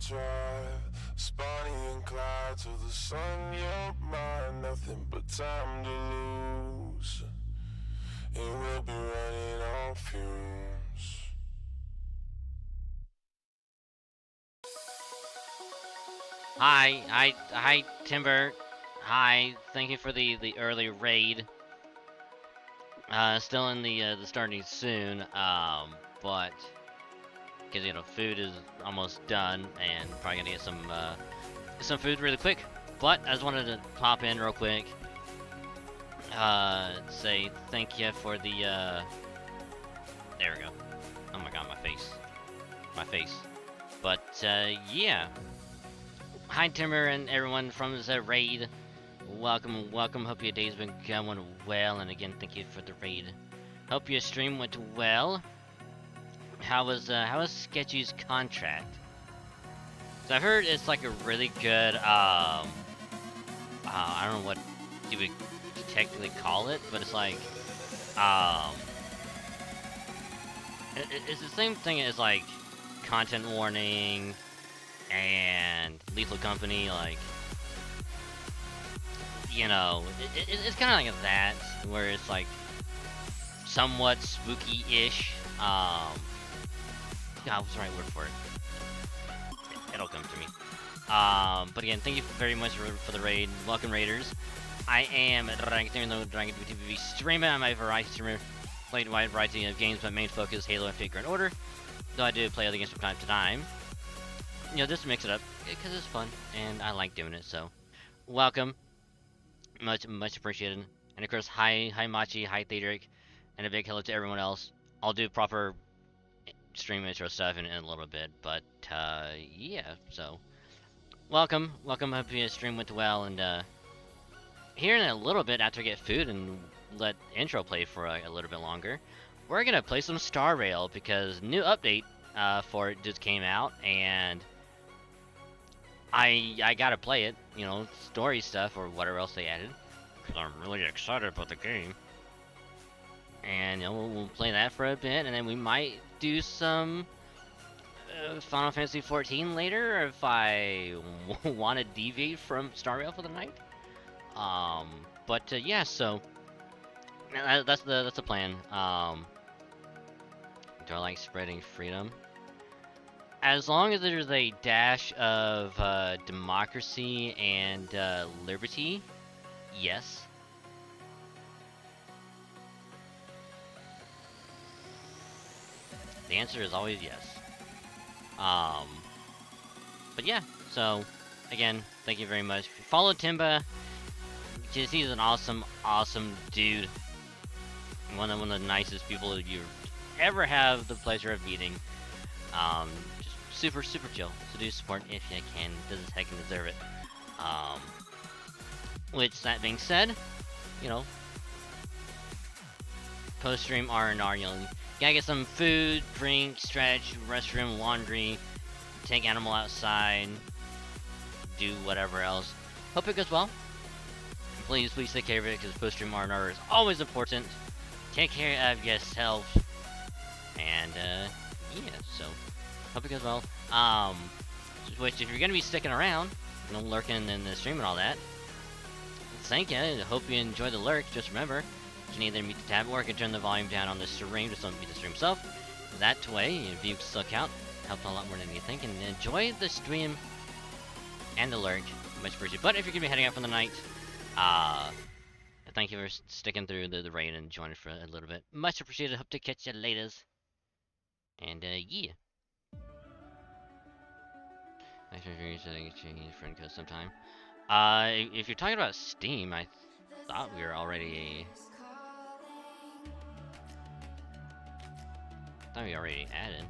drive, Bonnie and Clyde to the sun, you're mine, nothing but time to lose, and we'll be running on fumes. Hi, Timber. Hi, thank you for the early raid. Still in the starting soon. But because food is almost done, and probably gonna get some food really quick. But I just wanted to pop in real quick. Say thank you for the There we go. Oh my god, my face. But yeah. Hi, Timber and everyone from the raid. Welcome. Hope your day's been going well, and again, thank you for the raid. Hope your stream went well. How was Sketchy's contract? So I heard it's like a really good I don't know what you would technically call it, but it's like it's the same thing as like content warning and Lethal Company, like, it's kind of like that, where it's like somewhat spooky-ish. God, what's the right word for it? It'll come to me. But again, thank you very much for the raid. Welcome, raiders. I am VStreamer. I'm a variety streamer. Played a wide variety of games, but main focus is Halo and Fate Grand Order. Though I do play other games from time to time. Just to mix it up, because it's fun, and I like doing it, so welcome. Much appreciated. And of course, hi Machi, hi Thedric, and a big hello to everyone else. I'll do proper stream intro stuff in a little bit, but yeah, so welcome. Hope your stream went well, and here in a little bit, after I get food and let intro play for a little bit longer, we're gonna play some Star Rail, because new update for it just came out, and I gotta play it, story stuff or whatever else they added, because I'm really excited about the game. And we'll play that for a bit, and then we might do some Final Fantasy 14 later if I want to deviate from Star Rail for the night. But yeah, so that's the plan. Do I like spreading freedom? As long as there's a dash of democracy and liberty, yes. The answer is always yes. But yeah, so again, thank you very much. Follow Timba. He's an awesome dude. One of the nicest people you ever have the pleasure of meeting. Just super chill. So do support if you can. Doesn't heck deserve it. Which, that being said, post stream R&R, gotta get some food, drink, stretch, restroom, laundry, take animal outside, do whatever else. Hope it goes well. Please take care of it, because post stream R&R is always important. Take care of yourself. And yeah, so hope it goes well. Which, if you're gonna be sticking around, lurking in the stream and all that, thank you. I hope you enjoy the lurk. Just remember, you can either mute the tab or you can turn the volume down on the stream. Just don't mute the stream itself. That way, views still count. Helps a lot more than you think. And enjoy the stream and the lurk. Much appreciated. But if you're gonna be heading out for the night, thank you for sticking through the raid and joining for a little bit. Much appreciated. Hope to catch you later. And yeah. Thanks for change friend code sometime. If you're talking about Steam, I thought we were already. Added.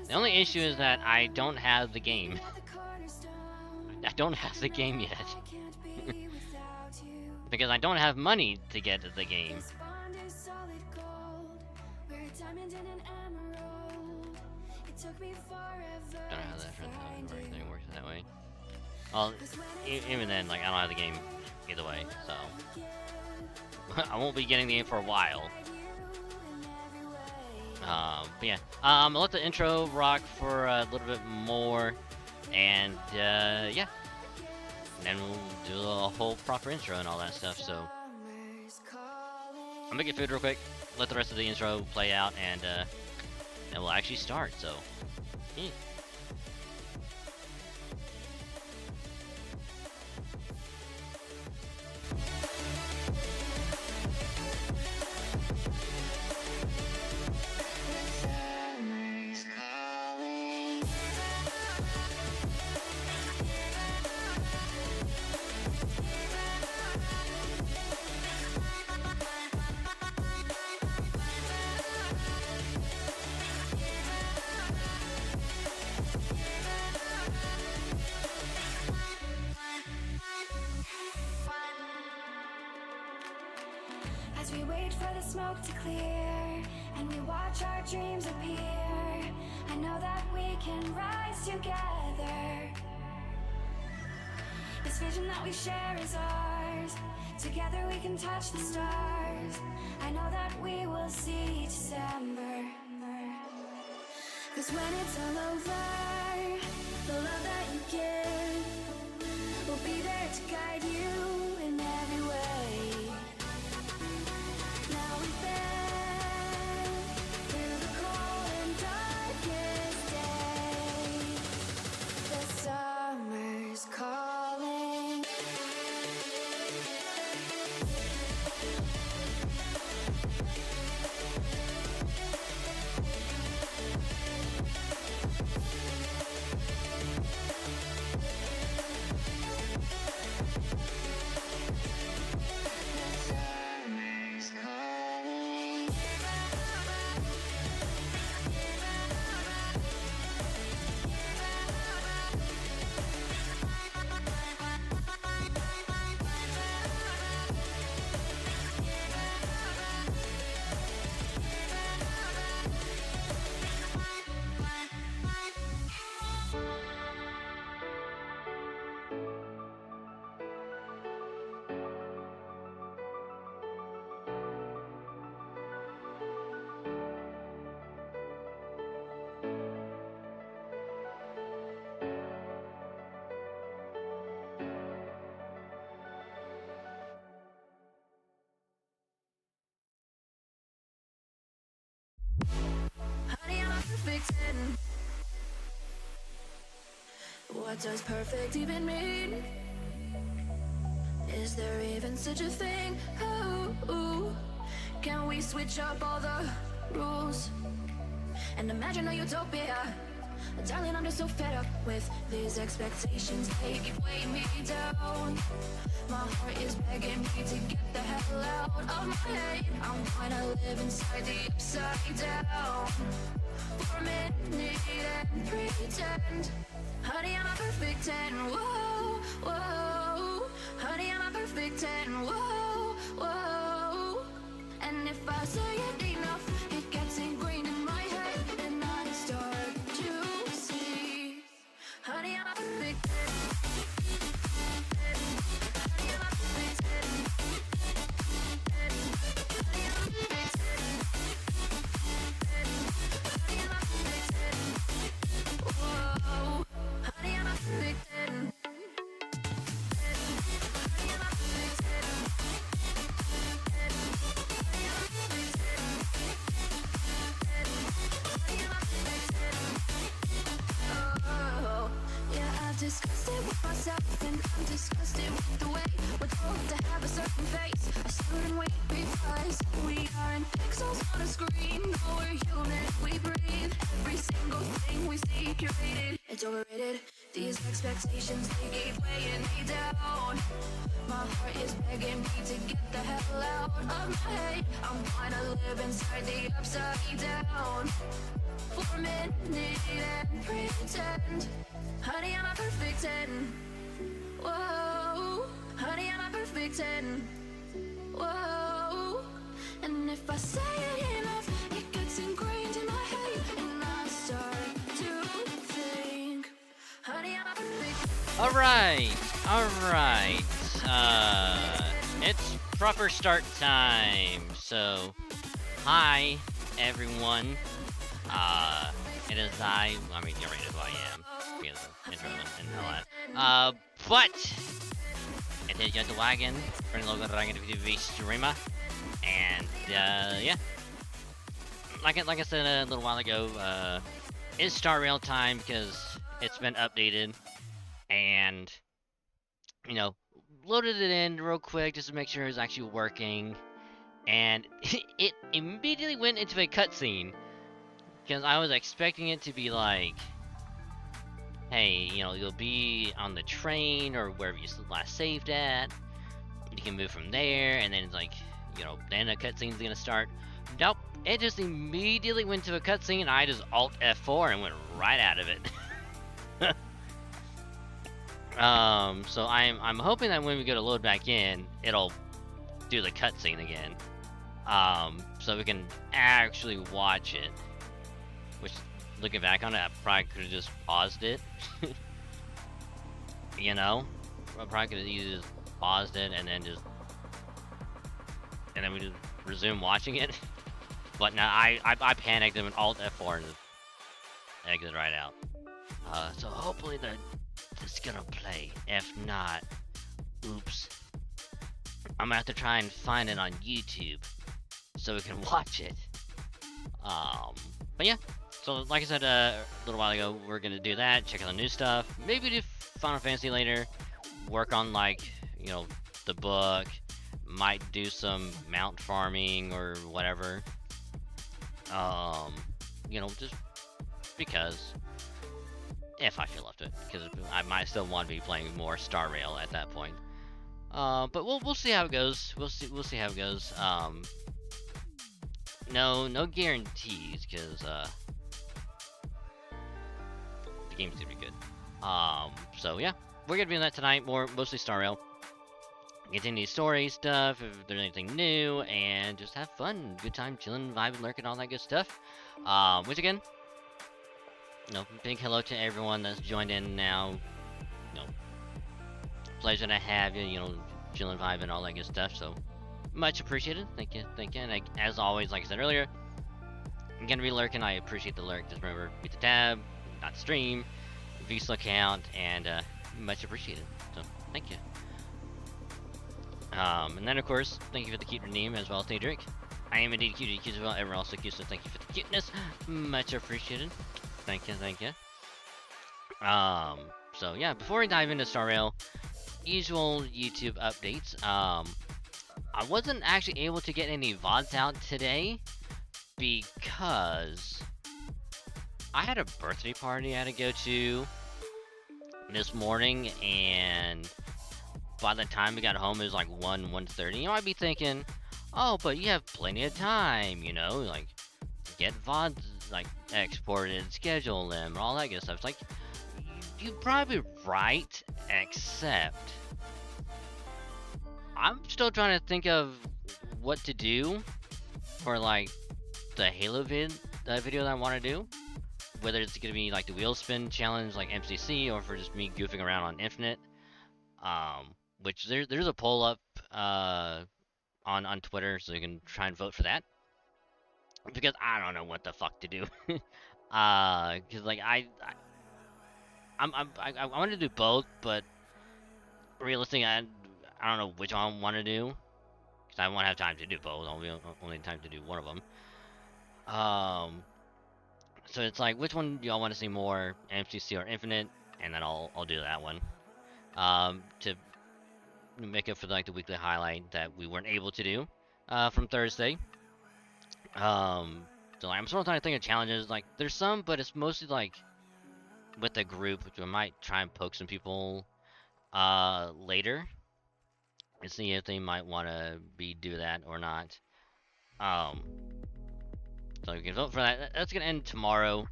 The only issue is that I don't have the game. I don't have the game yet. Because I don't have money to get the game. Don't know how that everything works that way. Well, even then, like, I don't have the game either way, so. I won't be getting the game for a while. But yeah, I'll let the intro rock for a little bit more, and yeah, and then we'll do a whole proper intro and all that stuff. So I'm gonna get food real quick, let the rest of the intro play out, and we'll actually start. So yeah. As we wait for the smoke to clear and we watch our dreams appear, I know that we can rise together. This vision that we share is ours. Together we can touch the stars. I know that we will see December. 'Cause when it's all over, the love that you give will be there to guide you in every way. Now we've been through the cold and darkest days. The summer's calling. Honey, I'm a perfect 10. What does perfect even mean? Is there even such a thing? Oh, can we switch up all the rules and imagine a utopia? Darling, I'm just so fed up with these expectations. They keep weighing me down. My heart is begging me to get the hell out of my head. I'm gonna live inside the upside down for a minute and pretend. Honey, I'm a perfect 10. Whoa, whoa. Honey, I'm a perfect 10. Whoa, whoa. And if I say it enough, it gets ingrained in my head, and I start to see. Honey, I'm a perfect 10. Honey, I'm a perfect 10. Honey, I'm a perfect 10. Honey, I'm a perfect 10. Whoa. Honey, I'm a perfect 10. Honey, I'm a perfect 10. Oh, yeah, I've discussed it with myself, and I'm disgusted with the way we're told to have a certain face, a certain weight, because we aren't pixels on a screen. No, we're human, we breathe. Every single thing we see curated, it's overrated. These expectations, they keep weighing me down. My heart is begging me to get the hell out of my head. I'm gonna live inside the upside down for a minute and pretend. Honey, I'm a perfect 10. Whoa. Honey, I'm a perfect 10. Whoa. And if I say it enough, it gets ingrained in my head, and I start to think. Honey, I'm a perfect 10. All right. It's proper start time. So, hi everyone. It is I mean, you already know who I am. Because of intro and all that. But it is just a wagon. Friend logo dragon to VStreamer. And, yeah. Like I said a little while ago, it's Star Rail time because it's been updated. And, you know, loaded it in real quick just to make sure it's actually working. And it immediately went into a cutscene. Because I was expecting it to be like, hey, you know, you'll be on the train or wherever you last saved at. You can move from there, and then it's like, you know, then a cutscene's gonna start. Nope, it just immediately went to a cutscene, and I just Alt F4 and went right out of it. So I'm hoping that when we go to load back in, it'll do the cutscene again. So we can actually watch it. Which, looking back on it, I probably could have just paused it. You know? I probably could have easily just paused it and then we just resume watching it. But now I panicked and went Alt F4 and just exited right out. So hopefully it's gonna play. If not, oops. I'm gonna have to try and find it on YouTube so we can watch it. But yeah. So, like I said a little while ago, we're gonna do that, check out the new stuff, maybe do Final Fantasy later, work on, like, you know, the book, might do some mount farming or whatever. You know, just because, if I feel up to it, because I might still want to be playing more Star Rail at that point. But we'll see how it goes. We'll see how it goes. No guarantees, because the game's gonna be good. So yeah, we're gonna be doing that tonight. Mostly Star Rail. Continue story stuff, if there's anything new, and just have fun, good time, chilling, vibing, lurking, all that good stuff. Which again, you know, big hello to everyone that's joined in now. You know, pleasure to have you. You know, chilling, vibing, all that good stuff. So much appreciated. Thank you. And as always, like I said earlier, I'm gonna be lurking. I appreciate the lurk. Just remember, beat the tab, not stream, VStreamer account, and much appreciated. So thank you. And then of course, thank you for the cute name as well, Tadric. I am indeed cute as well. Everyone else so cute, so thank you for the cuteness. Much appreciated. Thank you. So yeah, before we dive into Star Rail, usual YouTube updates. I wasn't actually able to get any VODs out today because I had a birthday party I had to go to this morning, and by the time we got home, it was like 1:30. You might be thinking, oh, but you have plenty of time, you know, like, get VODs, like, exported, schedule them, all that good stuff. It's like, you're probably right, except I'm still trying to think of what to do for, like, the Halo video that I want to do. Whether it's going to be, like, the wheel spin challenge, like MCC, or for just me goofing around on Infinite. Which there's a poll up on Twitter, so you can try and vote for that. Because I don't know what the fuck to do. Because like I want to do both, but realistically, I don't know which one I want to do. Because I won't have time to do both. I'll be only time to do one of them. So it's like, which one do y'all want to see more, MCC or Infinite? And then I'll do that one. To make up for like the weekly highlight that we weren't able to do from Thursday. So like, I'm still trying to think of challenges. Like, there's some, but it's mostly like with the group, which I might try and poke some people later and see if they might want to do that or not. So you can vote for that. That's gonna end tomorrow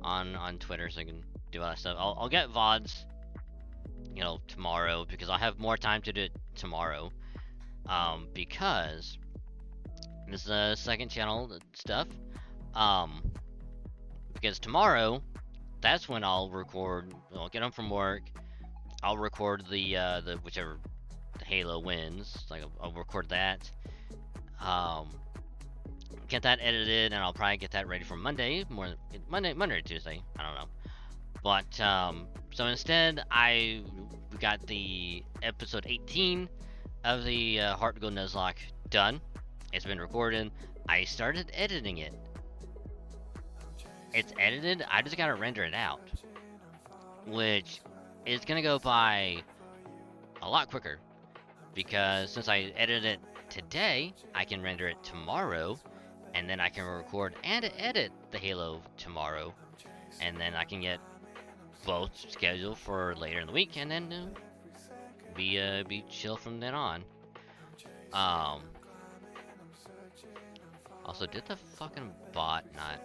on Twitter, so you can do all that stuff. I'll get VODs, you know, tomorrow, because I'll have more time to do it tomorrow. Because this is the second channel stuff. Because tomorrow, that's when I'll record. I'll get home from work. I'll record the whichever, the Halo wins. Like I'll record that. Get that edited, and I'll probably get that ready for Monday. Monday or Tuesday. I don't know. But so instead, we got the episode 18 of the Heart to Go Nuzlocke done. It's been recorded. I started editing it. It's edited. I just gotta render it out, which is gonna go by a lot quicker because since I edited it today, I can render it tomorrow, and then I can record and edit the Halo tomorrow, and then I can get both scheduled for later in the week, and then be chill from then on. Also, did the fucking bot not?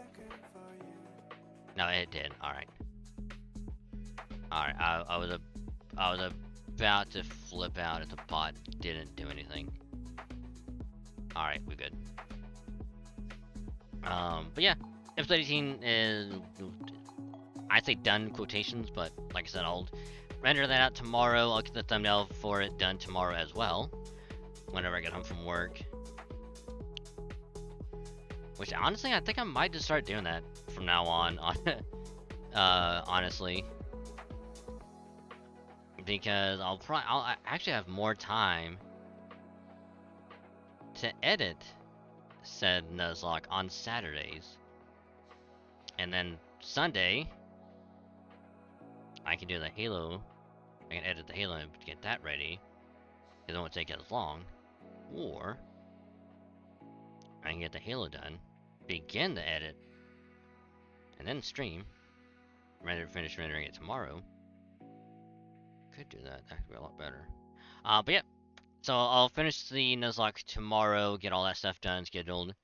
No, it did. All right. I was about to flip out if the bot didn't do anything. All right, we're good. But yeah, episode 18 is, I'd say done quotations, but like I said, I'll render that out tomorrow. I'll get the thumbnail for it done tomorrow as well, whenever I get home from work. Which honestly, I think I might just start doing that from now on. Honestly, because I'll actually have more time to edit said Nuzlocke on Saturdays, and then Sunday I can do the Halo. I can edit the Halo and get that ready, because it won't take as long. Or I can get the Halo done, begin the edit, and then stream. Finish rendering it tomorrow. Could do that. That could be a lot better. But yeah. So I'll finish the Nuzlocke tomorrow, get all that stuff done, scheduled.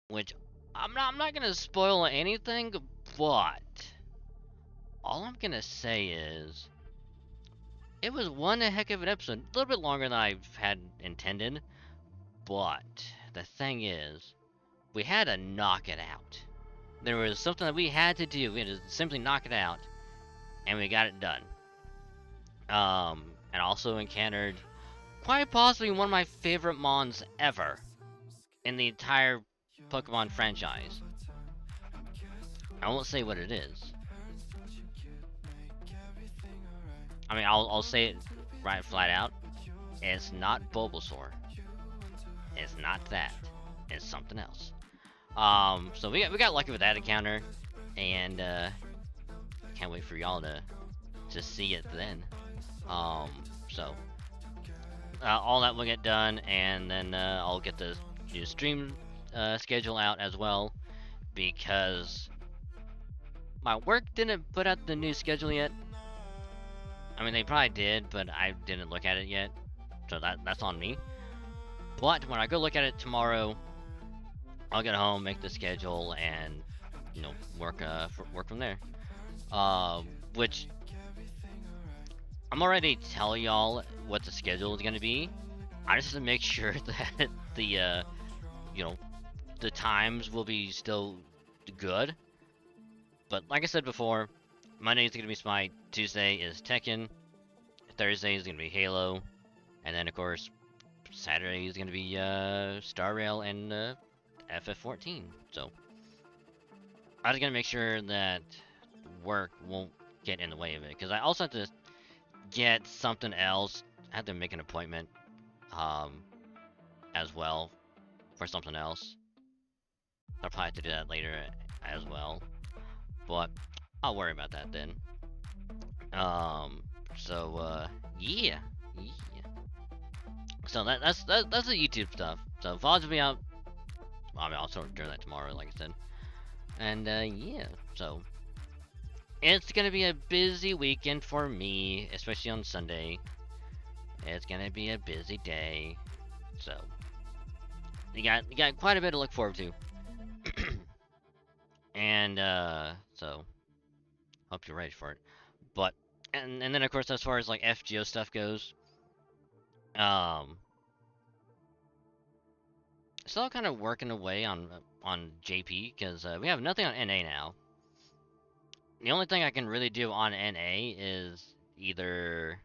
Which I'm not gonna spoil anything, but all I'm gonna say is it was one heck of an episode. A little bit longer than I've had intended, but the thing is, we had to knock it out. There was something that we had to do. We had to simply knock it out, and we got it done. And also encountered quite possibly one of my favorite mons ever in the entire Pokemon franchise. I won't say what it is. I mean, I'll say it right flat out. It's not Bulbasaur. It's not that. It's something else. So we got lucky with that encounter, and can't wait for y'all to see it then. So all that will get done, and then I'll get the stream schedule out as well, because my work didn't put out the new schedule yet. I mean, they probably did, but I didn't look at it yet, so that's on me. But when I go look at it tomorrow, I'll get home, make the schedule, and work from there. Which I'm already telling y'all what the schedule is gonna be. I just have to make sure that the the times will be still good. But like I said before, Monday is gonna be Smite, Tuesday is Tekken, Thursday is gonna be Halo, and then of course Saturday is gonna be Star Rail and FF14. So I was gonna make sure that work won't get in the way of it, because I also have to get something else. I have to make an appointment as well for something else. I'll probably have to do that later as well, but I'll worry about that then. Yeah. So that's the YouTube stuff. So vlogs will be out. I mean, I'll sort of do that tomorrow, like I said. And yeah, so it's gonna be a busy weekend for me, especially on Sunday. It's gonna be a busy day, so you got quite a bit to look forward to. And so hope you're ready for it. But and then of course, as far as like FGO stuff goes, still kind of working away on JP, because we have nothing on NA now. The only thing I can really do on NA is either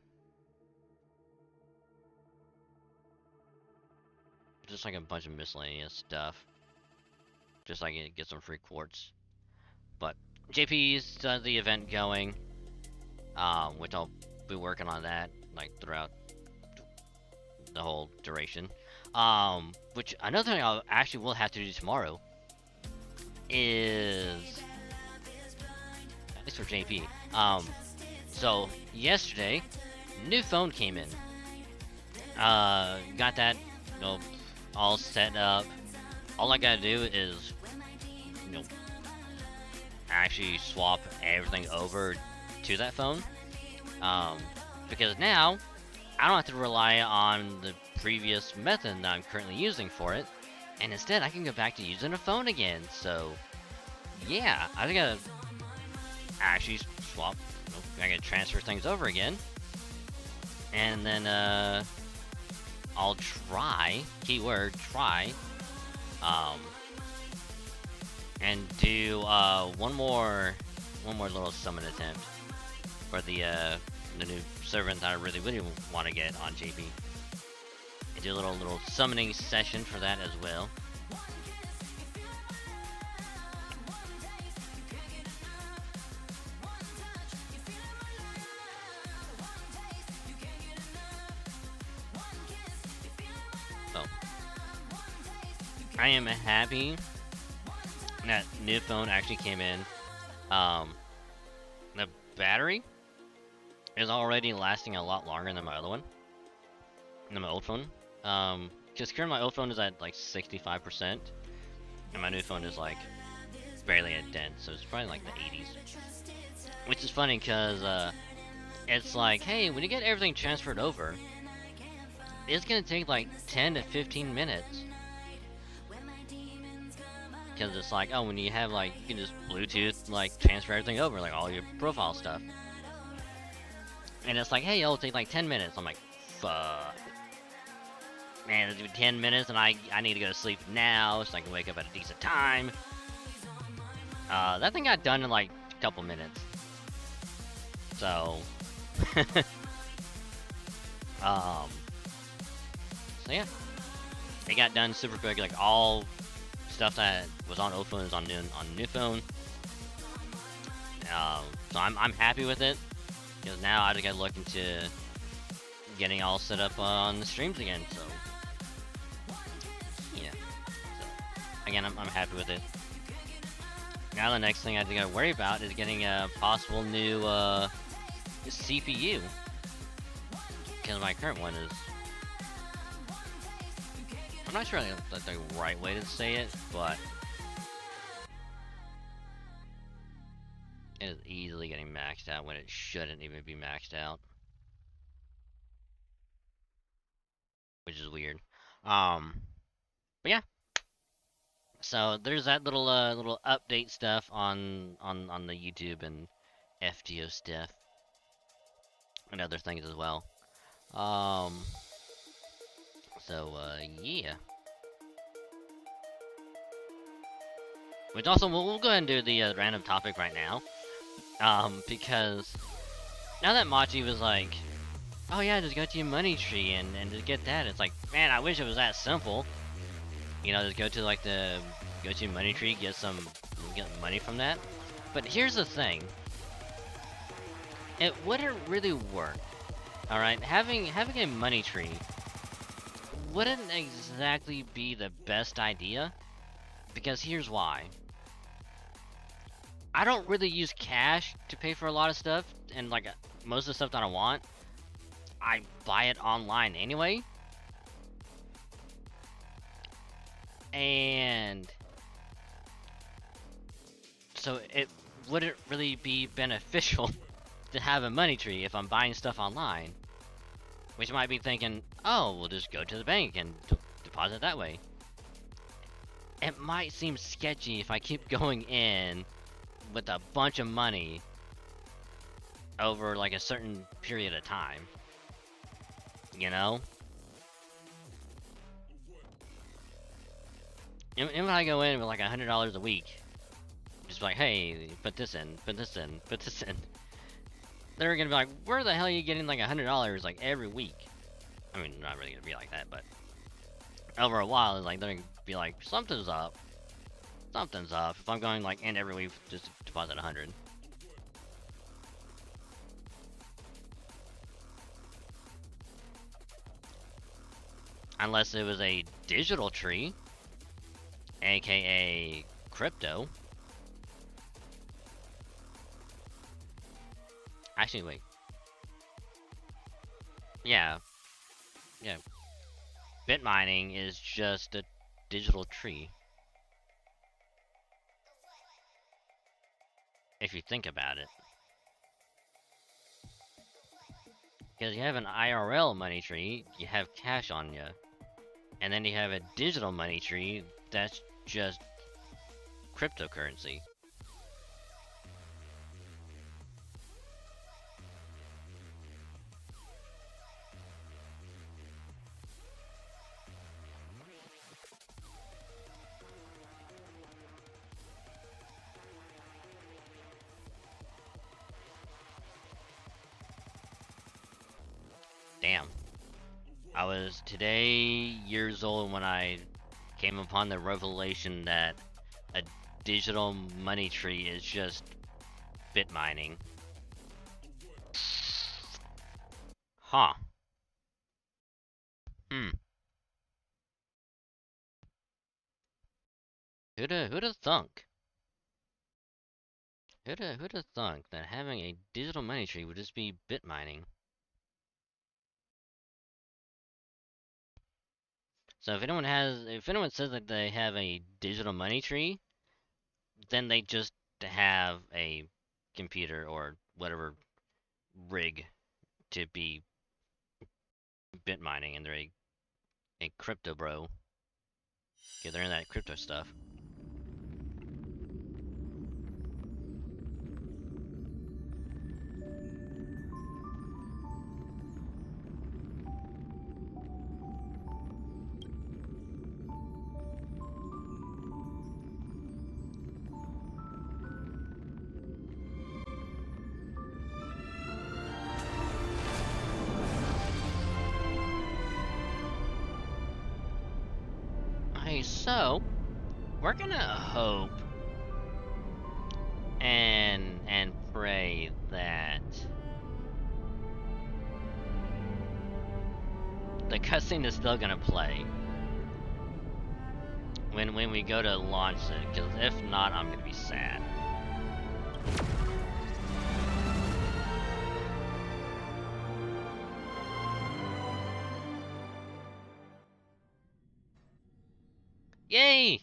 just like a bunch of miscellaneous stuff. Just like get some free quartz. But JP's the event going, which I'll be working on that like throughout the whole duration. Which another thing I actually will have to do tomorrow is, at least for JP. So yesterday, new phone came in. Got that, you know, all set up. All I gotta do is, you know, actually swap everything over to that phone. Because now I don't have to rely on the previous method that I'm currently using for it, and instead I can go back to using a phone again. So yeah, I think I gotta actually swap. I gotta transfer things over again, and then I'll try, keyword try, and do one more little summon attempt for the new servant that I really want to get on JP. And do a little summoning session for that as well. So I am happy that new phone actually came in. The battery is already lasting a lot longer than my other one, than my old phone. Because currently my old phone is at like 65%, and my new phone is like barely at 10, so it's probably like the 80s. Which is funny because it's like, hey, when you get everything transferred over, it's gonna take like 10 to 15 minutes. Because it's like, oh, when you have like, you can just Bluetooth like transfer everything over, like all your profile stuff. And it's like, hey, it'll take like 10 minutes. I'm like, fuck. Man, it'll do 10 minutes and I need to go to sleep now so I can wake up at a decent time. That thing got done in like a couple minutes. So, so yeah. It got done super quick, like all stuff that was on old phone is on new phone. So I'm happy with it. Because now I just gotta look into getting all set up on the streams again, so yeah. So, again, I'm happy with it. Now the next thing I think I worry about is getting a possible new CPU. Because my current one is, I'm not sure that's the right way to say it, but it is easily getting maxed out when it shouldn't even be maxed out. Which is weird. But yeah. So there's that little update stuff on the YouTube and FGO stuff. And other things as well. So yeah. Which also, we'll go ahead and do the random topic right now. Because now that Machi was like, oh yeah, just go to your money tree and just get that. It's like, man, I wish it was that simple. You know, just go to like go to your money tree, get money from that. But here's the thing. It wouldn't really work. Alright, having a money tree wouldn't exactly be the best idea. Because here's why. I don't really use cash to pay for a lot of stuff, and like most of the stuff that I want, I buy it online anyway. And so it wouldn't really be beneficial to have a money tree if I'm buying stuff online. Which might be thinking, oh, we'll just go to the bank and deposit that way. It might seem sketchy if I keep going in with a bunch of money over like a certain period of time. You know? And when I go in with like $100 a week, just like, hey, put this in, put this in, put this in. They're gonna be like, where the hell are you getting like $100 like every week? I mean, not really gonna be like that, but over a while, like they're gonna be like, something's up. Something's up. If I'm going like end every week, just deposit 100. Unless it was a digital tree, aka crypto. Actually, wait. Yeah. Yeah. Bit mining is just a digital tree. If you think about it. Because you have an IRL money tree, you have cash on you. And then you have a digital money tree that's just cryptocurrency. Damn. I was today years old when I came upon the revelation that a digital money tree is just bit mining. Huh. Who'da thunk? Who'da thunk that having a digital money tree would just be bit mining? So if anyone says that they have a digital money tree, then they just have a computer or whatever rig to be bit mining, and they're a crypto bro. Yeah, they're in that crypto stuff. Okay, so we're gonna hope and pray that the cutscene is still gonna play when we go to launch it, because if not, I'm gonna be sad. Yay!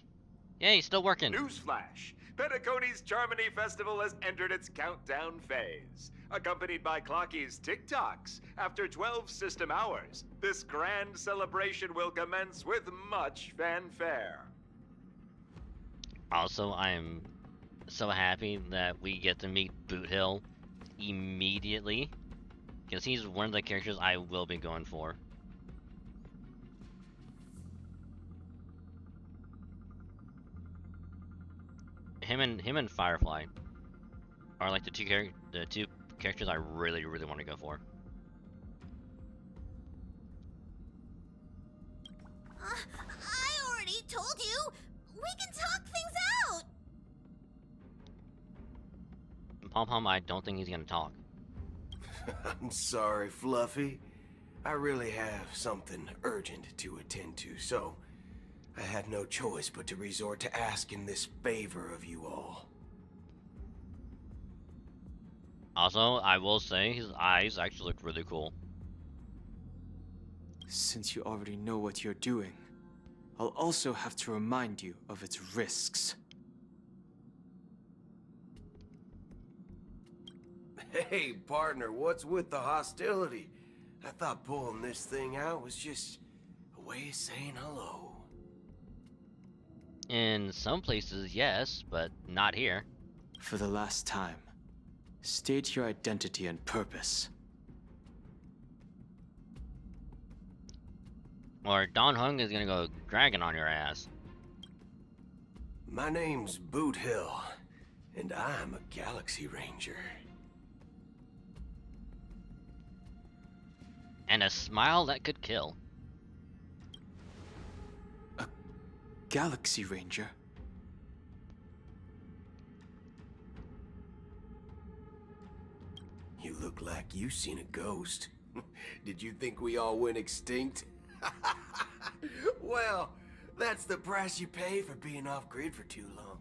Yay, still working. Newsflash! Penacony's Charmony Festival has entered its countdown phase. Accompanied by Clocky's TikToks, after 12 system hours, this grand celebration will commence with much fanfare. Also, I am so happy that we get to meet Boot Hill immediately, because he's one of the characters I will be going for. Him and Firefly are like the two characters I really want to go for. I already told you! We can talk things out! Pom Pom, I don't think he's gonna talk. I'm sorry, Fluffy. I really have something urgent to attend to, so I had no choice but to resort to asking this favor of you all. Also, I will say his eyes actually look really cool. Since you already know what you're doing, I'll also have to remind you of its risks. Hey, partner, what's with the hostility? I thought pulling this thing out was just a way of saying hello. In some places, yes, but not here. For the last time, state your identity and purpose. Or Don Hung is gonna go dragging on your ass. My name's Boot Hill, and I'm a Galaxy Ranger. And a smile that could kill. Galaxy Ranger? You look like you seen a ghost. Did you think we all went extinct? Well, that's the price you pay for being off-grid for too long.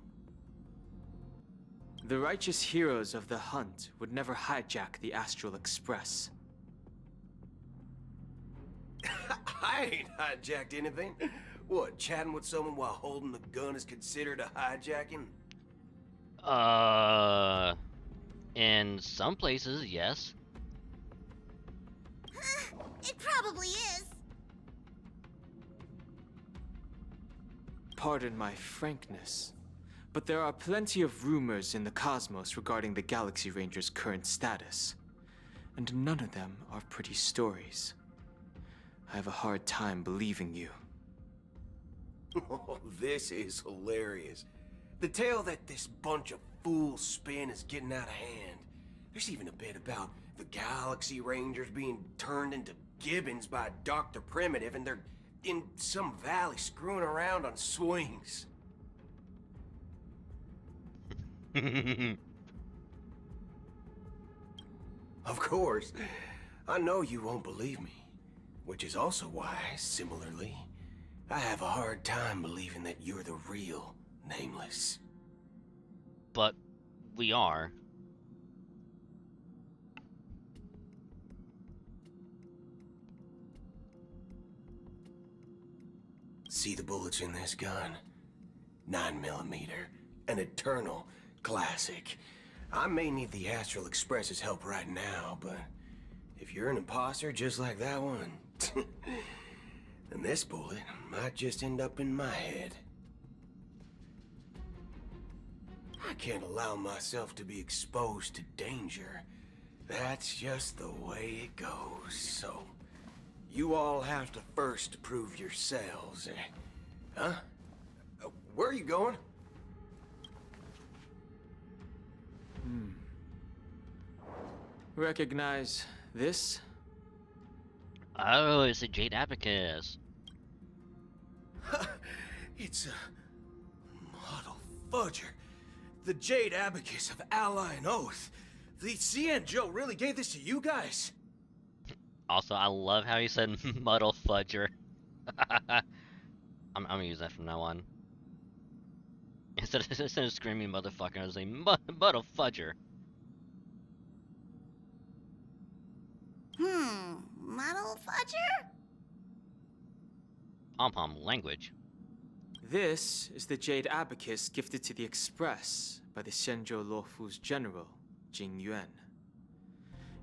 The righteous heroes of the hunt would never hijack the Astral Express. I ain't hijacked anything. What, chatting with someone while holding the gun is considered a hijacking? In some places, yes. It probably is. Pardon my frankness, but there are plenty of rumors in the cosmos regarding the Galaxy Ranger's current status, and none of them are pretty stories. I have a hard time believing you. Oh, this is hilarious. The tale that this bunch of fools spin is getting out of hand. There's even a bit about the Galaxy Rangers being turned into gibbons by Dr. Primitive, and they're in some valley screwing around on swings. Of course, I know you won't believe me, which is also why, similarly, I have a hard time believing that you're the real Nameless. But we are. See the bullets in this gun? 9mm, an eternal classic. I may need the Astral Express's help right now, but if you're an imposter just like that one, then this bullet might just end up in my head. I can't allow myself to be exposed to danger. That's just the way it goes, so you all have to first prove yourselves. Huh? Where are you going? Recognize this? Oh, it's a Jade Abacus. It's a model fudger. The Jade Abacus of Ally and Oath. The CN Joe really gave this to you guys? Also, I love how he said muddle fudger. I'm gonna use that from now on. Instead of screaming motherfucker, I was like muddle fudger. Model fudger? Pom-pom language. This is the Jade Abacus gifted to the Express by the Shenzhou Luofu's general, Jing Yuan.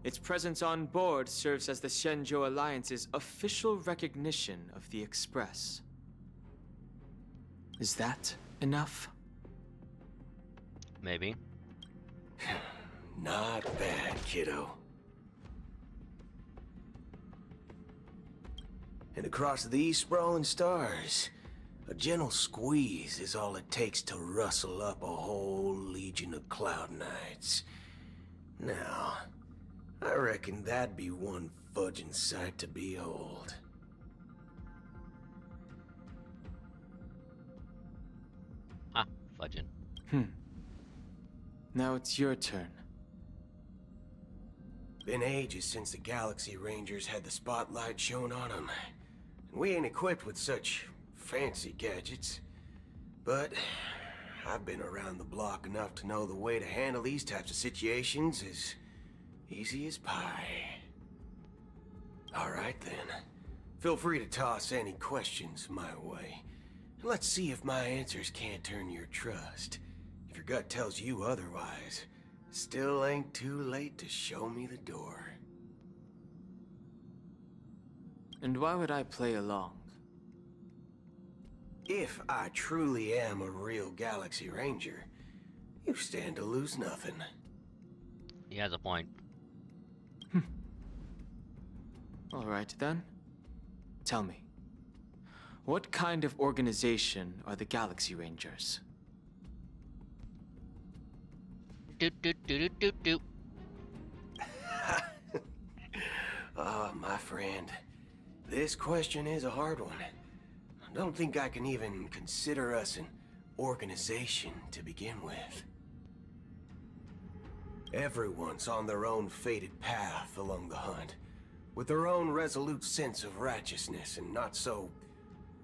Its presence on board serves as the Shenzhou Alliance's official recognition of the Express. Is that enough? Maybe. Not bad, kiddo. And across these sprawling stars, a gentle squeeze is all it takes to rustle up a whole legion of Cloud Knights. Now, I reckon that'd be one fudging sight to behold. Ah, fudging. Now it's your turn. Been ages since the Galaxy Rangers had the spotlight shown on them. And we ain't equipped with such fancy gadgets. But I've been around the block enough to know the way to handle these types of situations is easy as pie. Alright then. Feel free to toss any questions my way. Let's see if my answers can't turn your trust. If your gut tells you otherwise, still ain't too late to show me the door. And why would I play along? If I truly am a real Galaxy Ranger, you stand to lose nothing. He has a point. All right then. Tell me, what kind of organization are the Galaxy Rangers? Doot doot doot doot doot. Oh, my friend, this question is a hard one. don't think I can even consider us an organization to begin with. Everyone's on their own fated path along the hunt, with their own resolute sense of righteousness and not so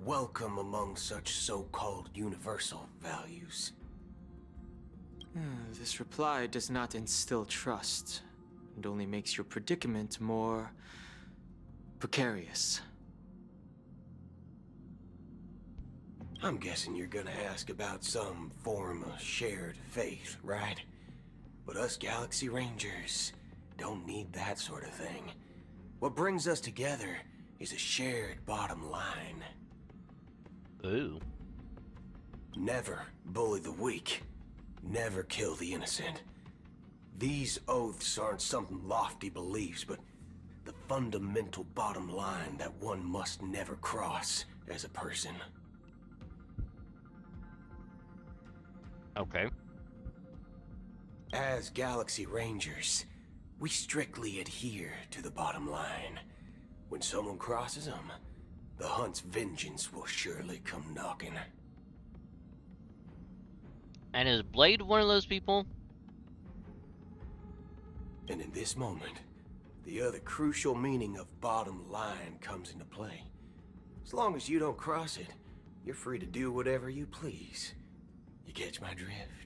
welcome among such so-called universal values. This reply does not instill trust, and only makes your predicament more precarious. I'm guessing you're gonna ask about some form of shared faith, right? But us Galaxy Rangers don't need that sort of thing. What brings us together is a shared bottom line. Ooh. Never bully the weak. Never kill the innocent. These oaths aren't some lofty beliefs, but the fundamental bottom line that one must never cross as a person. Okay. As Galaxy Rangers, we strictly adhere to the bottom line. When someone crosses them, the hunt's vengeance will surely come knocking. And is Blade one of those people? And in this moment, the other crucial meaning of bottom line comes into play. As long as you don't cross it, you're free to do whatever you please. You catch my drift?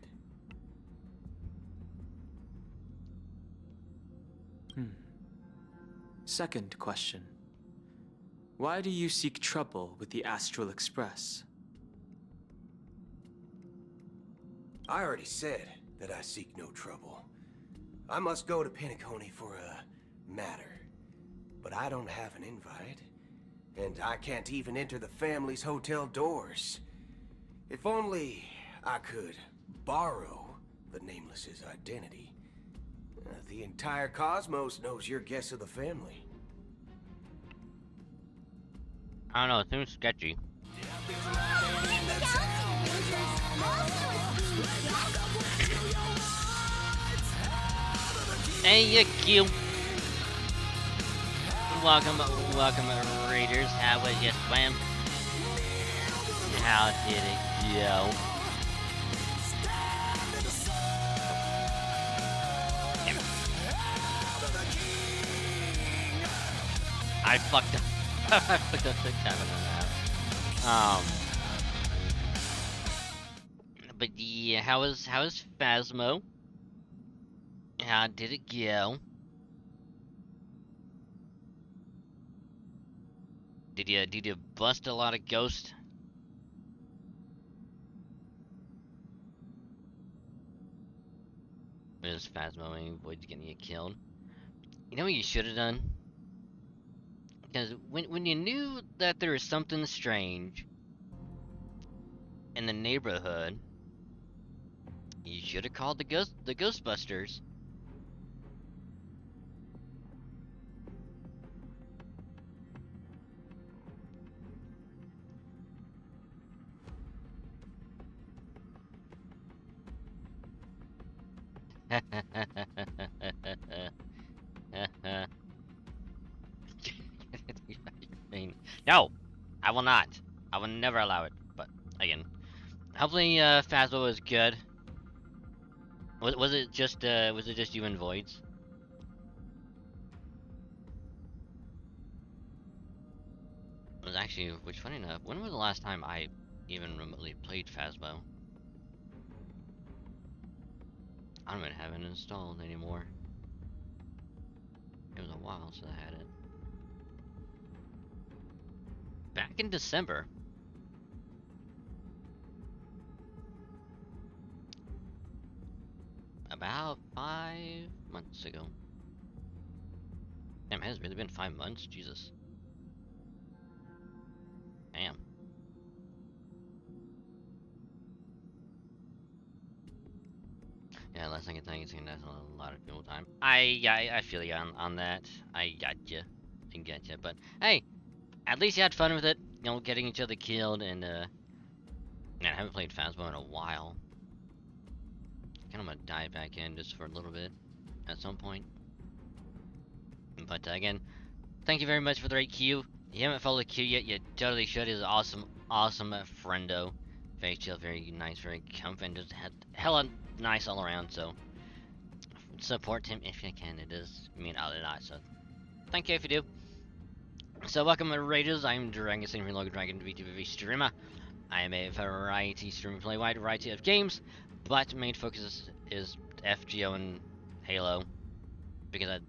Second question. Why do you seek trouble with the Astral Express? I already said that I seek no trouble. I must go to Penacony for a matter. But I don't have an invite. And I can't even enter the family's hotel doors. If only I could borrow the Nameless's identity. The entire cosmos knows you're guest of the family. I don't know, it seems sketchy. Hey, you cute. Welcome, Raiders. How was your swim? How did it go? I fucked up. I fucked up big time on that. But yeah, how was Phasmo? How did it go? Did you bust a lot of ghosts? Is Phasmo and avoid getting you killed? You know what you should have done? Because when you knew that there was something strange in the neighborhood, you should have called the Ghostbusters. No, I will not. I will never allow it. But again, hopefully Phasmo was good. Was it just you and Voids? It was actually, which funny enough, when was the last time I even remotely played Phasmo? I don't even have it installed anymore. It was a while since I had it. Back in December. About 5 months ago. Damn, it has really been 5 months? Jesus. Damn. Yeah, last thing I think it's gonna have a lot of people time. I feel you on that. I gotcha. I gotcha. But hey, at least you had fun with it. You know, getting each other killed and man, I haven't played Phasmo in a while. Kinda gonna dive back in just for a little bit at some point. But again, thank you very much for the right queue. If you haven't followed the queue yet, you totally should. It's awesome. awesome friendo. Very chill, very nice, very comfy, and just had hella nice all around. So support him if you can. It does mean a lot. So thank you if you do. So welcome to Rages. I'm Dragon Saint Logan Dragon VTV streamer. I am a variety streamer, play a wide variety of games, but main focus is FGO and Halo because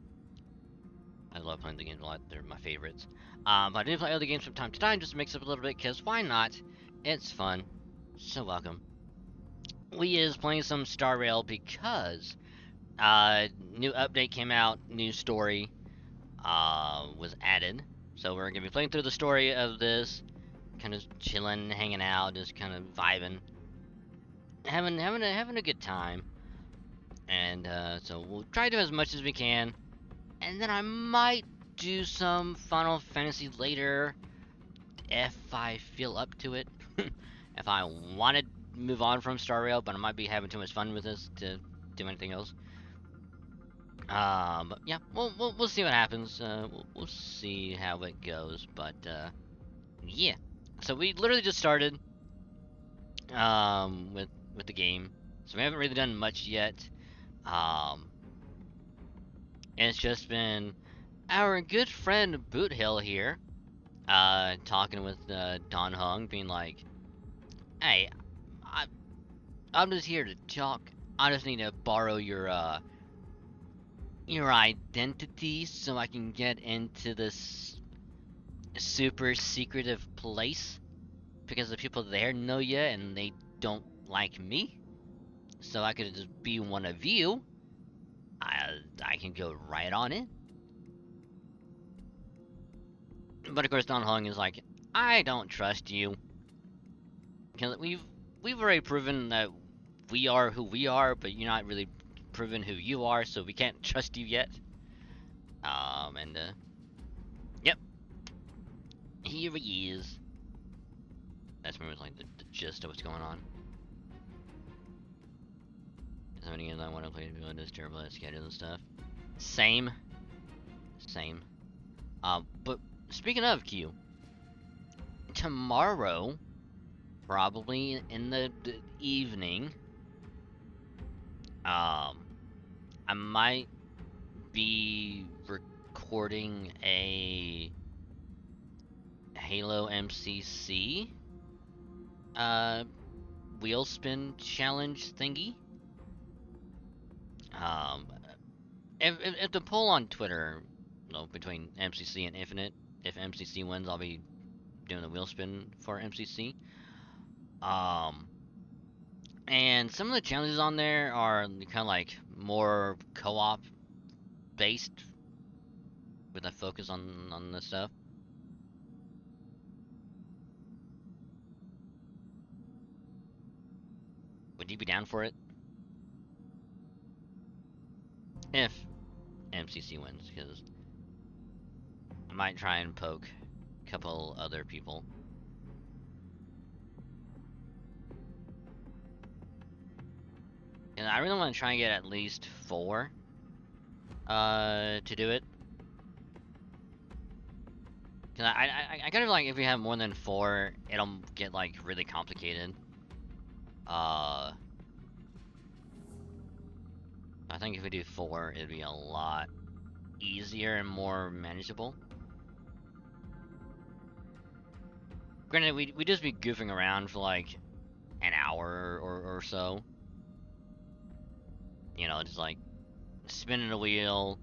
I love playing the games a lot. They're my favorites. But I do play other games from time to time just to mix up a little bit because why not? It's fun. So welcome. We is playing some Star Rail because new update came out, new story was added. So we're gonna be playing through the story of this, kind of chilling, hanging out, just kind of vibing, having a good time. And so we'll try to do as much as we can, and then I might do some Final Fantasy later if I feel up to it. If I want to move on from Star Rail, but I might be having too much fun with this to do anything else. But yeah, we'll see what happens. We'll see how it goes. But yeah, so we literally just started with the game, so we haven't really done much yet. It's just been our good friend Boothill here, talking with Don Hung, being like, "Hey, I'm just here to talk. I just need to borrow your identity so I can get into this super secretive place because the people there know you and they don't like me. So I could just be one of you. I can go right on in." But of course, Don Hung is like, "I don't trust you because we've already proven that we are who we are, but you're not really proven who you are, so we can't trust you yet." Yep, here he is. That's pretty much like the gist of what's going on. So many games I want to play to this terrible at schedule and stuff. Same. But speaking of Q, tomorrow, probably in the evening, I might be recording a Halo MCC wheel spin challenge thingy. If the poll on Twitter, between MCC and Infinite, if MCC wins, I'll be doing the wheel spin for MCC. And some of the challenges on there are kind of like more co-op based, with a focus on this stuff. Would you be down for it? If MCC wins, because I might try and poke a couple other people. And I really want to try and get at least 4 to do it. Cause I kind of like, if we have more than 4, it'll get like really complicated. I think if we do 4, it'd be a lot easier and more manageable. Granted, we'd just be goofing around for like an hour or so. You know, just like spinning a wheel,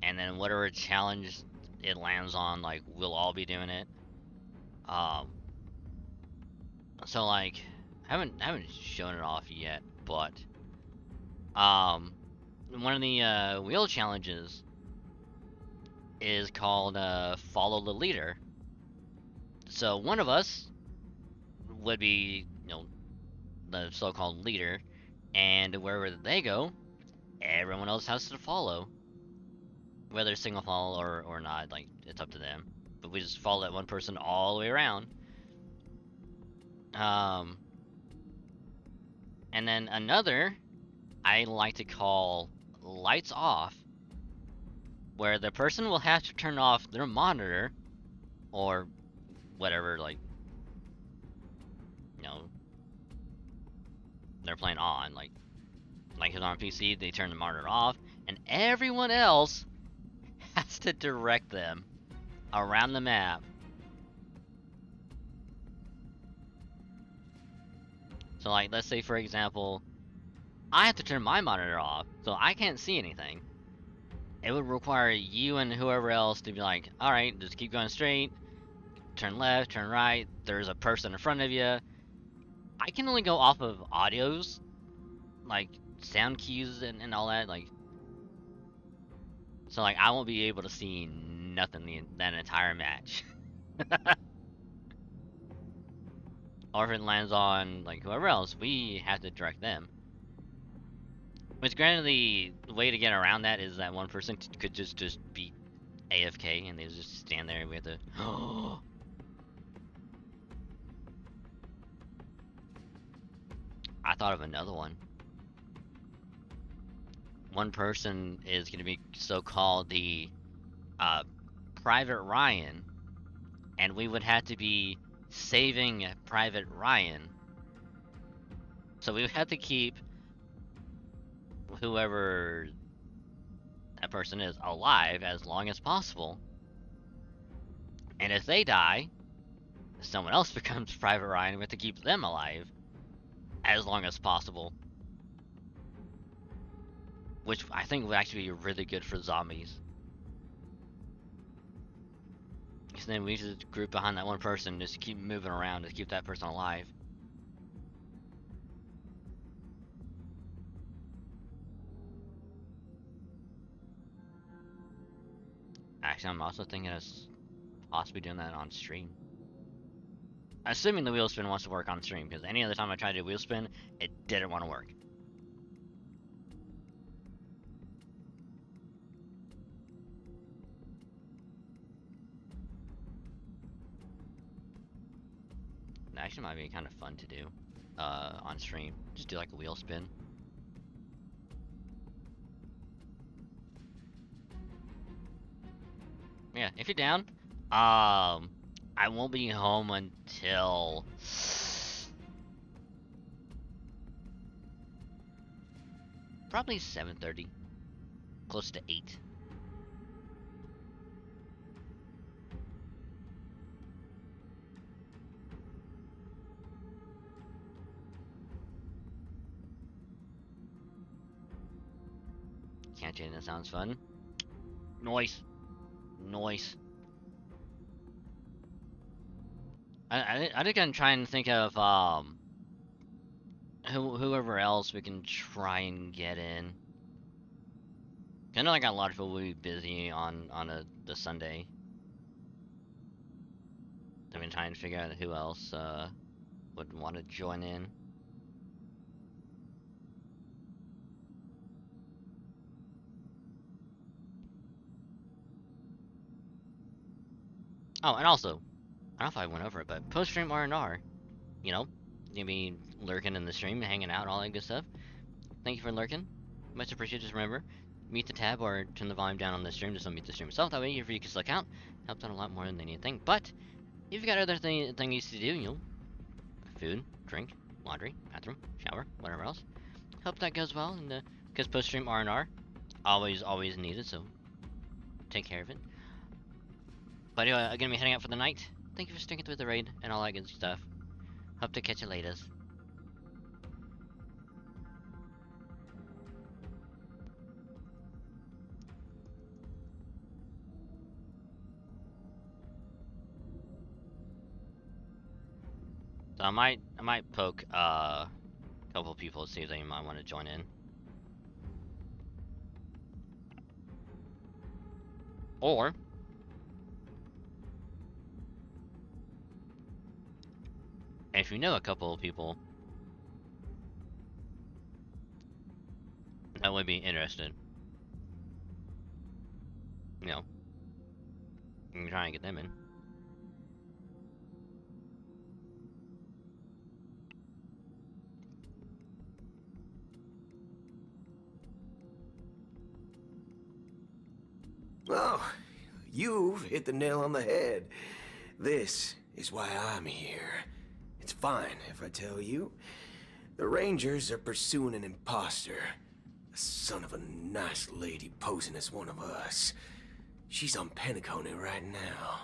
and then whatever challenge it lands on, like, we'll all be doing it. So like, haven't shown it off yet, but one of the wheel challenges is called follow the leader. So one of us would be, the so-called leader, and wherever they go, everyone else has to follow. Whether single file or not, like, it's up to them. But we just follow that one person all the way around. And then another, I like to call lights off, where the person will have to turn off their monitor, or whatever, like, they're playing on. Like if on PC, they turn the monitor off, and everyone else has to direct them around the map. So like, let's say for example, I have to turn my monitor off, so I can't see anything. It would require you and whoever else to be like, alright, just keep going straight, turn left, turn right, there's a person in front of you. I can only go off of audios, like sound cues and all that, like, so like I won't be able to see nothing that entire match. Or if it lands on like whoever else, we have to direct them. Which granted, the way to get around that is that one person could just be AFK and they just stand there and we have to. I thought of another one. One person is going to be so-called the Private Ryan, and we would have to be saving Private Ryan. So we would have to keep whoever that person is alive as long as possible. And if they die, someone else becomes Private Ryan, and we have to keep them alive as long as possible. Which I think would actually be really good for zombies. Because then we just group behind that one person, just keep moving around to keep that person alive. Actually, I'm also thinking of possibly doing that on stream. Assuming the wheel spin wants to work on stream, because any other time I tried to do wheel spin, it didn't want to work. That actually might be kind of fun to do on stream. Just do like a wheel spin. Yeah, if you're down, I won't be home until probably 7:30, close to 8. Can't change, that sounds fun. Noise. Noise. I think I'm trying to think of whoever else we can try and get in. I know I got a lot of people will be busy on the Sunday. I've been trying to figure out who else would want to join in. Oh, and also, I don't know if I went over it, but post-stream R&R, you know, you be lurking in the stream, hanging out, all that good stuff. Thank you for lurking. Much appreciated. Just remember, mute the tab or turn the volume down on the stream, just don't mute the stream itself. That way, you can still count. Helps out a lot more than anything. But if you've got other things to do, you know, food, drink, laundry, bathroom, shower, whatever else, hope that goes well. And because post-stream R&R, always needed, so take care of it. But anyway, I'm gonna be heading out for the night. Thank you for sticking through the raid and all that good stuff. Hope to catch you later. So I might poke a couple people to see if they might want to join in. Or if you know a couple of people that would be interested, you know, you can try and get them in. Well, you've hit the nail on the head. This is why I'm here. It's fine if I tell you. The Rangers are pursuing an imposter. A son of a nice lady posing as one of us. She's on Penacony right now.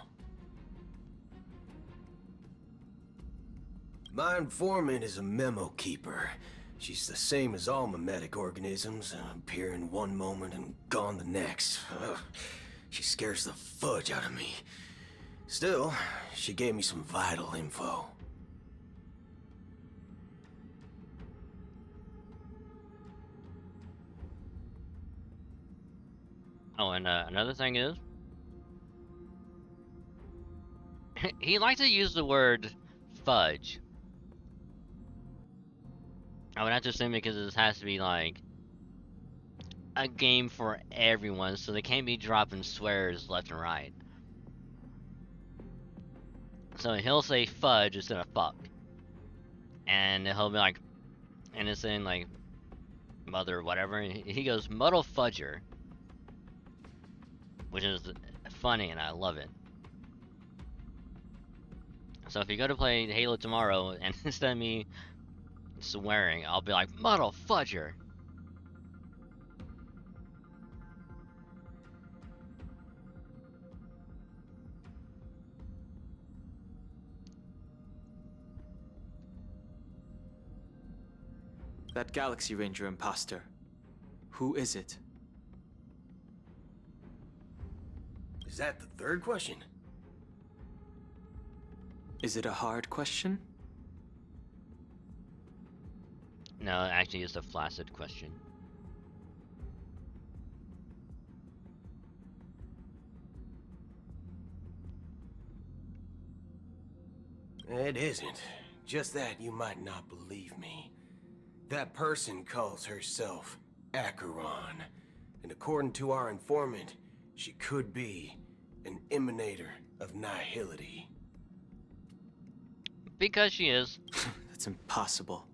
My informant is a memo keeper. She's the same as all mimetic organisms, appearing one moment and gone the next. Ugh. She scares the fudge out of me. Still, she gave me some vital info. Oh, and another thing is, he likes to use the word fudge. I would have to assume because this has to be like a game for everyone, so they can't be dropping swears left and right. So he'll say fudge instead of fuck, and he'll be like innocent, like mother, whatever. And he goes muddle fudger, which is funny, and I love it. So if you go to play Halo tomorrow, and instead of me swearing, I'll be like muddle fudger. That Galaxy Ranger imposter. Who is it? Is that the third question? Is it a hard question? No, actually, it's a flaccid question. It isn't. Just that you might not believe me. That person calls herself Acheron, and according to our informant, she could be an emanator of nihility. Because she is. That's impossible.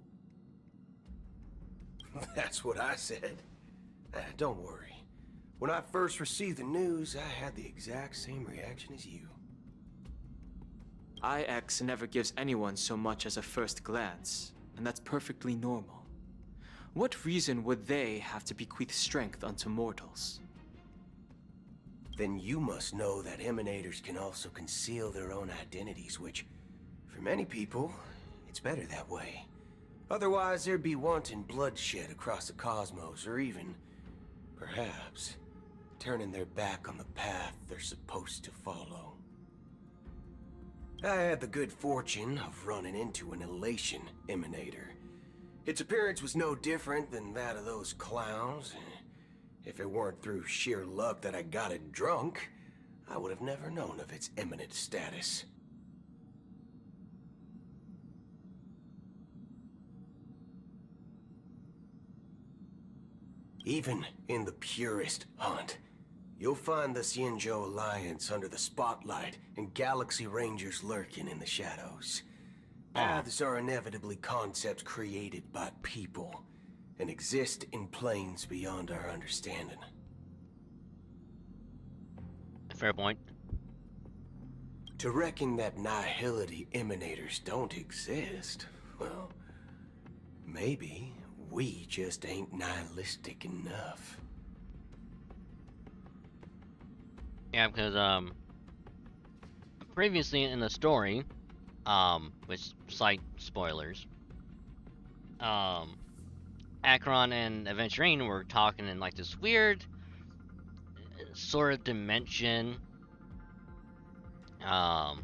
That's what I said. Don't worry. When I first received the news, I had the exact same reaction as you. IX never gives anyone so much as a first glance, and that's perfectly normal. What reason would they have to bequeath strength unto mortals? Then you must know that emanators can also conceal their own identities, which, for many people, it's better that way. Otherwise, there'd be wanton bloodshed across the cosmos, or even, perhaps, turning their back on the path they're supposed to follow. I had the good fortune of running into an elation emanator. Its appearance was no different than that of those clowns. If it weren't through sheer luck that I got it drunk, I would have never known of its eminent status. Even in the purest hunt, you'll find the Xianzhou Alliance under the spotlight and Galaxy Rangers lurking in the shadows. Paths are inevitably concepts created by people and exist in planes beyond our understanding. Fair point. To reckon that nihility emanators don't exist, well, maybe we just ain't nihilistic enough. Yeah, because previously in the story, which slight spoilers, Acheron and Aventurine were talking in like this weird sort of dimension, to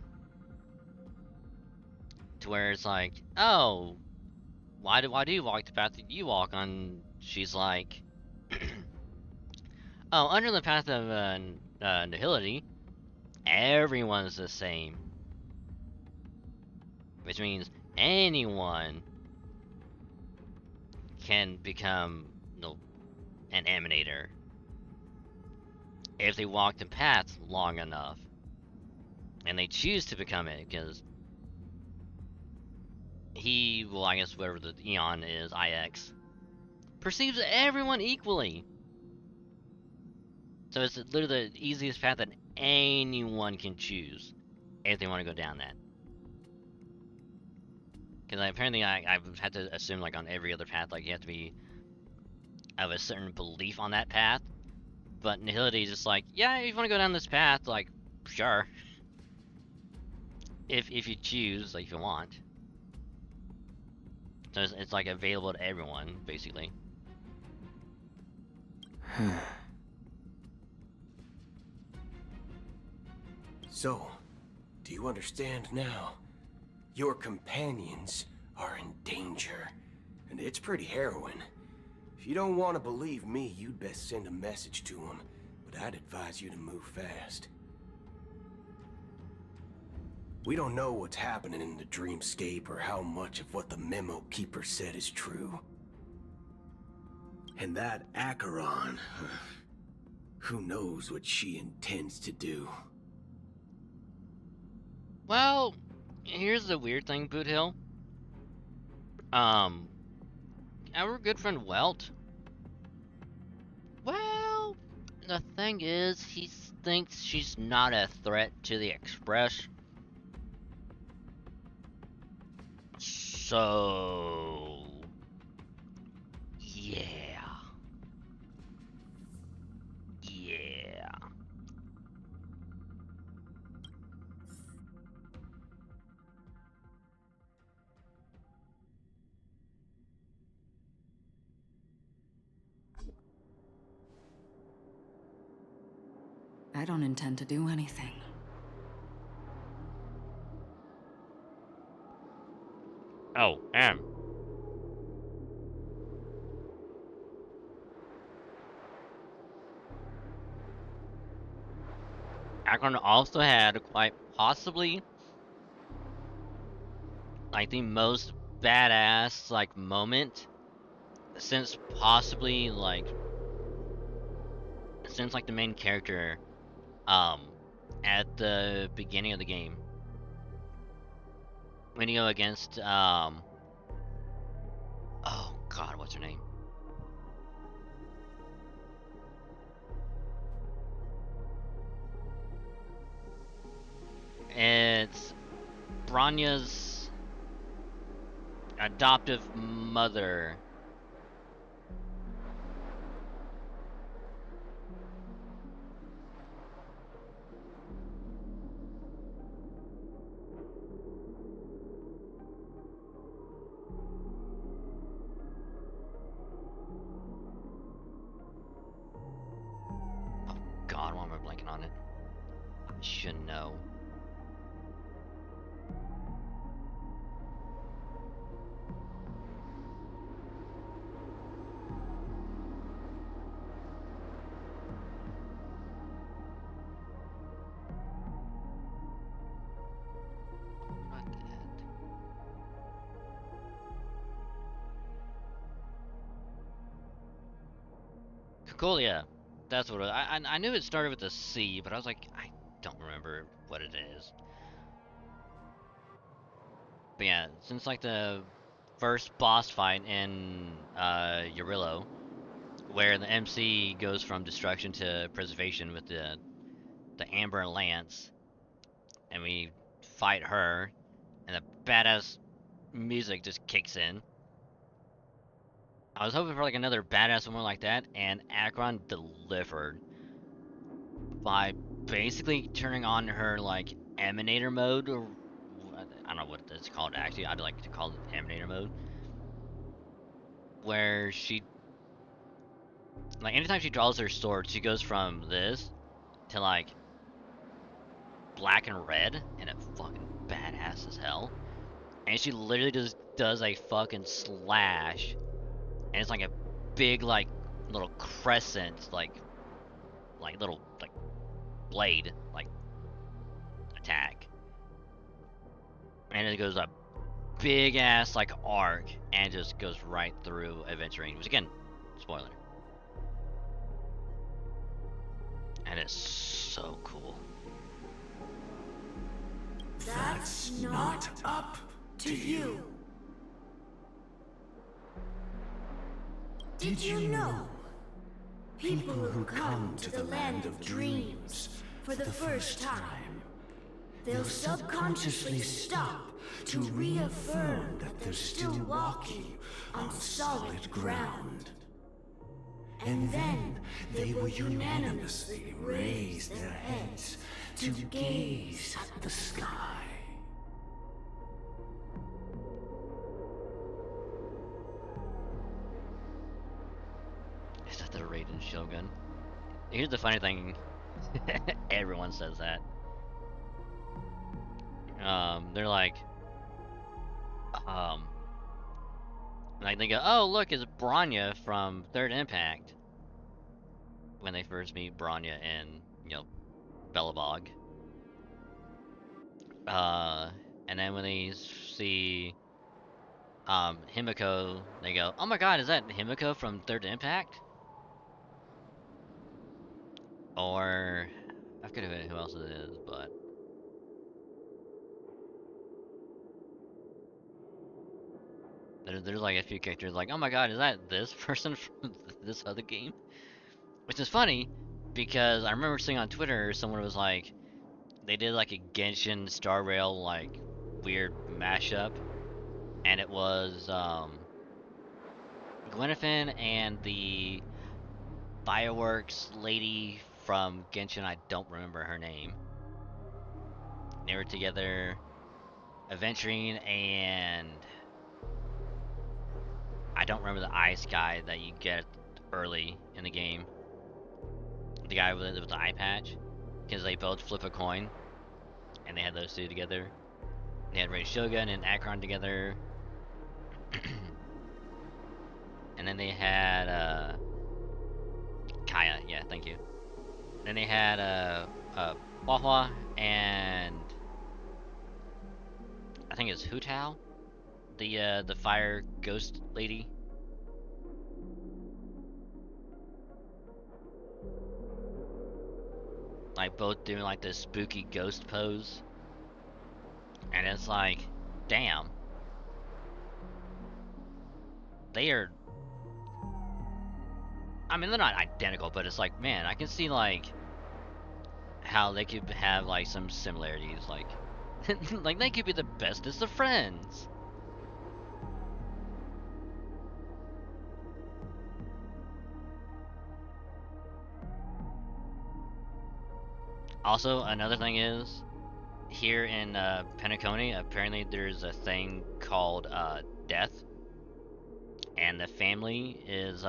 where it's like, oh, why do you walk the path that you walk on? She's like, oh, under the path of nihility, everyone's the same. Which means anyone can become, you know, an emanator if they walk the path long enough. And they choose to become it, because he, well, I guess whatever the Eon is, IX, perceives everyone equally. So it's literally the easiest path that anyone can choose if they want to go down that. Because apparently I've had to assume like on every other path, like you have to be of a certain belief on that path. But Nihility is just like, yeah, if you want to go down this path, like, sure. If you choose, like, if you want. So it's like available to everyone, basically. So, do you understand now? Your companions are in danger, and it's pretty harrowing. If you don't want to believe me, you'd best send a message to them, but I'd advise you to move fast. We don't know what's happening in the dreamscape or how much of what the memo keeper said is true. And that Acheron, who knows what she intends to do. Well, here's the weird thing, Boot Hill. Our good friend Welt. Well, the thing is, he thinks she's not a threat to the Express. So, yeah. Yeah. I don't intend to do anything. Oh, Akron also had quite possibly like the most badass like moment since possibly like since like the main character at the beginning of the game when you go against oh god, what's her name? It's Branya's adoptive mother. Oh god, why am I blanking on it? I should know. Not that. Cocolia. That's what it was. I knew it started with a C, but I was like, I don't remember what it is. But yeah, since like the first boss fight in Urillo, where the MC goes from destruction to preservation with the Amber Lance, and we fight her, and the badass music just kicks in. I was hoping for like another badass one like that, and Akron delivered by basically turning on her like emanator mode, or I don't know what it's called actually. I'd like to call it emanator mode, where she like anytime she draws her sword, she goes from this to like black and red, and it fucking badass as hell. And she literally just does a fucking slash, and it's like a big like little crescent like little like blade like attack, and it goes a big ass like arc and just goes right through Aventurine, which again, spoiler. And it's so cool. That's not up to you. Did you know? People who come to the land of dreams for the first time, they'll subconsciously stop to reaffirm that they're still walking on solid ground. And then they will unanimously raise their heads to gaze at the sky. Is that the Raiden Shogun? Here's the funny thing. Everyone says that. They're like they go, oh look, it's Bronya from Third Impact. When they first meet Bronya in, Belobog. And then when they see Himiko, they go, oh my god, is that Himiko from Third Impact? Or I forget who else it is, but there's like a few characters like, oh my god, is that this person from this other game? Which is funny because I remember seeing on Twitter someone was like, they did like a Genshin Star Rail like weird mashup, and it was Gwenfin and the fireworks lady from Genshin. I don't remember her name. They were together adventuring, and I don't remember the ice guy that you get early in the game. The guy with the eye patch, because they both flip a coin, and they had those two together. They had Raid Shogun and Akron together, and then they had Kaya. Yeah, thank you. Then they had Hua and I think it's Hu Tao, the fire ghost lady. Like both doing like this spooky ghost pose. And it's like, damn. They are, I mean, they're not identical, but it's like, man, I can see like how they could have like some similarities, like like they could be the bestest of friends. Also, another thing is, here in Penacony, apparently there's a thing called death, and the family is,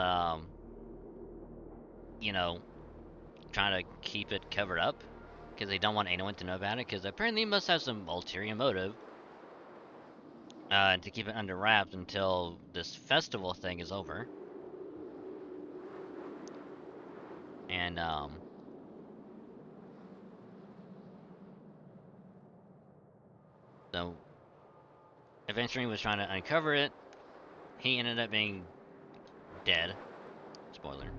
trying to keep it covered up because they don't want anyone to know about it. Because apparently, it must have some ulterior motive to keep it under wraps until this festival thing is over. And so Adventuring was trying to uncover it. He ended up being dead. Spoiler.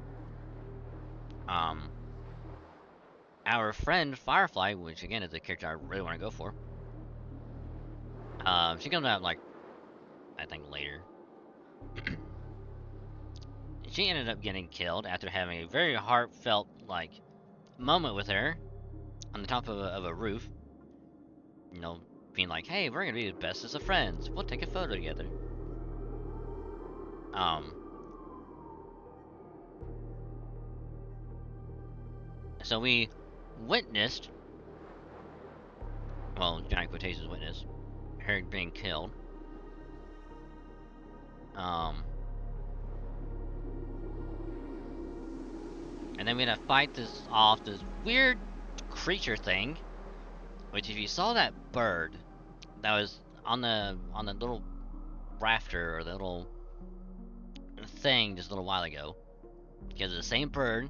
Our friend Firefly, which again is a character I really want to go for. She comes out like, I think later. She ended up getting killed after having a very heartfelt like moment with her on the top of a roof. Being like, hey, we're gonna be the bestest of friends. We'll take a photo together. So we witnessed, well, giant quotations witnessed, her being killed. And then we had to fight this weird creature thing. Which, if you saw that bird that was on the little rafter or the little thing just a little while ago, because the same bird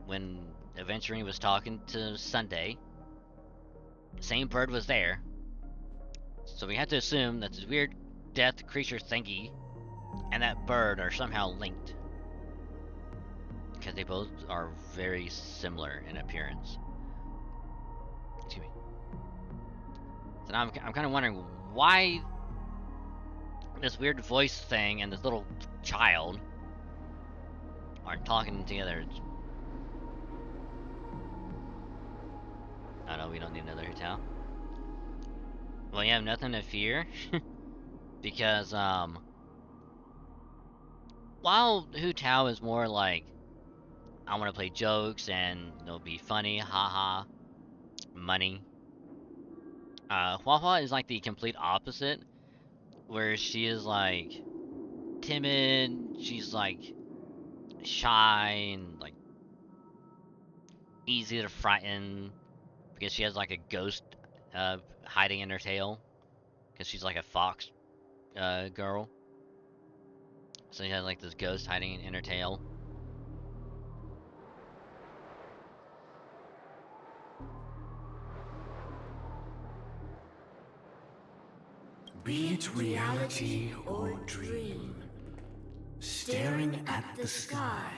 when Adventuring was talking to Sunday, same bird was there. So we had to assume that this weird death creature thingy and that bird are somehow linked, because they both are very similar in appearance. Excuse me. So now I'm kind of wondering why this weird voice thing and this little child are talking together. Oh no, we don't need another hotel. Well, you have nothing to fear. Because, while Hu Tao is more like, I want to play jokes and they'll be funny, haha, money. Hua Hua is like the complete opposite, where she is like timid, she's like shy and like easy to frighten because she has like a ghost hiding in her tail because she's like a fox girl. So she has like this ghost hiding in her tail. Be it reality or dream, staring at the sky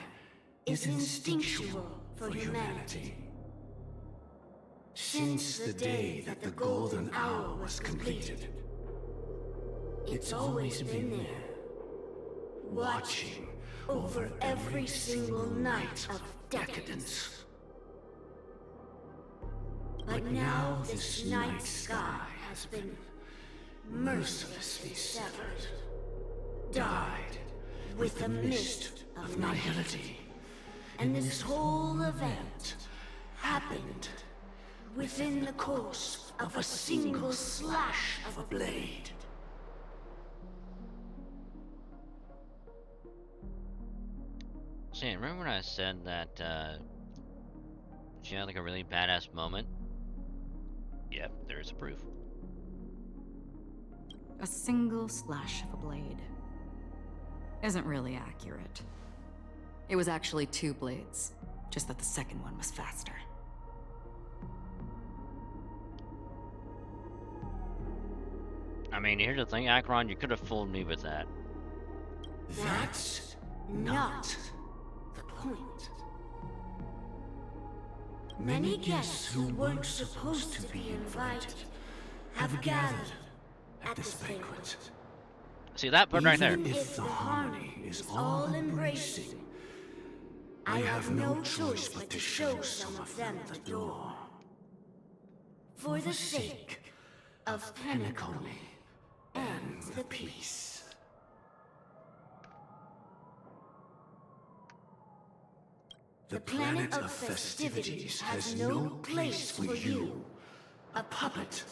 is instinctual for humanity. Since the day that the golden hour was completed, it's always been there, watching over every single night of decadence. But now this night sky has been mercilessly severed, dyed with the mist of nihility. And this whole event happened within the course of a single slash of a blade. Shane, remember when I said that she had like a really badass moment? Yep, there's proof. A single slash of a blade isn't really accurate. It was actually 2 blades, just that the second one was faster. I mean, here's the thing, Akron, you could have fooled me with that. That's not the point. Many guests who weren't supposed to be invited have gathered at this banquet. See that part right there? Even if the harmony is all-embracing, I have no choice but to show some of them the door. For the sake of Penacony and the peace. The planet of festivities has no place for you, a puppet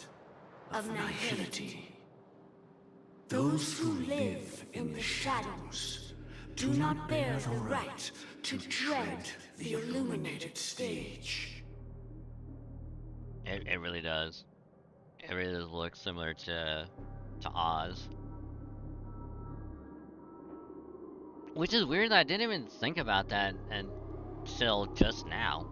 of nihility. Those who live in the shadows do not bear the right to tread the illuminated stage. It really does. It really does look similar to Oz. Which is weird that I didn't even think about that until just now.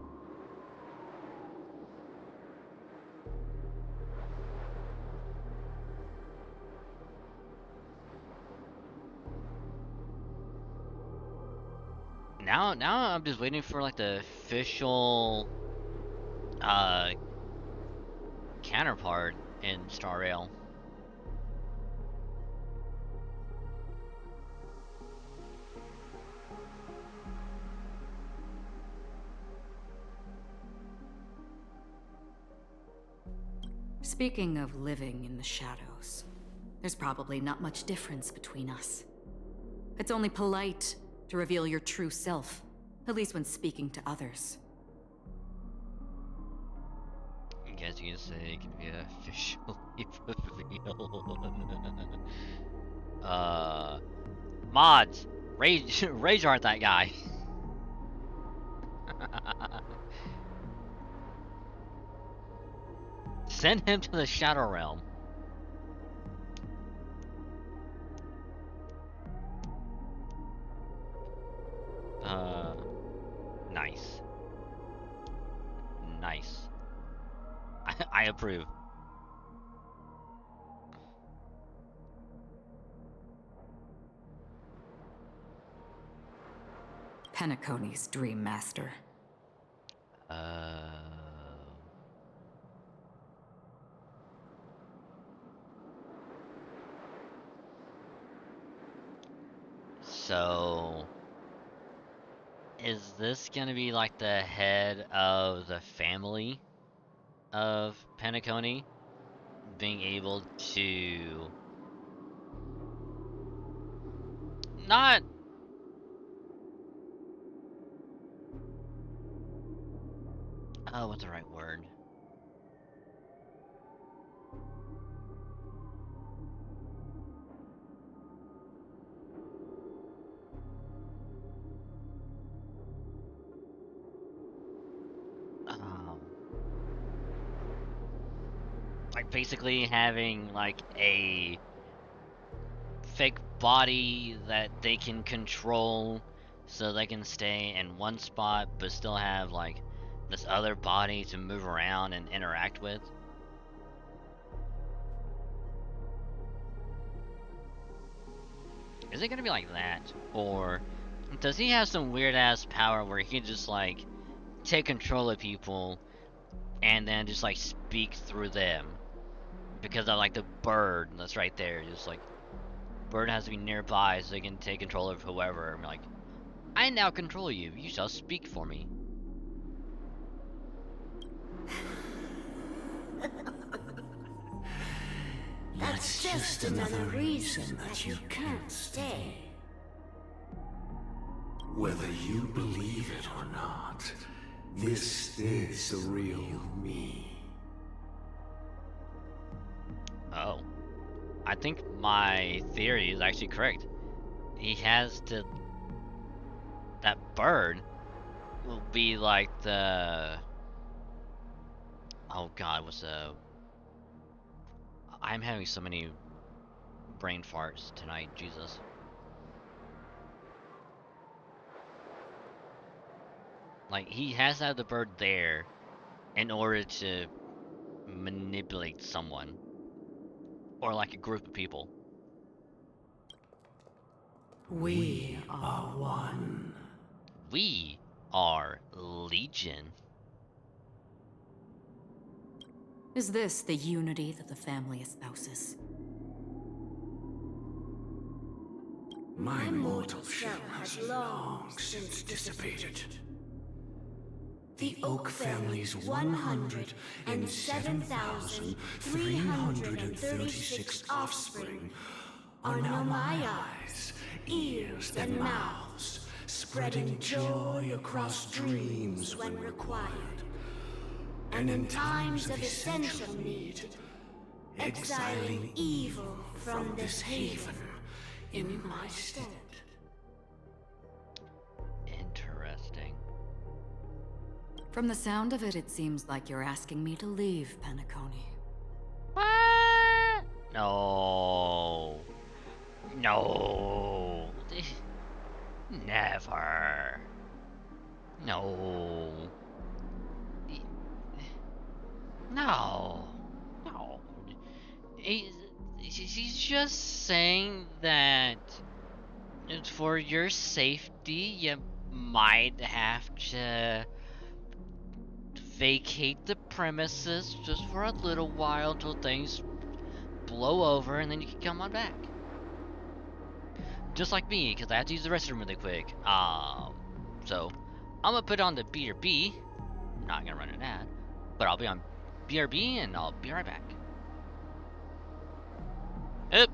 Now I'm just waiting for like the official counterpart in Star Rail. Speaking of living in the shadows, there's probably not much difference between us. It's only polite to reveal your true self, at least when speaking to others. I guess you can say it can be officially revealed. Mods, rage art that guy. Send him to the Shadow Realm. Nice. Nice. I approve. Penacony's Dream Master. So is this gonna be like the head of the family of Penacony being able to not what's the right word? Like basically having like a fake body that they can control so they can stay in one spot but still have like this other body to move around and interact with. Is it gonna be like that? Or does he have some weird ass power where he can just like take control of people and then just like speak through them? Because I like the bird that's right there, just like bird has to be nearby so they can take control of whoever. I'm like, I now control you. You shall speak for me. That's just another reason that you can't stay. Whether you believe it or not, this is the real me. Oh. I think my theory is actually correct. He has to... That bird will be like the... Oh god, what's the... I'm having so many brain farts tonight, Jesus. Like, he has to have the bird there in order to manipulate someone. Or like a group of people. We are one. We are Legion. Is this the unity that the family espouses? My mortal shell has long since dissipated. The Oak family's 107,336 offspring are now my eyes, ears, and mouths, spreading joy across dreams when required, and in times of essential need, exiling evil from this haven in my stead. Interesting. From the sound of it, it seems like you're asking me to leave, Penacony. What? No. No. Never. No. No. No. He's just saying that it's for your safety, you might have to vacate the premises just for a little while till things blow over and then you can come on back. Just like me, because I have to use the restroom really quick. So I'm gonna put on the BRB. Not gonna run an ad, but I'll be on BRB and I'll be right back. Yep.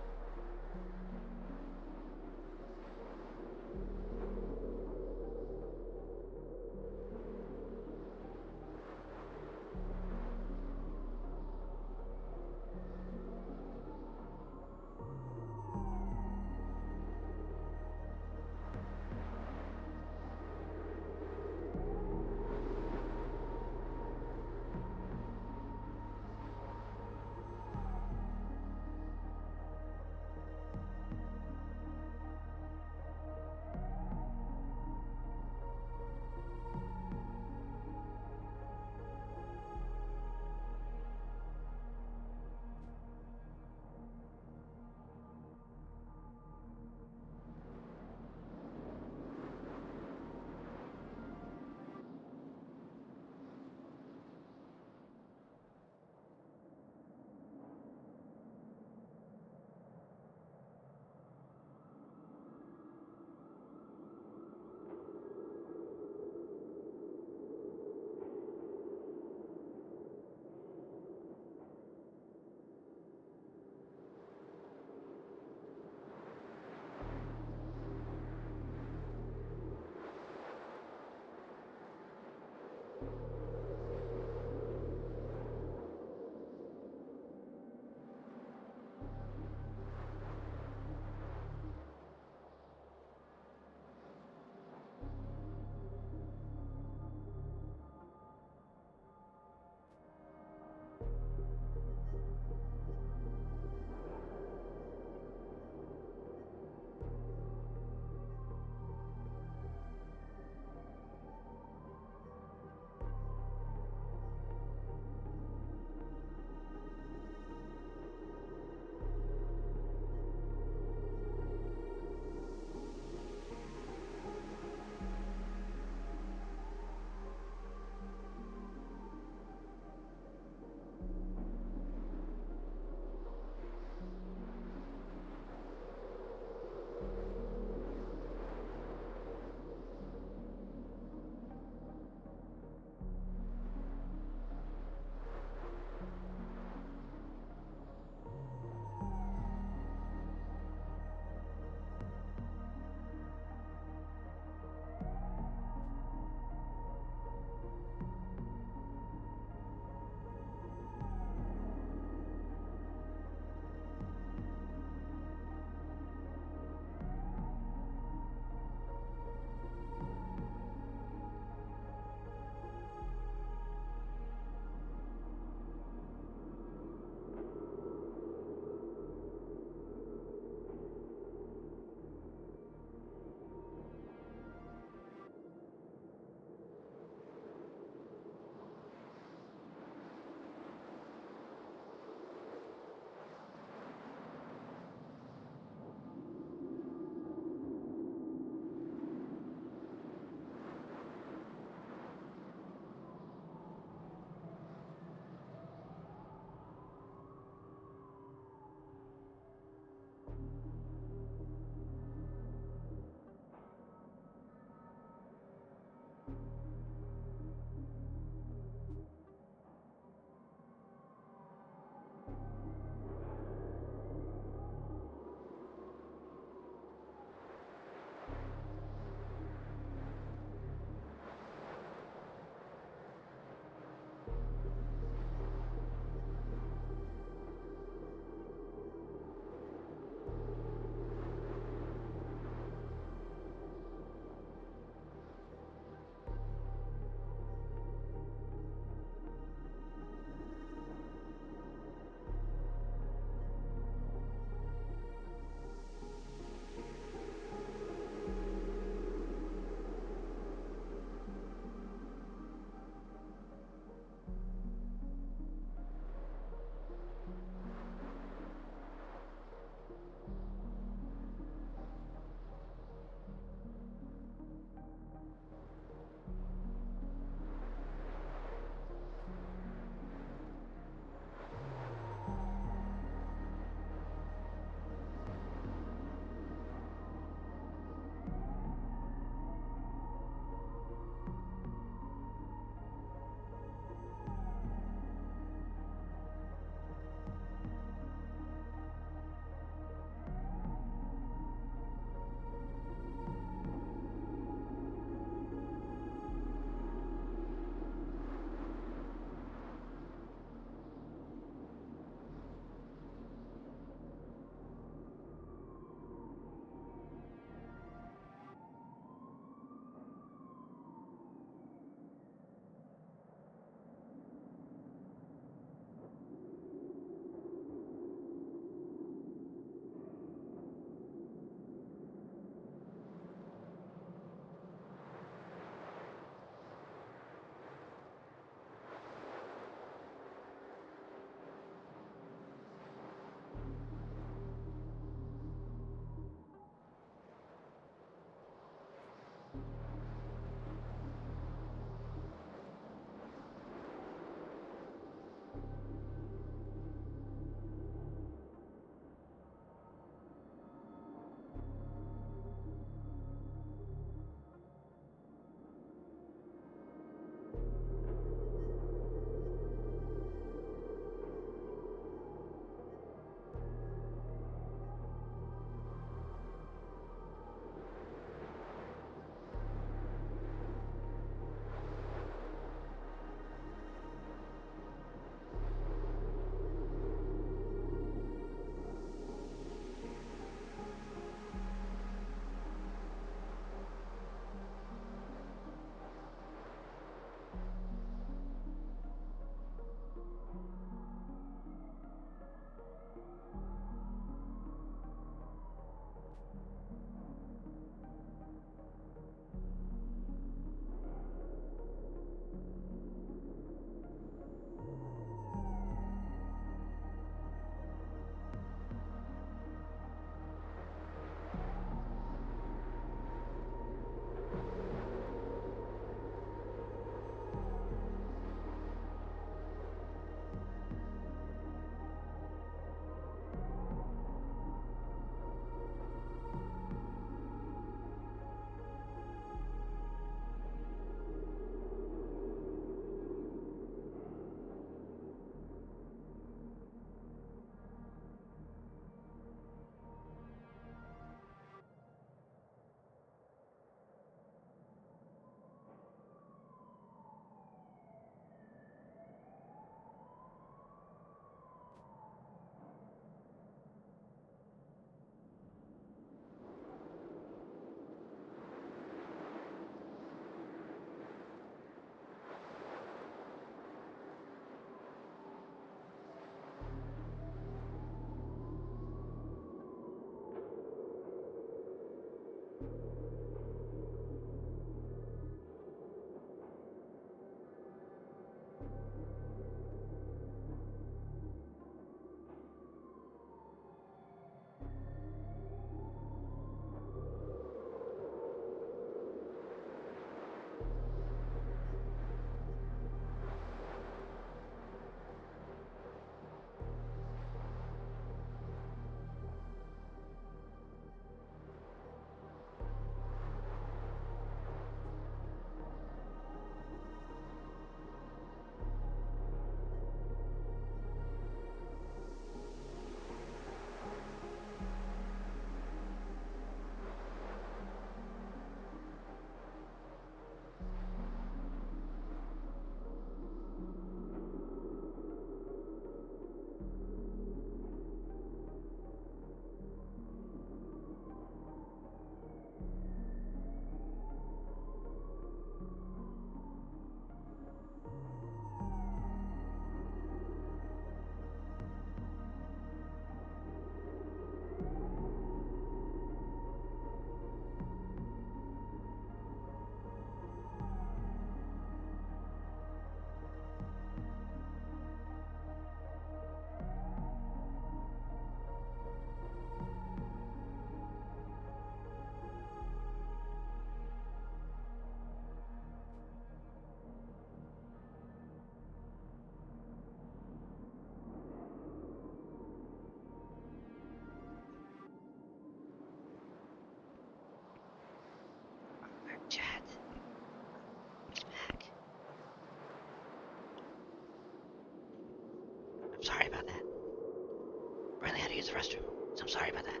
use the restroom, so I'm sorry about that.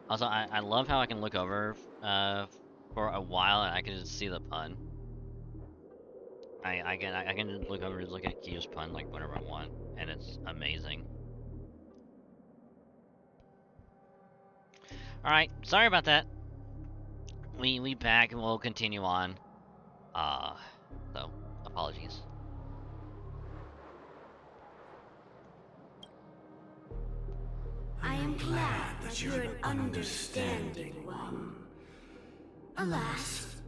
Also, I love how I can look over for a while and I can just see the pun. I can just look over and look at Q's pun like whenever I want, and it's amazing. All right, sorry about that. We back and we'll continue on. So apologies. I am glad that you're an understanding one. Alas,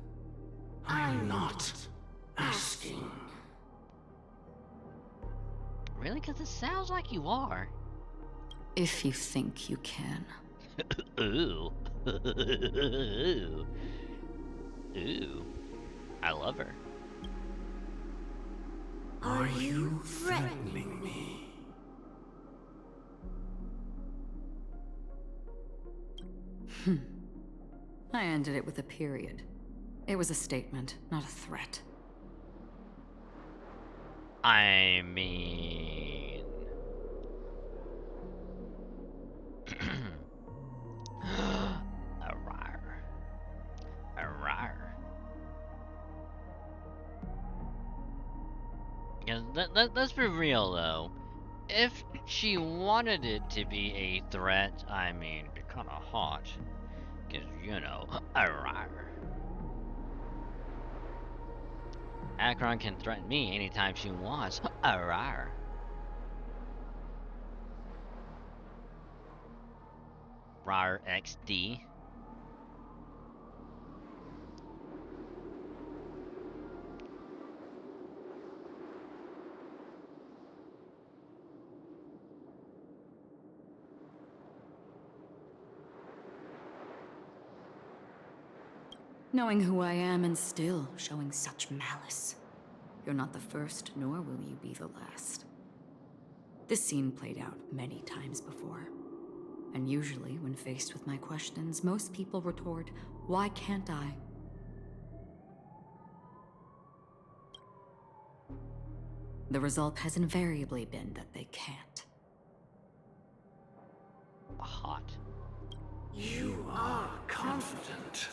I'm not asking. Really? Because it sounds like you are. If you think you can. Ooh. Ooh. Ooh. I love her. Are you threatening me? I ended it with a period. It was a statement, not a threat. I mean... Arrar. Arrar. Because let's be real though. If she wanted it to be a threat, I mean, it'd be kinda hot. Cause, you know, arrar. Akron can threaten me anytime she wants. Arrar. Rar XD. Knowing who I am and still showing such malice. You're not the first, nor will you be the last. This scene played out many times before. And usually, when faced with my questions, most people retort, "Why can't I?" The result has invariably been that they can't. Hot. You are confident.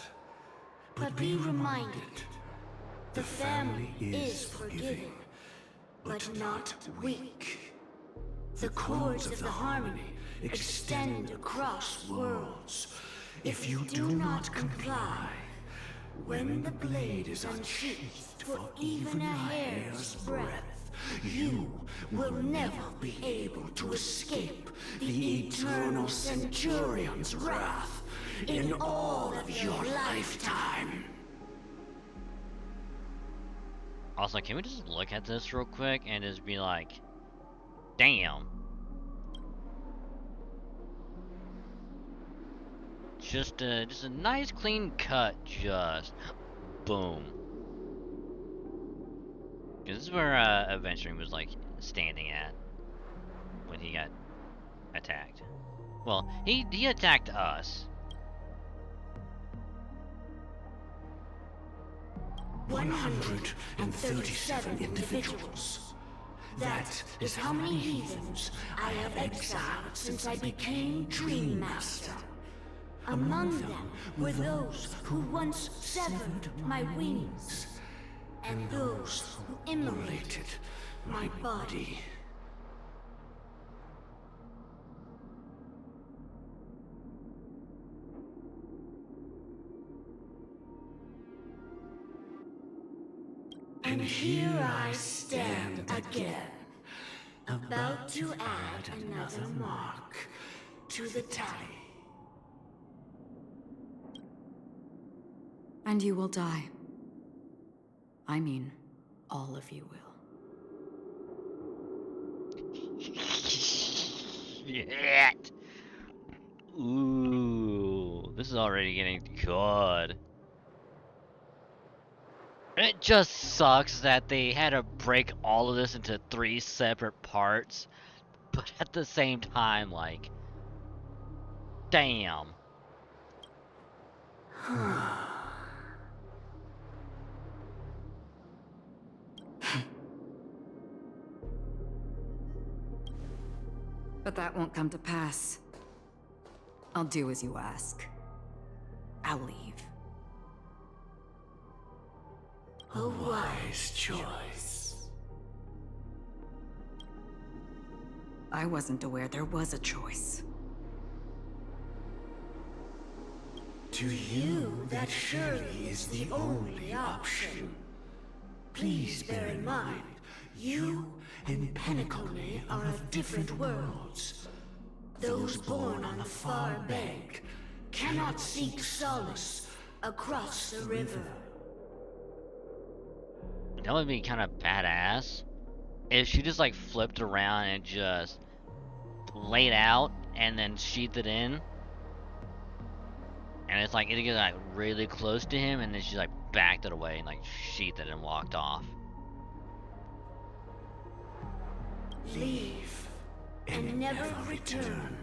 But be reminded, the family is forgiving, but not weak. The chords of the harmony extend across worlds. If you do not comply, when the blade is unsheathed for even a hair's breadth, you will never be able to escape the eternal Centurion's wrath in all of your lifetime. Also, can we just look at this real quick and just be like, damn. Just a nice clean cut, just boom. This is where Adventuring was like standing at when he got attacked. Well, he attacked us. 137 individuals. That is how many heathens I have exiled since I became Dream Master. Among them were those who once severed my wings, and those who immolated my body. And here I stand again, about to add another mark to the tally. And you will die. I mean, all of you will. Shit. Ooh, this is already getting good. It just sucks that they had to break all of this into 3 separate parts, but at the same time, like, damn. But that won't come to pass. I'll do as you ask. I'll leave. A wise choice. I wasn't aware there was a choice. To you, that surely is the only option. Please bear in mind, you and Penacony are of different worlds. Those born on the far bank cannot seek solace across the river. That would be kind of badass if she just like flipped around and just laid out and then sheathed it in. And it's like, it gets like really close to him and then she like backed it away and like sheathed it and walked off. Leave and never return.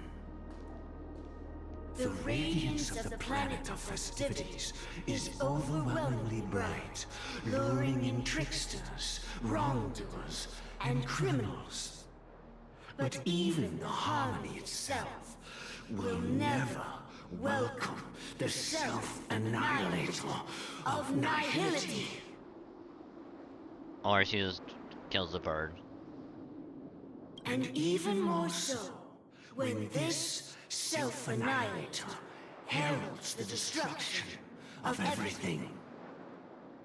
The radiance of the planet of festivities is overwhelmingly bright, luring in tricksters, wrongdoers, and criminals. But even the harmony itself will never welcome the self-annihilator of nihility. Or she just kills the bird. And even more so, when this self-annihilator heralds the destruction of everything.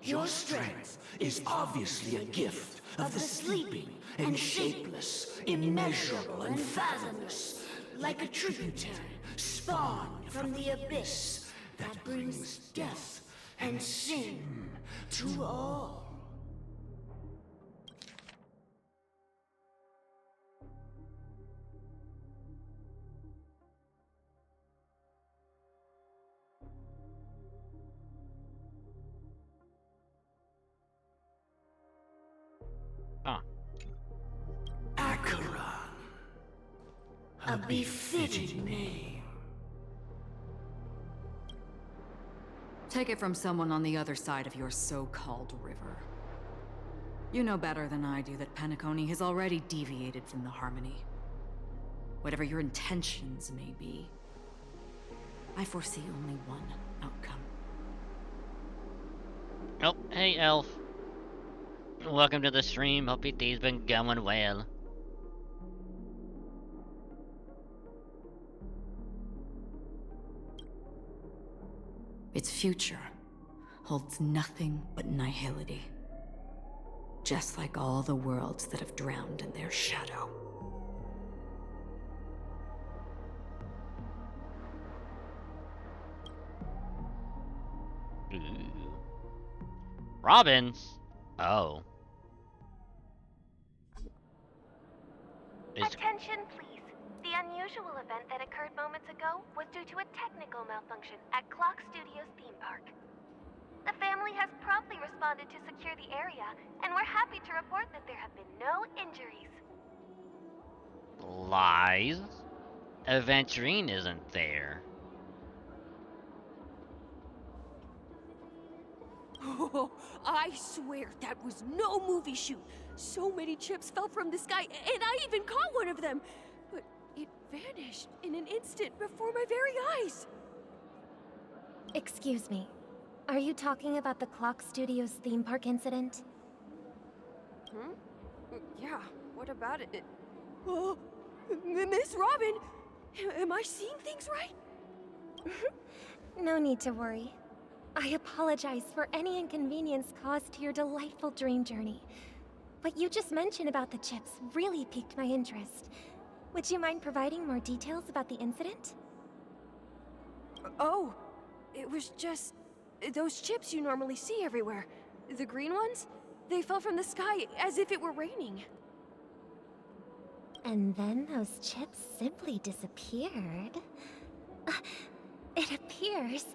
Your strength is obviously a gift of the sleeping and shapeless, immeasurable and fathomless, like a tributary spawned from the abyss that brings death and sin to all. Acheron. A befitting name. Take it from someone on the other side of your so-called river. You know better than I do that Penacony has already deviated from the harmony. Whatever your intentions may be, I foresee only one outcome. Oh, hey Elf. Welcome to the stream. Hope your day's been going well. Its future holds nothing but nihility. Just like all the worlds that have drowned in their shadow. Ooh. Robins? Oh. Attention, please. The unusual event that occurred moments ago was due to a technical malfunction at Clock Studios theme park. The family has promptly responded to secure the area, and we're happy to report that there have been no injuries. Lies? Aventurine isn't there. Oh, I swear that was no movie shoot. So many chips fell from the sky, and I even caught one of them. But it vanished in an instant before my very eyes. Excuse me. Are you talking about the Clock Studios theme park incident? Hmm? Yeah, what about it? Oh, Miss Robin! Am I seeing things right? No need to worry. I apologize for any inconvenience caused to your delightful dream journey. What you just mentioned about the chips really piqued my interest. Would you mind providing more details about the incident? Oh, it was just those chips you normally see everywhere. The green ones? They fell from the sky as if it were raining. And then those chips simply disappeared. It appears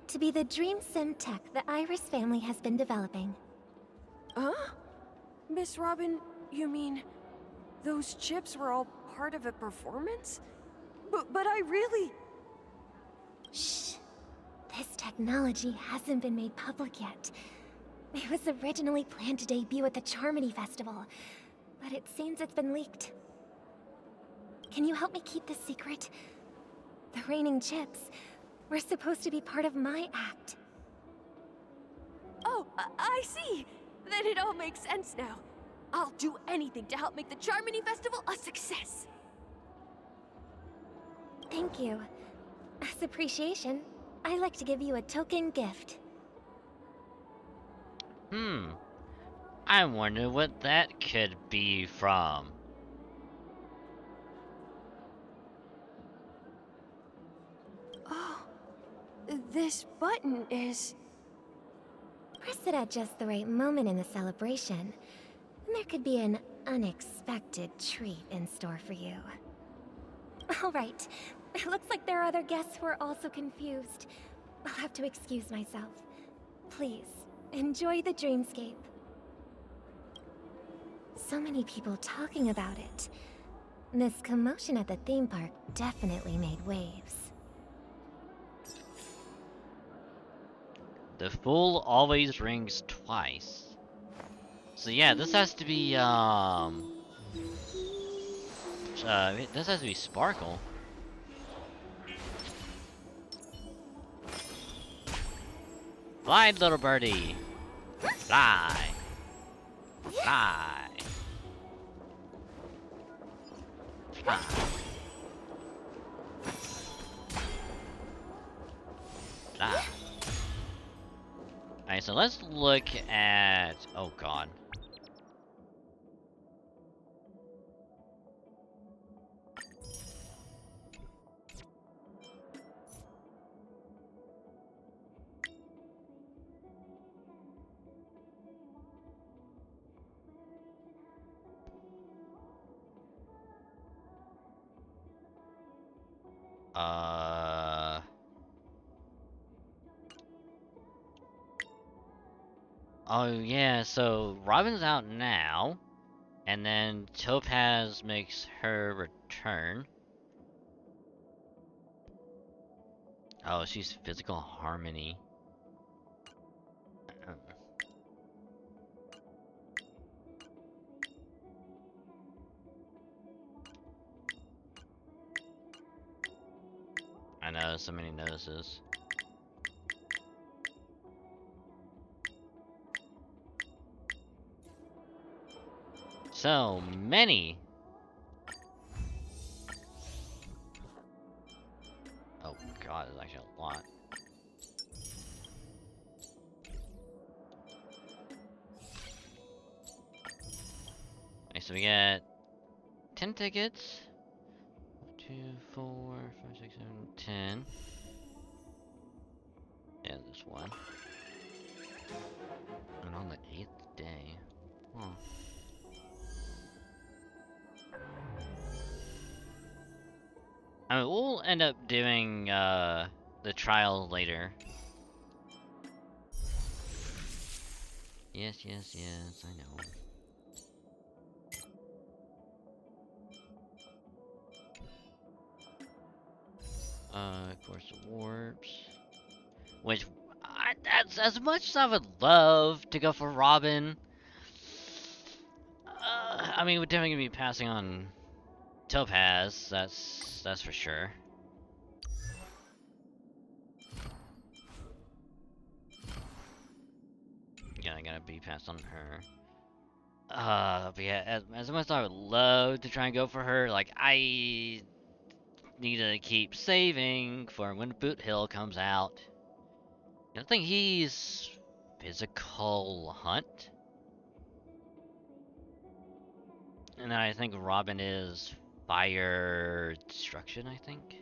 to be the Dream Sim tech the Iris family has been developing. Huh? Miss Robin, you mean those chips were all part of a performance? But I really... Shh. This technology hasn't been made public yet. It was originally planned to debut at the Charmony Festival, but it seems it's been leaked. can you help me keep this secret? The raining chips were supposed to be part of my act. Oh, I see. Then it all makes sense now. I'll do anything to help make the Charmony Festival a success. Thank you. As appreciation, I'd like to give you a token gift. I wonder what that could be from. Oh, this button is... Press it at just the right moment in the celebration, and there could be an unexpected treat in store for you. All right. It looks like there are other guests who are also confused. I'll have to excuse myself. Please, enjoy the dreamscape. So many people talking about it. This commotion at the theme park definitely made waves. The fool always rings twice. So yeah, this has to be, this has to be Sparkle. Fly, little birdie! Fly! Fly! Fly! Fly! Alright, so let's look at... oh god. Oh yeah, so Robin's out now, and then Topaz makes her return. Oh, she's physical harmony. I know, so many notices. So many! Oh god, there's actually a lot. Okay, so we got 10 tickets. 2, 4, 5, 6, 7, 10. Yeah, this one. And on the 8th day. Huh. I mean, we'll end up doing the trial later. Yes, yes, yes, I know. Of course, the warps. Which, that's as much as I would love to go for Robin. I mean, we're definitely gonna be passing on Topaz. That's for sure. Yeah, I gotta be passed on her. But yeah, as much as I would love to try and go for her, like, I need to keep saving for when Boot Hill comes out. I think he's physical hunt. And then I think Robin is fire destruction, I think.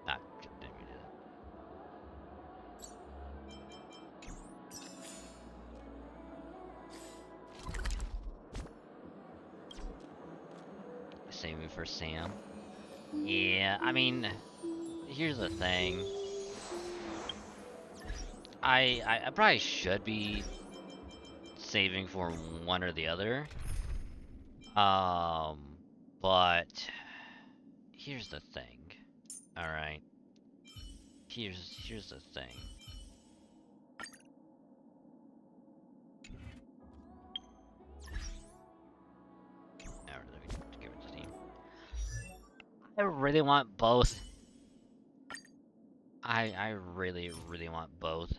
Ah, didn't mean to do that. Saving for Sam. Yeah, I mean, here's the thing. I probably should be saving for one or the other. But here's the thing. All right. Here's the thing. give it to Steam. I really want both. I really want both.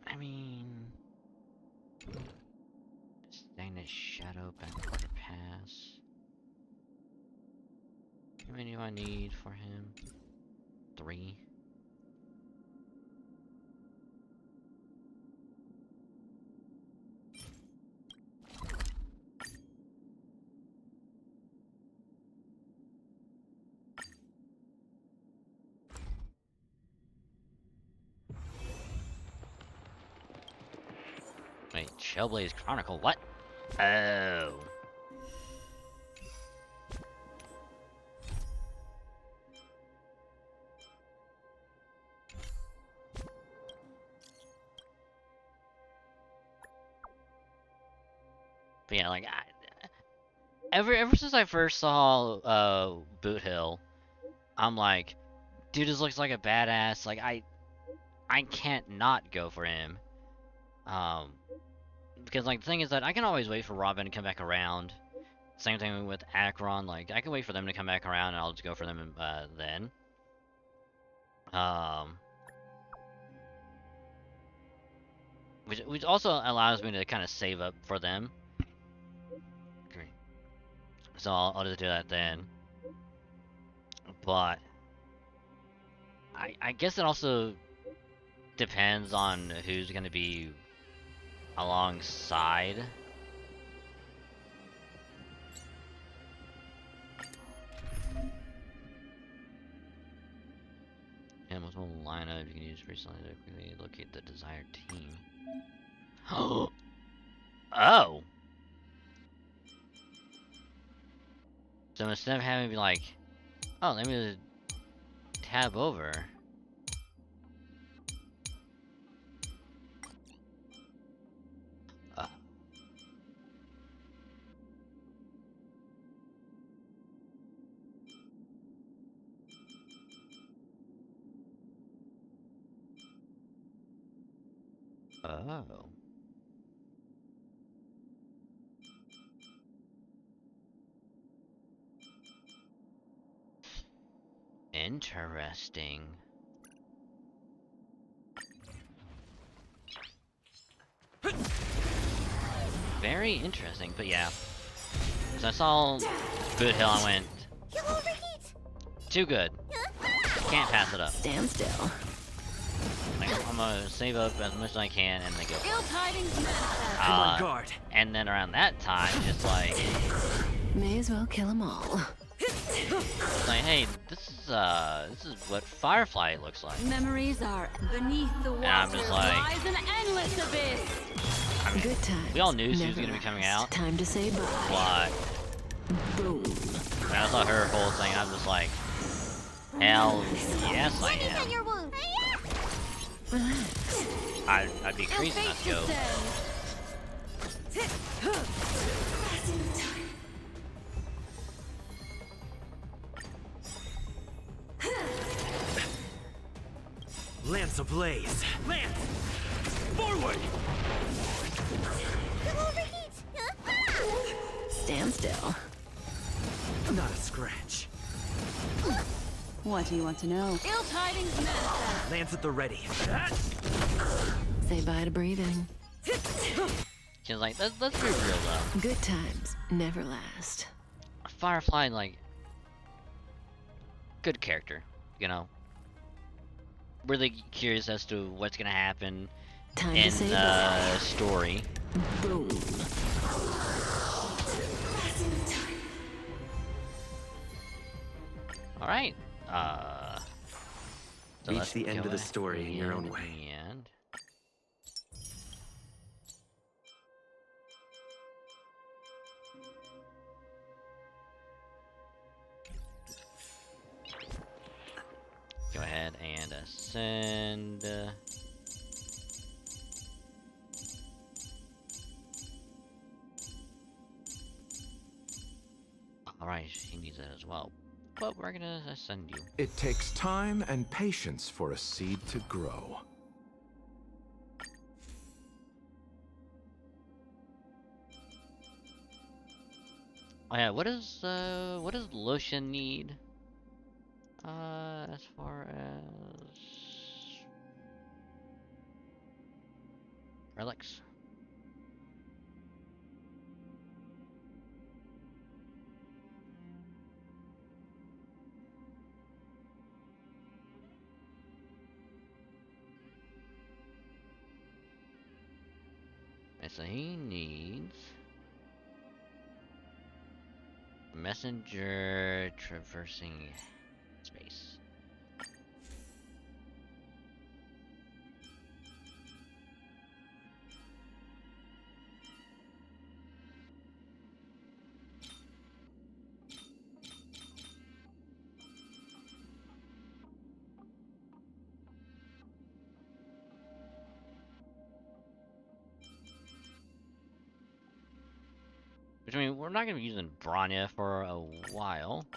I mean, Stainless Shadow Backwater Pass. How many do I need for him? 3. Wait, Shellblaze Chronicle, what? Oh. But yeah, like, ever since I first saw Boot Hill, I'm like, dude, this looks like a badass. Like, I can't not go for him. Because like the thing is that I can always wait for Robin to come back around. Same thing with Akron. Like, I can wait for them to come back around, and I'll just go for them then. Which also allows me to kind of save up for them. Okay. So I'll just do that then. But I guess it also depends on who's gonna be alongside. And multiple lineup you can use recently to quickly locate the desired team. Oh! So instead of having to be like, oh, let me tab over. Oh. Interesting. Very interesting, but yeah. So I saw Boot Hill, I went, too good. Can't pass it up. Stand still. Like, I'm gonna save up as much as I can and then go. Come on, guard. And then around that time, just like, May as well kill them all. like, hey, this is what Firefly looks like. Memories are beneath the water. And I'm just like, lies an endless abyss. I mean, Good times. we all knew she was never gonna be coming last. out, Time to say bye. but Boom. when I saw her whole thing, I'm just like, hell yes, I am. Your wound. Relax. I'd be crazy not to go. Lance ablaze. Lance! Forward! Stand still. Not a scratch. What do you want to know? Ill tidings manifest. Lance at the ready. Say bye to breathing. Cause like, let's be real though. Good times never last. Firefly, like, good character, you know. Really curious as to what's gonna happen Time in to say the bye. story. Boom. All right. So Reach let's the end go of the story in your own ahead way. and- Go ahead and ascend. Alright, he needs it as well. But we're gonna ascend you. It takes time and patience for a seed to grow. Oh yeah, what does Lucian need? As far as relics. And so he needs messenger traversing space. Which, I mean, we're not gonna be using Branya for a while.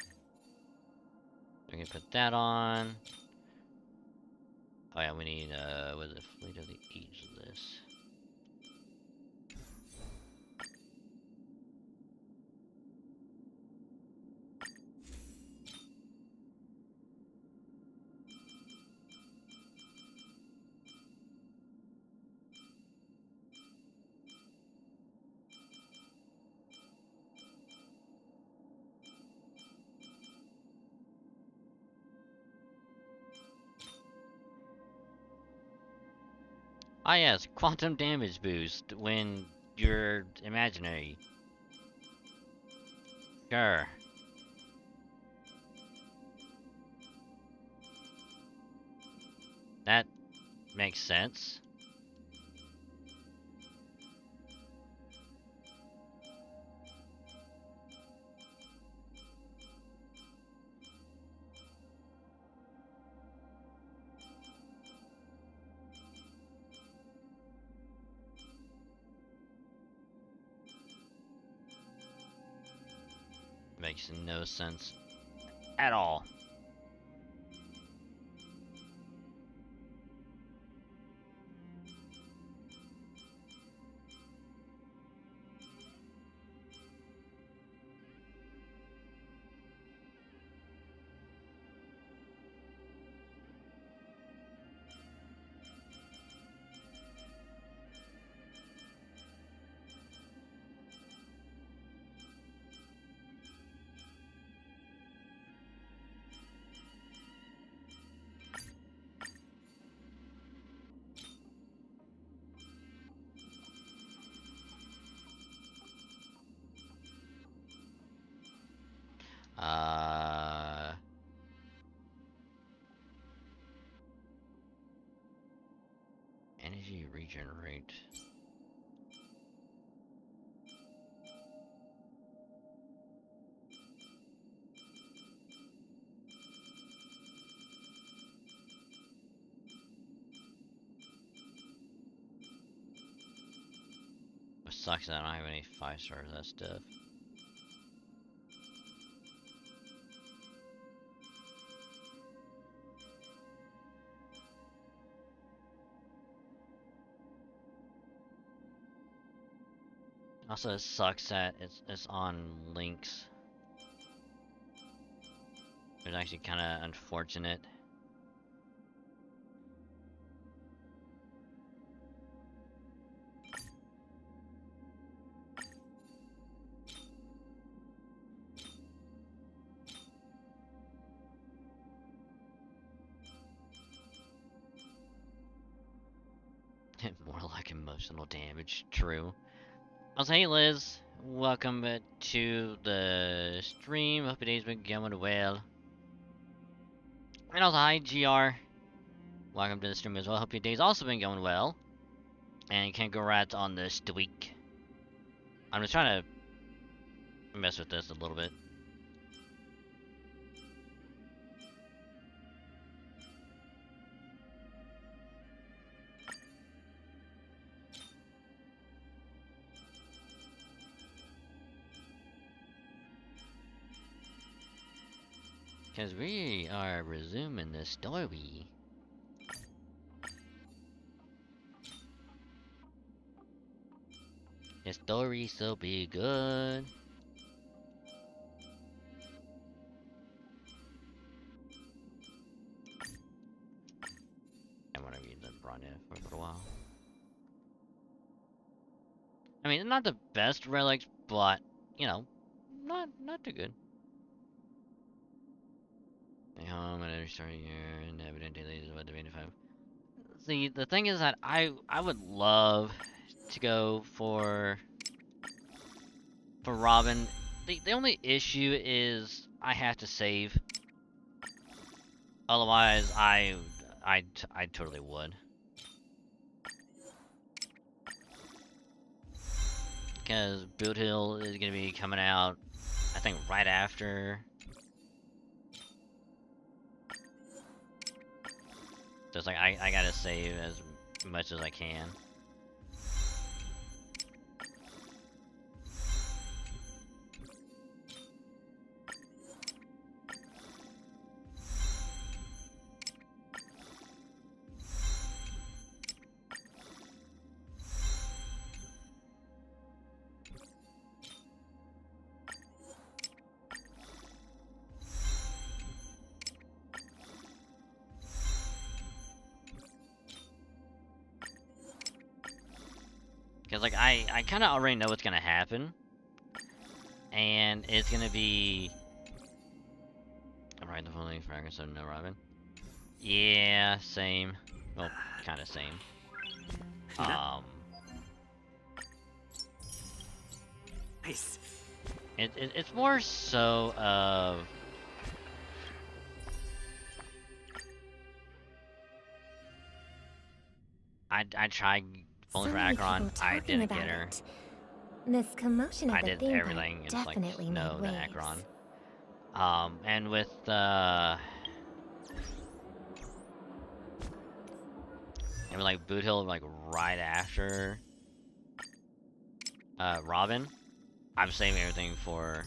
We can put that on. Oh yeah, we need, what is it? Fleet of the Ageless. Ah yes, quantum damage boost when you're imaginary. Sure. That makes sense. Makes no sense at all. Energy regenerate. What sucks that I don't have any 5 stars of that stuff. Also, it sucks that it's on links. It's actually kind of unfortunate. More like emotional damage, true. Also, hey Liz, welcome to the stream. Hope your day's been going well. And also, hi GR, welcome to the stream as well. Hope your day's also been going well. And congrats on this week. I'm just trying to mess with this a little bit. Because we are resuming the story. The story still be good. I want to read the Branya for a little while. I mean, not the best relics, but you know, not too good. Stay home and every start of year and evident daily is about the 85. See, the thing is that I would love to go for Robin. The only issue is I have to save. Otherwise, I totally would. Because Boot Hill is gonna be coming out, I think, right after. So it's like I gotta save as much as I can. Because, like, I kind of already know what's going to happen. And it's going to be... Alright, the full length fragment, so no Robin. Yeah, same. Well, kind of same. Nice. It's more so of... I tried pulling for Akron. I didn't get her. This commotion I at the did theme park everything. It's like definitely no made to waves. Akron. And with like Boot Hill, like right after Robin, I'm saving everything for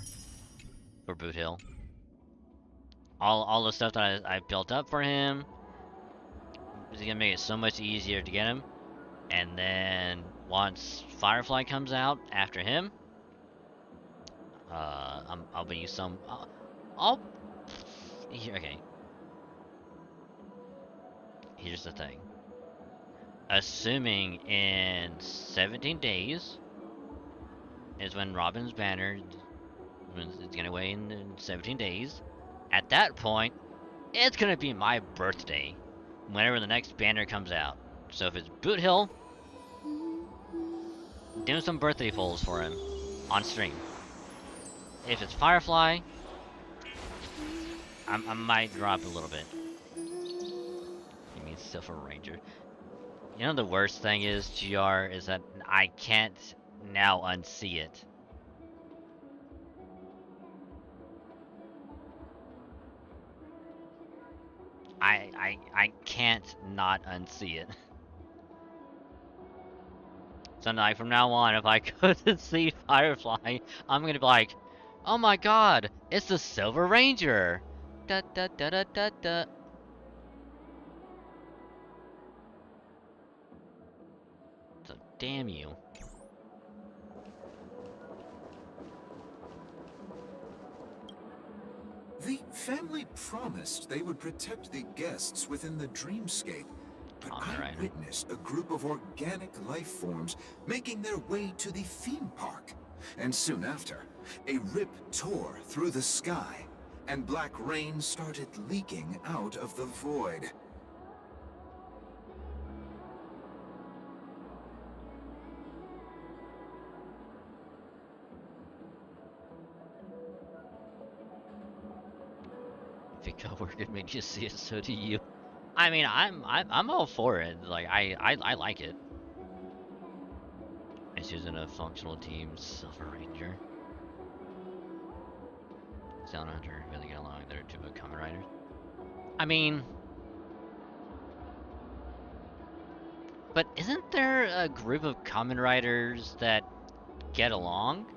Boot Hill. All the stuff that I built up for him is gonna make it so much easier to get him. And then once Firefly comes out after him, I'll be some. Okay. Here's the thing. Assuming in 17 days is when Robin's banner is gonna away in 17 days. At that point, it's gonna be my birthday whenever the next banner comes out. So if it's Boot Hill, doing some birthday pulls for him on stream. If it's Firefly, I might drop a little bit. You mean Silver Ranger? You know the worst thing is, GR, is that I can't now unsee it. I can't not unsee it. So like from now on, if I couldn't see Firefly, I'm gonna be like, oh my god, it's the Silver Ranger! Da da da da da da. So damn you. The family promised they would protect the guests within the dreamscape, but I witnessed a group of organic life forms making their way to the theme park. And soon after, a rip tore through the sky, and black rain started leaking out of the void. If a coworker makes you see it, so do you. I mean, I'm all for it. Like I like it. It's using a functional team, Silver Ranger. Sound Hunter really get along. They're two of Kamen Riders. I mean, but isn't there a group of Kamen Riders that get along?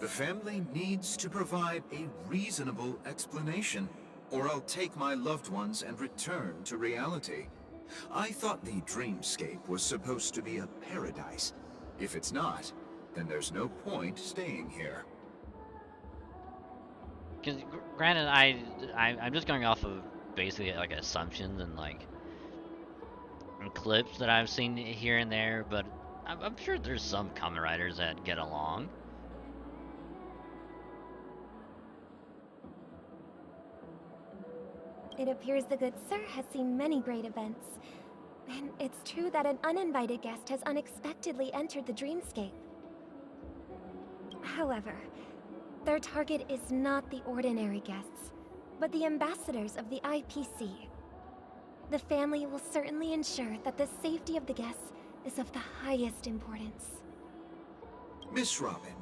The family needs to provide a reasonable explanation, or I'll take my loved ones and return to reality. I thought the dreamscape was supposed to be a paradise. If it's not, then there's no point staying here. Because granted, I'm just going off of basically like assumptions and like clips that I've seen here and there, but I'm sure there's some Kamen Riders that get along. It appears the good sir has seen many great events. And it's true that an uninvited guest has unexpectedly entered the dreamscape. However, their target is not the ordinary guests, but the ambassadors of the IPC. The family will certainly ensure that the safety of the guests is of the highest importance. Miss Robin,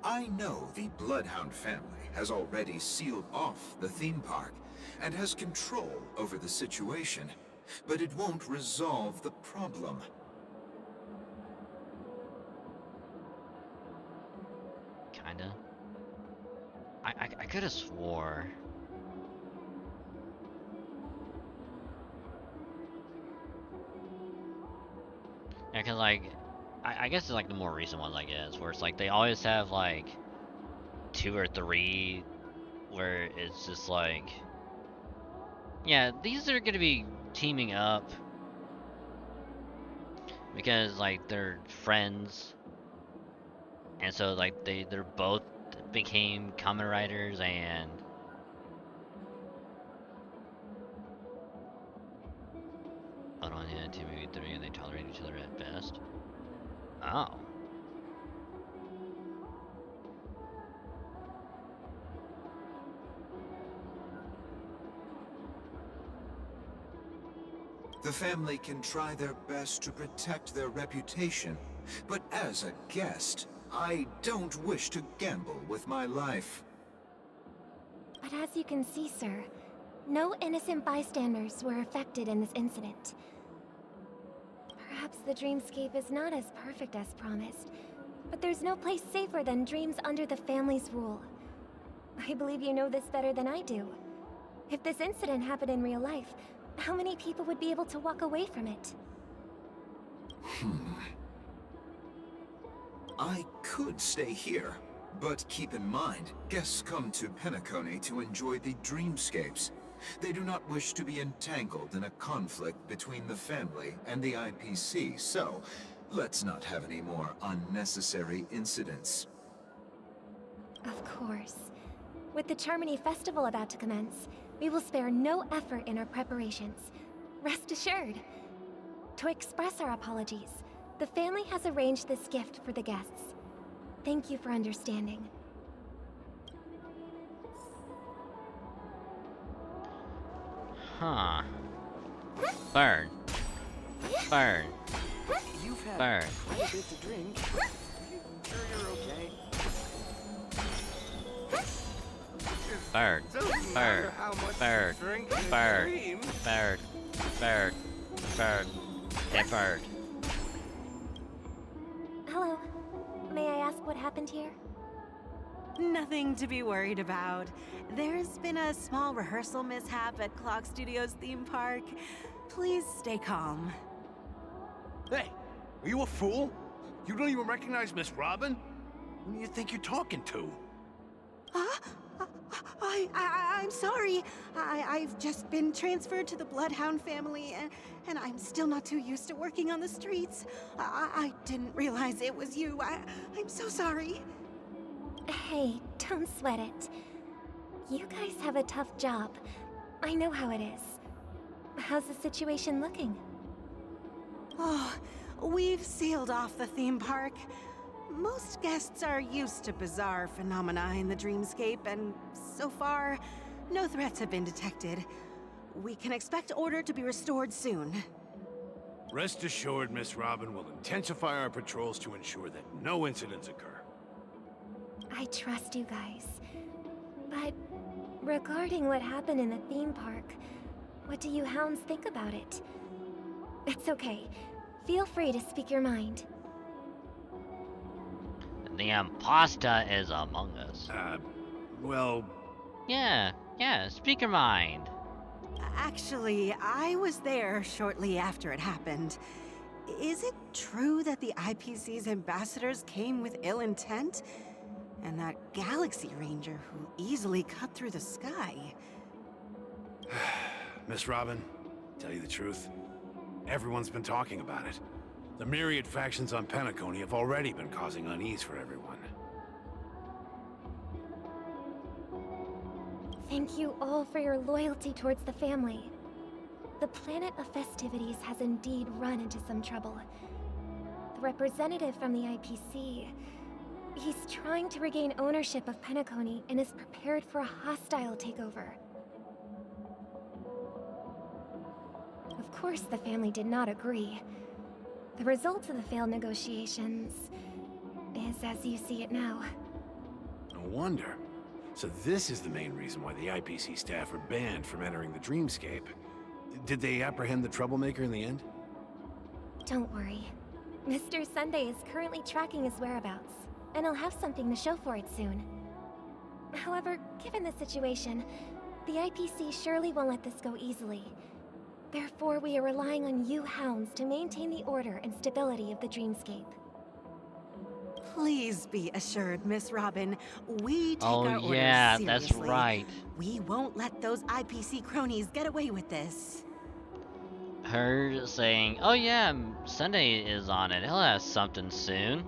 I know the Bloodhound family has already sealed off the theme park and has control over the situation, but it won't resolve the problem. Kinda. I could have swore. Yeah, cause like, I guess it's like the more recent ones, I guess, where it's like they always have like 2 or 3 where it's just like, yeah, these are gonna be teaming up because like they're friends, and so like they're both became Kamen Riders, and hold on, yeah, 2 maybe 3, and they tolerate each other at best. Oh. The family can try their best to protect their reputation, but as a guest, I don't wish to gamble with my life. But as you can see, sir, no innocent bystanders were affected in this incident. Perhaps the dreamscape is not as perfect as promised, but there's no place safer than dreams under the family's rule. I believe you know this better than I do. If this incident happened in real life, how many people would be able to walk away from it? I could stay here, but keep in mind, guests come to Penacony to enjoy the dreamscapes. They do not wish to be entangled in a conflict between the family and the IPC, so let's not have any more unnecessary incidents. Of course. With the Charmony Festival about to commence, we will spare no effort in our preparations. Rest assured. To express our apologies, the family has arranged this gift for the guests. Thank you for understanding. Huh. Bird. Bird. You've had Bird. quite a bit to drink. Sure you're okay? Bird. Bird. Bird. Bird. Bird. Bird. Bird. That bird. Hello. May I ask what happened here? Nothing to be worried about. There's been a small rehearsal mishap at Clock Studios theme park. Please stay calm. Hey, are you a fool? You don't even recognize Miss Robin? Who do you think you're talking to? I'm sorry. I've just been transferred to the Bloodhound family, and I'm still not too used to working on the streets. I didn't realize it was you. I'm so sorry. Hey, don't sweat it. You guys have a tough job. I know how it is. How's the situation looking? Oh, we've sealed off the theme park. Most guests are used to bizarre phenomena in the dreamscape, and so far, no threats have been detected. We can expect order to be restored soon. Rest assured, Miss Robin will intensify our patrols to ensure that no incidents occur. I trust you guys. But regarding what happened in the theme park, what do you hounds think about it? It's okay. Feel free to speak your mind. The imposter is among us. Well... Yeah, speak your mind. Actually, I was there shortly after it happened. Is it true that the IPC's ambassadors came with ill intent? And that Galaxy Ranger who easily cut through the sky? Miss Robin, tell you the truth, everyone's been talking about it. The myriad factions on Penacony have already been causing unease for everyone. Thank you all for your loyalty towards the family. The planet of festivities has indeed run into some trouble. The representative from the IPC... he's trying to regain ownership of Penacony and is prepared for a hostile takeover. Of course, the family did not agree. The result of the failed negotiations is as you see it now. No wonder. So this is the main reason why the IPC staff were banned from entering the Dreamscape. Did they apprehend the troublemaker in the end? Don't worry. Mr. Sunday is currently tracking his whereabouts, and he'll have something to show for it soon. However, given the situation, the IPC surely won't let this go easily. Therefore, we are relying on you hounds to maintain the order and stability of the Dreamscape. Please be assured, Miss Robin, we take our orders yeah, seriously. that's right. We won't let those IPC cronies get away with this. Her saying, oh yeah, Sunday is on it. He'll have something soon.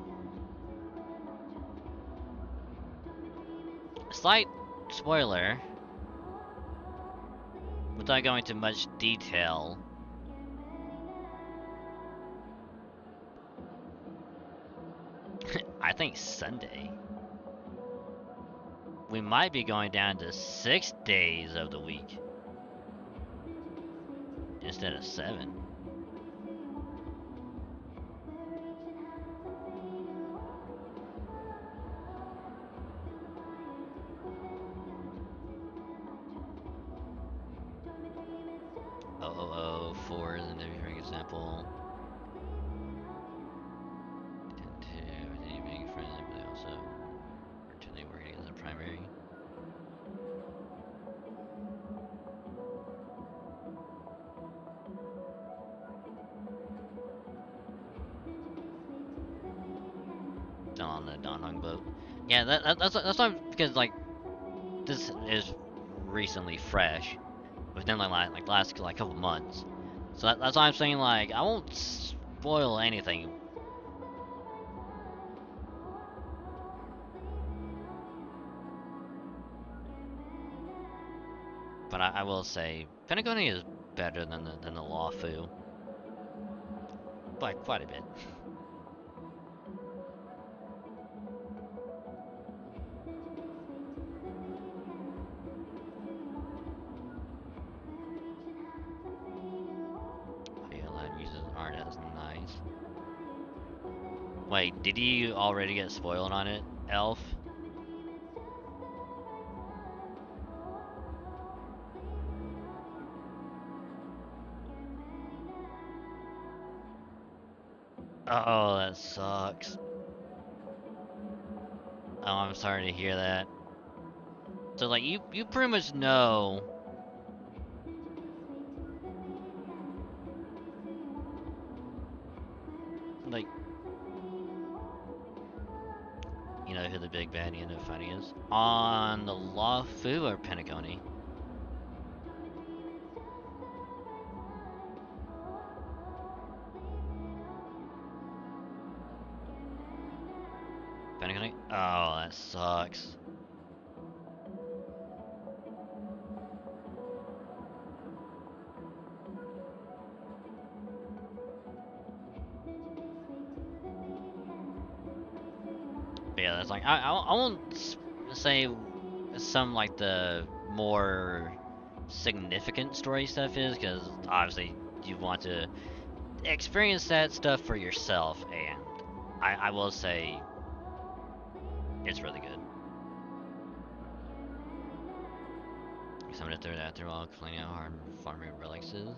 Slight spoiler. Without going into much detail. I think Sunday. We might be going down to 6 days of the week. Instead of 7. Oh, 4 is an every example. 10-2, everything being friendly, but they also routinely working as a primary. Still on the Donhong boat. Yeah, that's why, because like this is recently fresh, within like last like couple months. So that's why I'm saying like I won't spoil anything. But I will say Pentagoni is better than the Lawfu by quite a bit. PLN uses art as nice. Wait, did you already get spoiled on it, Elf? Oh, that sucks. Oh, I'm sorry to hear that. So like you pretty much know like you know who the big bad you end up fighting is on the Lawfu or Pentagoni. Pentagoni? Oh, that sucks. But yeah, that's like I won't say some like the more significant story stuff is, because obviously you want to experience that stuff for yourself, and I will say it's really good. Someone to throw that through while complaining how hard farming relics is.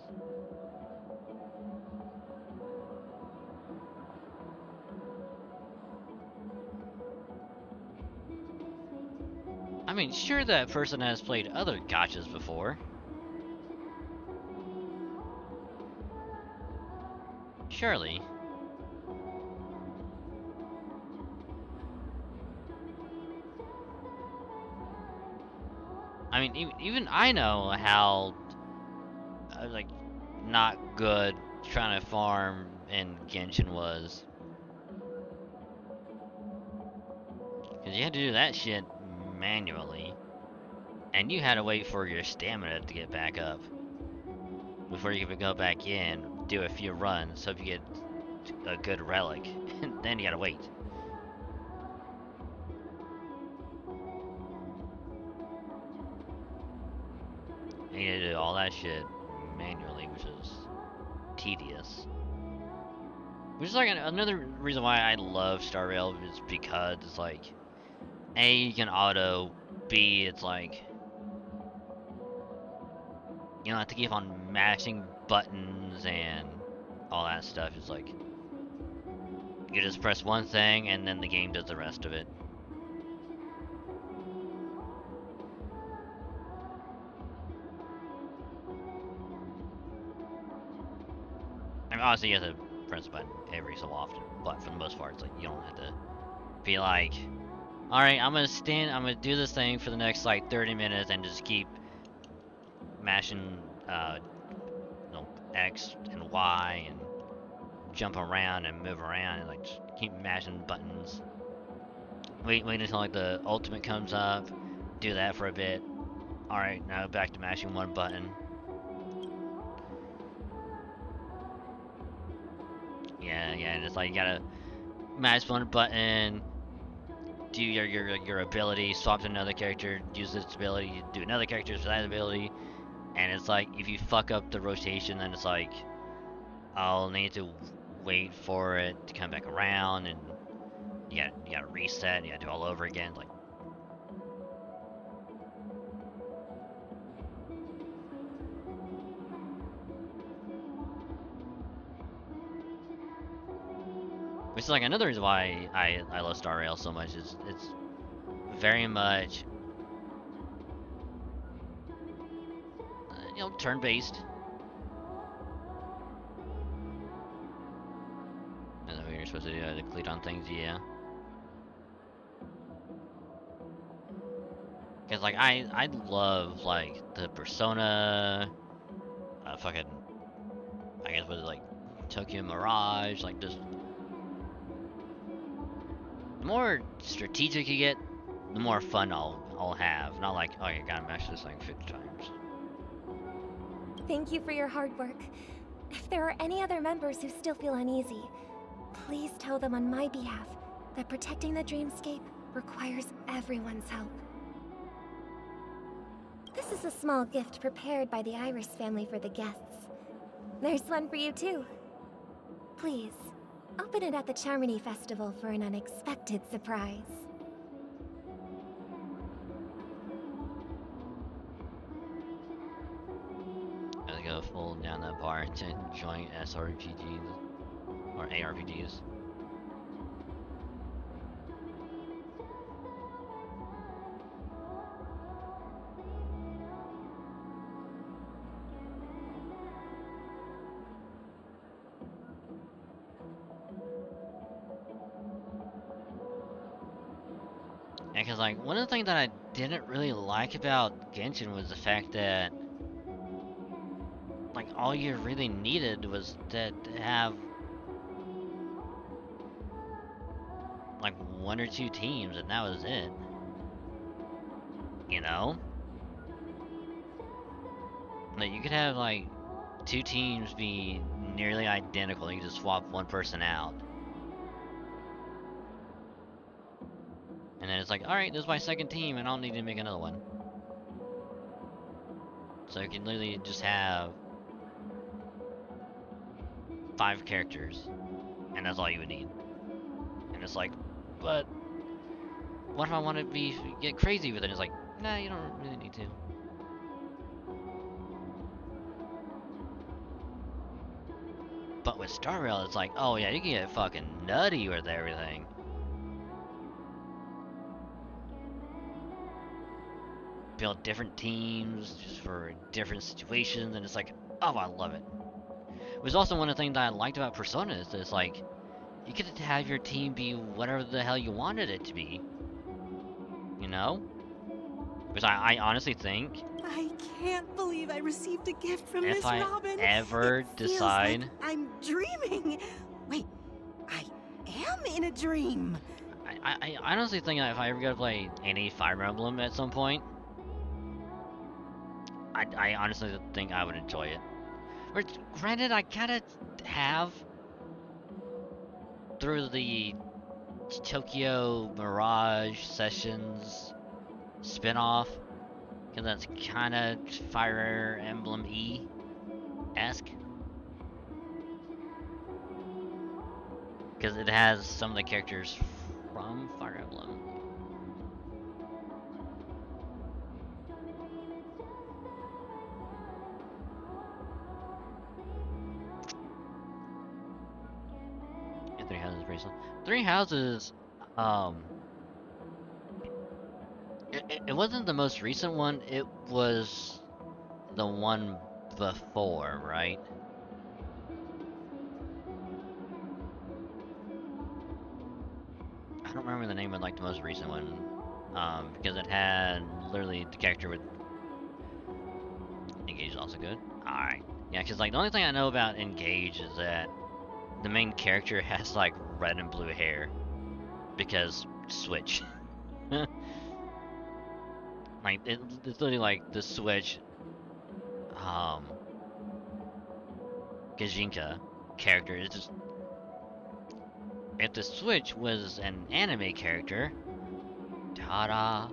I mean, sure, that person has played other gachas before. Surely. I mean, even I know how, like, not good trying to farm in Genshin was. Because you had to do that shit manually. And you had to wait for your stamina to get back up before you could go back in, do a few runs, hope you get a good relic, and then you gotta wait. And you had to do all that shit manually, which is tedious. Which is like another reason why I love Star Rail, is because it's like, A, you can auto, B, it's like, you don't have to keep on mashing buttons and all that stuff. It's like, you just press one thing and then the game does the rest of it. I mean, obviously you have to press a button every so often, but for the most part, it's like, you don't have to be like, alright, I'm gonna do this thing for the next like 30 minutes and just keep mashing you know, X and Y and jump around and move around and like just keep mashing buttons. Wait until like the ultimate comes up, do that for a bit. Alright, now back to mashing one button. Yeah, and it's like you gotta mash one button, do your ability, swap to another character, use this ability, do another character for that ability, and it's like if you fuck up the rotation, then it's like I'll need to wait for it to come back around, and you gotta reset, you gotta do all over again. Like, which is like another reason why I love Star Rail so much, is it's very much you know, turn-based. Is that what you're supposed to do? To click on things, yeah. Cause like I love like the Persona, fucking, I guess what is it, like Tokyo Mirage, like just the more strategic you get, the more fun I'll have. Not like, oh, you gotta mash this thing 50 times. Thank you for your hard work. If there are any other members who still feel uneasy, please tell them on my behalf that protecting the dreamscape requires everyone's help. This is a small gift prepared by the Iris family for the guests. There's one for you too. Please, open it at the Charmony Festival for an unexpected surprise. Gotta go full down that bar to join SRPGs or ARPGs. Yeah, cause like one of the things that I didn't really like about Genshin was the fact that like all you really needed was to have like one or two teams and that was it. You know? Like you could have like two teams be nearly identical, you just swap one person out. And then it's like, alright, this is my second team and I don't need to make another one. So you can literally just have 5 characters, and that's all you would need. And it's like, but what if I want to get crazy with it? It's like, nah, you don't really need to. But with Star Rail, it's like, oh yeah, you can get fucking nutty with everything. build different teams just for different situations, and it's like, oh, I love it. It was also one of the things that I liked about Persona is that it's like, you get to have your team be whatever the hell you wanted it to be. You know? Which I honestly think I can't believe I received a gift from if Miss I Robin. ever It decide... feels like I'm dreaming. Wait, I am in a dream. I honestly think that if I ever go to play any Fire Emblem at some point, I honestly think I would enjoy it. Which, granted, I kind of have through the Tokyo Mirage Sessions spin-off, because that's kind of Fire Emblem-y-esque. Because it has some of the characters from Fire Emblem. Yeah, Three Houses bracelet. Three Houses, it wasn't the most recent one, it was the one before, right? I don't remember the name of like the most recent one, because it had literally the character with Engage is also good. Alright. Yeah, because like the only thing I know about Engage is that the main character has like red and blue hair. Because Switch. Like it's literally like the Switch Gajinka character is just, if the Switch was an anime character, ta-da.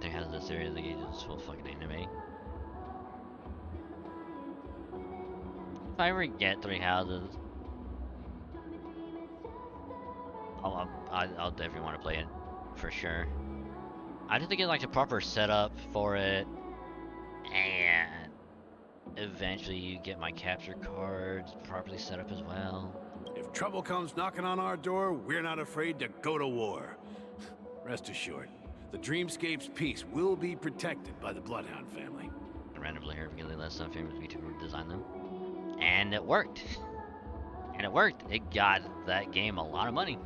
There has a series that is full fucking anime. If I ever get Three Houses, I'll definitely want to play it for sure. I just have to get like the proper setup for it, and eventually you get my capture cards properly set up as well. If trouble comes knocking on our door, we're not afraid to go to war. Rest assured, the Dreamscape's peace will be protected by the Bloodhound family. Randomly here because they let some famous VTuber design them. And it worked. And it worked. It got that game a lot of money.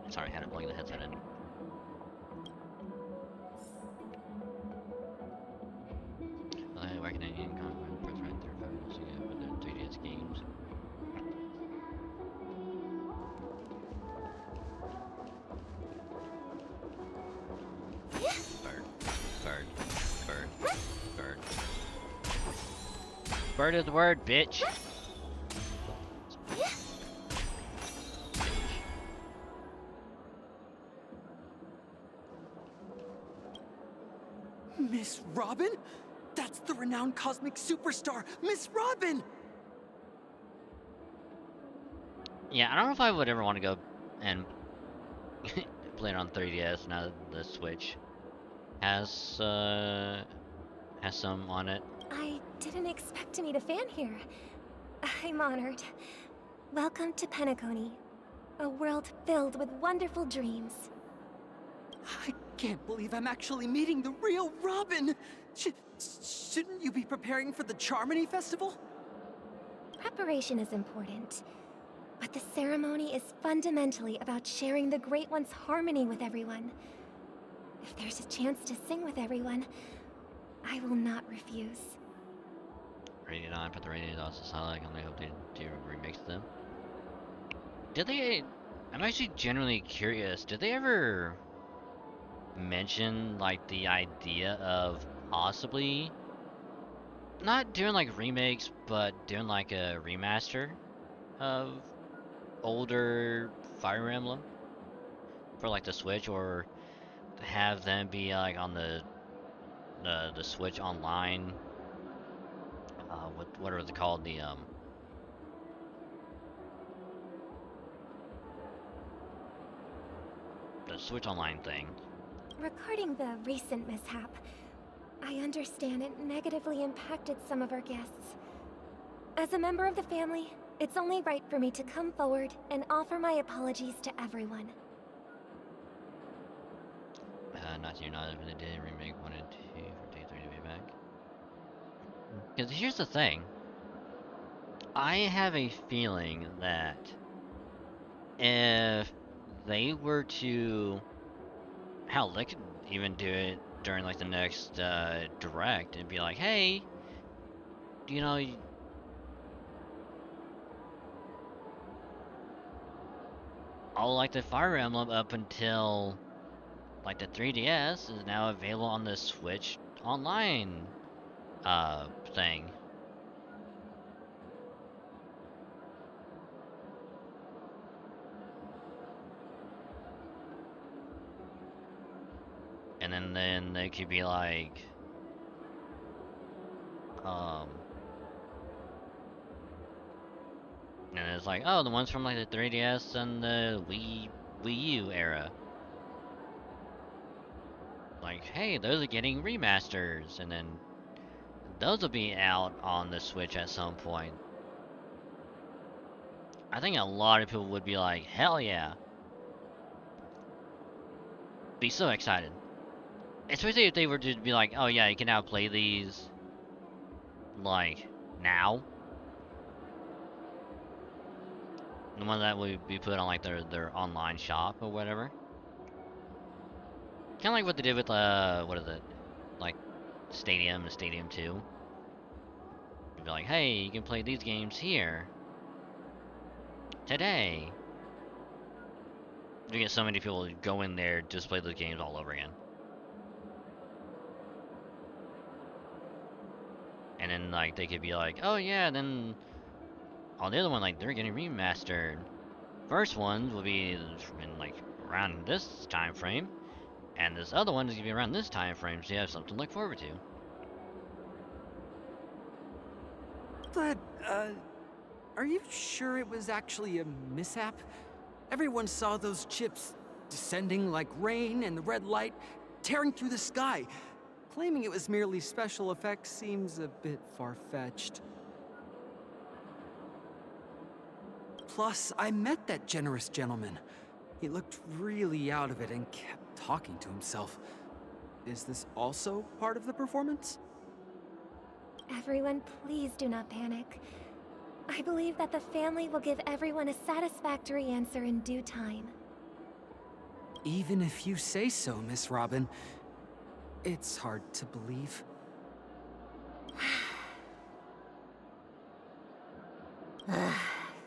Sorry, I had to plug the headset in. Why can I need content press right there for the 3DS games? Bird. Bird. Bird. Bird. Bird is the word, bitch. Miss Robin? That's the renowned cosmic superstar, Miss Robin! Yeah, I don't know if I would ever want to go and play it on 3DS now that the Switch has some on it. I didn't expect to meet a fan here. I'm honored. Welcome to Penacony, a world filled with wonderful dreams. I can't believe I'm actually meeting the real Robin! Shouldn't you be preparing for the Charmony Festival? Preparation is important, but the ceremony is fundamentally about sharing the Great One's harmony with everyone. If there's a chance to sing with everyone, I will not refuse. Rated on, but the rating is also solid. I hope they do remix them. Did they? I'm actually genuinely curious. Did they ever mention like the idea of possibly not doing like remakes, but doing like a remaster of older Fire Emblem for like the Switch, or have them be like on the Switch Online? What are they called? The Switch Online thing. Regarding the recent mishap, I understand it negatively impacted some of our guests. As a member of the family, it's only right for me to come forward and offer my apologies to everyone. Not to your knowledge, but they did remake 1 and 2 for day 3 to be back. Because here's the thing. I have a feeling that if they were to... Hell, they could even do it during like the next direct and be like, hey, you know, all like the Fire Emblem up until like the 3DS is now available on the Switch Online thing. And then they could be like, and it's like, oh, the ones from like the 3DS and the Wii U era. Like, hey, those are getting remasters, and then those will be out on the Switch at some point. I think a lot of people would be like, hell yeah. Be so excited. Especially if they were to be like, oh yeah, you can now play these, like, now. The one that would be put on like their online shop or whatever. Kinda like what they did with, what is it? Like, Stadium and Stadium 2. You'd be like, hey, you can play these games here. Today. You get so many people who go in there just play those games all over again. And then like they could be like, oh yeah, then on the other one, like they're getting remastered. First one will be in like around this time frame, and this other one is gonna be around this time frame, so you have something to look forward to. But, are you sure it was actually a mishap? Everyone saw those chips descending like rain and the red light tearing through the sky. Claiming it was merely special effects seems a bit far-fetched. Plus, I met that generous gentleman. He looked really out of it and kept talking to himself. Is this also part of the performance? Everyone, please do not panic. I believe that the family will give everyone a satisfactory answer in due time. Even if you say so, Miss Robin, it's hard to believe.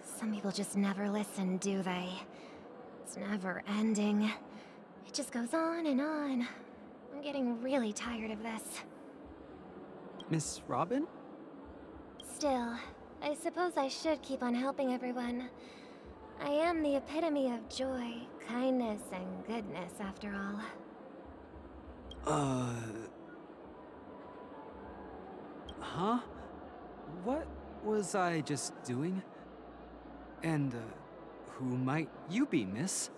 Some people just never listen, do they? It's never ending. It just goes on and on. I'm getting really tired of this. Miss Robin? Still, I suppose I should keep on helping everyone. I am the epitome of joy, kindness, and goodness, after all. Huh? What was I just doing? And, who might you be, miss?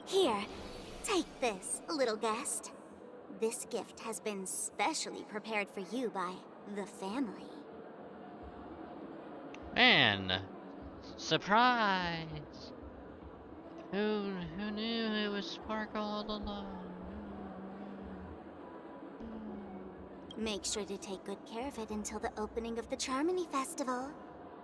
Here, take this, little guest. This gift has been specially prepared for you by the family. Man, surprise! Who knew it was Sparkle all along? Make sure to take good care of it until the opening of the Charmony Festival.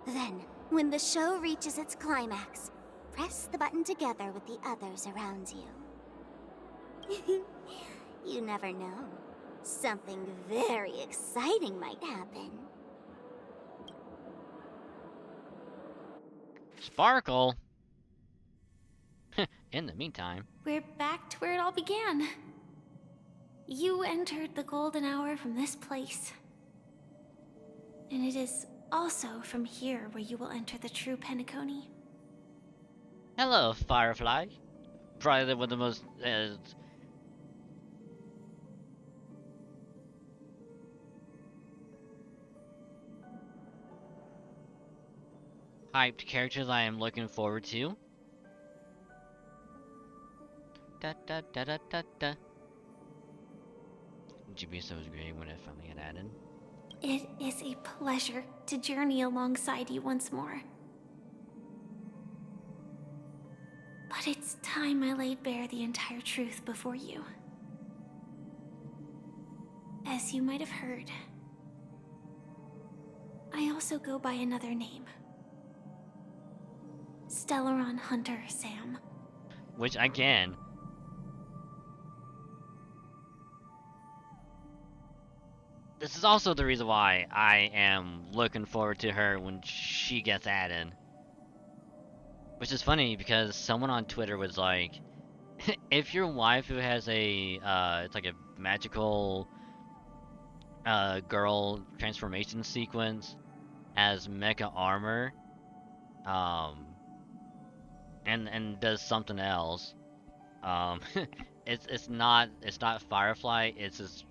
Then, when the show reaches its climax, press the button together with the others around you. You never know. Something very exciting might happen. Sparkle? In the meantime. We're back to where it all began. You entered the golden hour from this place. And it is also from here where you will enter the true Penacony. Hello, Firefly. Probably one of the most hyped characters I am looking forward to. da da da da da da. GBSO was great when it finally got added. It is a pleasure to journey alongside you once more. But it's time I laid bare the entire truth before you. As you might have heard, I also go by another name. Stellaron Hunter Sam. Which, again... This is also the reason why I am looking forward to her when she gets added. Which is funny because someone on Twitter was like, if your waifu has a, it's like a magical, girl transformation sequence as mecha armor, and does something else, it's not Firefly, it's this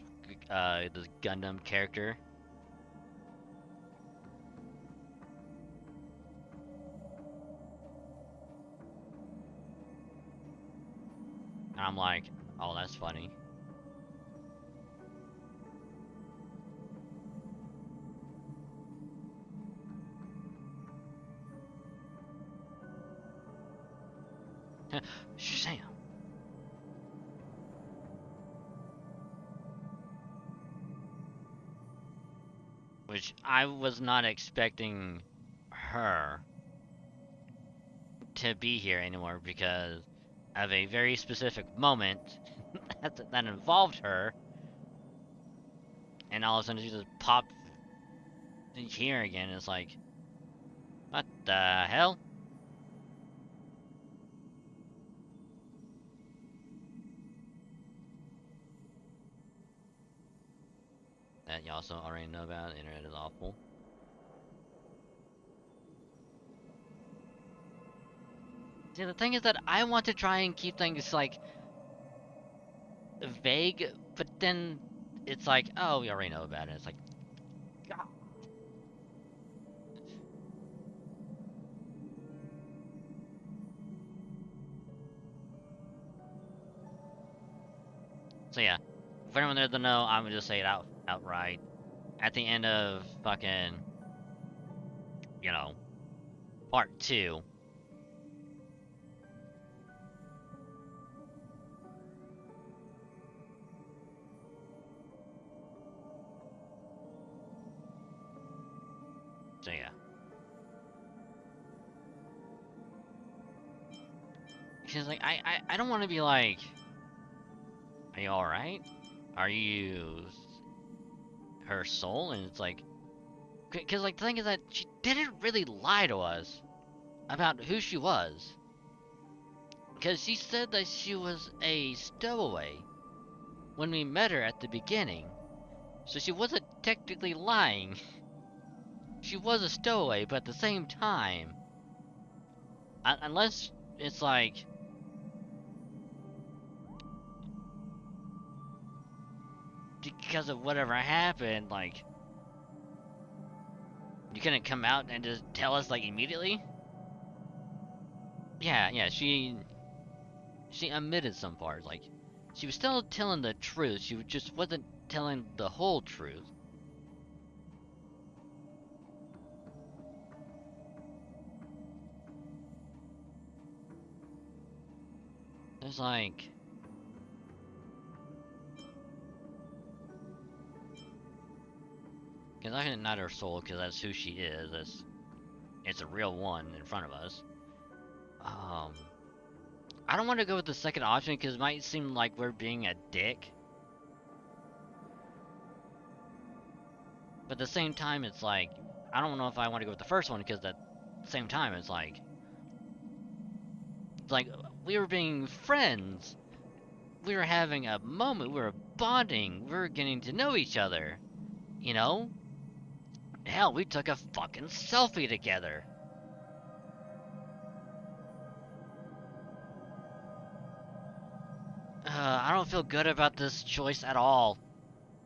Gundam character. And I'm like, oh, that's funny. Shazam! Which I was not expecting her to be here anymore because of a very specific moment that involved her, and all of a sudden she just popped here again. It's like, what the hell? That you also already know about. The internet is awful. See, the thing is that I want to try and keep things like vague, but then it's like, oh, we already know about it. It's like, God. So yeah, for anyone that doesn't know, I'm gonna just say it outright. At the end of fucking, you know, part 2. So yeah. She's like, I don't want to be like, are you alright? Are you her soul? And it's like, because like the thing is that she didn't really lie to us about who she was. Because she said that she was a stowaway when we met her at the beginning. So she wasn't technically lying. She was a stowaway, but at the same time, unless it's like, because of whatever happened, like, you couldn't come out and just tell us like immediately? Yeah, she omitted some parts, like, she was still telling the truth, she just wasn't telling the whole truth. There's like... Because I can not her soul, because that's who she is. It's a real one in front of us. I don't want to go with the second option, because it might seem like we're being a dick. But at the same time, it's like, I don't know if I want to go with the first one, because at the same time, it's like, we were being friends. We were having a moment, we were bonding, we were getting to know each other. You know? Hell, we took a fucking selfie together. I don't feel good about this choice at all.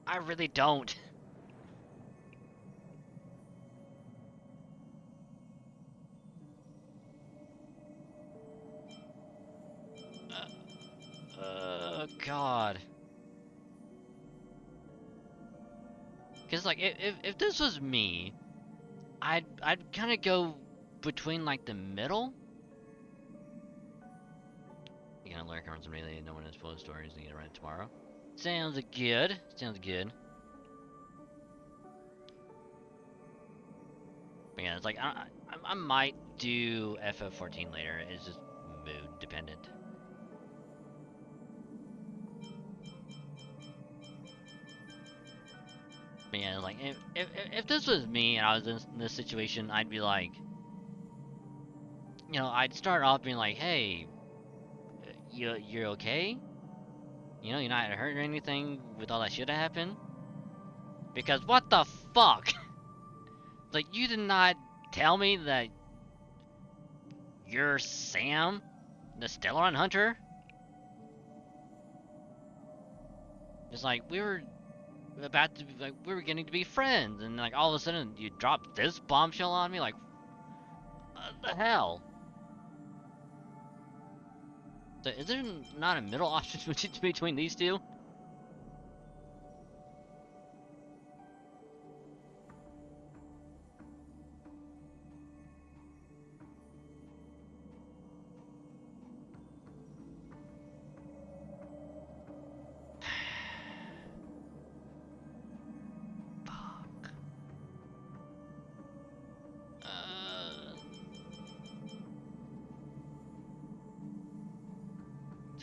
I really don't. Oh god. Cause like if this was me, I'd kind of go between like the middle. You gonna lurk around somebody no one has full stories and get around tomorrow. Sounds good. Sounds good. But yeah, it's like I might do FF14 later. It's just mood dependent. But yeah, like if this was me and I was in this situation, I'd be like, you know, I'd start off being like, hey, you're okay? You know, you're not hurt or anything with all that shit that happened? Because what the fuck? Like, you did not tell me that you're Sam, the Stellaron Hunter? It's like, we were about to, like, we were getting to be friends, and like, all of a sudden, you dropped this bombshell on me? Like, what the hell? So, is there not a middle option between these two?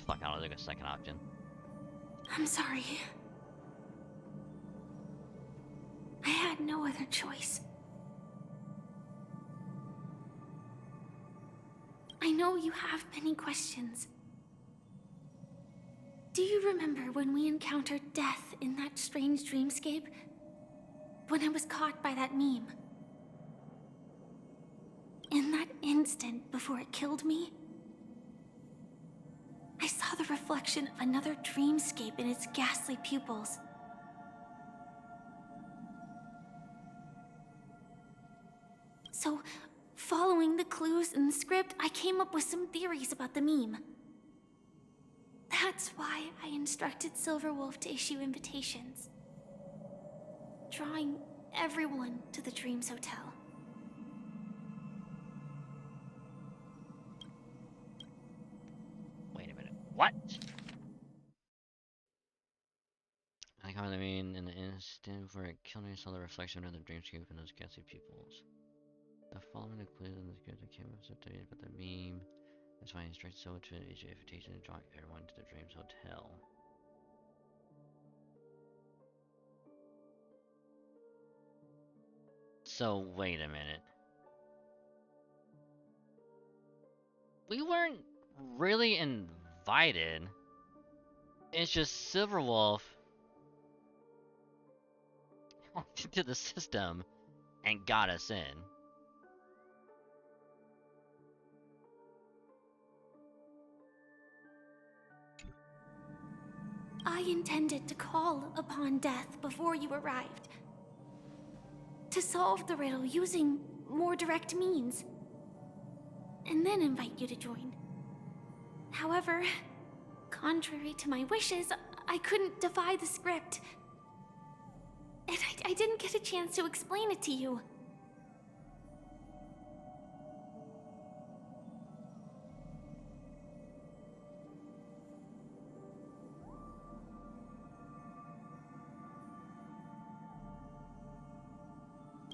Fuck, I'll take a second option. I'm sorry. I had no other choice. I know you have many questions. Do you remember when we encountered death in that strange dreamscape? When I was caught by that meme? In that instant before it killed me, I saw the reflection of another dreamscape in its ghastly pupils. So, following the clues in the script, I came up with some theories about the meme. That's why I instructed Silverwolf to issue invitations, drawing everyone to the Dreams Hotel. Wait a minute. What? I mean, in the instant where it killed me, saw the reflection of the dreamscape in those ghastly pupils. The following clues in the script that came up so today about the meme. That's why I instructed Silver to issue an invitation to draw everyone to the Dreams Hotel. So, wait a minute. We weren't really invited. It's just Silverwolf hacked into the system and got us in. I intended to call upon death before you arrived. To solve the riddle using more direct means. And then invite you to join. However, contrary to my wishes, I couldn't defy the script. And I didn't get a chance to explain it to you.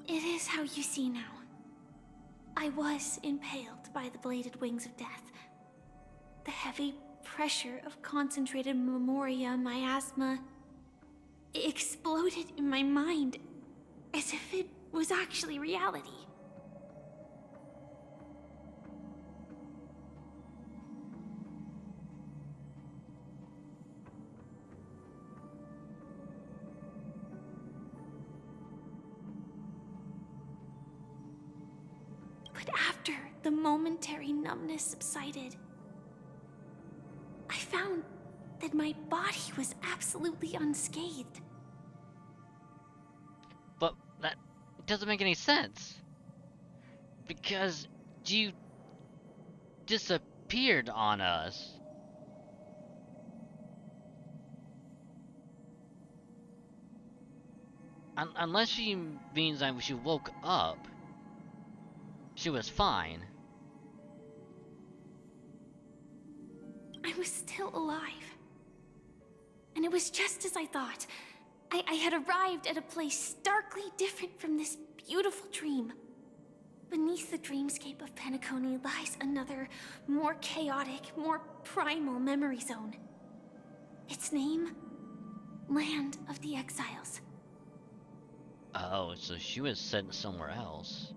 It is how you see now. I was impaled by the bladed wings of death. The heavy pressure of concentrated memoria miasma exploded in my mind as if it was actually reality. But after the momentary numbness subsided, I found that my body was absolutely unscathed. But that doesn't make any sense. Because you disappeared on us. Unless she means that when she woke up, she was fine. I was still alive. And it was just as I thought. I had arrived at a place starkly different from this beautiful dream. Beneath the dreamscape of Penacony lies another, more chaotic, more primal memory zone. Its name? Land of the Exiles. Oh, so she was sent somewhere else.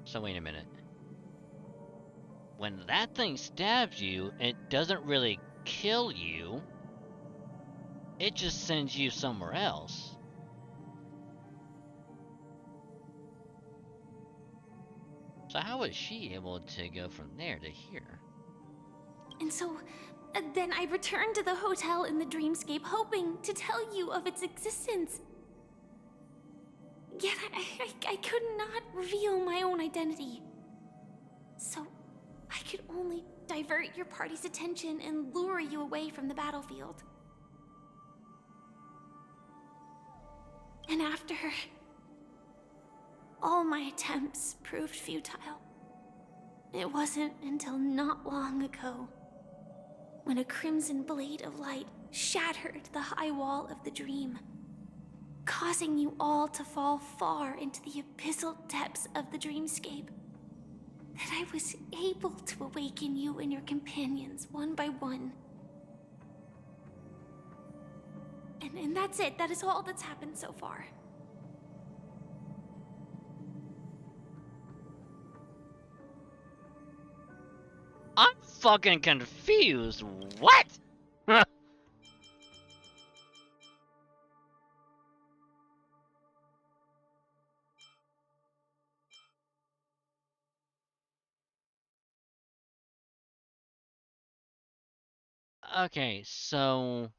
So wait a minute. When that thing stabs you, it doesn't really kill you. It just sends you somewhere else. So how was she able to go from there to here? And so, then I returned to the hotel in the dreamscape, hoping to tell you of its existence. Yet I could not reveal my own identity. So, I could only divert your party's attention and lure you away from the battlefield. And after all my attempts proved futile, it wasn't until not long ago when a crimson blade of light shattered the high wall of the dream, causing you all to fall far into the abyssal depths of the dreamscape, that I was able to awaken you and your companions one by one. And that's it. That is all that's happened so far. I'm fucking confused. What? Okay, so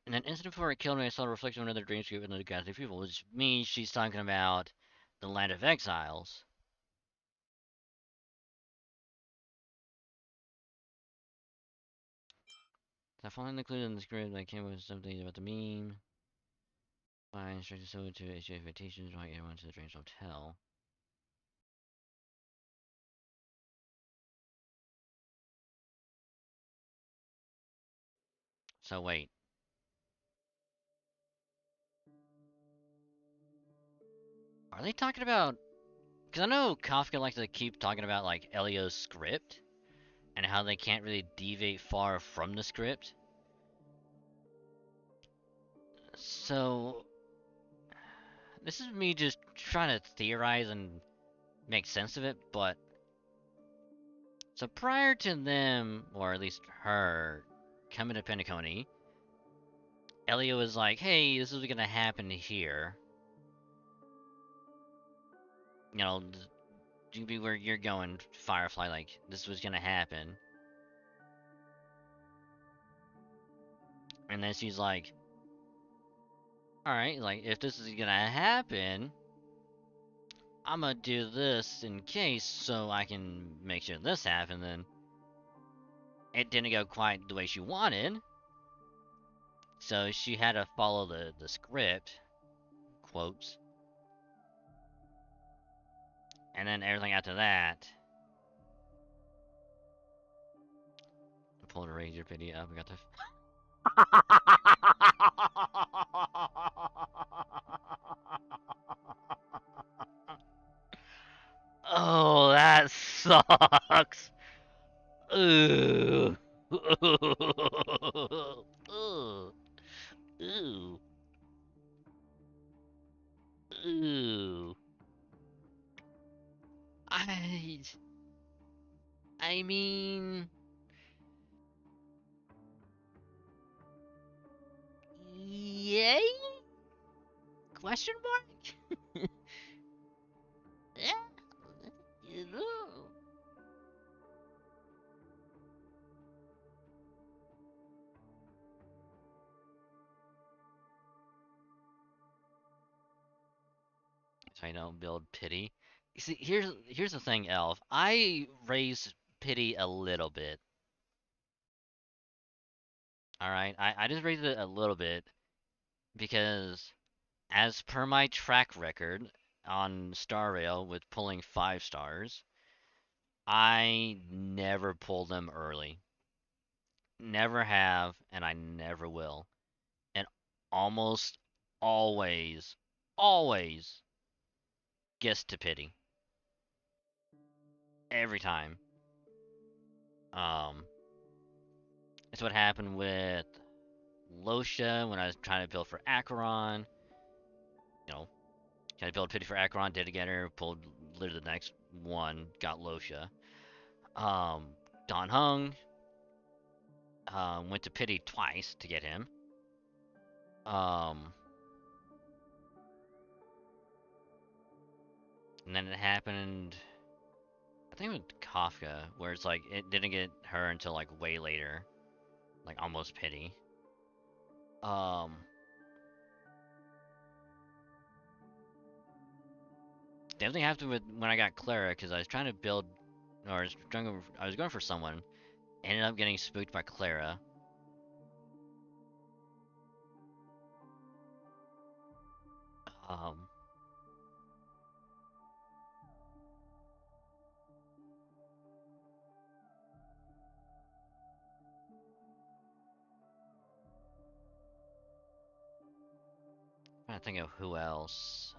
in an instant before it killed me, I saw a reflection of another dreamscape and the ghastly people, which means she's talking about the land of exiles. I finally included in the script that came with something about the meme. I instructed someone to issue invitations, invite everyone to the Dreams Hotel. So wait. Are they talking about... Because I know Kafka likes to keep talking about, like, Elio's script, and how they can't really deviate far from the script. So... This is me just trying to theorize and make sense of it, but... So prior to them, or at least her, coming to Penacony, Elio was like, hey, this is gonna happen here. You know, you be where you're going, Firefly, like, this was gonna happen. And then she's like, alright, like, if this is gonna happen, I'm gonna do this in case so I can make sure this happens. Then it didn't go quite the way she wanted, so she had to follow the script, quotes. And then everything after that, pull the razor pity up, we got the... Oh, that sucks. Ooh. Ooh. Ooh. Ooh. I mean, yay? Question mark? Yeah. You know. So I don't build pity. You see, here's the thing, Elf. I raise pity a little bit. Alright, I just raised it a little bit because as per my track record on Star Rail with pulling 5 stars, I never pull them early. Never have, and I never will. And almost always, always gets to pity. Every time. That's what happened with Losha when I was trying to build for Acheron. You know, trying to build pity for Acheron, did it get her, pulled literally the next one, got Losha. Don Hung, went to pity twice to get him. And then it happened, I think with Kafka, where it's like, it didn't get her until like way later. Like almost pity. Definitely happened with when I got Clara, because I was trying to build, or I was going for someone, ended up getting spooked by Clara. Trying to think of who else.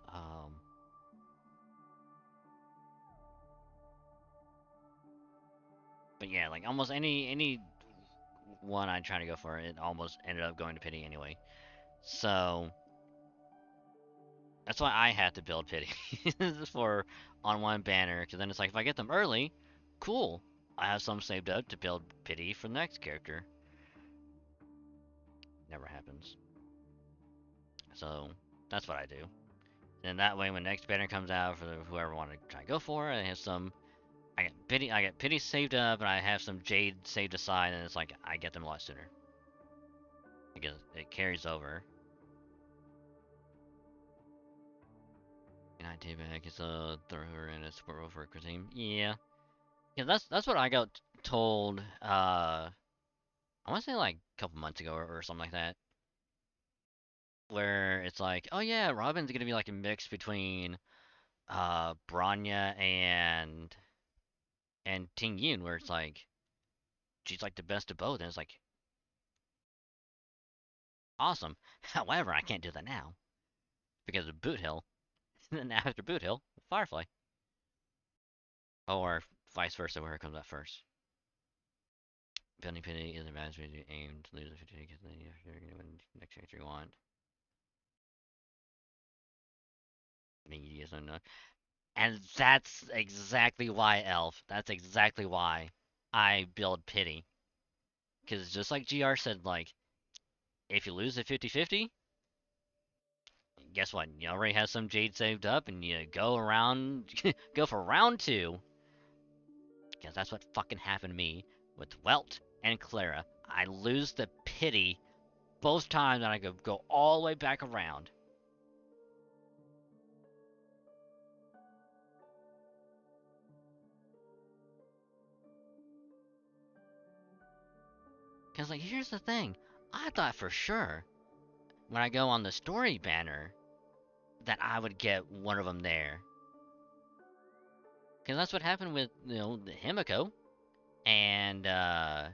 But yeah, like almost any one I try to go for, it almost ended up going to pity anyway. So that's why I had to build pity for on one banner, because then it's like if I get them early, cool. I have some saved up to build pity for the next character. Never happens. So that's what I do. And that way, when next banner comes out for whoever want to try to go for it, I have some. I get pity saved up, and I have some jade saved aside, and it's like I get them a lot sooner because it carries over. And I take back is a thrower and a support role for a team. Yeah, yeah, that's what I got told. I want to say like a couple months ago or something like that, where it's like, oh yeah, Robin's gonna be like a mix between Bronya and Ting Yun, where it's like she's like the best of both, and it's like awesome. However, I can't do that now because of Boot Hill. And then after Boot Hill, Firefly, or vice versa, where it comes out first. Building pity is a bad way to aim to lose the 50 because then you're gonna win the next character you want. And that's exactly why, Elf. That's exactly why I build pity. Because just like GR said, like, if you lose a 50-50, guess what? You already have some Jade saved up, and you go around, go for round 2. Because that's what fucking happened to me with Welt and Clara. I lose the pity both times, and I go all the way back around. Because, like, here's the thing. I thought for sure, when I go on the story banner, that I would get one of them there. Because that's what happened with, you know, the Himiko. And, I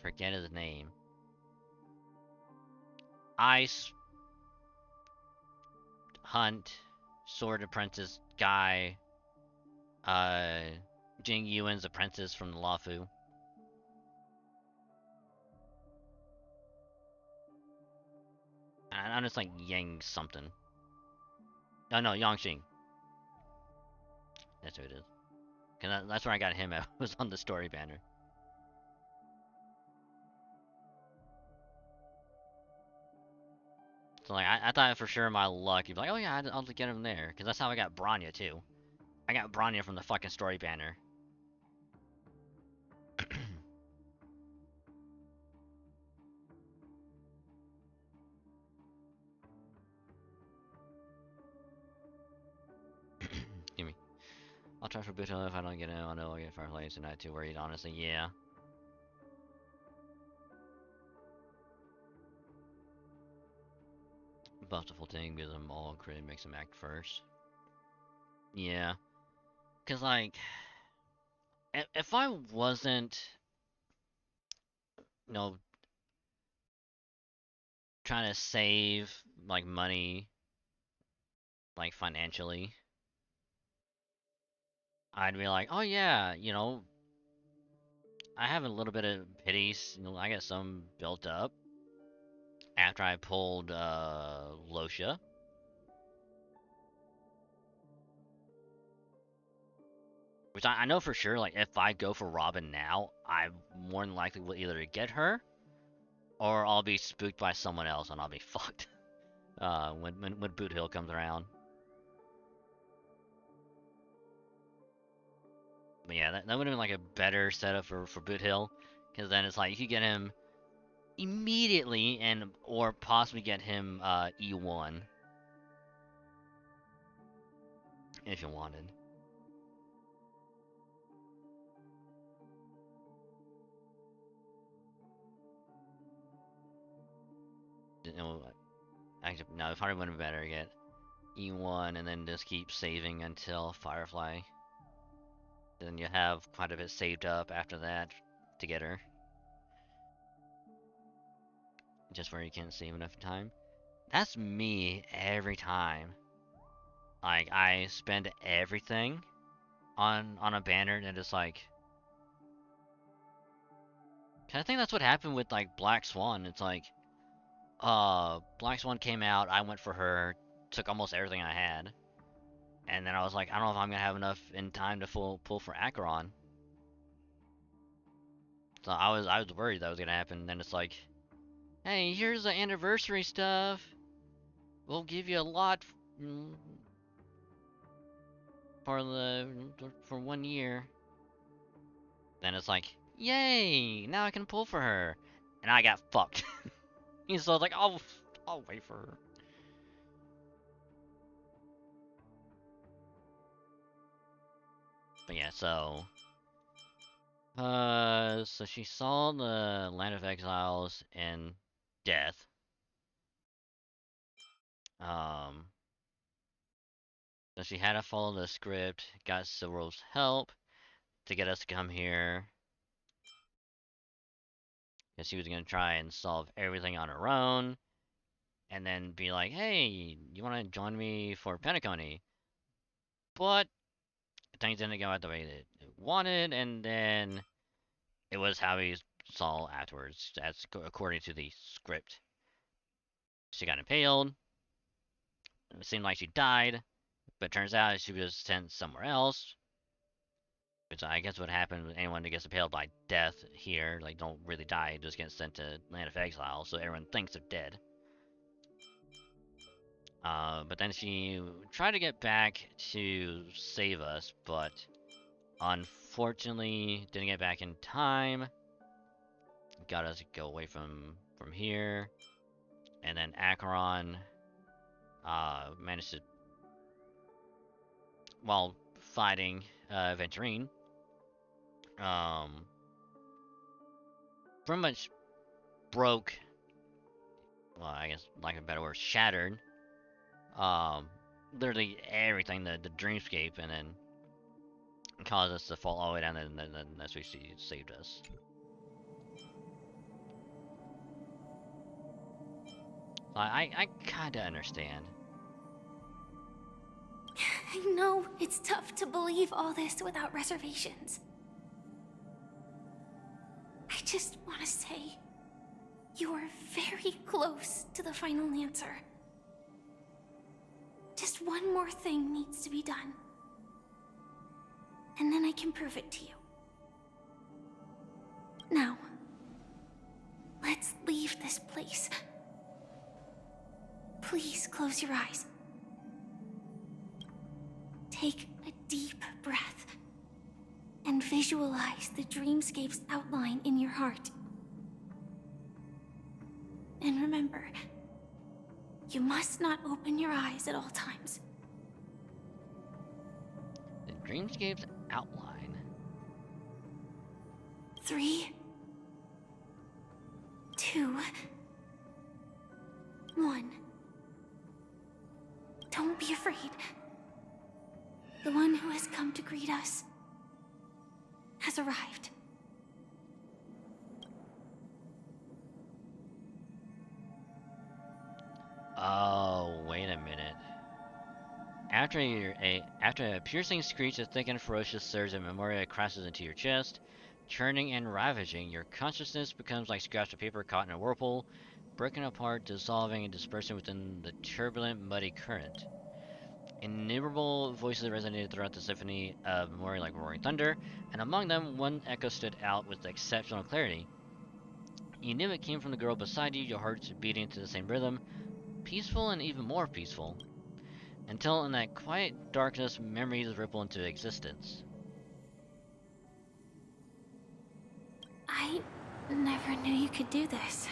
forget his name. Ice Hunt, Sword Apprentice guy, Jing Yuan's apprentice from the Lafu. I'm just like Yang something. Oh no, Yangxing. That's who it is. Cause that's where I got him at, was on the story banner. So like, I thought for sure my luck, you'd be like, oh yeah, I'll get him there. Cause that's how I got Bronya too. I got Bronya from the fucking story banner. try for Boot Hill. If I don't get in, I know I'll get Fireplace and not too worried, honestly. Yeah. Buff the full thing, gives them all crit, makes them act first. Yeah. Cause like, if I wasn't, you know, trying to save like money, like financially, I'd be like, oh yeah, you know, I have a little bit of pities, you know, I got some built up after I pulled Losha. Which I know for sure, like, if I go for Robin now, I more than likely will either get her, or I'll be spooked by someone else and I'll be fucked. When Boot Hill comes around. But yeah, that would have been like a better setup for Boot Hill, because then it's like you could get him immediately or possibly get him E1 if you wanted. You know, actually, no, it probably would have been better to get E1 and then just keep saving until Firefly. Then you have quite a bit saved up after that to get her. Just where you can't save enough time. That's me every time. Like, I spend everything on a banner and it's like... I think that's what happened with, like, Black Swan. It's like, Black Swan came out, I went for her, took almost everything I had. And then I was like, I don't know if I'm gonna have enough in time to pull for Acheron. So I was worried that was gonna happen. And then it's like, hey, here's the anniversary stuff. We'll give you a lot for 1 year. Then it's like, yay! Now I can pull for her, and I got fucked. So I was like, I'll wait for her. But yeah, so she saw the Land of Exiles and Death. So she had to follow the script, got Silver's help to get us to come here. Because she was going to try and solve everything on her own. And then be like, hey, you want to join me for Pentaconi? But things didn't go out the way that it wanted, and then it was how he saw afterwards. That's according to the script. She got impaled. It seemed like she died, but it turns out she was sent somewhere else. Which I guess what happened with anyone that gets impaled by death here, like don't really die, just get sent to Land of Exile, so everyone thinks they're dead. But then she tried to get back to save us, but unfortunately didn't get back in time. Got us to go away from here. And then Acheron managed to, while fighting Venturine, pretty much broke, well, I guess, like a better word, shattered, literally everything, the dreamscape, and then caused us to fall all the way down, and then that's what she saved us. I kinda understand. I know it's tough to believe all this without reservations. I just want to say, you are very close to the final answer. Just one more thing needs to be done. And then I can prove it to you. Now, let's leave this place. Please close your eyes. Take a deep breath and visualize the dreamscape's outline in your heart. And remember, you must not open your eyes at all times. The Dreamscape's outline. 3, 2, 1. Don't be afraid. The one who has come to greet us has arrived. Oh, wait a minute. After a piercing screech of thick and ferocious surge of Memoria crashes into your chest, churning and ravaging, your consciousness becomes like scraps of paper caught in a whirlpool, breaking apart, dissolving, and dispersing within the turbulent, muddy current. Innumerable voices resonated throughout the symphony of Memoria like roaring thunder, and among them, one echo stood out with exceptional clarity. You knew it came from the girl beside you, your hearts beating to the same rhythm, peaceful and even more peaceful, until in that quiet darkness, memories ripple into existence. I never knew you could do this.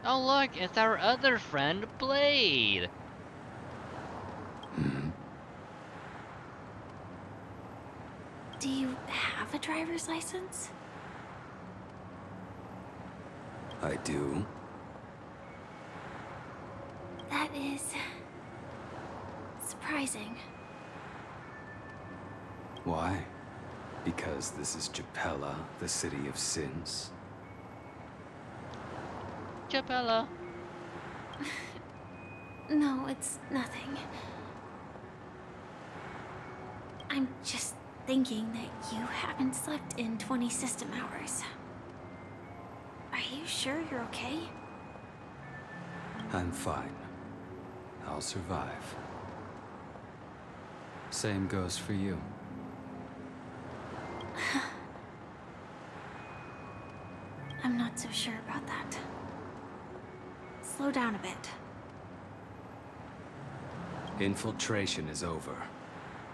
Oh look, it's our other friend, Blade! Do you have a driver's license? I do. That is surprising. Why? Because this is Japella, the city of sins? Japella. No, it's nothing. I'm just thinking that you haven't slept in 20 system hours. Are you sure you're okay? I'm fine. I'll survive. Same goes for you. I'm not so sure about that. Slow down a bit. Infiltration is over.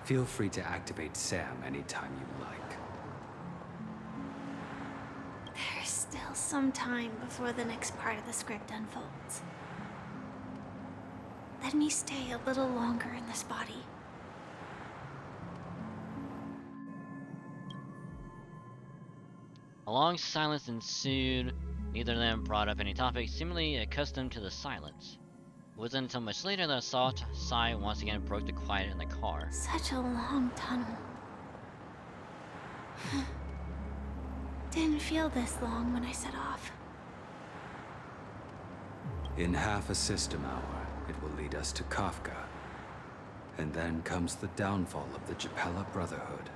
Feel free to activate Sam anytime you like. There's still some time before the next part of the script unfolds. Let me stay a little longer in this body. A long silence ensued. Neither of them brought up any topic, seemingly accustomed to the silence. It wasn't until much later that a soft sigh once again broke the quiet in the car. Such a long tunnel. Didn't feel this long when I set off. In half a system hour, it will lead us to Kafka. And then comes the downfall of the Japella Brotherhood.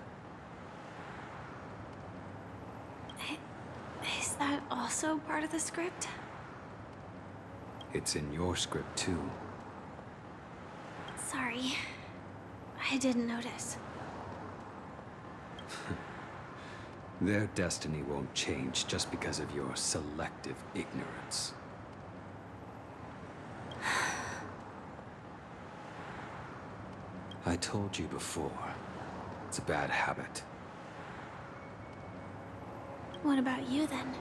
Is that also part of the script? It's in your script too. Sorry. I didn't notice. Their destiny won't change just because of your selective ignorance. I told you before, it's a bad habit. What about you then?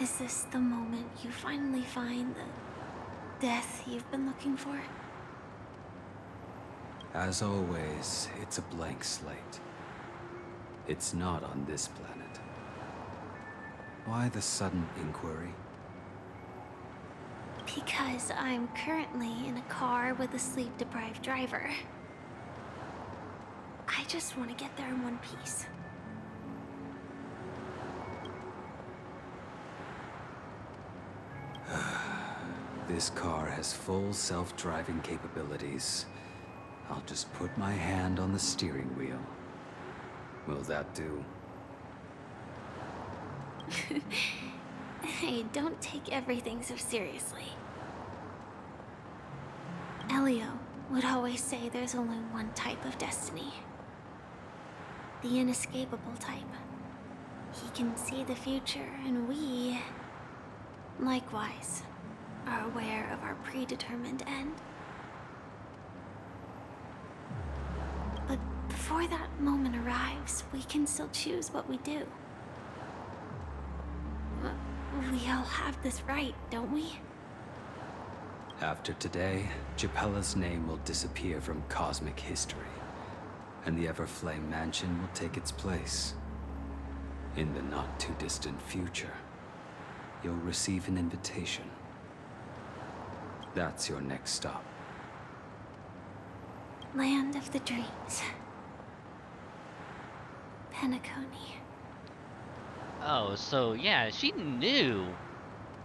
Is this the moment you finally find the death you've been looking for? As always, it's a blank slate. It's not on this planet. Why the sudden inquiry? Because I'm currently in a car with a sleep-deprived driver. I just want to get there in one piece. This car has full self-driving capabilities. I'll just put my hand on the steering wheel. Will that do? Hey, don't take everything so seriously. Elio would always say there's only one type of destiny. The inescapable type. He can see the future, and we, likewise, are aware of our predetermined end. But before that moment arrives, we can still choose what we do. We all have this right, don't we? After today, Japella's name will disappear from cosmic history, and the Everflame Mansion will take its place. In the not-too-distant future, you'll receive an invitation. That's your next stop. Land of the Dreams. Penacony. Oh, so yeah, she knew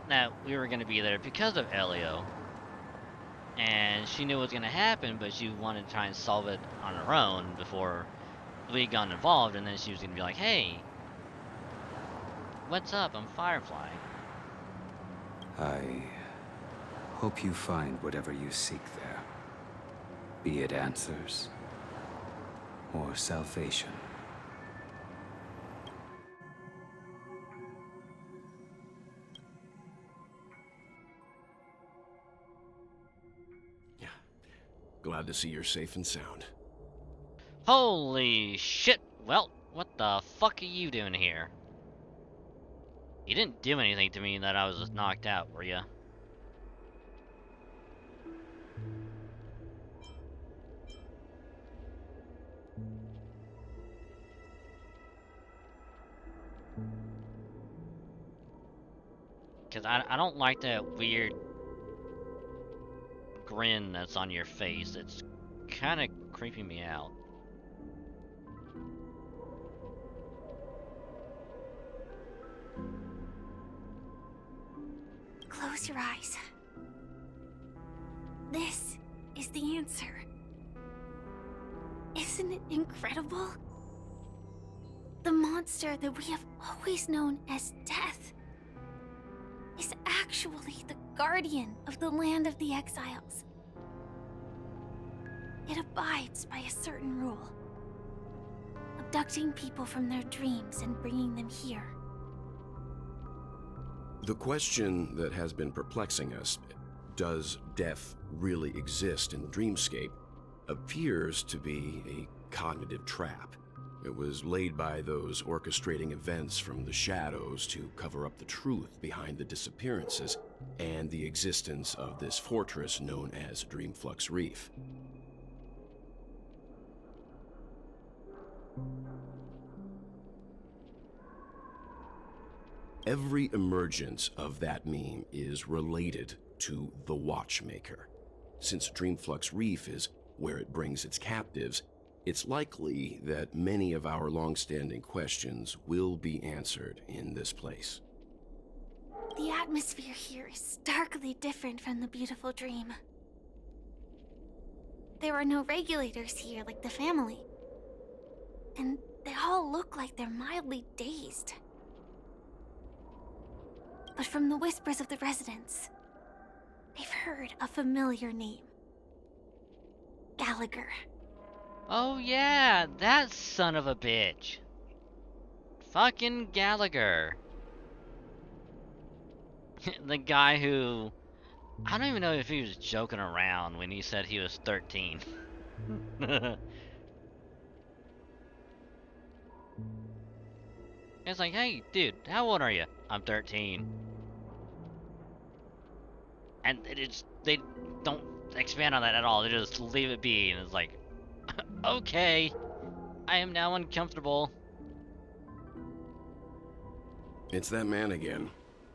that we were gonna be there because of Elio. And she knew what was gonna happen, but she wanted to try and solve it on her own before we got involved, and then she was gonna be like, hey, what's up? I'm Firefly. I hope you find whatever you seek there. Be it answers or salvation. Glad to see you're safe and sound. Holy shit! Well, what the fuck are you doing here? You didn't do anything to me that I was just knocked out, were ya? Cause I don't like that weird grin that's on your face. It's kinda creeping me out. Close your eyes. This is the answer. Isn't it incredible? The monster that we have always known as Death is actually the guardian of the land of the exiles. It abides by a certain rule, abducting people from their dreams and bringing them here. The question that has been perplexing us, does death really exist in the dreamscape, appears to be a cognitive trap. It was laid by those orchestrating events from the shadows to cover up the truth behind the disappearances and the existence of this fortress known as Dreamflux Reef. Every emergence of that meme is related to the Watchmaker. Since Dreamflux Reef is where it brings its captives, it's likely that many of our long-standing questions will be answered in this place. The atmosphere here is starkly different from the beautiful dream. There are no regulators here like the family. And they all look like they're mildly dazed. But from the whispers of the residents, I've heard a familiar name. Gallagher. Oh yeah, that son of a bitch. Fucking Gallagher. The guy who... I don't even know if he was joking around when he said he was 13. It's like, hey, dude, how old are you? I'm 13. And they don't expand on that at all. They just leave it be, and it's like, okay, I am now uncomfortable. It's that man again.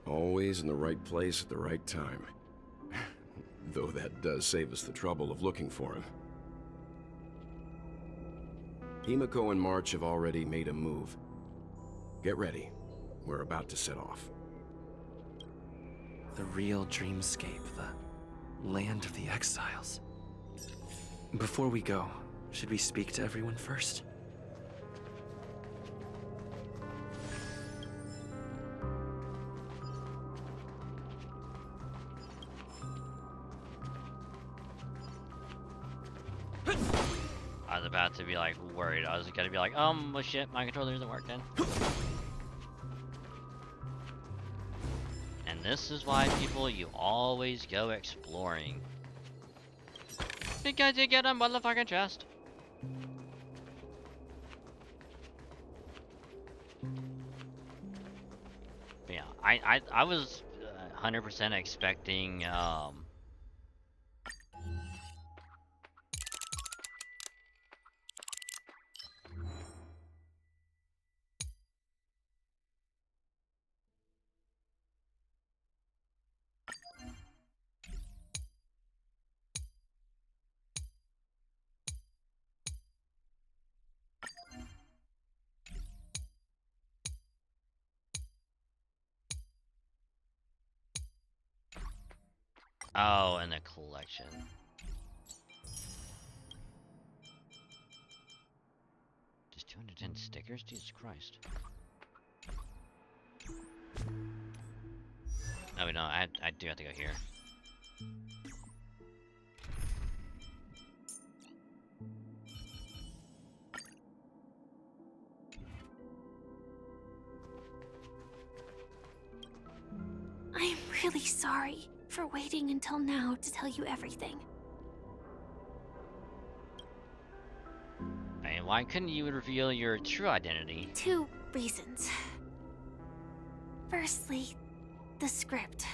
Always in the right place at the right time. Though that does save us the trouble of looking for him. Himiko and March have already made a move. Get ready. We're about to set off. The real dreamscape, the land of the exiles. Before we go, should we speak to everyone first? I was about to be like worried. I was gonna be like, well shit, my controller isn't working. And this is why, people, you always go exploring. Because you get a motherfucking chest. But yeah, I was 100% expecting Oh, and the collection. Just 210 stickers? Jesus Christ. Oh, wait, no, I do have to go here. I'm really sorry for waiting until now to tell you everything. And why couldn't you reveal your true identity? 2 reasons. Firstly, the script.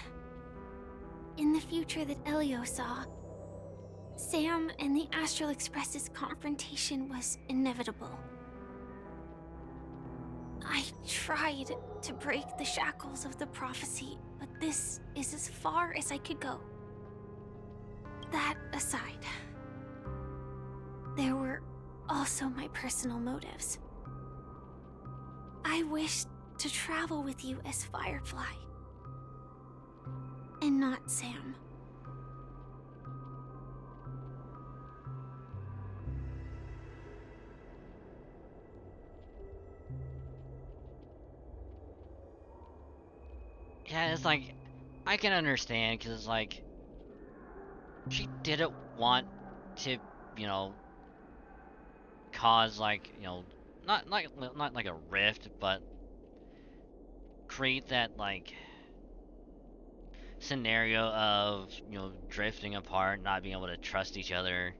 In the future that Elio saw, Sam and the Astral Express's confrontation was inevitable. I tried to break the shackles of the prophecy, but this is as far as I could go. That aside, there were also my personal motives. I wished to travel with you as Firefly, and not Sam. Yeah, it's like, I can understand, because it's like, she didn't want to, you know, cause like, you know, not like a rift, but create that like scenario of, you know, drifting apart, not being able to trust each other.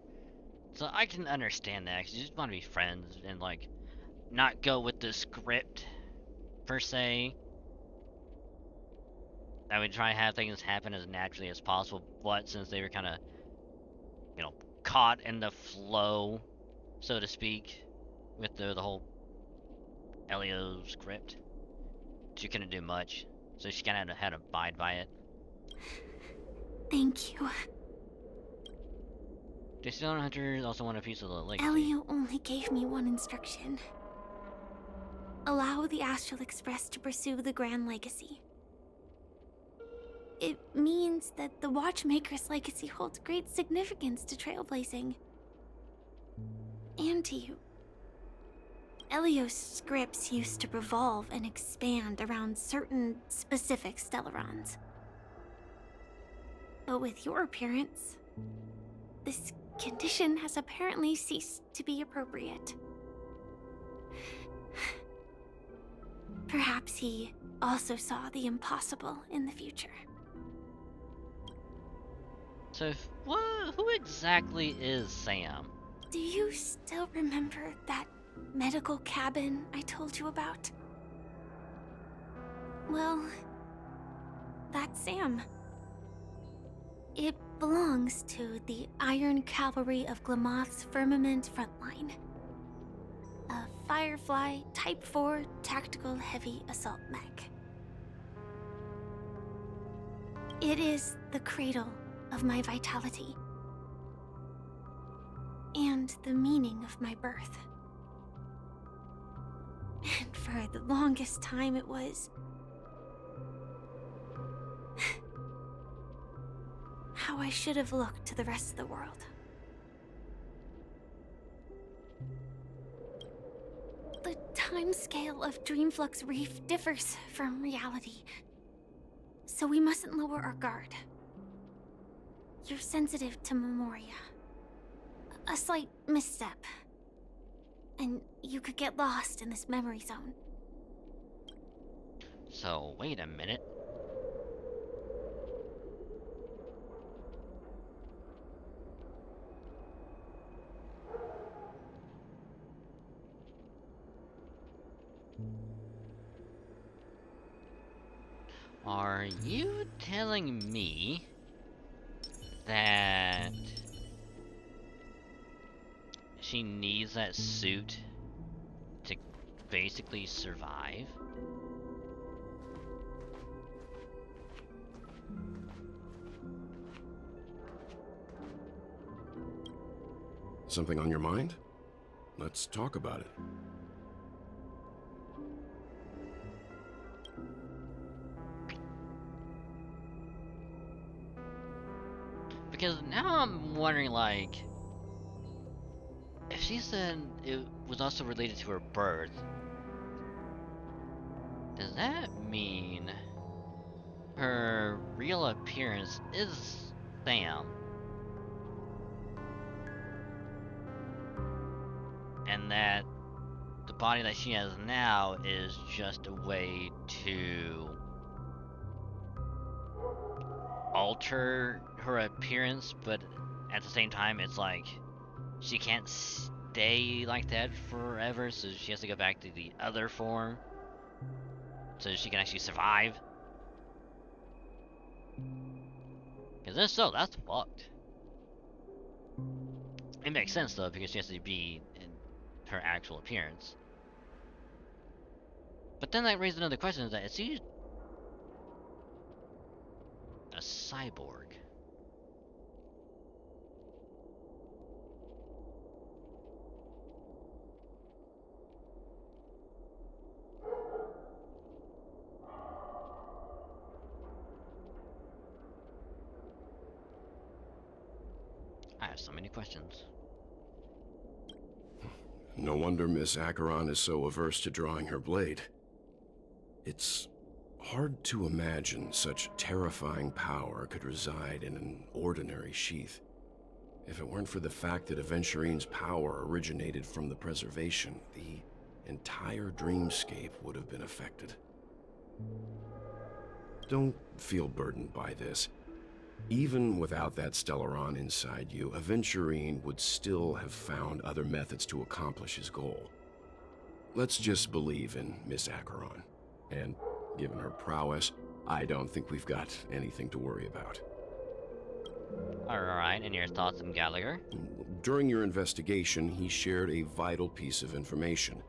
So I can understand that, because you just want to be friends and like not go with the script per se. I would try to have things happen as naturally as possible, but since they were kind of, you know, caught in the flow, so to speak, with the whole Elio script, she couldn't do much, so she kind of had to abide by it. Thank you. The Stone Hunters also want a piece of the legacy. Elio only gave me one instruction. Allow the Astral Express to pursue the Grand Legacy. It means that the Watchmaker's legacy holds great significance to trailblazing. And to you. Elio's scripts used to revolve and expand around certain specific Stellarons. But with your appearance, this condition has apparently ceased to be appropriate. Perhaps he also saw the impossible in the future. So, who exactly is Sam? Do you still remember that medical cabin I told you about? Well, that's Sam. It belongs to the Iron Cavalry of Glamoth's Firmament Frontline. A Firefly Type 4 tactical heavy assault mech. It is the cradle of my vitality. And the meaning of my birth. And for the longest time it was how I should have looked to the rest of the world. The timescale of Dreamflux Reef differs from reality, so we mustn't lower our guard. You're sensitive to Memoria. A slight misstep, and you could get lost in this memory zone. So, wait a minute. Are you telling me that she needs that suit to basically survive? Something on your mind? Let's talk about it. Because now I'm wondering, like, if she said it was also related to her birth, does that mean her real appearance is Sam? And that the body that she has now is just a way to alter her appearance, but at the same time it's like she can't stay like that forever, so she has to go back to the other form so she can actually survive. Because if so, that's fucked. It makes sense though, because she has to be in her actual appearance. But then that raises another question: is that is she a cyborg? I have so many questions. No wonder Miss Acheron is so averse to drawing her blade. It's hard to imagine such terrifying power could reside in an ordinary sheath. If it weren't for the fact that Aventurine's power originated from the preservation, the entire dreamscape would have been affected. Don't feel burdened by this. Even without that Stellaron inside you, Aventurine would still have found other methods to accomplish his goal. Let's just believe in Miss Acheron. And given her prowess, I don't think we've got anything to worry about. Alright, and your thoughts on Gallagher? During your investigation, he shared a vital piece of information.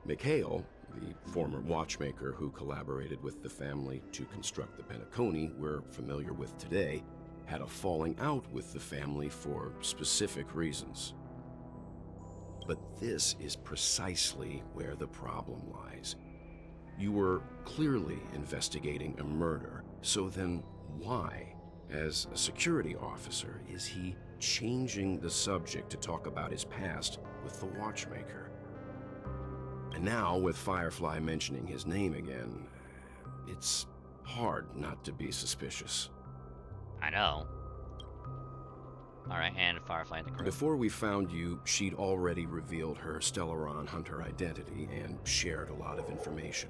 Mikhail, the former watchmaker who collaborated with the family to construct the Penacony we're familiar with today, had a falling out with the family for specific reasons. But this is precisely where the problem lies. You were clearly investigating a murder, so then why, as a security officer, is he changing the subject to talk about his past with the watchmaker? And now, with Firefly mentioning his name again, it's hard not to be suspicious. I know. Alright, and Firefly the crew. Before we found you, she'd already revealed her Stellaron Hunter identity and shared a lot of information.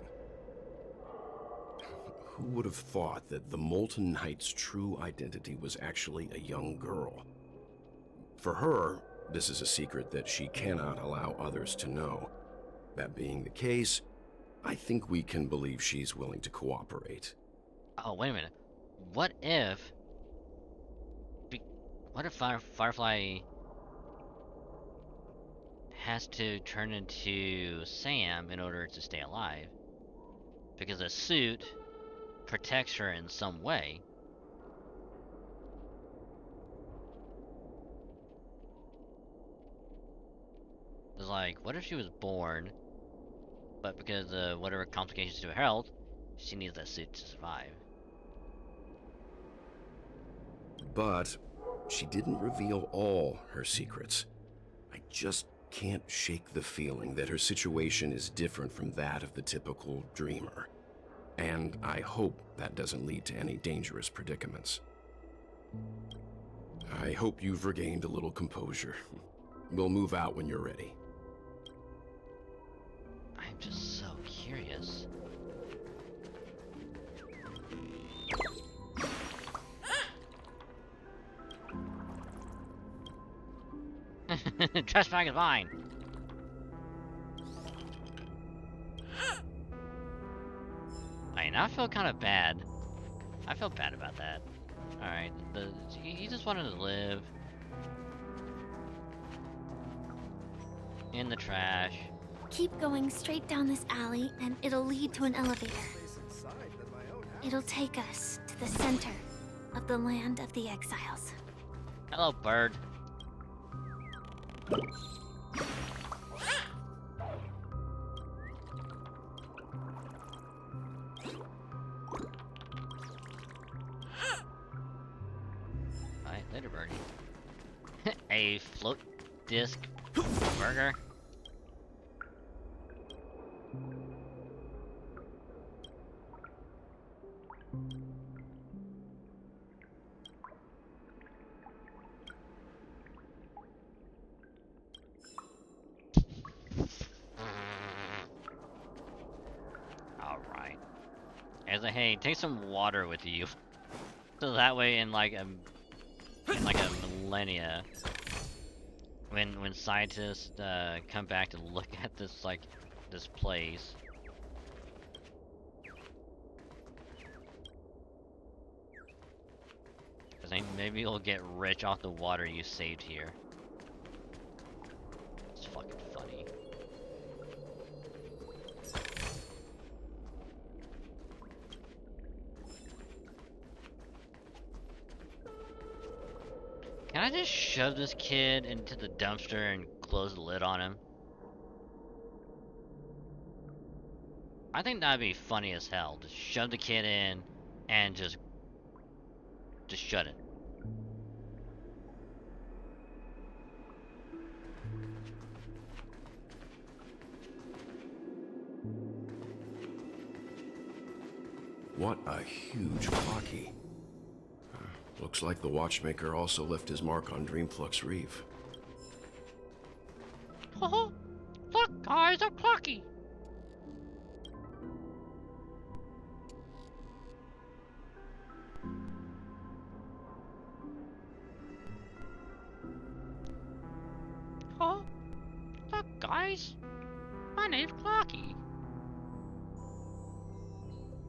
Who would have thought that the Molten Knight's true identity was actually a young girl? For her, this is a secret that she cannot allow others to know. That being the case, I think we can believe she's willing to cooperate. Oh, wait a minute. What if... What if Firefly has to turn into Sam in order to stay alive? Because a suit protects her in some way. It's like, what if she was born, but because of whatever complications to her health, she needs that suit to survive? But she didn't reveal all her secrets. I just can't shake the feeling that her situation is different from that of the typical dreamer. And I hope that doesn't lead to any dangerous predicaments. I hope you've regained a little composure. We'll move out when you're ready. I'm just so curious. Trash bag is mine. I feel kind of bad. I feel bad about that. Alright, he just wanted to live. In the trash. Keep going straight down this alley, and it'll lead to an elevator. It'll take us to the center of the land of the exiles. Hello, bird. Alright, Later, birdie. A float disc burger. Alright. As a hey, take some water with you. So that way in like a millennia, when scientists come back to look at this this place. Cause maybe you'll get rich off the water you saved here. It's fucking funny. Can I just shove this kid into the dumpster and close the lid on him? I think that'd be funny as hell. Just shove the kid in and just shut it. What a huge Clocky. Looks like the watchmaker also left his mark on Dreamflux Reef. Look, guys, a Clocky! Look, guys, my name's Clocky.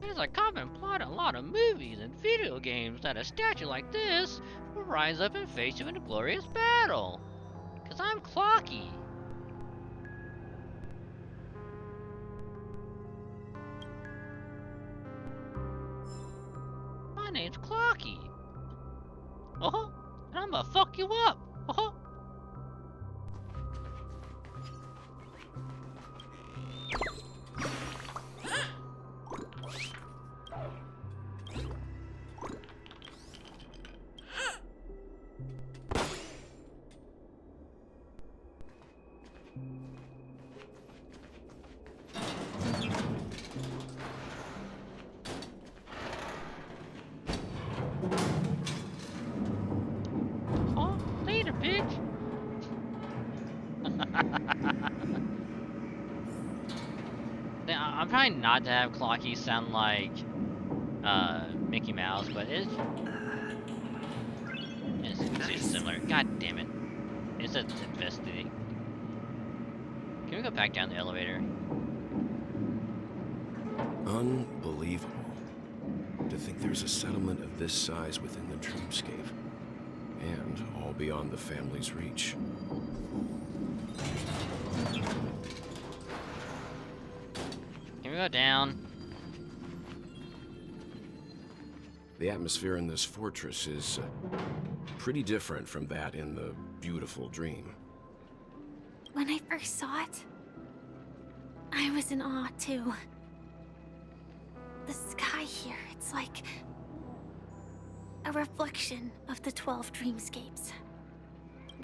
There's a common plot in a lot of movies and video games that a statue like this will rise up and face you in a glorious battle. 'Cause I'm Clocky. My name's Clocky. And I'm gonna fuck you up. Later, bitch. I'm trying not to have Clocky sound like Mickey Mouse, but it's similar. God damn it. It's investigating. Can we go back down the elevator? Unbelievable. To think there's a settlement of this size within the Dreamscape. And all beyond the family's reach. Can we go down? The atmosphere in this fortress is pretty different from that in the beautiful Dream. When I first saw it, I was in awe too. The sky here, it's like a reflection of the 12 dreamscapes.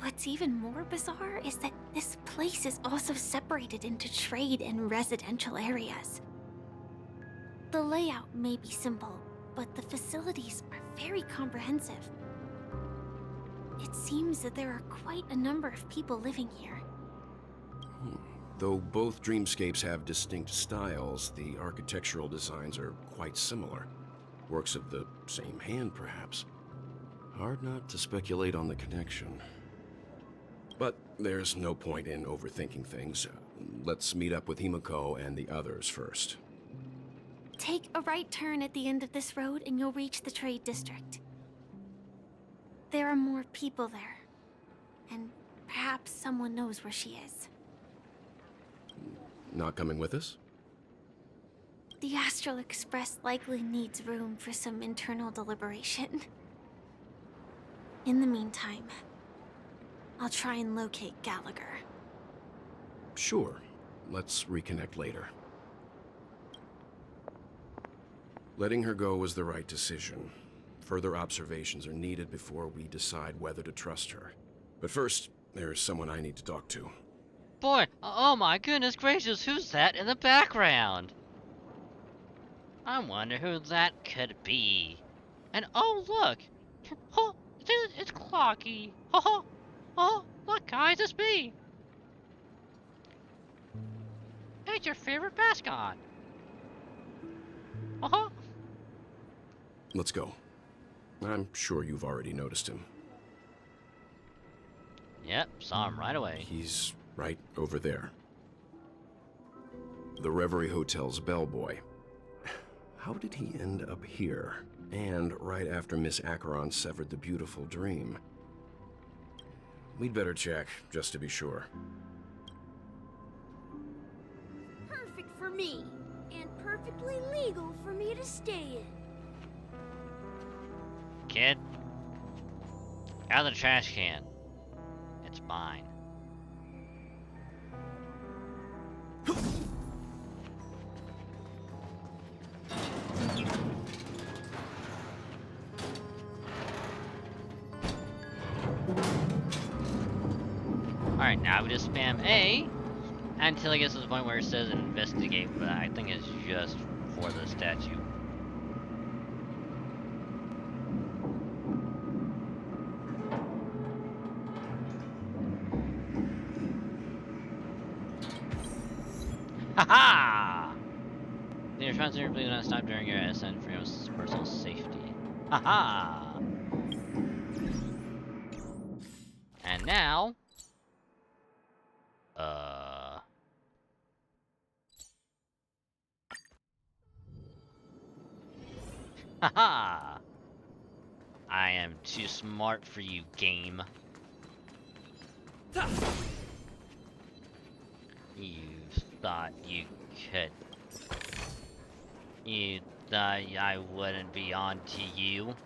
What's even more bizarre is that this place is also separated into trade and residential areas. The layout may be simple, but the facilities are very comprehensive. It seems that there are quite a number of people living here. Though both dreamscapes have distinct styles, the architectural designs are quite similar. Works of the same hand, perhaps. Hard not to speculate on the connection. But there's no point in overthinking things. Let's meet up with Himiko and the others first. Take a right turn at the end of this road and you'll reach the trade district. There are more people there. And perhaps someone knows where she is. Not coming with us? The Astral Express likely needs room for some internal deliberation. In the meantime, I'll try and locate Gallagher. Sure. Let's reconnect later. Letting her go was the right decision. Further observations are needed before we decide whether to trust her. But first, there's someone I need to talk to. Boy, oh my goodness gracious, who's that in the background? I wonder who that could be. And oh look! Oh, it's Clocky! Oh, oh, look guys, it's me! It's your favorite mascot! Uh-huh. Let's go. I'm sure you've already noticed him. Yep, saw him right away. He's right over there. The Reverie Hotel's bellboy. How did he end up here? And right after Miss Acheron severed the beautiful dream. We'd better check, just to be sure. Perfect for me, and perfectly legal for me to stay in. Kid, out of the trash can. It's mine. Alright, now we just spam A until it gets to the point where it says investigate, but I think it's just for the statue. Haha! The responsibility do not stop during your ascent for your personal safety. Haha! And now, haha! I am too smart for you, game. You thought you could. You thought I wouldn't be on to you.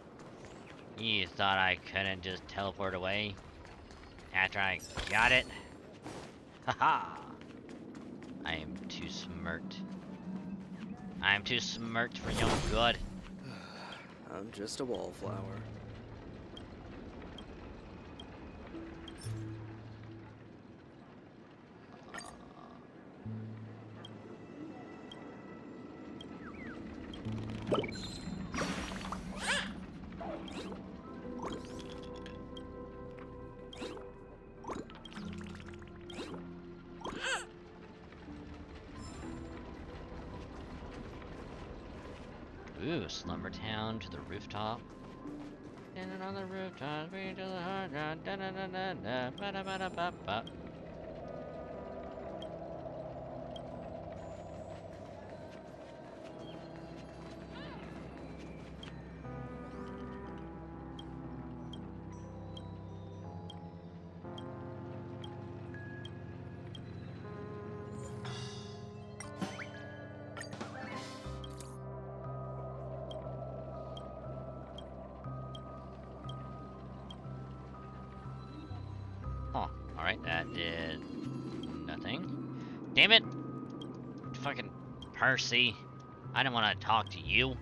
You thought I couldn't just teleport away after I got it. Haha! I am too smart. I am too smart for your good. I'm just a wallflower. Ooh, Slumber Town to the rooftop. And on the rooftop, we to the hard ground. Da da da da da ba da ba da ba ba. Oh, alright, that did nothing. Damn it! Fucking Percy. I didn't want to talk to you.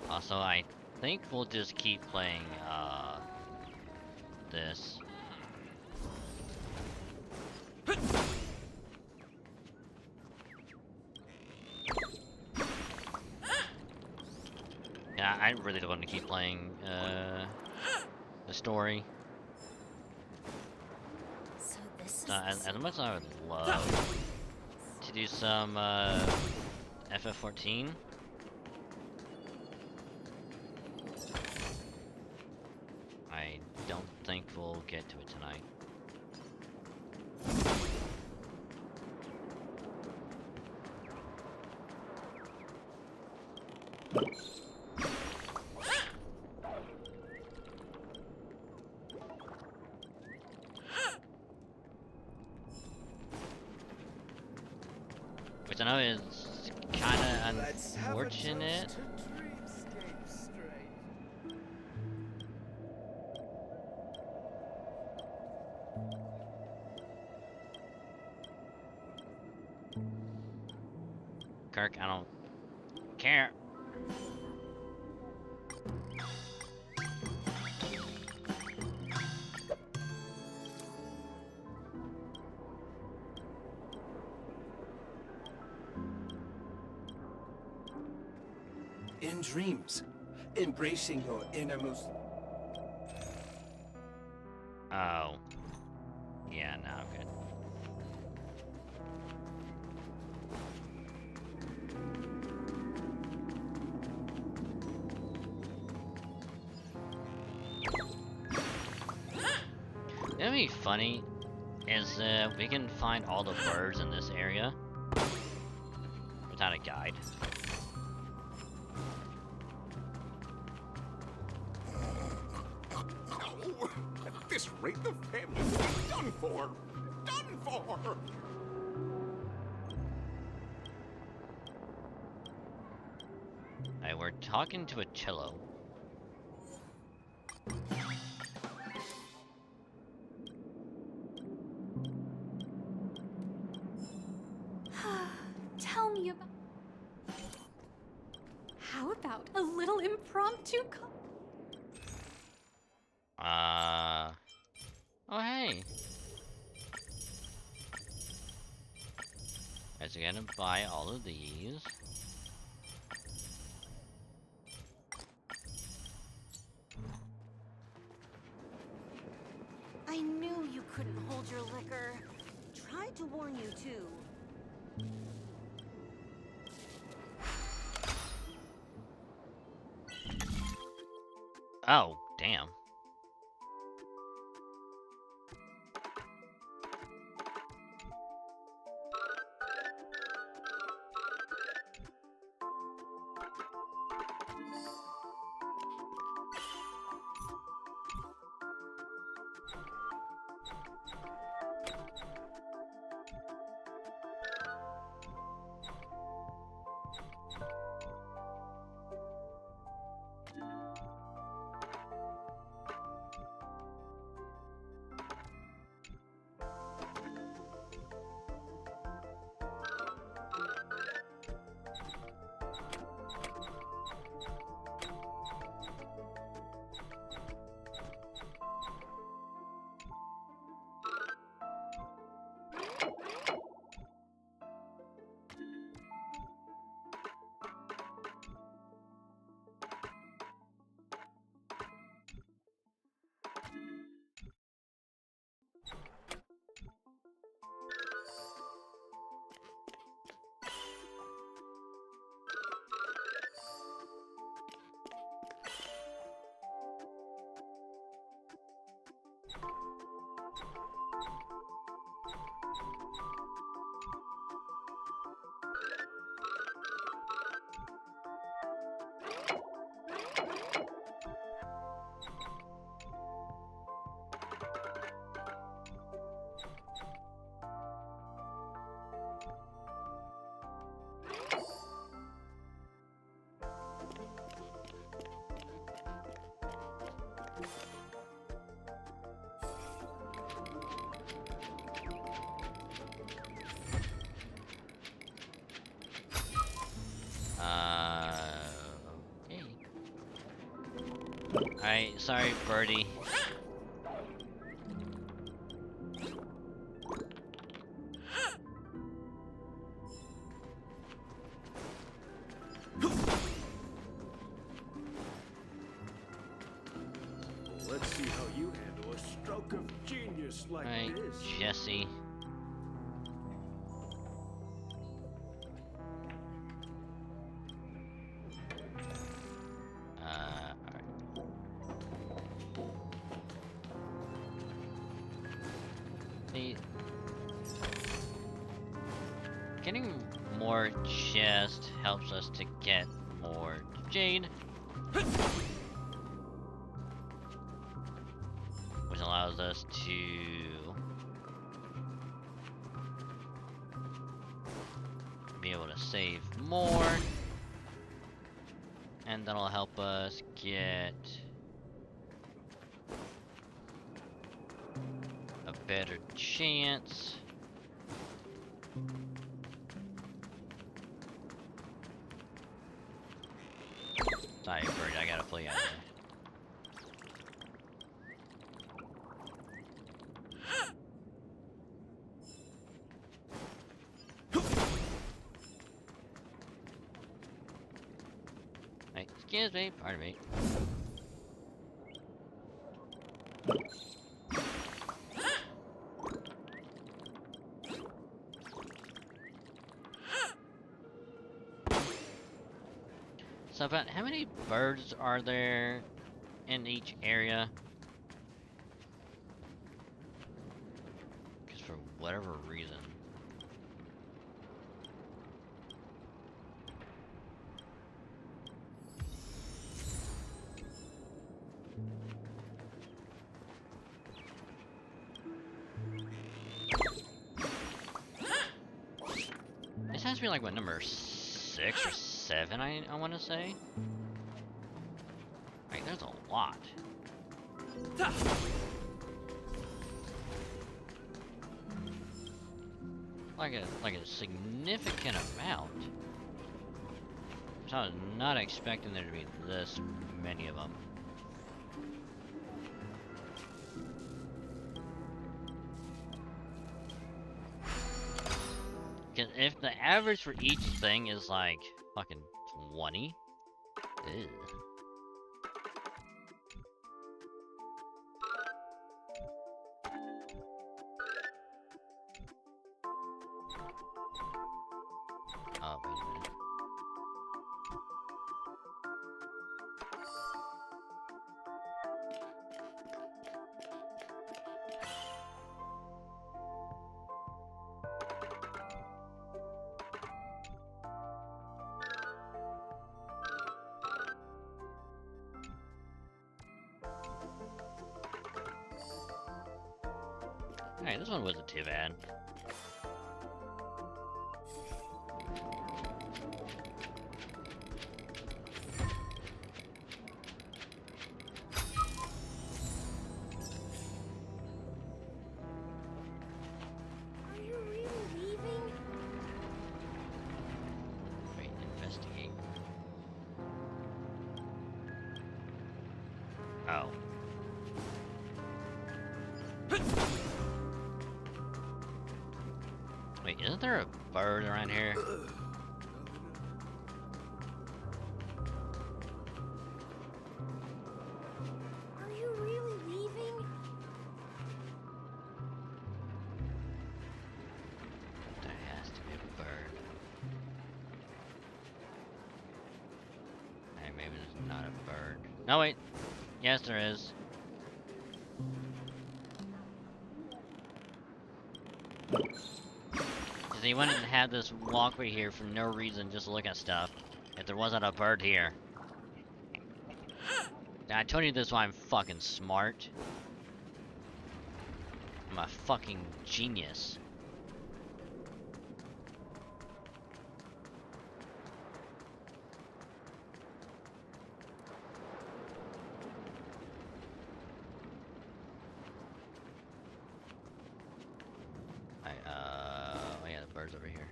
Also, I think we'll just keep playing, this. Yeah, I really don't want to keep playing, the story. So this is As much as I would love to do some, FF14. I don't think we'll get to it tonight. Which I know is kinda unfortunate. Kirk, I don't care. In dreams, embracing your innermost. Oh. Yeah, no, I'm good. That'd be funny is we can find all the birds in this area without a guide. At this rate, the family will be done for. Done for. Alright, we're talking to a cello. Tell me about... How about a little impromptu Oh hey. Guys, we're gonna buy all of these. I knew you couldn't hold your liquor. Tried to warn you too. Oh, damn. Okay. Alright, sorry, birdie. Let's see how you handle a stroke of genius like Alright, this. Jesse. Alright. See, getting more chest helps us to get more jade, which allows us to be able to save more, and that'll help us get a better chance Sorry, bird, I gotta flee out of there. Hey, excuse me, pardon me. So about how many birds are there in each area? Because for whatever reason. This has to be like what, number 6 or 7, I want to say? Like, there's a lot. Like a significant amount. So I was not expecting there to be this many of them. Cause if the average for each thing is like fucking 20, ew. Oh, wait a minute. Alright, this one wasn't too bad. Are you really leaving? Wait, investigate. Oh. Wait, isn't there a bird around here? Are you really leaving? There has to be a bird. Hey, maybe there's not a bird. No, wait. Yes, there is. He wouldn't have this walkway here for no reason, just to look at stuff, if there wasn't a bird here. I told you this is why I'm fucking smart. I'm a fucking genius. Oh yeah, the bird's over here.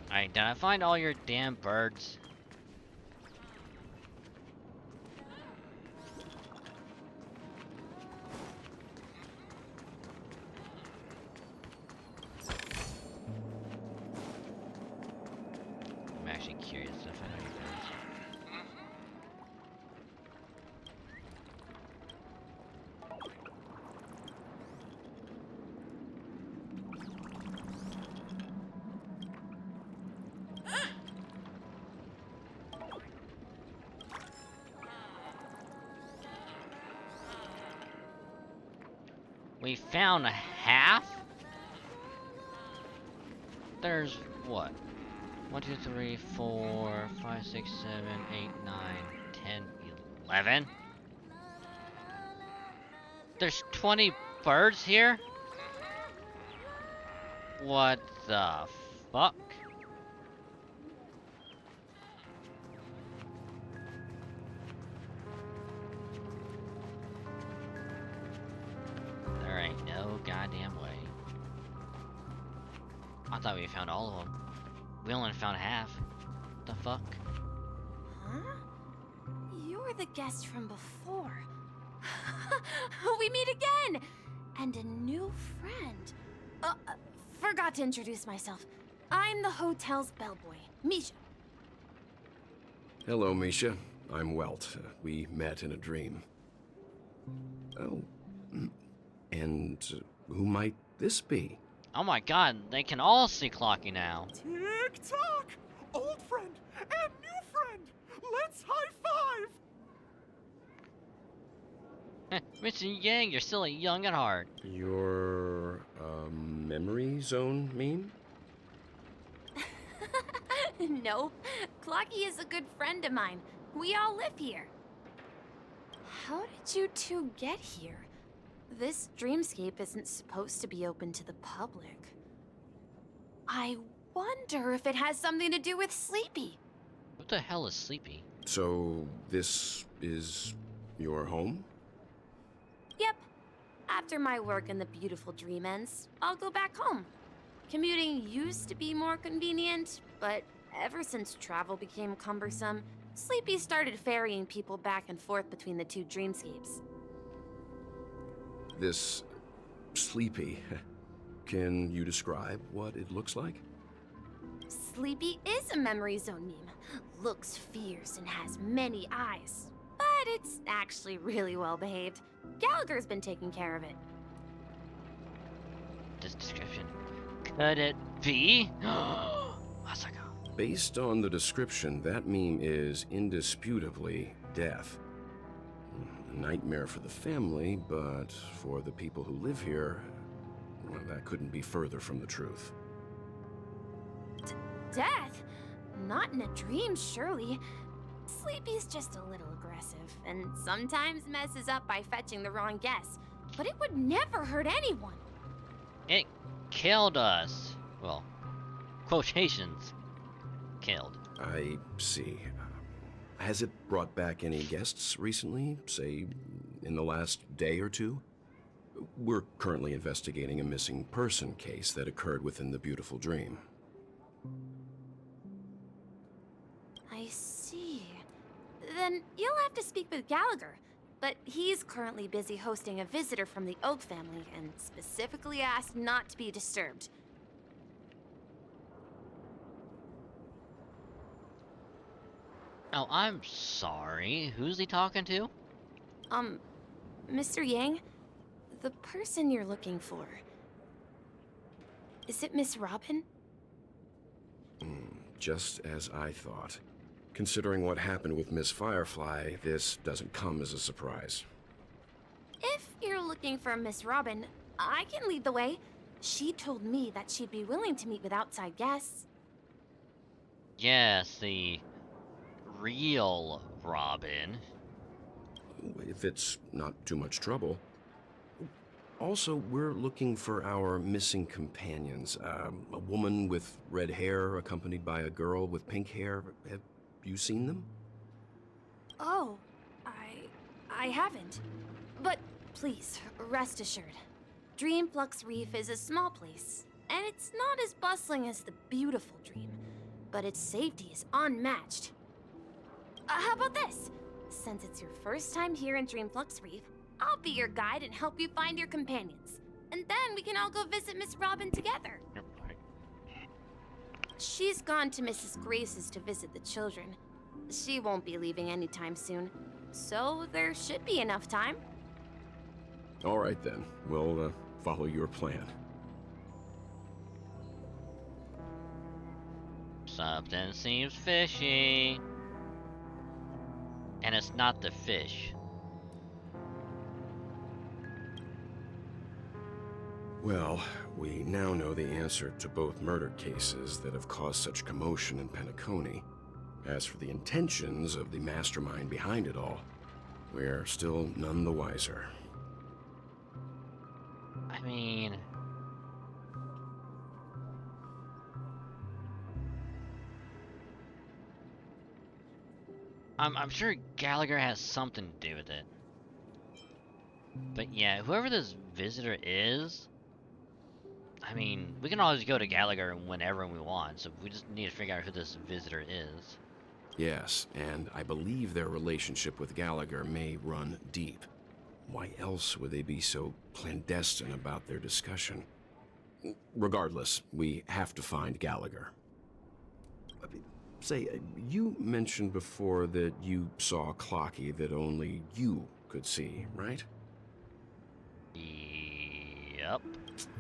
Alright, did I find all your damn birds? I'm actually curious if I know your birds. We found half? There's what? 1, 2, 3, 4, 5, 6, 7, 8, 9, 10, 11? There's 20 birds here? What the fuck? There ain't no goddamn way. I thought we found all of them. We only found half. the fuck? Huh? You're the guest from before. We meet again! And a new friend. Forgot to introduce myself. I'm the hotel's bellboy, Misha. Hello, Misha. I'm Welt. We met in a dream. Oh. And who might this be? Oh my god, they can all see Clocky now. Tick-tock! Old friend and new friend! Let's high-five! Mr. Yang, you're still young at heart. Your, memory zone meme? No, Clocky is a good friend of mine. We all live here. How did you two get here? This dreamscape isn't supposed to be open to the public. I wonder if it has something to do with Sleepy. What the hell is Sleepy? So, this is your home? Yep. After my work in the beautiful dream ends, I'll go back home. Commuting used to be more convenient, but ever since travel became cumbersome, Sleepy started ferrying people back and forth between the two dreamscapes. This Sleepy. Can you describe what it looks like? Sleepy is a memory zone meme. Looks fierce and has many eyes. But it's actually really well behaved. Gallagher's been taking care of it. This description. Could it be? Masaka. Based on the description, that meme is indisputably death. A nightmare for the family, but for the people who live here, well, that couldn't be further from the truth. Death? Not in a dream, surely. Sleepy's just a little aggressive, and sometimes messes up by fetching the wrong guess. But it would never hurt anyone. It killed us. Well, quotations. Killed. I see. Has it brought back any guests recently? Say, in the last day or two? We're currently investigating a missing person case that occurred within the beautiful dream. I see. Then you'll have to speak with Gallagher. But he's currently busy hosting a visitor from the Oak family and specifically asked not to be disturbed. Oh, I'm sorry. Who's he talking to? Mr. Yang? The person you're looking for. Is it Miss Robin? Just as I thought. Considering what happened with Miss Firefly, this doesn't come as a surprise. If you're looking for Miss Robin, I can lead the way. She told me that she'd be willing to meet with outside guests. Yes, the real Robin. If it's not too much trouble. Also, we're looking for our missing companions. A woman with red hair accompanied by a girl with pink hair. Have you seen them? Oh, I haven't. But please, rest assured. Dreamflux Reef is a small place, and it's not as bustling as the beautiful Dream, but its safety is unmatched. How about this? Since it's your first time here in Dreamflux Reef, I'll be your guide and help you find your companions. And then we can all go visit Miss Robin together. She's gone to Mrs. Grace's to visit the children. She won't be leaving anytime soon, so there should be enough time. All right then, we'll follow your plan. Something seems fishy. And it's not the fish. Well, we now know the answer to both murder cases that have caused such commotion in Penacony. As for the intentions of the mastermind behind it all, we're still none the wiser. I mean... I'm sure Gallagher has something to do with it. But yeah, whoever this visitor is, I mean, we can always go to Gallagher whenever we want, so we just need to figure out who this visitor is. Yes, and I believe their relationship with Gallagher may run deep. Why else would they be so clandestine about their discussion? Regardless, we have to find Gallagher. Say, you mentioned before that you saw a Clocky that only you could see, right? Yep.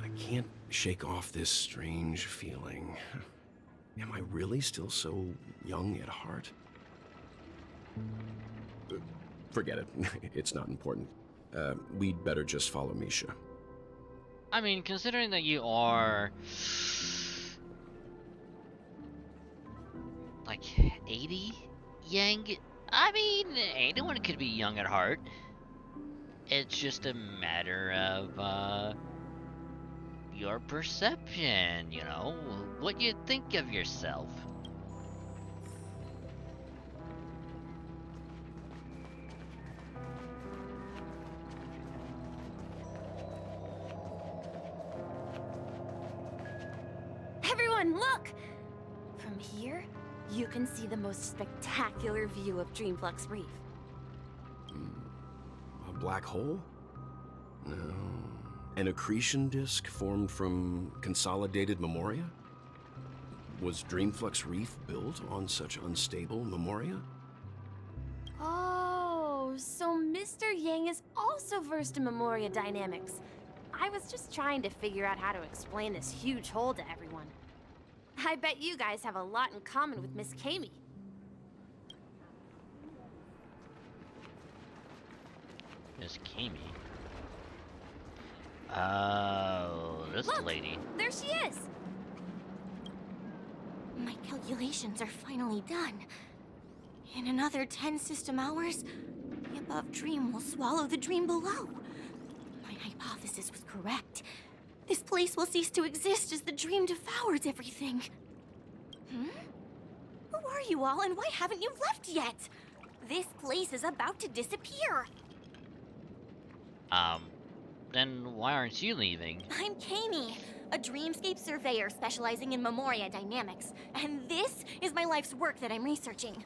I can't shake off this strange feeling. Am I really still so young at heart? Forget it. It's not important. We'd better just follow Misha. I mean, considering that you are like 80 Yang, I mean, anyone could be young at heart. It's just a matter of your perception, you know, what you think of yourself. Everyone, look! From here, you can see the most spectacular view of Dreamflux Reef. A black hole? No. An accretion disk formed from consolidated memoria? Was Dreamflux Reef built on such unstable memoria? Oh, so Mr. Yang is also versed in Memoria dynamics. I was just trying to figure out how to explain this huge hole to everyone. I bet you guys have a lot in common with Miss Kami. Miss Kami? Oh, this Look, lady. There she is! My calculations are finally done. In another 10 system hours, the above dream will swallow the dream below. My hypothesis was correct. This place will cease to exist as the dream devours everything. Who are you all, and why haven't you left yet? This place is about to disappear. Then why aren't you leaving? I'm Kami, a dreamscape surveyor specializing in Memoria dynamics, and this is my life's work that I'm researching.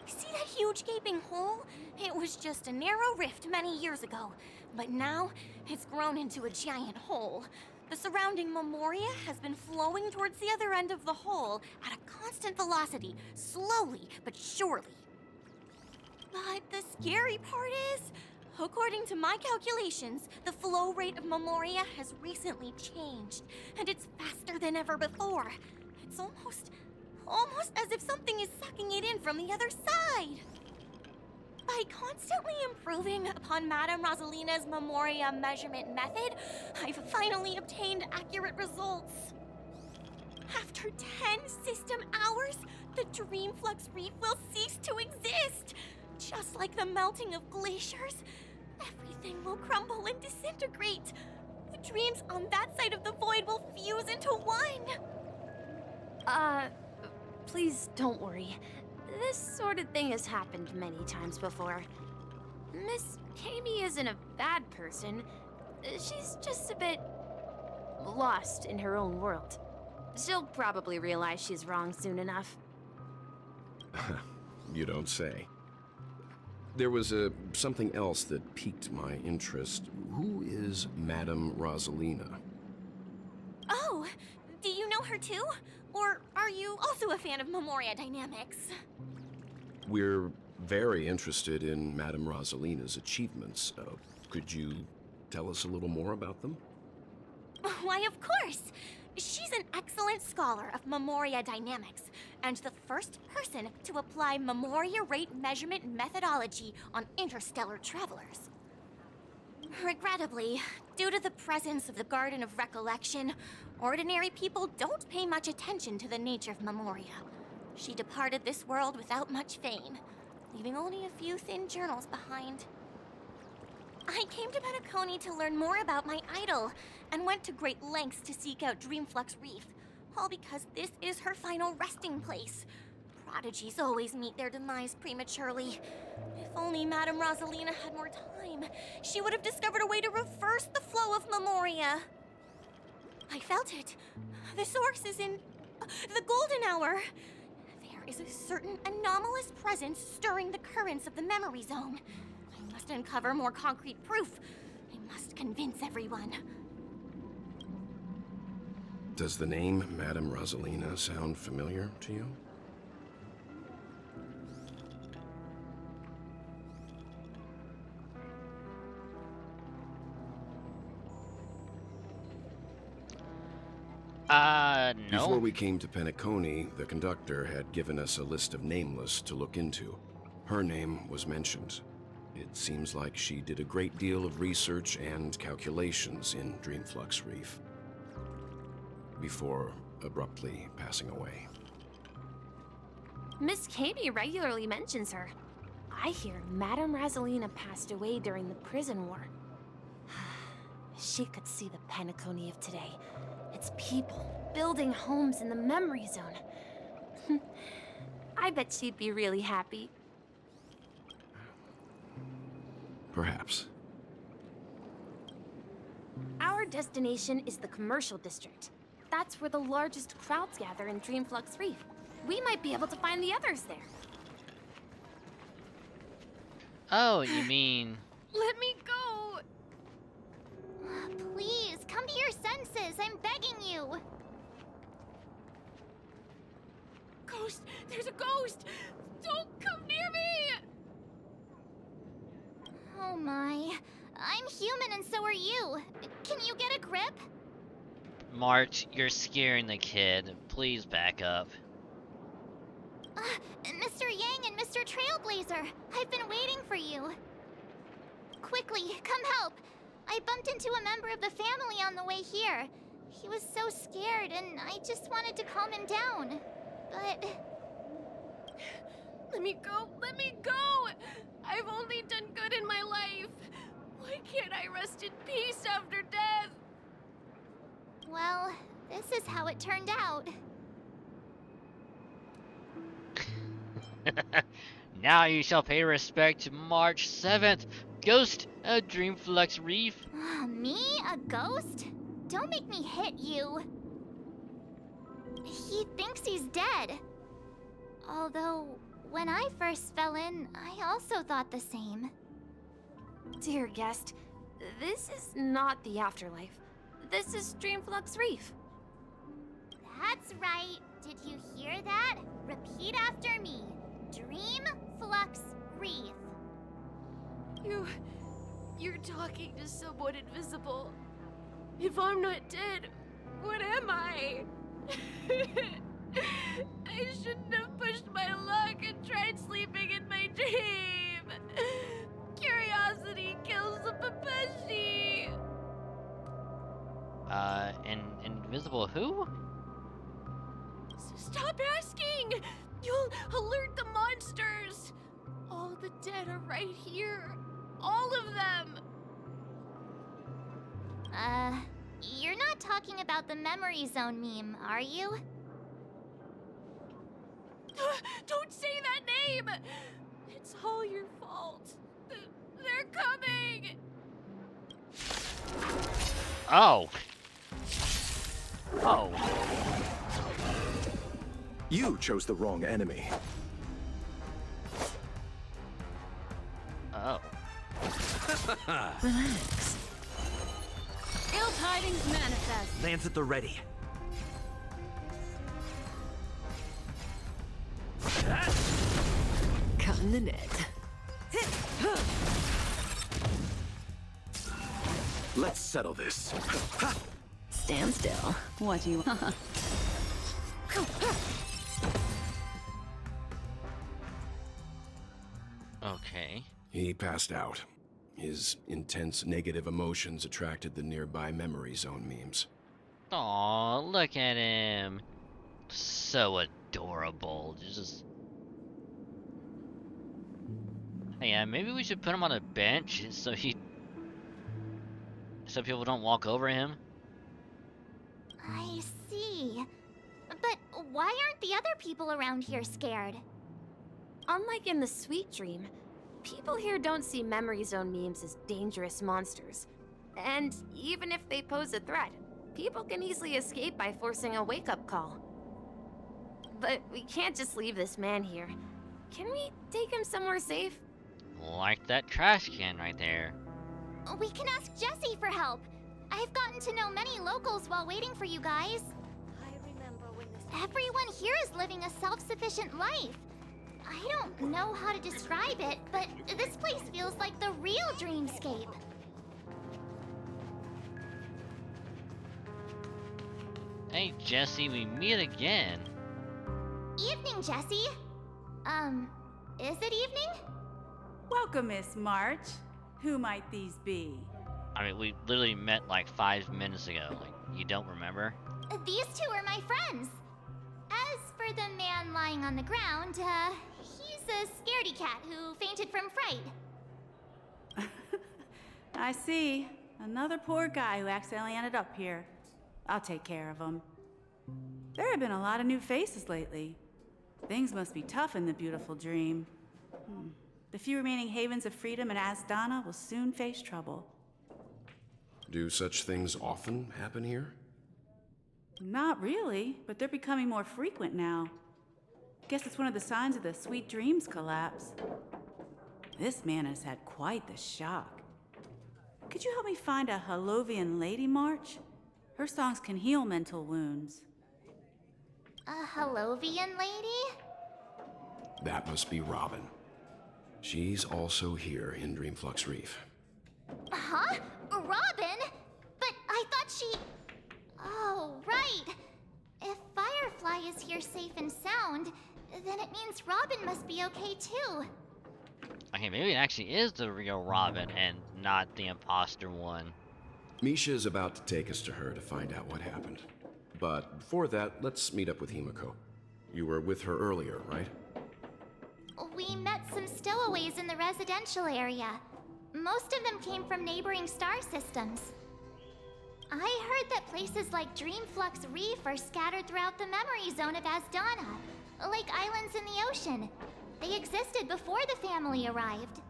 See that huge gaping hole? It was just a narrow rift many years ago, but now it's grown into a giant hole. The surrounding Memoria has been flowing towards the other end of the hole at a constant velocity, slowly but surely. But the scary part is, according to my calculations, the flow rate of Memoria has recently changed, and it's faster than ever before. It's almost as if something is sucking it in from the other side. By constantly improving upon Madame Rosalina's Memoria measurement method, I've finally obtained accurate results. After 10 system hours, the Dreamflux Reef will cease to exist. Just like the melting of glaciers, everything will crumble and disintegrate. The dreams on that side of the void will fuse into one. Please don't worry. This sort of thing has happened many times before. Miss Kami isn't a bad person. She's just a bit lost in her own world. She'll probably realize she's wrong soon enough. You don't say. There was something else that piqued my interest. Who is Madame Rosalina? Oh, do you know her too? Or are you also a fan of Memoria dynamics? We're very interested in Madame Rosalina's achievements. Could you tell us a little more about them? Why, of course! She's an excellent scholar of Memoria dynamics, and the first person to apply Memoria rate measurement methodology on interstellar travelers. Regrettably, due to the presence of the Garden of Recollection, ordinary people don't pay much attention to the nature of Memoria. She departed this world without much fame, leaving only a few thin journals behind. I came to Penacony to learn more about my idol, and went to great lengths to seek out Dreamflux Reef, all because this is her final resting place. Prodigies always meet their demise prematurely. If only Madame Rosalina had more time, she would have discovered a way to reverse the flow of Memoria. I felt it. The source is in the golden hour. There is a certain anomalous presence stirring the currents of the memory zone. I must uncover more concrete proof. I must convince everyone. Does the name Madame Rosalina sound familiar to you? No. Before we came to Penacony, the conductor had given us a list of nameless to look into. Her name was mentioned. It seems like she did a great deal of research and calculations in Dreamflux Reef before abruptly passing away. Miss Katie regularly mentions her. I hear Madame Rosalina passed away during the prison war. She could see the Penacony of today. Its people building homes in the memory zone. I bet she'd be really happy. Perhaps. Our destination is the commercial district. That's where the largest crowds gather in Dreamflux Reef. We might be able to find the others there. Oh, you mean... Let me go! Please, come to your senses. I'm begging you. Ghost! There's a ghost! Don't come near me! Oh my. I'm human and so are you. Can you get a grip? March, you're scaring the kid. Please back up. Mr. Yang and Mr. Trailblazer, I've been waiting for you. Quickly, come help. I bumped into a member of the family on the way here. He was so scared and I just wanted to calm him down. But... Let me go! Let me go! I've only done good in my life. Why can't I rest in peace after death? Well, this is how it turned out. Now you shall pay respect to March 7th, Ghost of Dreamflux Reef. Me? A ghost? Don't make me hit you. He thinks he's dead. Although, when I first fell in, I also thought the same. Dear guest, this is not the afterlife. This is Dreamflux Reef. That's right. Did you hear that? Repeat after me. Dreamflux Reef. You're talking to someone invisible. If I'm not dead, what am I? I shouldn't have pushed my luck and tried sleeping in my dream. Curiosity kills the Papeshi. Invisible who? Stop asking! You'll alert the monsters! All the dead are right here. All of them! You're not talking about the memory zone meme, are you? Don't say that name! It's all your fault. They're coming! Oh. Oh. You chose the wrong enemy. Oh. Relax. Ill tidings manifest. Lance at the ready. Cutting the net. Let's settle this. Stand still. What do you... Okay. He passed out. His intense negative emotions attracted the nearby memory zone memes. Aw, look at him. So adorable. Just... Hey, yeah, maybe we should put him on a bench so people don't walk over him. I see. But why aren't the other people around here scared? Unlike in the Sweet Dream, people here don't see memory zone memes as dangerous monsters. And even if they pose a threat, People can easily escape by forcing a wake-up call. But we can't just leave this man here. Can we take him somewhere safe? Like that trash can right there. We can ask Jessie for help. I've gotten to know many locals while waiting for you guys. I remember when this... Everyone here is living a self-sufficient life. I don't know how to describe it, but this place feels like the real dreamscape. Hey Jesse, we meet again. Evening, Jessie. Is it evening? Welcome, Miss March. Who might these be? I mean, we literally met like 5 minutes ago. Like, you don't remember? These two are my friends. As for the man lying on the ground, he's a scaredy cat who fainted from fright. I see. Another poor guy who accidentally ended up here. I'll take care of him. There have been a lot of new faces lately. Things must be tough in the beautiful dream. The few remaining havens of freedom in Asdana will soon face trouble. Do such things often happen here? Not really, but they're becoming more frequent now. Guess it's one of the signs of the Sweet Dreams collapse. This man has had quite the shock. Could you help me find a Halovian lady, March? Her songs can heal mental wounds. A Halovian lady? That must be Robin. She's also here in Dreamflux Reef. Huh? Robin? But I thought she... Oh, right. If Firefly is here safe and sound, then it means Robin must be okay too. Okay, maybe it actually is the real Robin and not the imposter one. Misha is about to take us to her to find out what happened. But before that, let's meet up with Himiko. You were with her earlier, right? We met some stowaways in the residential area. Most of them came from neighboring star systems. I heard that places like Dreamflux Reef are scattered throughout the memory zone of Asdana, like islands in the ocean. They existed before the family arrived.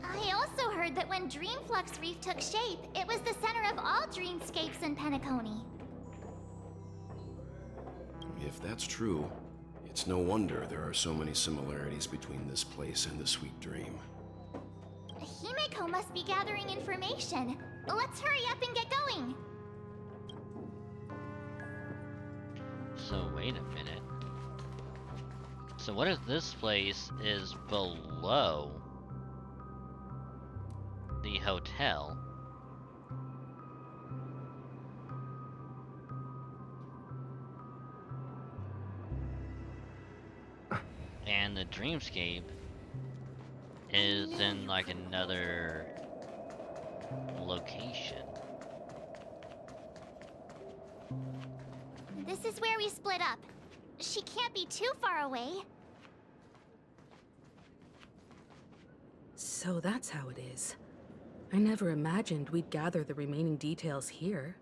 I also heard that when Dreamflux Reef took shape, it was the center of all dreamscapes in Penacony. If that's true, it's no wonder there are so many similarities between this place and the Sweet Dream. Himiko must be gathering information. Let's hurry up and get going. So wait a minute. So what if this place is below the hotel? And the dreamscape is in like another location. This is where we split up. She can't be too far away. So that's how it is. I never imagined we'd gather the remaining details here.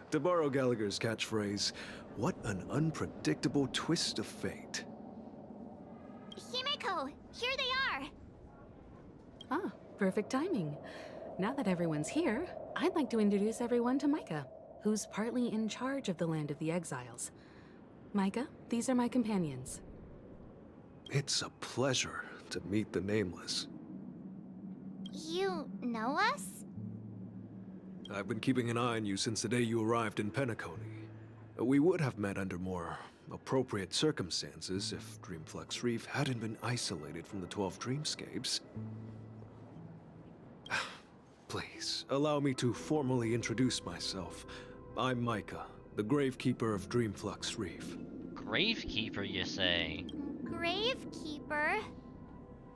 To borrow Gallagher's catchphrase, what an unpredictable twist of fate. Himiko, here they are. Ah, perfect timing. Now that everyone's here, I'd like to introduce everyone to Micah, who's partly in charge of the Land of the Exiles. Micah, these are my companions. It's a pleasure to meet the Nameless. You know us? I've been keeping an eye on you since the day you arrived in Penacony. We would have met under more appropriate circumstances if Dreamflux Reef hadn't been isolated from the 12 dreamscapes. Please, allow me to formally introduce myself. I'm Micah, the Gravekeeper of Dreamflux Reef. Gravekeeper, you say? Gravekeeper?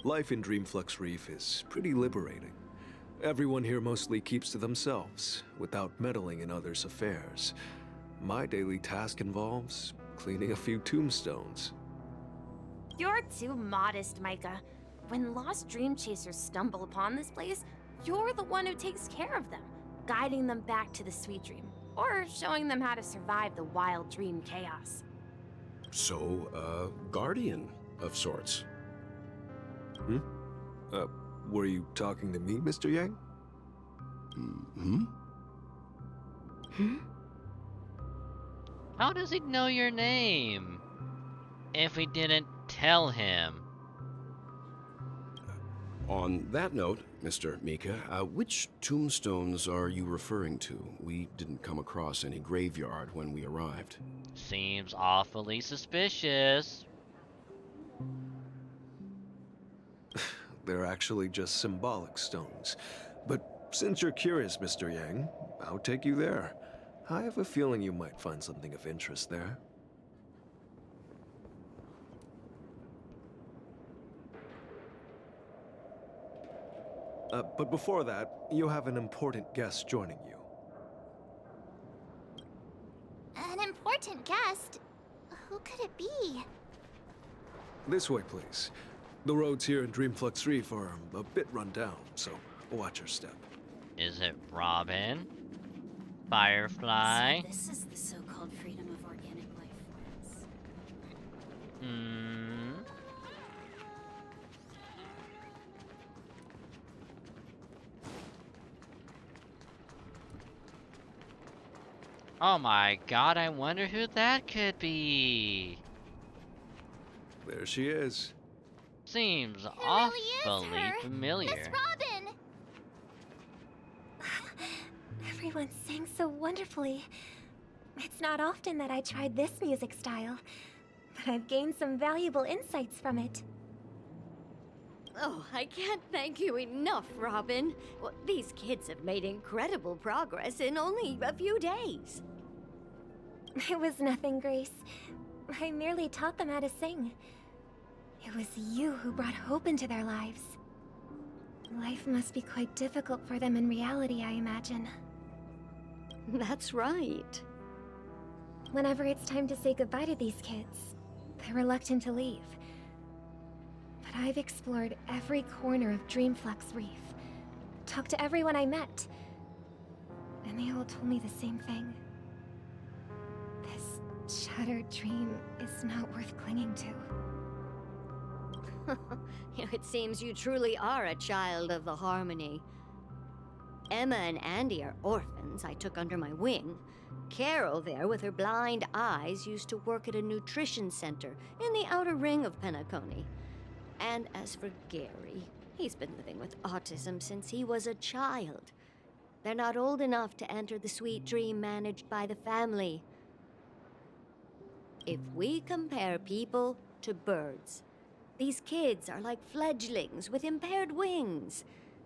Life in Dreamflux Reef is pretty liberating. Everyone here mostly keeps to themselves, without meddling in others' affairs. My daily task involves cleaning a few tombstones. You're too modest, Micah. When lost dream chasers stumble upon this place, you're the one who takes care of them, guiding them back to the Sweet Dream, or showing them how to survive the wild dream chaos. So, guardian of sorts. Were you talking to me, Mr. Yang? How does he know your name? If we didn't tell him. On that note, Mr. Mika, which tombstones are you referring to? We didn't come across any graveyard when we arrived. Seems awfully suspicious. They're actually just symbolic stones. But since you're curious, Mr. Yang, I'll take you there. I have a feeling you might find something of interest there. But before that, you have an important guest joining you. An important guest? Who could it be? This way, please. The roads here in Dreamflux Reef are a bit run down, so watch your step. Is it Robin? Firefly? So this is the so-called freedom of organic life forms. Oh my god, I wonder who that could be. There she is. Seems really is awfully her. familiar. Miss Robin! Everyone sang so wonderfully. It's not often that I tried this music style, but I've gained some valuable insights from it. Oh, I can't thank you enough, Robin. Well, these kids have made incredible progress in only a few days. It was nothing, Grace. I merely taught them how to sing. It was you who brought hope into their lives. Life must be quite difficult for them in reality, I imagine. That's right. Whenever it's time to say goodbye to these kids, they're reluctant to leave. But I've explored every corner of Dreamflux Reef, talked to everyone I met, and they all told me the same thing. This shattered dream is not worth clinging to. It seems you truly are a child of the Harmony. Emma and Andy are orphans I took under my wing. Carol there, with her blind eyes, used to work at a nutrition center in the outer ring of Penacony. And as for Gary, he's been living with autism since he was a child. They're not old enough to enter the sweet dream managed by the family. If we compare people to birds, these kids are like fledglings with impaired wings.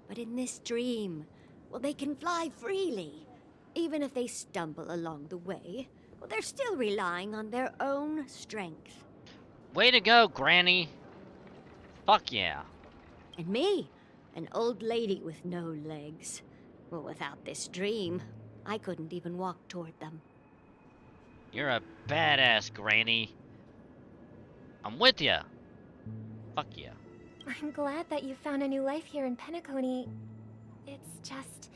But in this dream, well, they can fly freely. Even if they stumble along the way, well, they're still relying on their own strength. Way to go, Granny! Fuck yeah. And me, an old lady with no legs. Well, without this dream, I couldn't even walk toward them. You're a badass, Granny. I'm with ya. Fuck yeah. I'm glad that you found a new life here in Penacony. It's just...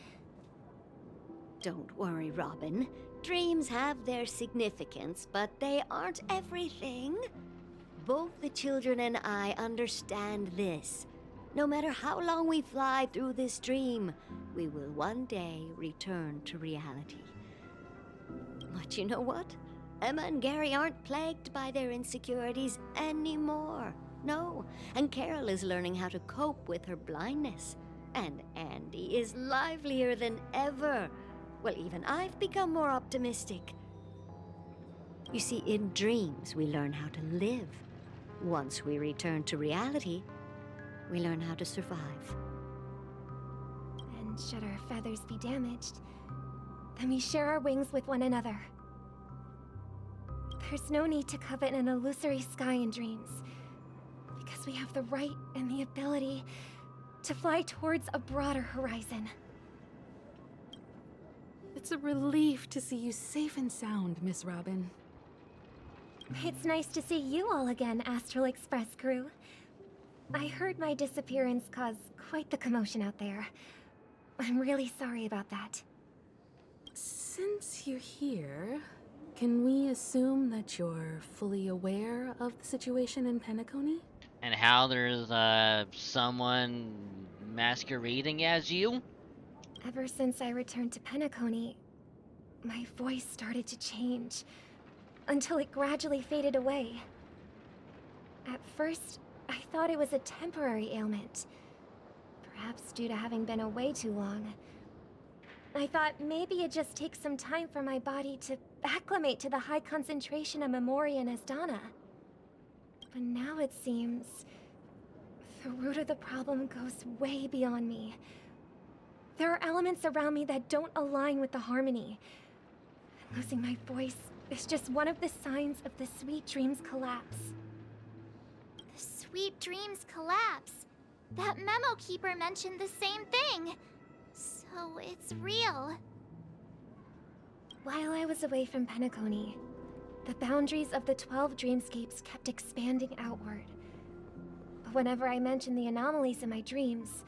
Don't worry, Robin. Dreams have their significance, but they aren't everything. Both the children and I understand this. No matter how long we fly through this dream, we will one day return to reality. But you know what? Emma and Gary aren't plagued by their insecurities anymore. No, and Carol is learning how to cope with her blindness. And Andy is livelier than ever. Well, even I've become more optimistic. You see, in dreams, we learn how to live. Once we return to reality, we learn how to survive. And should our feathers be damaged, then we share our wings with one another. There's no need to covet an illusory sky in dreams, because we have the right and the ability to fly towards a broader horizon. It's a relief to see you safe and sound, Miss Robin. It's nice to see you all again, Astral Express crew. I heard my disappearance caused quite the commotion out there. I'm really sorry about that. Since you're here, can we assume that you're fully aware of the situation in Penacony? And how there's someone masquerading as you? Ever since I returned to Penacony, my voice started to change, until it gradually faded away. At first, I thought it was a temporary ailment, perhaps due to having been away too long. I thought maybe it just takes some time for my body to acclimate to the high concentration of Memoria and Asdana. But now it seems the root of the problem goes way beyond me. There are elements around me that don't align with the harmony. Losing my voice is just one of the signs of the Sweet Dreams collapse. The Sweet Dreams collapse. That memo keeper mentioned the same thing. So it's real. While I was away from Penacony, the boundaries of the 12 dreamscapes kept expanding outward. But whenever I mentioned the anomalies in my dreams,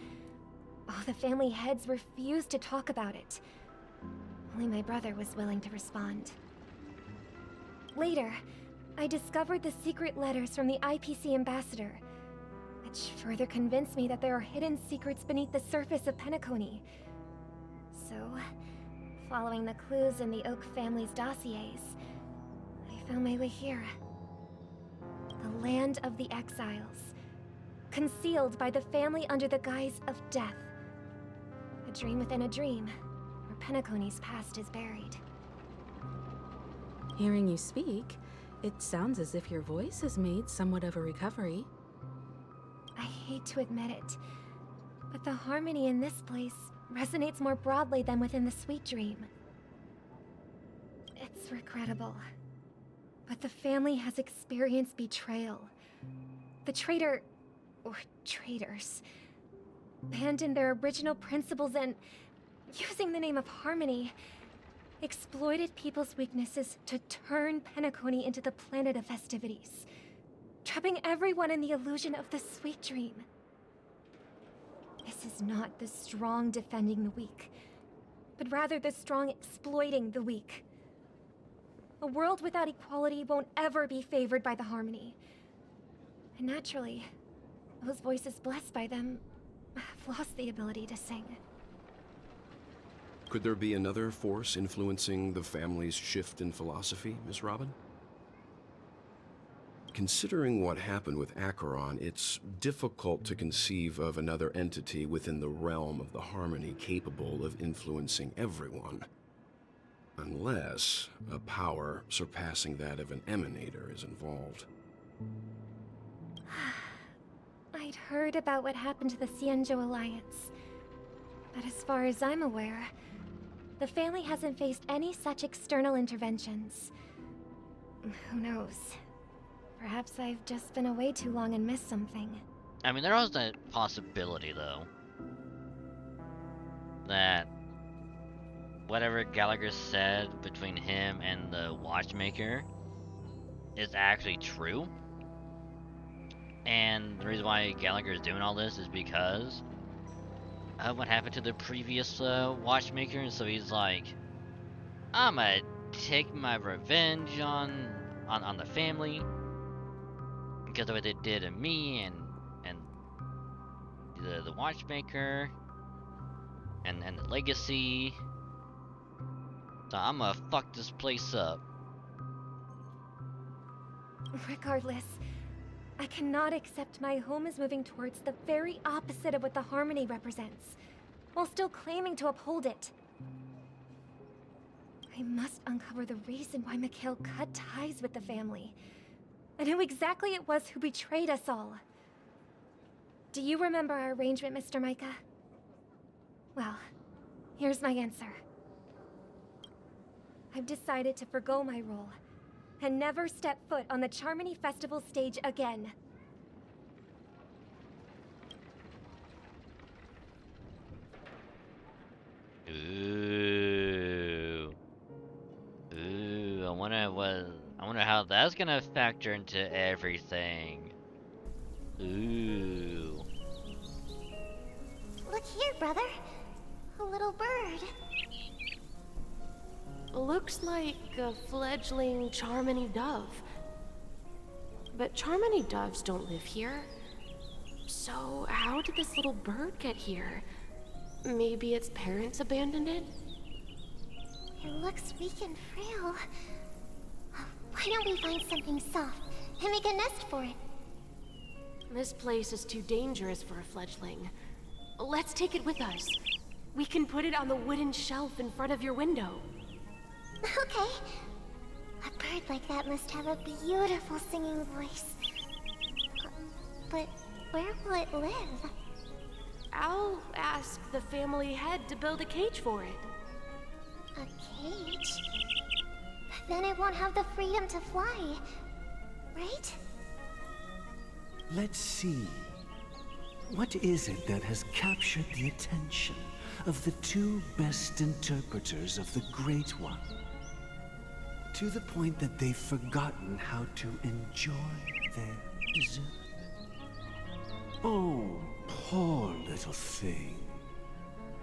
all the family heads refused to talk about it. Only my brother was willing to respond. Later, I discovered the secret letters from the IPC ambassador, which further convinced me that there are hidden secrets beneath the surface of Penacony. So, following the clues in the Oak family's dossiers, I found my way here. The land of the exiles, concealed by the family under the guise of death. A dream within a dream, where Penacony's past is buried. Hearing you speak, it sounds as if your voice has made somewhat of a recovery. I hate to admit it, but the harmony in this place resonates more broadly than within the Sweet Dream. It's regrettable, but the family has experienced betrayal. The traitor, or traitors, abandoned their original principles and, using the name of harmony, exploited people's weaknesses to turn Penacony into the planet of festivities, trapping everyone in the illusion of the Sweet Dream. This is not the strong defending the weak, but rather the strong exploiting the weak. A world without equality won't ever be favored by the harmony. And naturally, those voices blessed by them have lost the ability to sing. Could there be another force influencing the family's shift in philosophy, Miss Robin? Considering what happened with Acheron, it's difficult to conceive of another entity within the realm of the harmony capable of influencing everyone. Unless a power surpassing that of an emanator is involved. I'd heard about what happened to the Xianzhou Alliance, but as far as I'm aware, the family hasn't faced any such external interventions. Who knows? Perhaps I've just been away too long and missed something. I mean, there was that possibility, though, that whatever Gallagher said between him and the watchmaker is actually true. And the reason why Gallagher is doing all this is because of what happened to the previous watchmaker, and so he's like, I'm gonna take my revenge on the family because of what they did to me and the watchmaker and the legacy. So I'm gonna fuck this place up. Regardless, I cannot accept my home is moving towards the very opposite of what the harmony represents, while still claiming to uphold it. I must uncover the reason why Mikhail cut ties with the family, and who exactly it was who betrayed us all. Do you remember our arrangement, Mr. Micah? Well, here's my answer. I've decided to forgo my role, and never step foot on the Charmony Festival stage again. Ooh. I wonder how that's gonna factor into everything. Ooh. Look here, brother. A little bird. Looks like a fledgling Charmony dove. But Charmony doves don't live here. So, how did this little bird get here? Maybe its parents abandoned it? It looks weak and frail. Why don't we find something soft and make a nest for it? This place is too dangerous for a fledgling. Let's take it with us. We can put it on the wooden shelf in front of your window. Okay. A bird like that must have a beautiful singing voice. But where will it live? I'll ask the family head to build a cage for it. A cage? Then it won't have the freedom to fly, right? Let's see. What is it that has captured the attention of the two best interpreters of the Great One? To the point that they've forgotten how to enjoy their dessert. Oh, poor little thing.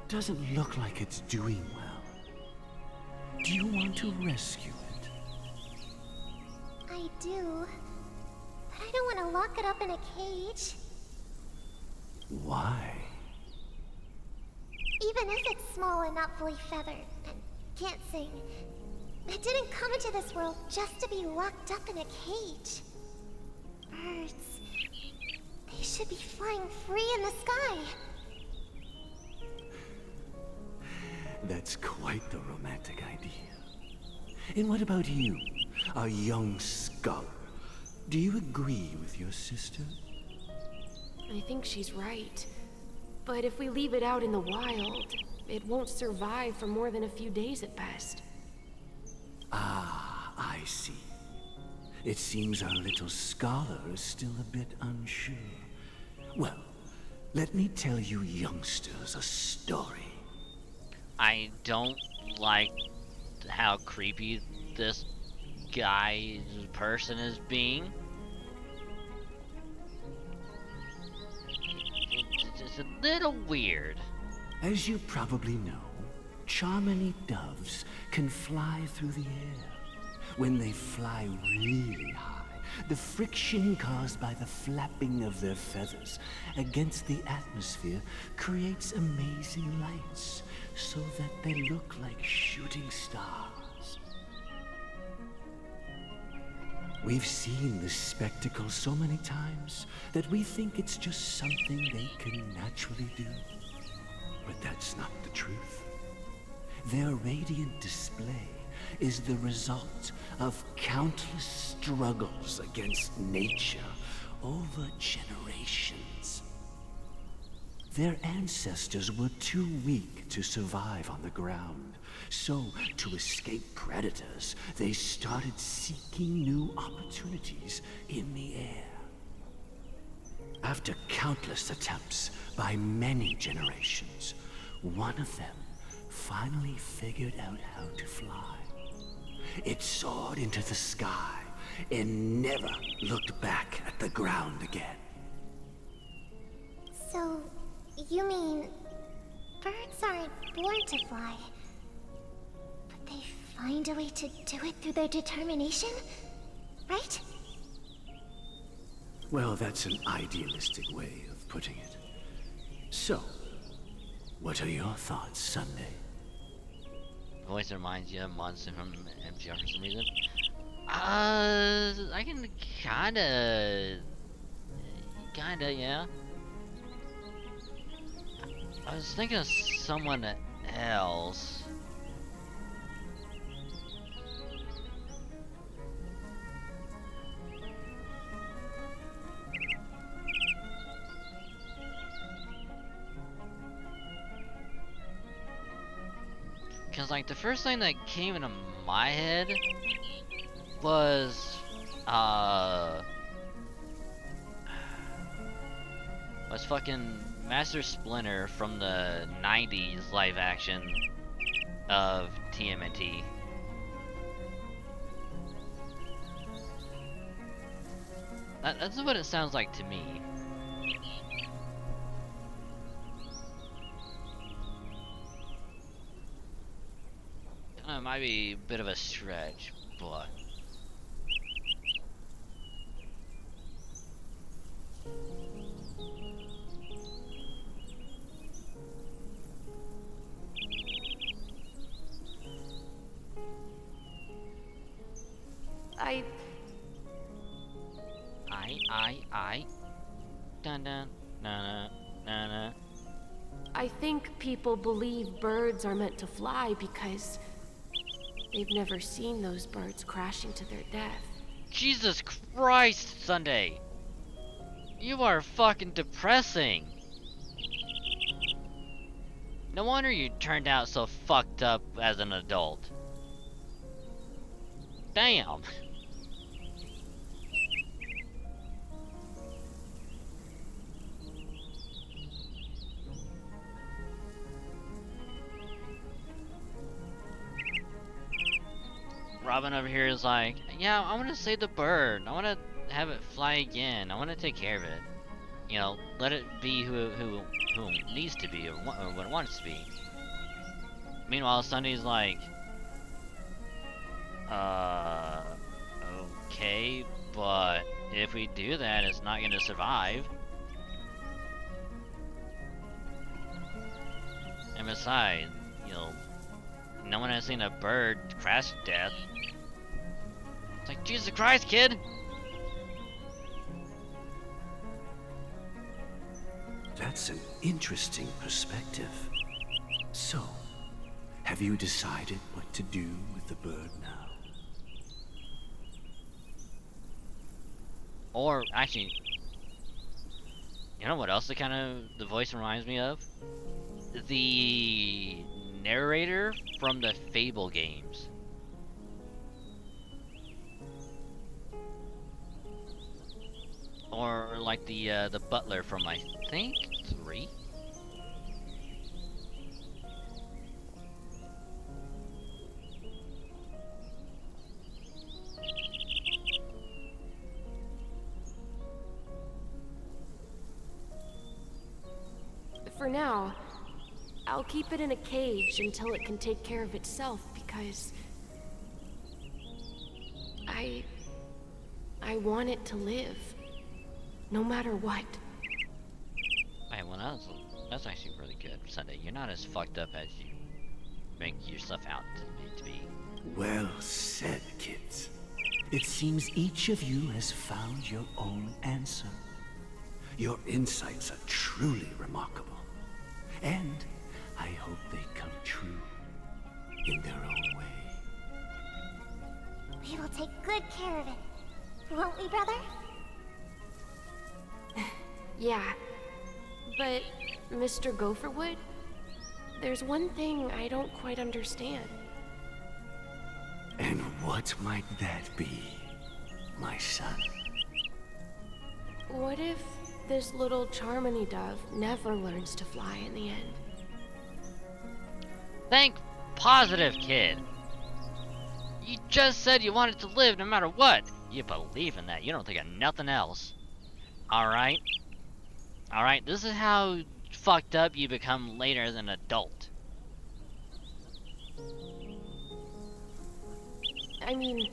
Doesn't look like it's doing well. Do you want to rescue it? I do. But I don't want to lock it up in a cage. Why? Even if it's small and not fully feathered and can't sing, it didn't come into this world just to be locked up in a cage. Birds, they should be flying free in the sky. That's quite the romantic idea. And what about you, a young scholar? Do you agree with your sister? I think she's right. But if we leave it out in the wild, it won't survive for more than a few days at best. Ah, I see. It seems our little scholar is still a bit unsure. Well, let me tell you youngsters a story. I don't like how creepy this person is being. It's a little weird. As you probably know, Charmony doves can fly through the air. When they fly really high, the friction caused by the flapping of their feathers against the atmosphere creates amazing lights, so that they look like shooting stars. We've seen this spectacle so many times that we think it's just something they can naturally do. But that's not the truth. Their radiant display is the result of countless struggles against nature over generations. Their ancestors were too weak to survive on the ground, so to escape predators, they started seeking new opportunities in the air. After countless attempts by many generations, one of them finally figured out how to fly. It soared into the sky and never looked back at the ground again. So, you mean birds aren't born to fly, but they find a way to do it through their determination, right? Well, that's an idealistic way of putting it. So, what are your thoughts, Sunday? Voice reminds you of Monster from MGR for some reason. I can kinda, yeah. I was thinking of someone else. Cause like the first thing that came into my head was fucking Master Splinter from the 90s live action of TMNT. That's what it sounds like to me. It might be a bit of a stretch, but I... Dun dun, na na, na na. I think people believe birds are meant to fly because they've never seen those birds crashing to their death. Jesus Christ, Sunday! You are fucking depressing! No wonder you turned out so fucked up as an adult. Damn! Robin over here is like, yeah, I want to save the bird. I want to have it fly again. I want to take care of it. You know, let it be who it needs to be or what it wants to be. Meanwhile, Sunny's like, okay, but if we do that, it's not gonna survive. And besides, you know, no one has seen a bird crash to death. It's like, Jesus Christ, kid! That's an interesting perspective. So, have you decided what to do with the bird now? Or, actually, you know what else the voice reminds me of? The narrator from the Fable games. Or like the butler from, I think, 3? For now, I'll keep it in a cage until it can take care of itself because I want it to live, no matter what. Hey, well that's actually really good, Sunday. You're not as fucked up as you make yourself out to be. Well said, kids. It seems each of you has found your own answer. Your insights are truly remarkable. And I hope they come true in their own way. We will take good care of it. Won't we, brother? Yeah, but Mr. Gopherwood, there's one thing I don't quite understand. And what might that be, my son? What if this little Charmony dove never learns to fly in the end? Think positive, kid. You just said you wanted to live no matter what. You believe in that. You don't think of nothing else. Alright? Alright, this is how fucked up you become later as an adult. I mean,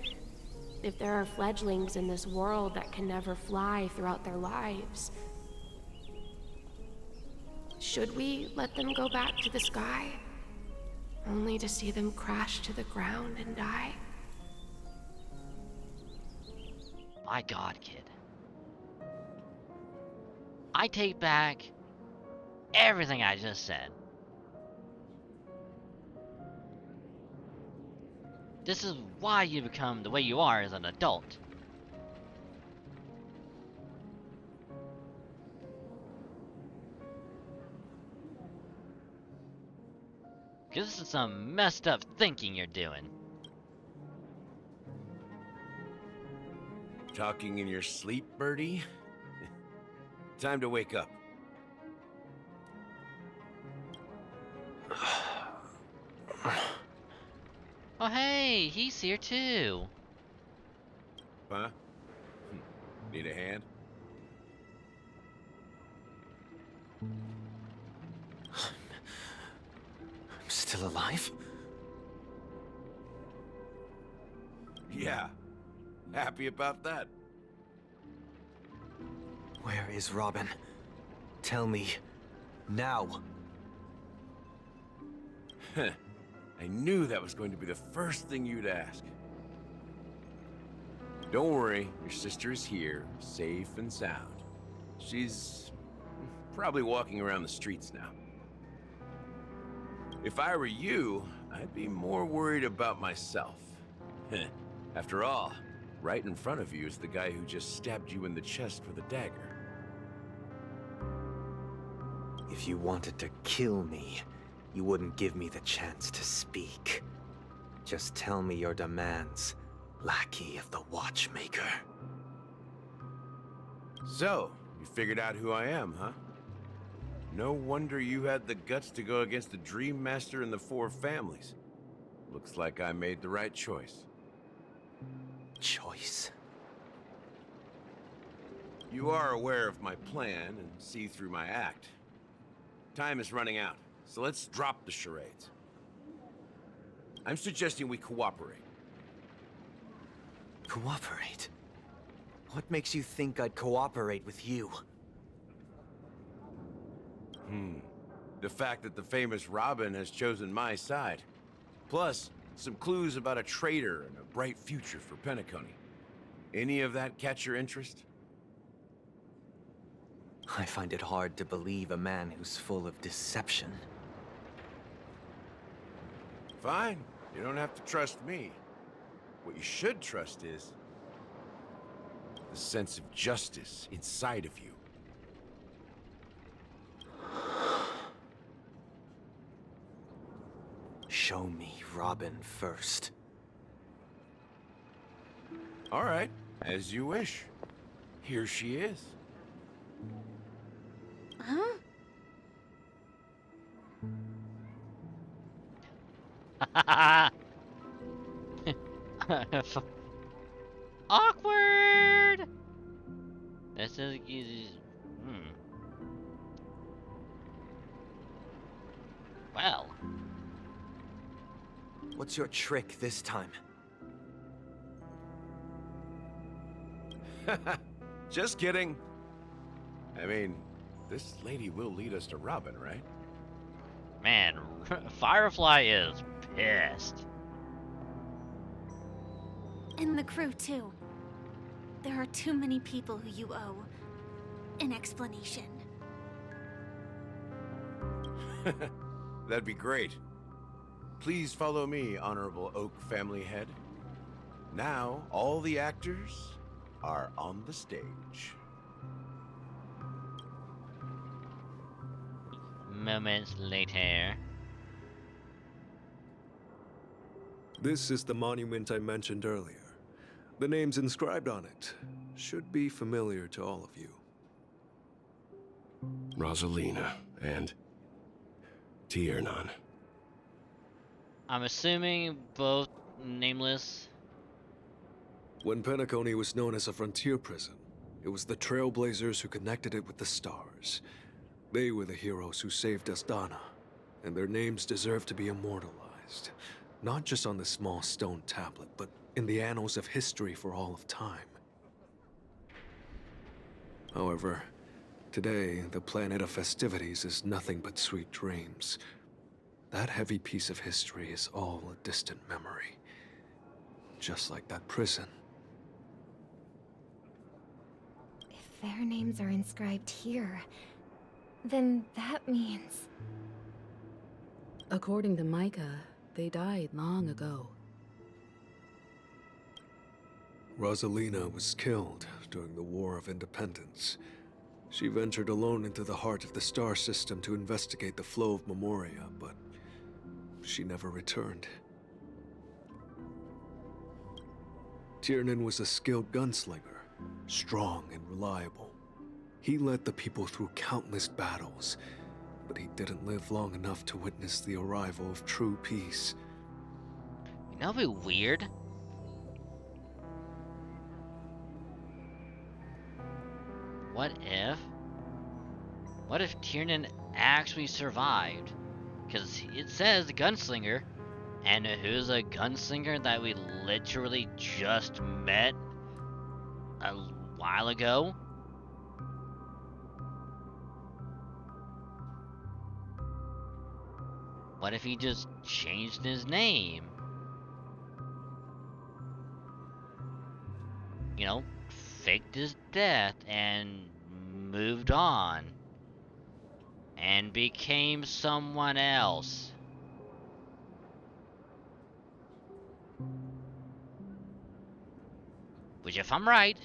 if there are fledglings in this world that can never fly throughout their lives, should we let them go back to the sky, only to see them crash to the ground and die? My God, kid. I take back everything I just said. This is why you become the way you are as an adult. Because this is some messed up thinking you're doing. Talking in your sleep, Birdie? Time to wake up. Oh hey, he's here too. Huh? Need a hand? I'm still alive? Yeah. Happy about that. Where is Robin? Tell me. Now. I knew that was going to be the first thing you'd ask. Don't worry, your sister is here, safe and sound. She's probably walking around the streets now. If I were you, I'd be more worried about myself. After all, right in front of you is the guy who just stabbed you in the chest with a dagger. If you wanted to kill me, you wouldn't give me the chance to speak. Just tell me your demands, lackey of the Watchmaker. So, you figured out who I am, huh? No wonder you had the guts to go against the Dream Master and the Four Families. Looks like I made the right choice. Choice? You are aware of my plan and see through my act. Time is running out, so let's drop the charades. I'm suggesting we cooperate. Cooperate? What makes you think I'd cooperate with you? The fact that the famous Robin has chosen my side. Plus, some clues about a traitor and a bright future for Penacony. Any of that catch your interest? I find it hard to believe a man who's full of deception. Fine. You don't have to trust me. What you should trust is the sense of justice inside of you. Show me Robin first. All right, as you wish. Here she is. Huh? Awkward. This is Well. What's your trick this time? Just kidding. I mean, this lady will lead us to Robin, right? Man, Firefly is pissed. And the crew, too. There are too many people who you owe an explanation. That'd be great. Please follow me, Honorable Oak Family Head. Now, all the actors are on the stage. Moments later. This is the monument I mentioned earlier. The names inscribed on it should be familiar to all of you. Rosalina and Tiernan. I'm assuming both nameless. When Penacony was known as a frontier prison, it was the Trailblazers who connected it with the stars. They were the heroes who saved Astana, and their names deserve to be immortalized. Not just on this small stone tablet, but in the annals of history for all of time. However, today, the planet of festivities is nothing but sweet dreams. That heavy piece of history is all a distant memory. Just like that prison. If their names are inscribed here, then that means... According to Micah, they died long ago. Rosalina was killed during the War of Independence. She ventured alone into the heart of the star system to investigate the flow of Memoria, but she never returned. Tiernan was a skilled gunslinger, strong and reliable. He led the people through countless battles, but he didn't live long enough to witness the arrival of true peace. You know what'd be weird? What if Tiernan actually survived? Because it says gunslinger, and who's a gunslinger that we literally just met a while ago? What if he just changed his name? you know, faked his death and moved on and became someone else. Which, if I'm right,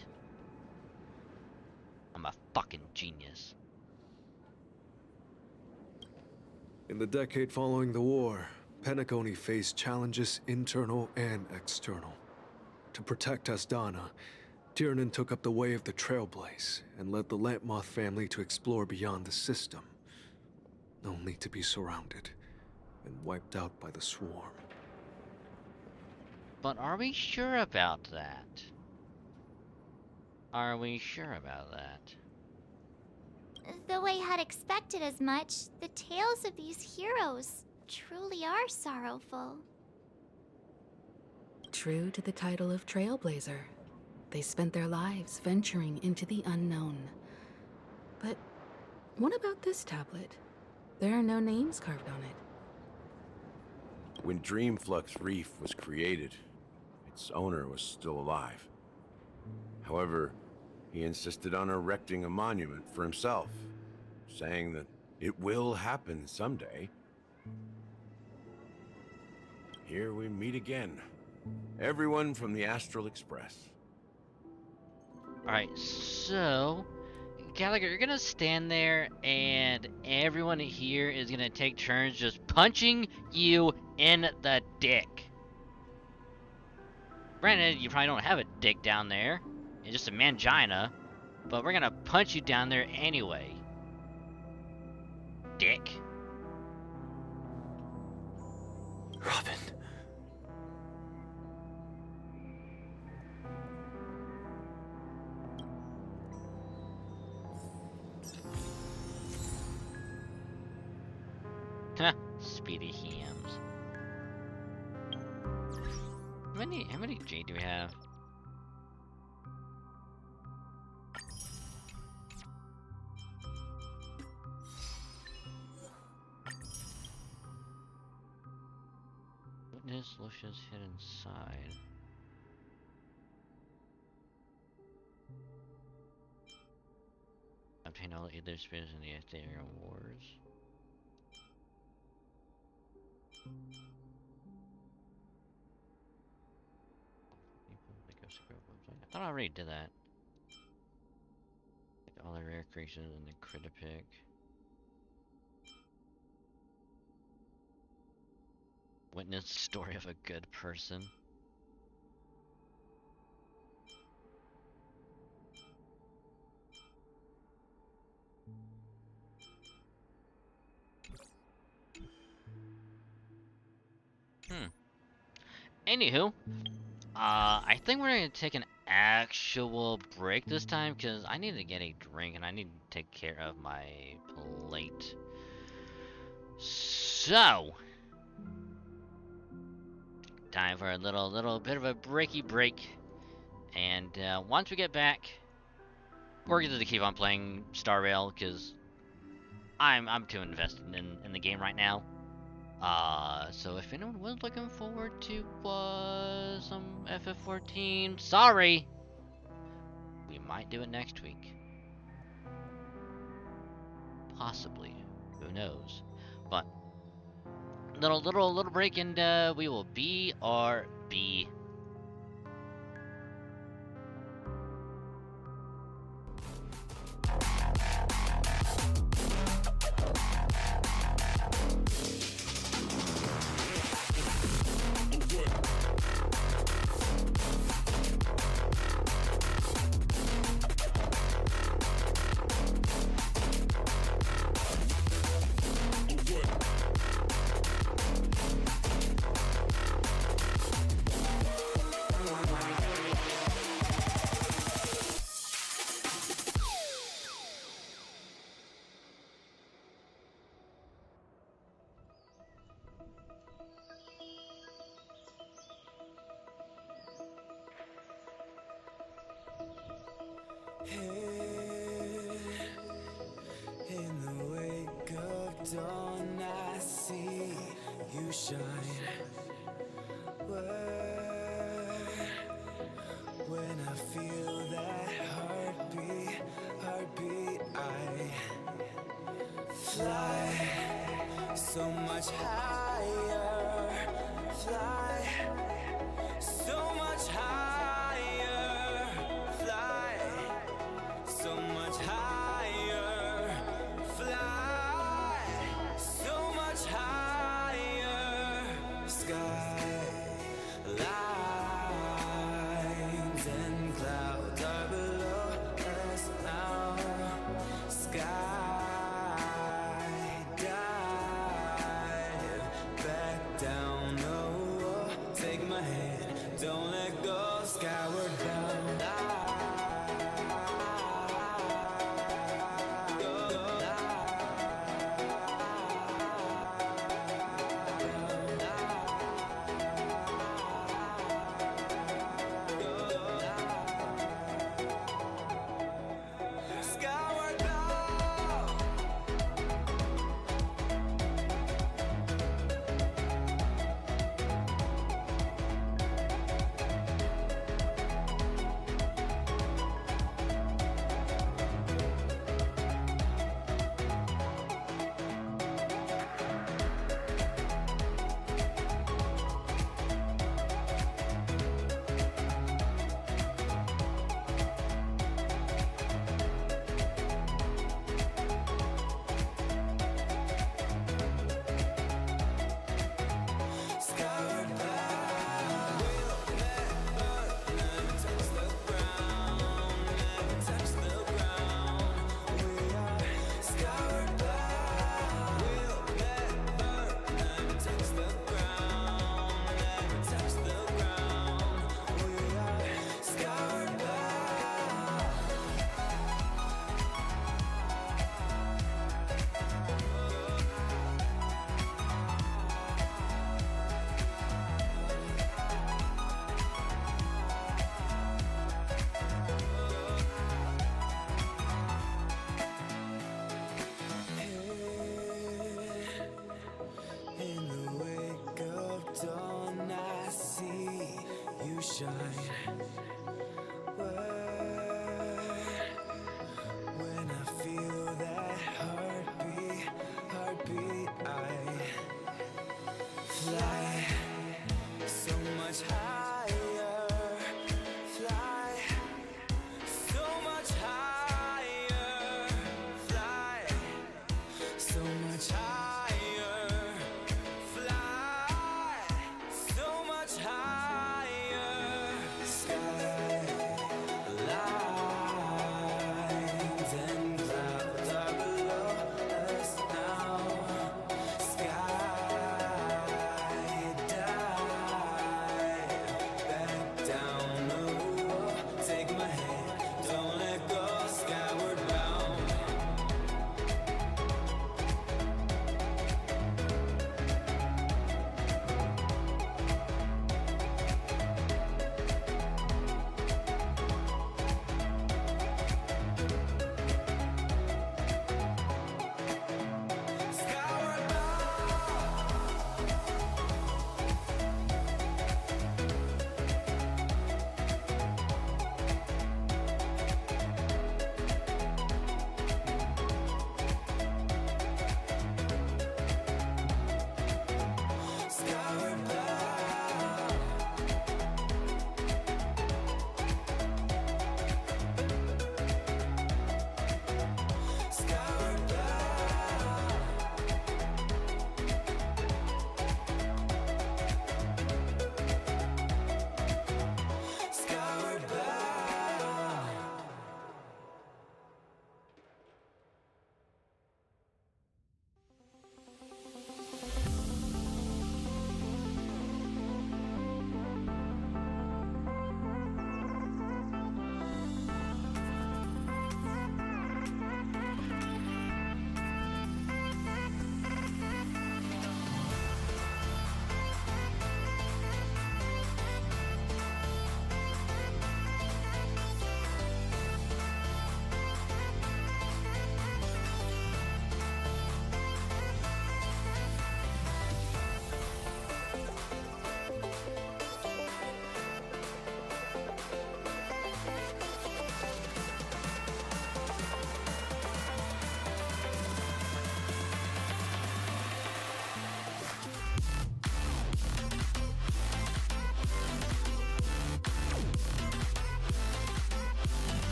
I'm a fucking genius. In the decade following the war, Penacony faced challenges internal and external. To protect Asdana, Tiernan took up the way of the Trailblaze and led the Lampmoth family to explore beyond the system, only to be surrounded and wiped out by the Swarm. But are we sure about that? Are we sure about that? Though I had expected as much, the tales of these heroes truly are sorrowful. True to the title of Trailblazer, they spent their lives venturing into the unknown. But what about this tablet? There are no names carved on it. When Dreamflux Reef was created, its owner was still alive. However, he insisted on erecting a monument for himself, saying that it will happen someday. Here we meet again. Everyone from the Astral Express. Alright, so Gallagher, you're gonna stand there and everyone here is gonna take turns just punching you in the dick. Granted, you probably don't have a dick down there. It's just a mangina. But we're gonna punch you down there anyway. Dick. Robin. Speedy hams. How many jade do we have? Witness Lucius hid inside. Obtain all the other spirits in the Ethereal Wars. I thought I already did that. Like all the rare creatures in the Critipic. Witness story of a good person. Anywho, I think we're gonna take an actual break this time because I need to get a drink and I need to take care of my plate. So, time for a little bit of a breaky break, and once we get back, we're going to keep on playing Star Rail because I'm too invested in the game right now. So if anyone was looking forward to some FF14, sorry, we might do it next week. Possibly, who knows? But little break, and we will BRB. In the wake of dawn, I see you shine. When I feel much higher. Fly so much higher. Fly so much higher. Fly so much higher. Sky lines and clouds are below us now. Sky dive back down. Oh, take my hand, don't let go. Skyward bound. Skyward bound. Skyward bound. We'll never touch the ground. Never touch the ground. We are skyward bound. We'll never touch the ground. Never touch the ground. We are skyward bound. In the wake of dawn, I see you shine. When I feel that heartbeat, I fly so much higher. Fly so much higher. Fly so much higher. Fly so much higher. Sky lines and clouds are below us now. Sky dive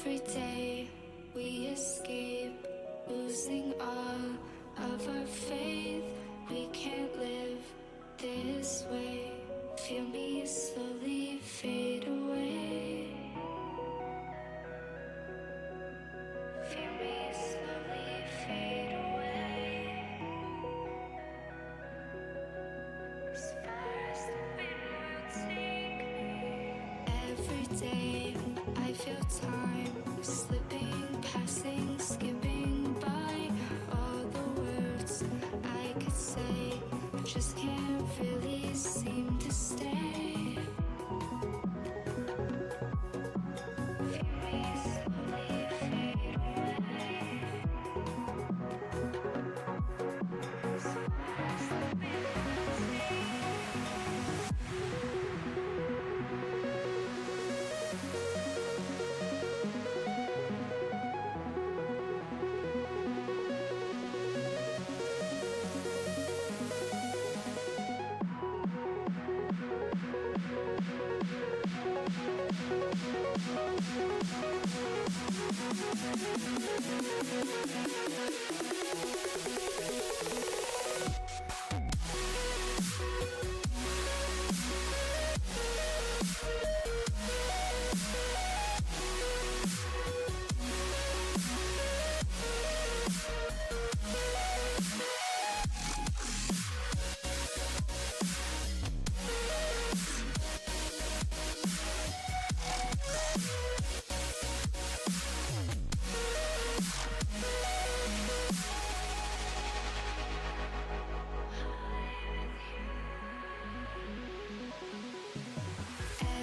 Every day we escape, losing all of our faith. We can't live this way. Feel me slowly fade away. Feel me slowly fade away. As far as the wind will take me. Every day I feel time slipping, passing, skipping by. All the words I could say just can't really seem to stay. Feel me slowly fade away. As far as the wind will take me.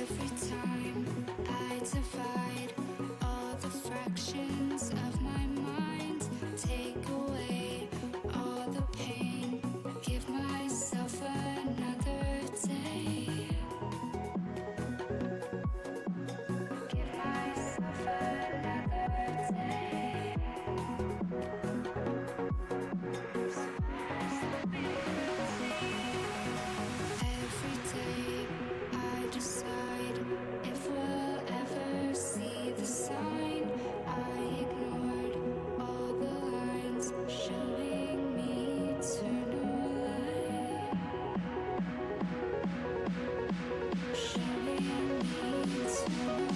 Every time I divide all the fractions of my mind, take away all the pain, give myself another day. Give myself another day. Every day I decide if we'll ever see the sign. I ignored all the lines showing me eternal light. Showing me eternal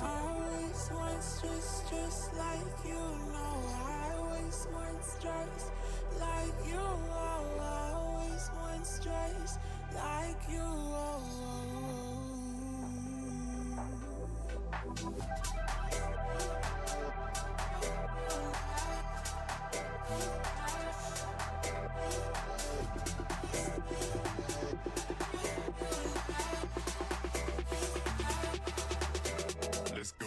Always monstrous, just like you know. Always monstrous, like you. Always monstrous, like you. Let's go.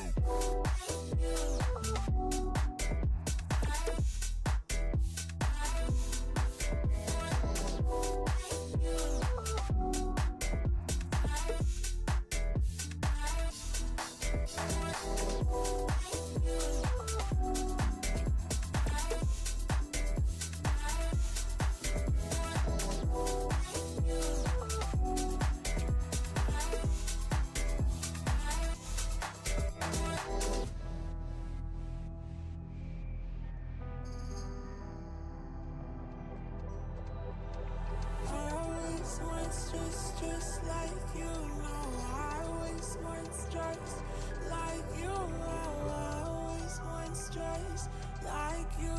Always monstrous, just like you know. Always always want stress like you. I always want stress like you.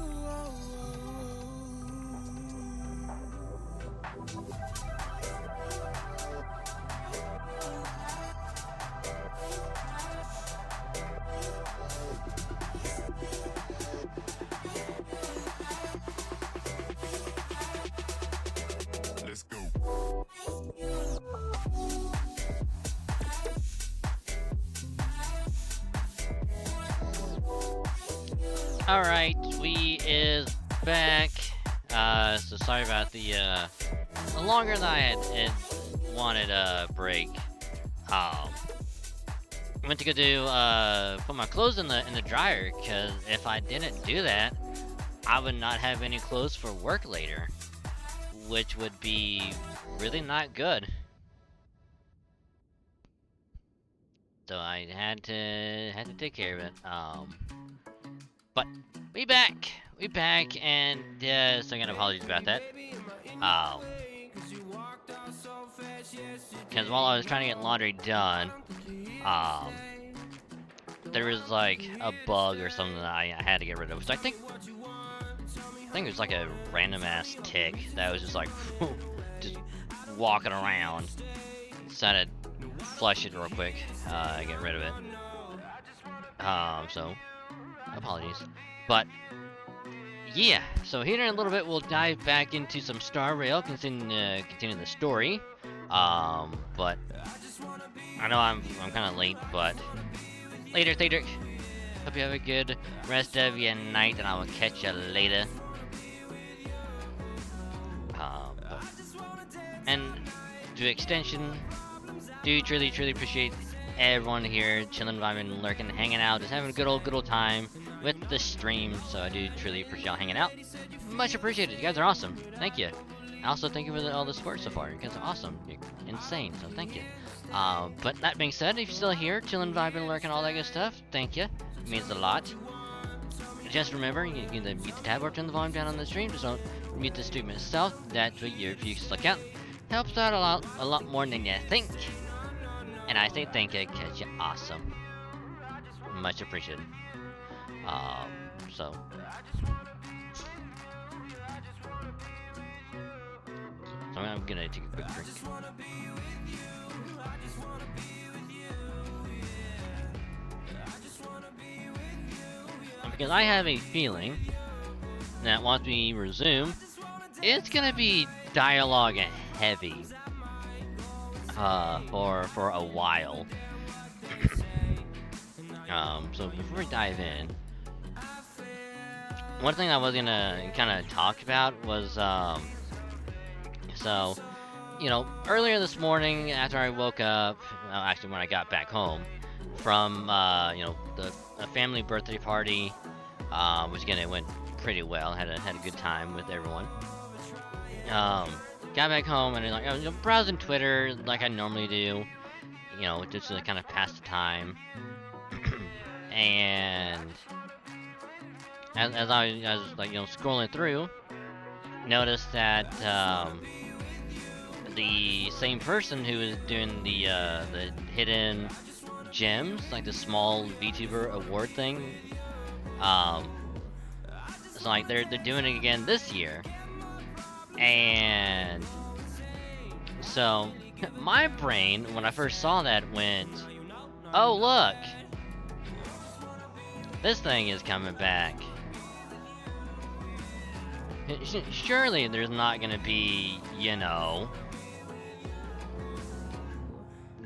Let's go. Alright, we is back. So sorry about the longer than I had wanted a break. I went to go do put my clothes in the dryer, because if I didn't do that, I would not have any clothes for work later, which would be really not good. So I had to take care of it. But we back, and so again, apologies about that. Because while I was trying to get laundry done, there was like a bug or something that I had to get rid of. So I think it was like a random ass tick that was just like just walking around. So I had to flush it real quick, get rid of it. So apologies, but yeah. So here in a little bit, we'll dive back into some Star Rail, continue the story. But I know I'm kind of late, but later. Hope you have a good rest of your night, and I will catch you later. And to extension, do truly appreciate everyone here chilling, vibing, lurking, hanging out, just having a good old time with the stream. So I do truly appreciate y'all hanging out. Much appreciated. You guys are awesome. Thank you. Also, thank you for all the support so far. You guys are awesome. You're insane. So thank you. But that being said, if you're still here, chilling, vibing, lurking, all that good stuff, thank you. It means a lot. Just remember, you can mute the tab or turn the volume down on the stream. Just don't mute the stream itself. That's what your views look out. Helps out a lot more than you think. And I say thank you, cause you're awesome. Much appreciated. So I'm gonna take a quick drink. Because I have a feeling that once we resume, it's gonna be dialogue heavy for a while. So before we dive in, one thing I was gonna kind of talk about was so, you know, earlier this morning after I woke up, actually when I got back home from you know, a family birthday party, which again, it went pretty well. Had a good time with everyone. Got back home and I was browsing Twitter like I normally do, you know, just to kind of pass the time. And as I was like, you know, scrolling through, noticed that the same person who was doing the hidden gems, like the small VTuber award thing, it's like they're doing it again this year. And so my brain, when I first saw that, went, oh look, this thing is coming back. Surely there's not gonna be, you know,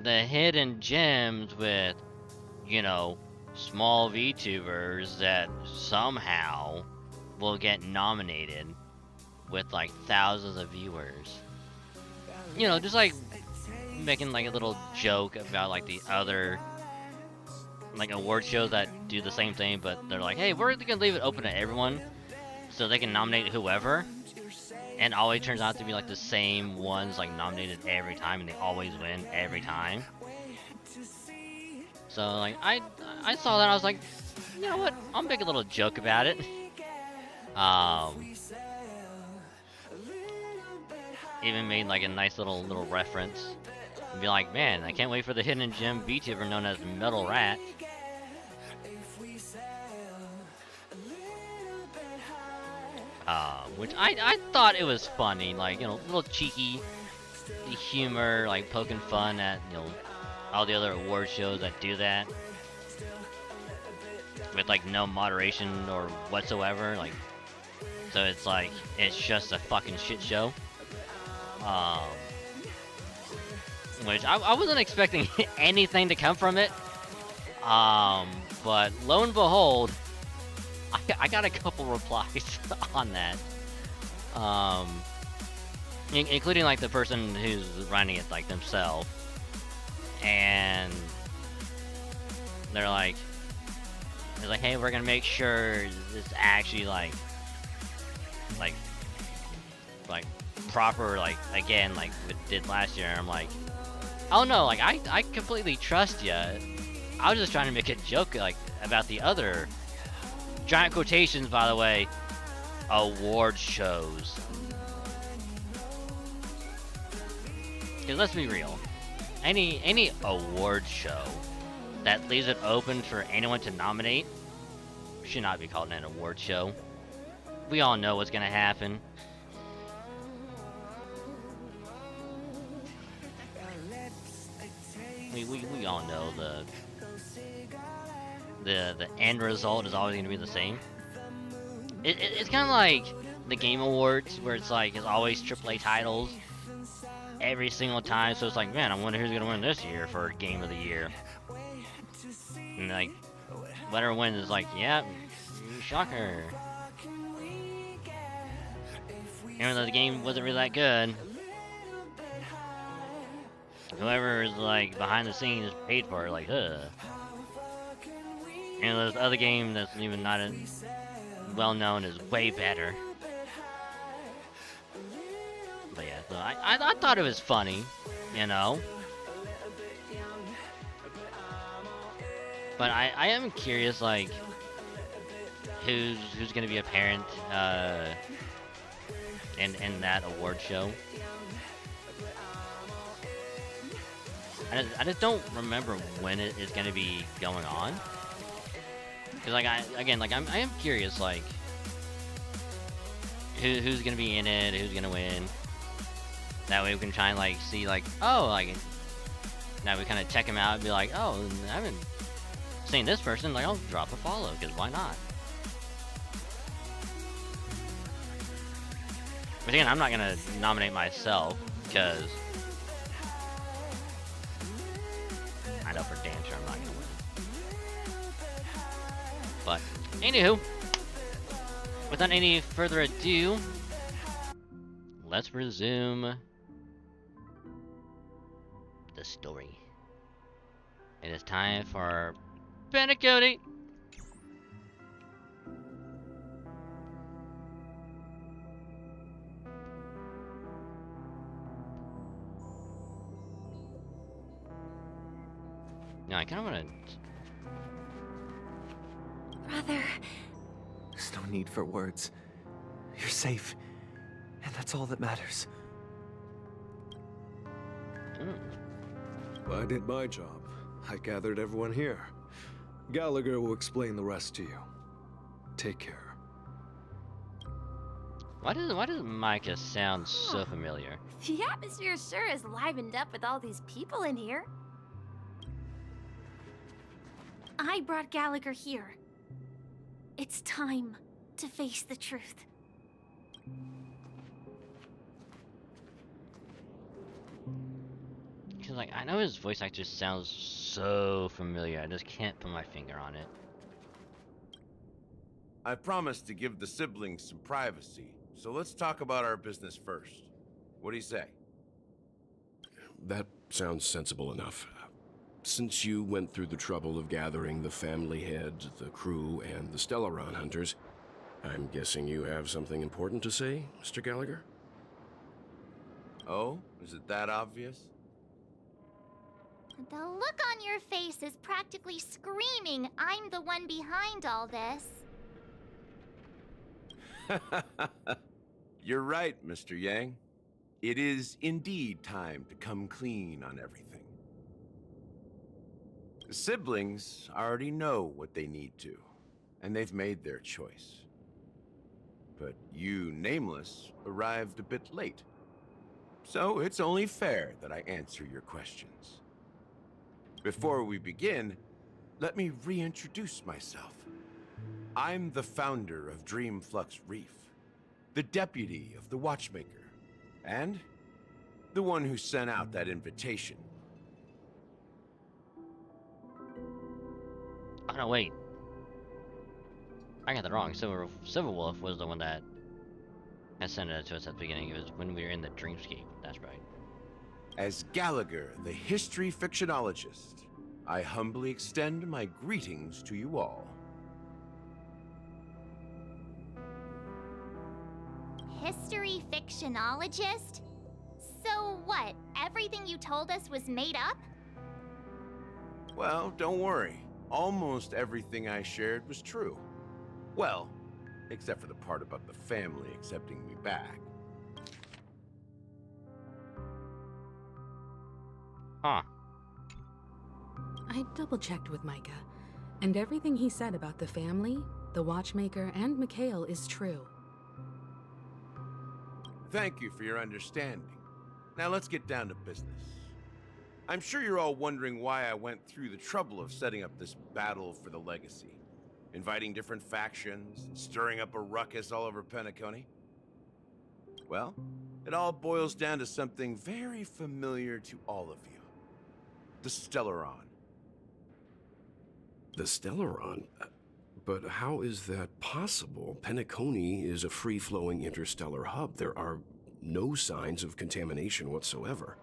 the hidden gems with, you know, small VTubers that somehow will get nominated with like thousands of viewers. You know, just like making like a little joke about like the other like award shows that do the same thing, but they're like, hey, we're gonna leave it open to everyone so they can nominate whoever, and always turns out to be like the same ones like nominated every time, and they always win every time. So like I saw that, I was like, you know what, I'll make a little joke about it. Even made like a nice little reference And be like, man, I can't wait for the hidden gem VTuber known as Metal Rat. Which I thought it was funny, like, you know, little cheeky humor, like poking fun at, you know, all the other award shows that do that. With like no moderation or whatsoever, like, so it's like, it's just a fucking shit show. Which I wasn't expecting anything to come from it. But lo and behold, I got a couple replies on that. Including like the person who's running it like themselves. And they're like, hey, we're gonna make sure this actually like proper, like, again, like we did last year. And I'm like, oh no, like I completely trust you. I was just trying to make a joke like about the other giant quotations, by the way, award shows. Cause let's be real, any award show that leaves it open for anyone to nominate should not be called an award show. We all know what's gonna happen. We all know the end result is always gonna be the same. It's kind of like the Game Awards, where it's like, it's always AAA titles every single time. So it's like, man, I wonder who's gonna win this year for Game of the Year. And like, whatever wins is like, yeah, shocker. Even though the game wasn't really that good, whoever is like behind the scenes paid for it, like, And this other game that's even not as well known is way better. But yeah, so I thought it was funny, you know. But I am curious, like, who's gonna be a parent in that award show. I just don't remember when it is gonna be going on. Cause like I am curious, like, who's gonna be in it, who's gonna win. That way we can try and like see, like, oh, like, now we kind of check him out and be like, oh, I haven't seen this person, like, I'll drop a follow, cause why not? But again, I'm not gonna nominate myself, cause I know for damn sure I'm not gonna win. But anywho, without any further ado, let's resume the story. It is time for Penacony. No, I kind of want to. Brother. There's no need for words. You're safe, and that's all that matters. I did my job. I gathered everyone here. Gallagher will explain the rest to you. Take care. Why does Micah sound so familiar? The atmosphere sure is livened up with all these people in here. I brought Gallagher here. It's time to face the truth. Because, like, I know his voice actor sounds so familiar, I just can't put my finger on it. I promised to give the siblings some privacy, so let's talk about our business first. What do you say? That sounds sensible enough. Since you went through the trouble of gathering the family head, the crew, and the Stellaron hunters, I'm guessing you have something important to say, Mr. Gallagher? Oh? Is it that obvious? The look on your face is practically screaming, I'm the one behind all this. You're right, Mr. Yang. It is indeed time to come clean on everything. The siblings already know what they need to, and they've made their choice. But you, Nameless, arrived a bit late. So it's only fair that I answer your questions. Before we begin, let me reintroduce myself. I'm the founder of Dreamflux Reef, the deputy of the Watchmaker, and the one who sent out that invitation. Oh no, wait. I got that wrong. Silver Wolf was the one that sent it to us at the beginning. It was when we were in the Dreamscape. That's right. As Gallagher, the history fictionologist, I humbly extend my greetings to you all. History fictionologist? So what, everything you told us was made up? Well, don't worry. Almost everything I shared was true. Well, except for the part about the family accepting me back. Huh. I double-checked with Micah, and everything he said about the family, the Watchmaker, and Mikhail is true. Thank you for your understanding. Now let's get down to business. I'm sure you're all wondering why I went through the trouble of setting up this battle for the legacy, inviting different factions, and stirring up a ruckus all over Penacony. Well, it all boils down to something very familiar to all of you. The Stellaron. The Stellaron? But how is that possible? Penacony is a free-flowing interstellar hub. There are no signs of contamination whatsoever.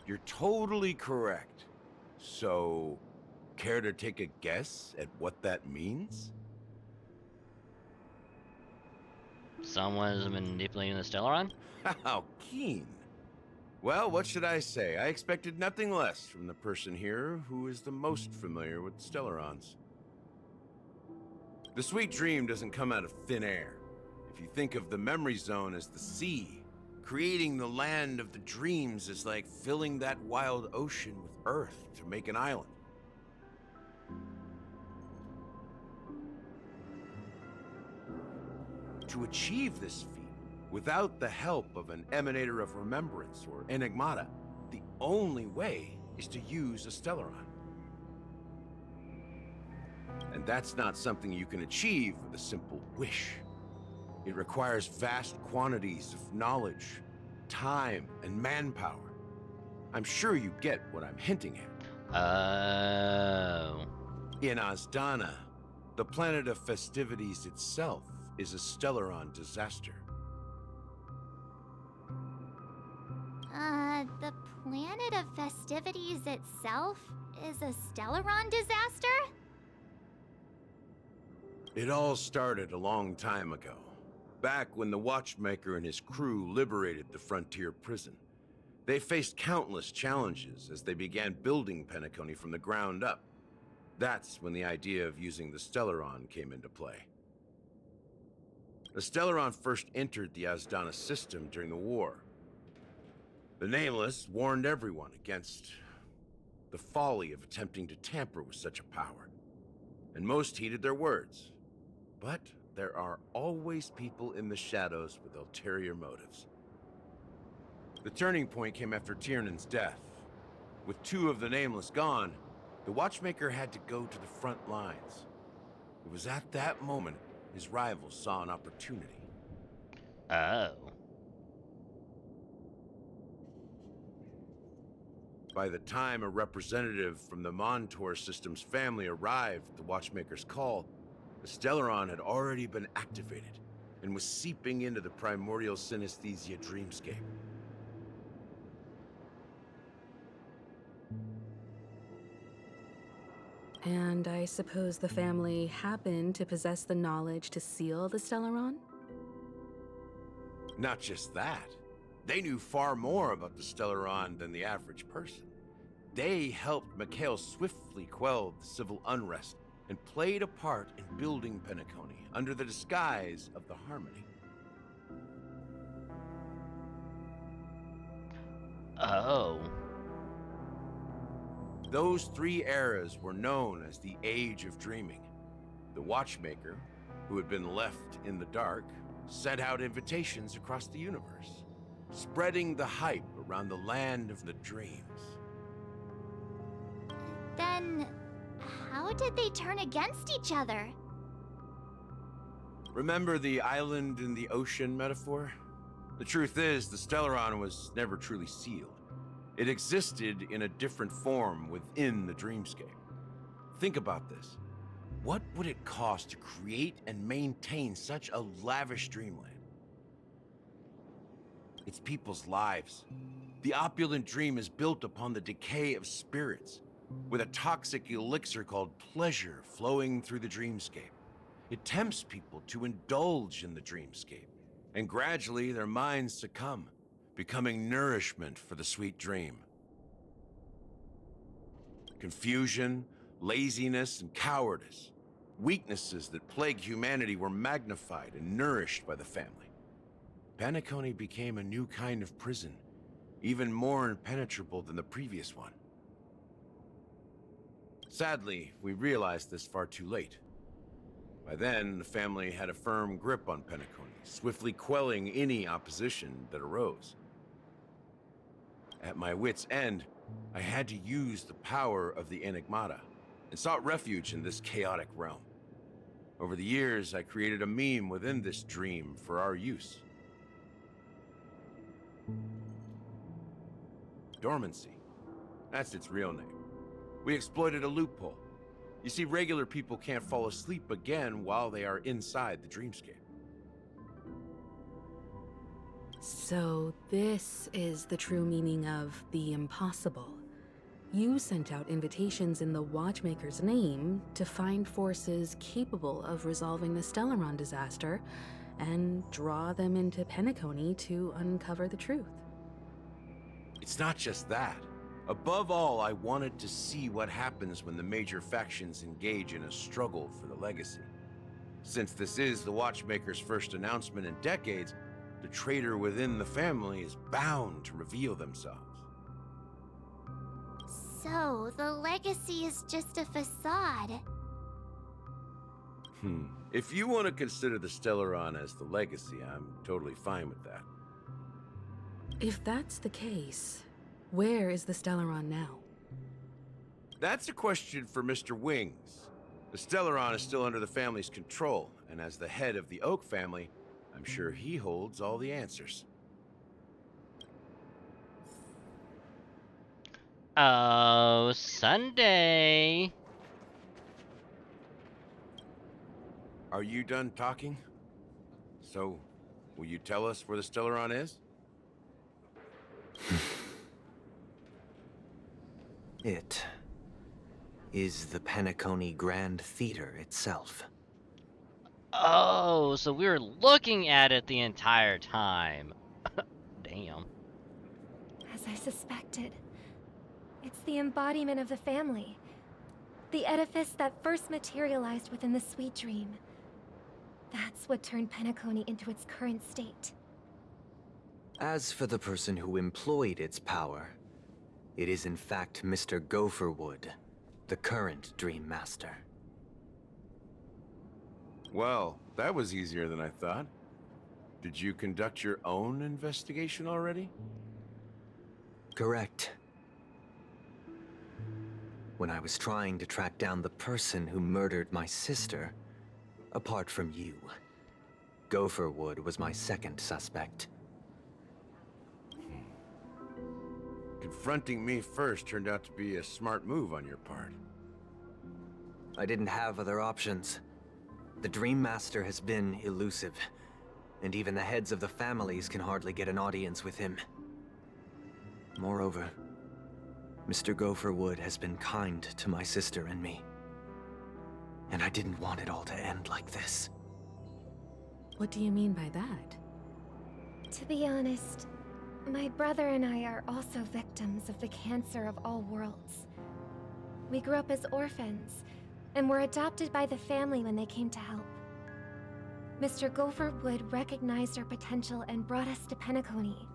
You're totally correct. So, care to take a guess at what that means? Someone's manipulating the Stellaron? How keen. Well, what should I say? I expected nothing less from the person here who is the most familiar with Stellarons. The sweet dream doesn't come out of thin air. If you think of the memory zone as the sea, creating the land of the dreams is like filling that wild ocean with earth to make an island. To achieve this feat, without the help of an Emanator of Remembrance or Enigmata, the only way is to use a Stellaron. And that's not something you can achieve with a simple wish. It requires vast quantities of knowledge, time, and manpower. I'm sure you get what I'm hinting at. Oh. In Azdana, the planet of festivities itself is a Stellaron disaster. The planet of festivities itself is a Stellaron disaster? It all started a long time ago, back when the Watchmaker and his crew liberated the frontier prison. They faced countless challenges as they began building Penacony from the ground up. That's when the idea of using the Stellaron came into play. The Stellaron first entered the Azdana system during the war. The Nameless warned everyone against the folly of attempting to tamper with such a power, and most heeded their words. But there are always people in the shadows with ulterior motives. The turning point came after Tiernan's death. With two of the Nameless gone, the Watchmaker had to go to the front lines. It was at that moment his rivals saw an opportunity. Oh. By the time a representative from the Montour Systems family arrived at the Watchmaker's call, the Stellaron had already been activated and was seeping into the primordial synesthesia dreamscape. And I suppose the family happened to possess the knowledge to seal the Stellaron? Not just that. They knew far more about the Stellaron than the average person. They helped Mikhail swiftly quell the civil unrest and played a part in building Penacony under the disguise of the Harmony. Oh. Those 3 eras were known as the Age of Dreaming. The Watchmaker, who had been left in the dark, sent out invitations across the universe, spreading the hype around the land of the dreams. Then, how did they turn against each other? Remember the island in the ocean metaphor? The truth is, the Stellaron was never truly sealed. It existed in a different form within the dreamscape. Think about this. What would it cost to create and maintain such a lavish dreamland? It's people's lives. The opulent dream is built upon the decay of spirits, with a toxic elixir called pleasure flowing through the dreamscape. It tempts people to indulge in the dreamscape, and gradually their minds succumb, becoming nourishment for the sweet dream. Confusion, laziness, and cowardice, weaknesses that plague humanity, were magnified and nourished by the family. Penacony became a new kind of prison, even more impenetrable than the previous one. Sadly, we realized this far too late. By then, the family had a firm grip on Penacony, swiftly quelling any opposition that arose. At my wit's end, I had to use the power of the Enigmata, and sought refuge in this chaotic realm. Over the years, I created a meme within this dream for our use. Dormancy. That's its real name. We exploited a loophole. You see, regular people can't fall asleep again while they are inside the dreamscape. So this is the true meaning of the impossible. You sent out invitations in the Watchmaker's name to find forces capable of resolving the Stellaron disaster and draw them into Penacony to uncover the truth. It's not just that. Above all, I wanted to see what happens when the major factions engage in a struggle for the legacy. Since this is the Watchmaker's first announcement in decades, the traitor within the family is bound to reveal themselves. So, the legacy is just a facade. If you want to consider the Stellaron as the legacy, I'm totally fine with that. If that's the case, where is the Stellaron now? That's a question for Mr. Wings. The Stellaron is still under the family's control, and as the head of the Oak family, I'm sure he holds all the answers. Oh, Sunday. Are you done talking? So, will you tell us where the Stellaron is? It is the Penacony Grand Theater itself. Oh, so we were looking at it the entire time. Damn. As I suspected, it's the embodiment of the family. The edifice that first materialized within the sweet dream. That's what turned Penacony into its current state. As for the person who employed its power, it is in fact Mr. Gopherwood, the current Dream Master. Well, that was easier than I thought. Did you conduct your own investigation already? Correct. When I was trying to track down the person who murdered my sister, apart from you, Gopherwood was my second suspect. Confronting me first turned out to be a smart move on your part. I didn't have other options. The Dream Master has been elusive, and even the heads of the families can hardly get an audience with him. Moreover, Mr. Gopherwood has been kind to my sister and me. And I didn't want it all to end like this. What do you mean by that? To be honest, my brother and I are also victims of the cancer of all worlds. We grew up as orphans, and were adopted by the family when they came to help. Mr. Gopherwood recognized our potential and brought us to Penacony.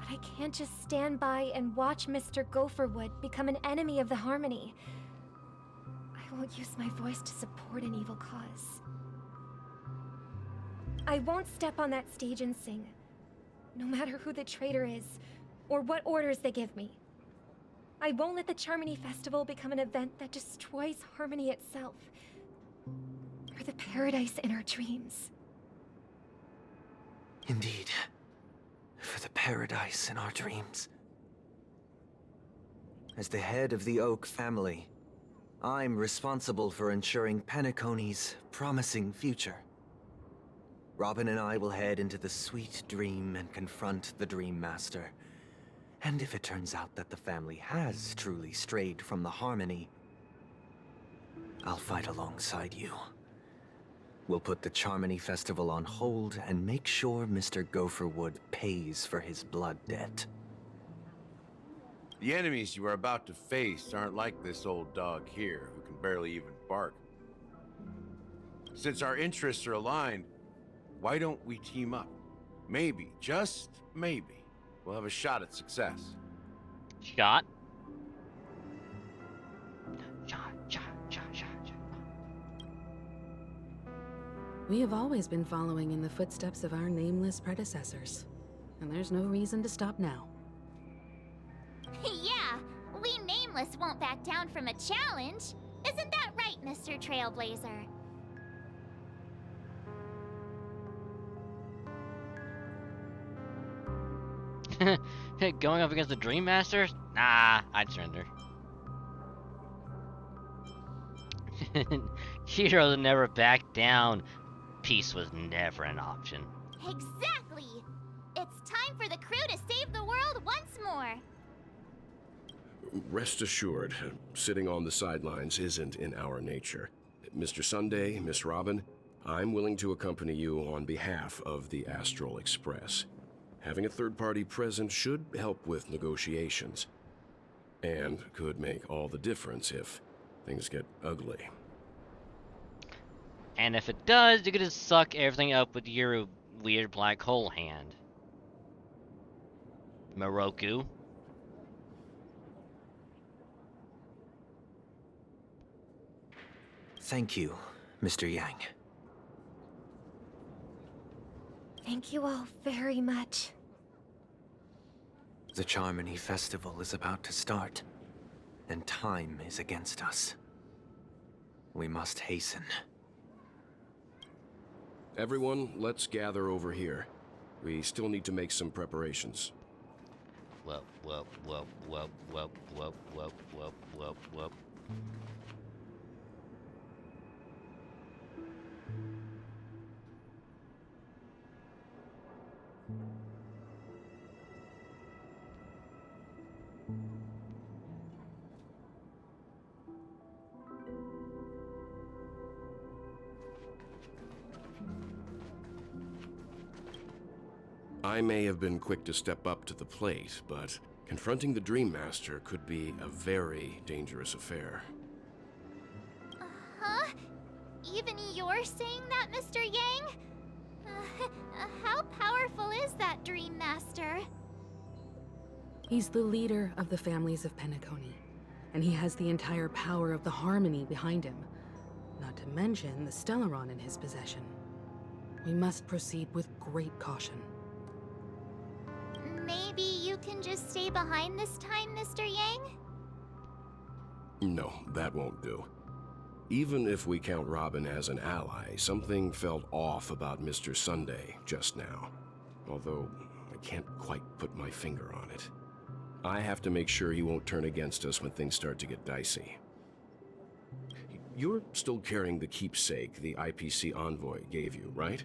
But I can't just stand by and watch Mr. Gopherwood become an enemy of the Harmony. I won't use my voice to support an evil cause. I won't step on that stage and sing, no matter who the traitor is, or what orders they give me. I won't let the Charmony Festival become an event that destroys Harmony itself, or the paradise in our dreams. Indeed. For the paradise in our dreams. As the head of the Oak family, I'm responsible for ensuring Penacony's promising future. Robin and I will head into the Sweet Dream and confront the Dream Master. And if it turns out that the family has truly strayed from the Harmony, I'll fight alongside you. We'll put the Charmony Festival on hold and make sure Mr. Gopherwood pays for his blood debt. The enemies you are about to face aren't like this old dog here, who can barely even bark. Since our interests are aligned, why don't we team up? Maybe, just maybe, we'll have a shot at success. Shot? We have always been following in the footsteps of our nameless predecessors, and there's no reason to stop now. Yeah, we Nameless won't back down from a challenge. Isn't that right, Mr. Trailblazer? Going up against the Dream Master? Nah, I'd surrender. Heroes never back down. Peace was never an option. Exactly! It's time for the crew to save the world once more. Rest assured, sitting on the sidelines isn't in our nature. Mr. Sunday, Miss Robin, I'm willing to accompany you on behalf of the Astral Express. Having a third party present should help with negotiations, and could make all the difference if things get ugly. And if it does, you could just suck everything up with your weird black hole hand. Moroku. Thank you, Mr. Yang. Thank you all very much. The Charmony Festival is about to start, and time is against us. We must hasten. Everyone, let's gather over here. We still need to make some preparations. Whoop, whoop, whoop, whoop, whoop, whoop, whoop, whoop, whoop, whoop. I may have been quick to step up to the plate, but confronting the Dream Master could be a very dangerous affair. Huh? Even you're saying that, Mr. Yang? How powerful is that Dream Master? He's the leader of the families of Penacony, and he has the entire power of the Harmony behind him, not to mention the Stellaron in his possession. We must proceed with great caution. Maybe you can just stay behind this time, Mr. Yang? No, that won't do. Even if we count Robin as an ally, something felt off about Mr. Sunday just now. Although, I can't quite put my finger on it. I have to make sure he won't turn against us when things start to get dicey. You're still carrying the keepsake the IPC envoy gave you, right?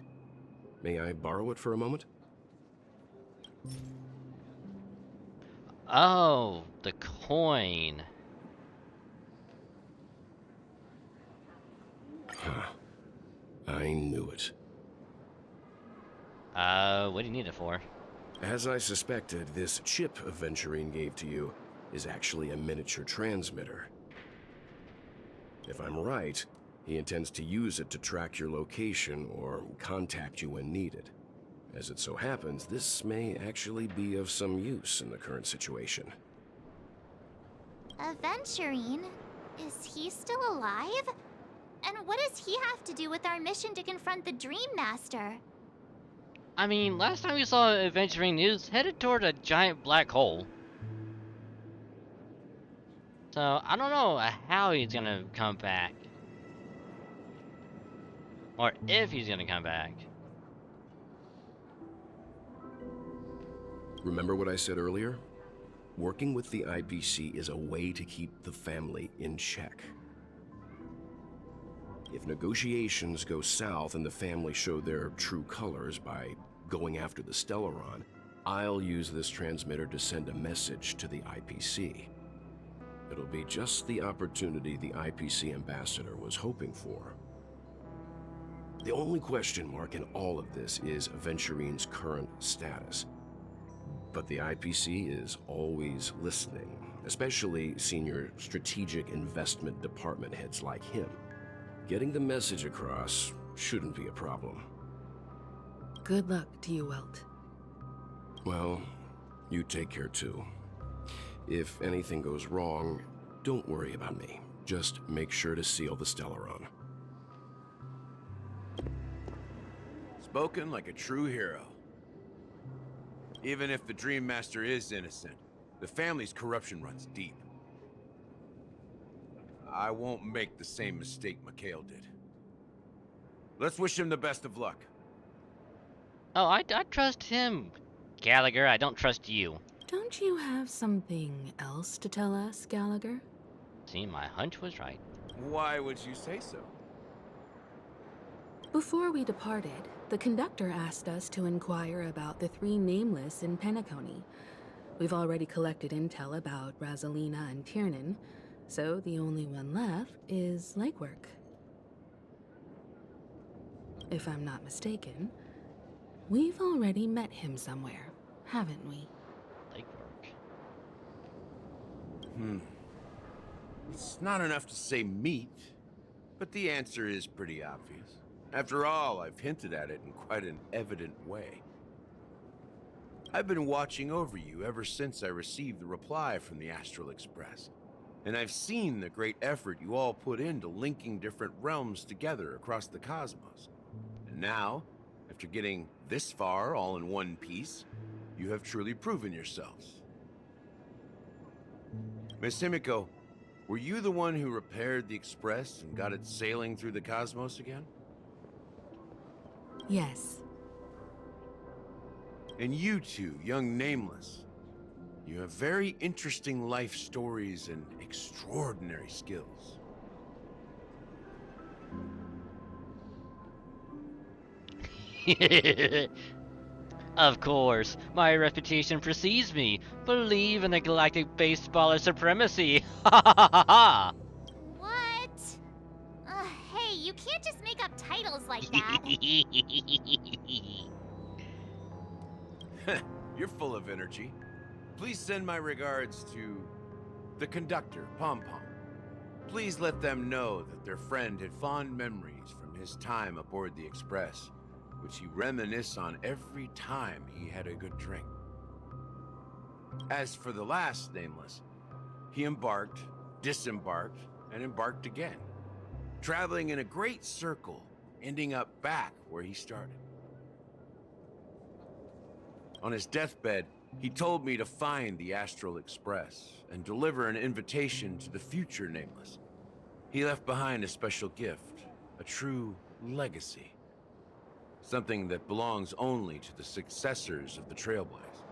May I borrow it for a moment? Oh, the coin. Huh. I knew it. What do you need it for? As I suspected, this chip Aventurine gave to you is actually a miniature transmitter. If I'm right, he intends to use it to track your location or contact you when needed. As it so happens, this may actually be of some use in the current situation. Aventurine? Is he still alive? And what does he have to do with our mission to confront the Dream Master? I mean, last time we saw Adventuring News headed toward a giant black hole. So, I don't know how he's gonna come back. Or if he's gonna come back. Remember what I said earlier? Working with the IPC is a way to keep the family in check. If negotiations go south and the family show their true colors by going after the Stellaron, I'll use this transmitter to send a message to the IPC. It'll be just the opportunity the IPC ambassador was hoping for. The only question mark in all of this is Aventurine's current status. But the IPC is always listening, especially senior strategic investment department heads like him. Getting the message across shouldn't be a problem. Good luck to you, Welt. Well, you take care too. If anything goes wrong, don't worry about me. Just make sure to seal the Stellaron. Spoken like a true hero. Even if the Dream Master is innocent, the family's corruption runs deep. I won't make the same mistake Mikhail did. Let's wish him the best of luck. Oh, I trust him, Gallagher. I don't trust you. Don't you have something else to tell us, Gallagher? See, my hunch was right. Why would you say so? Before we departed, the conductor asked us to inquire about the 3 nameless in Penacony. We've already collected intel about Razelina and Tiernan, so the only one left is Legwork. If I'm not mistaken, we've already met him somewhere, haven't we? It's not enough to say meet, but the answer is pretty obvious. After all, I've hinted at it in quite an evident way. I've been watching over you ever since I received the reply from the Astral Express, and I've seen the great effort you all put into linking different realms together across the cosmos. And now, after getting this far all in one piece, you have truly proven yourselves. Miss Himiko, were you the one who repaired the Express and got it sailing through the cosmos again? Yes. And you two, young Nameless, you have very interesting life stories and extraordinary skills. Of course, my reputation precedes me. Believe in the galactic baseballer supremacy. Ha ha ha ha! What? Hey, you can't just make up titles like that. You're full of energy. Please send my regards to the conductor, Pom Pom. Please let them know that their friend had fond memories from his time aboard the Express, which he reminisced on every time he had a good drink. As for the last Nameless, he embarked, disembarked, and embarked again, traveling in a great circle, ending up back where he started. On his deathbed, he told me to find the Astral Express and deliver an invitation to the future Nameless. He left behind a special gift, a true legacy. Something that belongs only to the successors of the Trailblaze.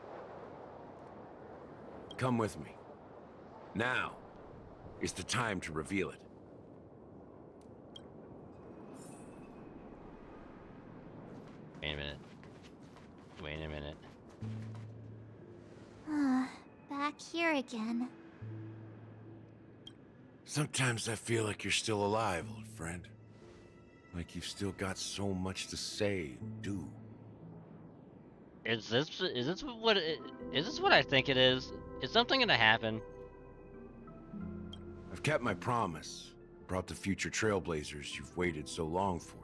Come with me. Now is the time to reveal it. Wait a minute. Wait a minute. Back here again. Sometimes I feel like you're still alive, old friend. Like you've still got so much to say and do. Is this what I think it is? Is something gonna happen? I've kept my promise. Brought the future Trailblazers you've waited so long for.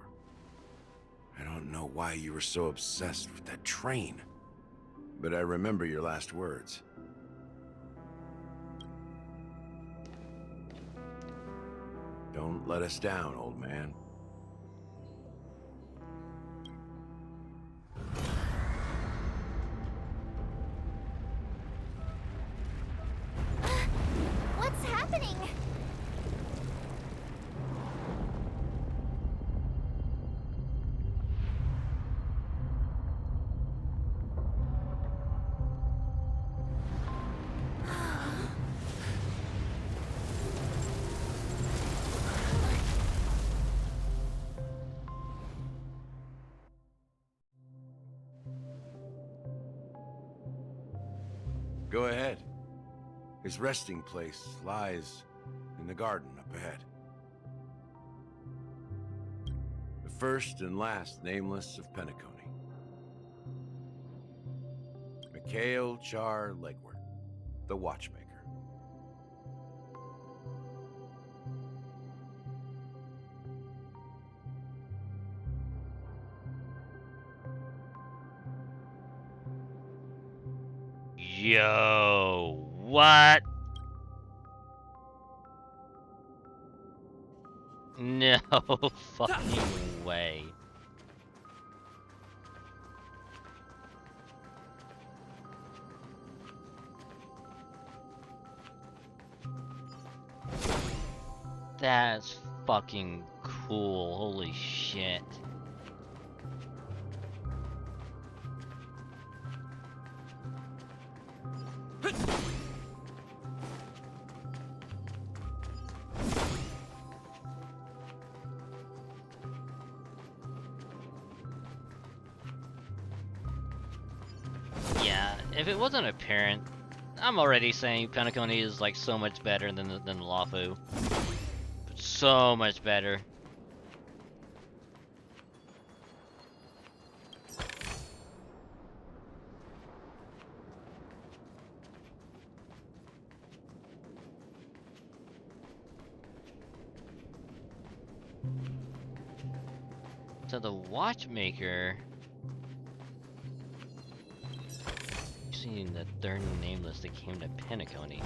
I don't know why you were so obsessed with that train, but I remember your last words. Don't let us down, old man. What's happening? Go ahead. His resting place lies in the garden up ahead. The first and last nameless of Penacony. Mikhail Char Legward, the watchmaker. Yo, what? No fucking way. That's fucking cool. Holy shit. Yeah, if it wasn't apparent, I'm already saying Penacony is like so much better than Lafu. So much better. So the watchmaker, seeing the third nameless that came to Penacony.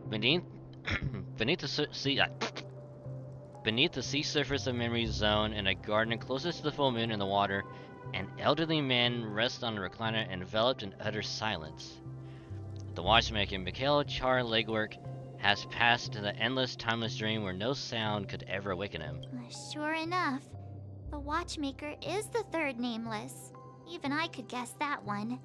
Beneath, beneath the sea, beneath the sea surface of Memory Zone, in a garden closest to the full moon in the water, an elderly man rests on a recliner, enveloped in utter silence. The watchmaker, Mikhail Char Legwork, has passed to the endless, timeless dream where no sound could ever awaken him. Sure enough, the watchmaker is the third nameless. Even I could guess that one.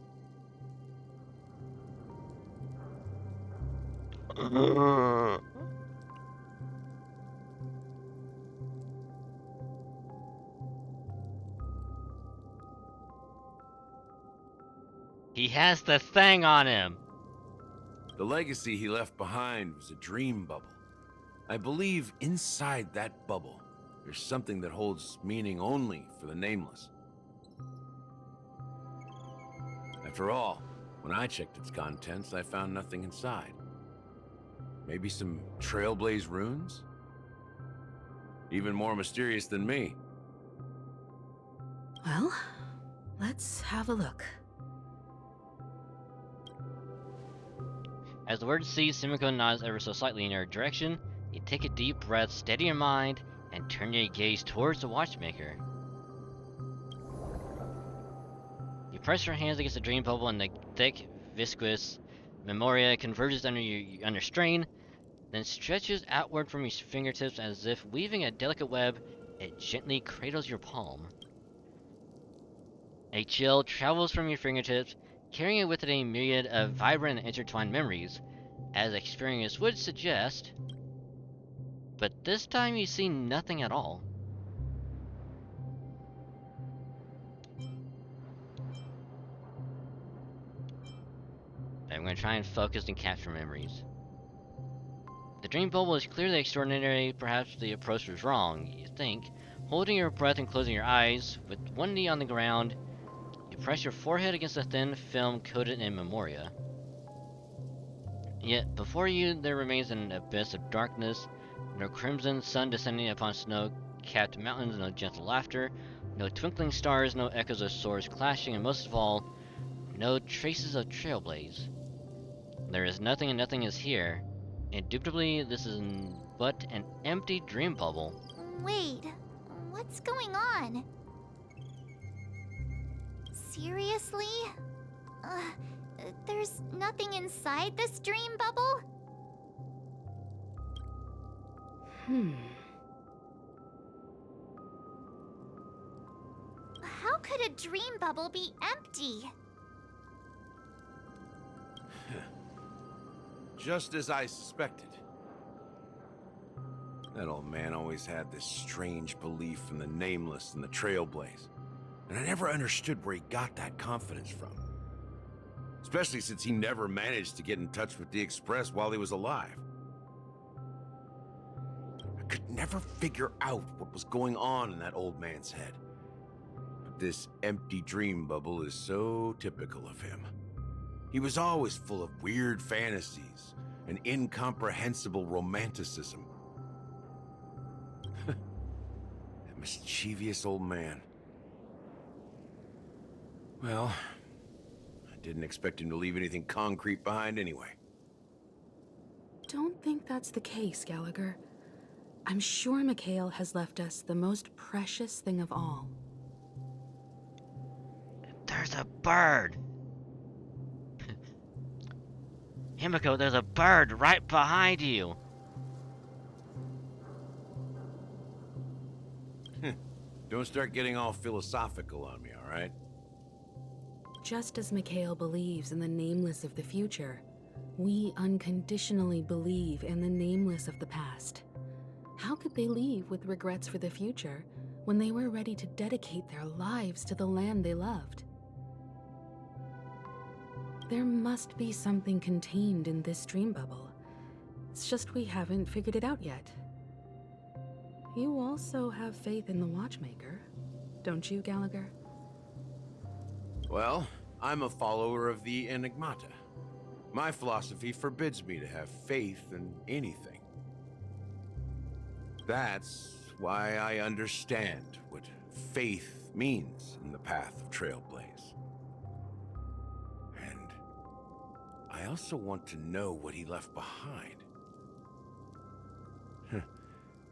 He has the thing on him. The legacy he left behind was a dream bubble. I believe inside that bubble, there's something that holds meaning only for the nameless. After all, when I checked its contents, I found nothing inside. Maybe some Trailblaze runes? Even more mysterious than me. Well, let's have a look. As the word sees Simiko nods ever so slightly in your direction, you take a deep breath, steady your mind, and turn your gaze towards the watchmaker. You press your hands against the dream bubble, and the thick, viscous memoria converges under strain, then stretches outward from your fingertips as if weaving a delicate web. It gently cradles your palm. A chill travels from your fingertips, carrying with it a myriad of vibrant and intertwined memories, as experience would suggest. But this time you see nothing at all. I'm going to try and focus and capture memories. The dream bubble is clearly extraordinary. Perhaps the approach was wrong, you think, Holding your breath and closing your eyes, with one knee on the ground, you press your forehead against a thin film coated in memoria. Yet before you there remains an abyss of darkness, no crimson sun descending upon snow-capped mountains, no gentle laughter, no twinkling stars, no echoes of swords clashing, and most of all, no traces of trailblaze. There is nothing and nothing is here. Indubitably, this is but an empty dream bubble. Wait, what's going on? Seriously? There's nothing inside this dream bubble? How could a dream bubble be empty? Just as I suspected. That old man always had this strange belief in the nameless and the trailblaze. And I never understood where he got that confidence from. Especially since he never managed to get in touch with the Express while he was alive. I could never figure out what was going on in that old man's head. But this empty dream bubble is so typical of him. He was always full of weird fantasies and incomprehensible romanticism. That mischievous old man. Well, I didn't expect him to leave anything concrete behind anyway. Don't think that's the case, Gallagher. I'm sure Mikhail has left us the most precious thing of all. There's a bird! Himiko, there's a bird right behind you! Don't start getting all philosophical on me, alright? Just as Mikhail believes in the nameless of the future, we unconditionally believe in the nameless of the past. How could they leave with regrets for the future when they were ready to dedicate their lives to the land they loved? There must be something contained in this dream bubble. It's just we haven't figured it out yet. You also have faith in the Watchmaker, don't you, Gallagher? Well, I'm a follower of the Enigmata. My philosophy forbids me to have faith in anything. That's why I understand what faith means in the path of Trailblaze. And I also want to know what he left behind.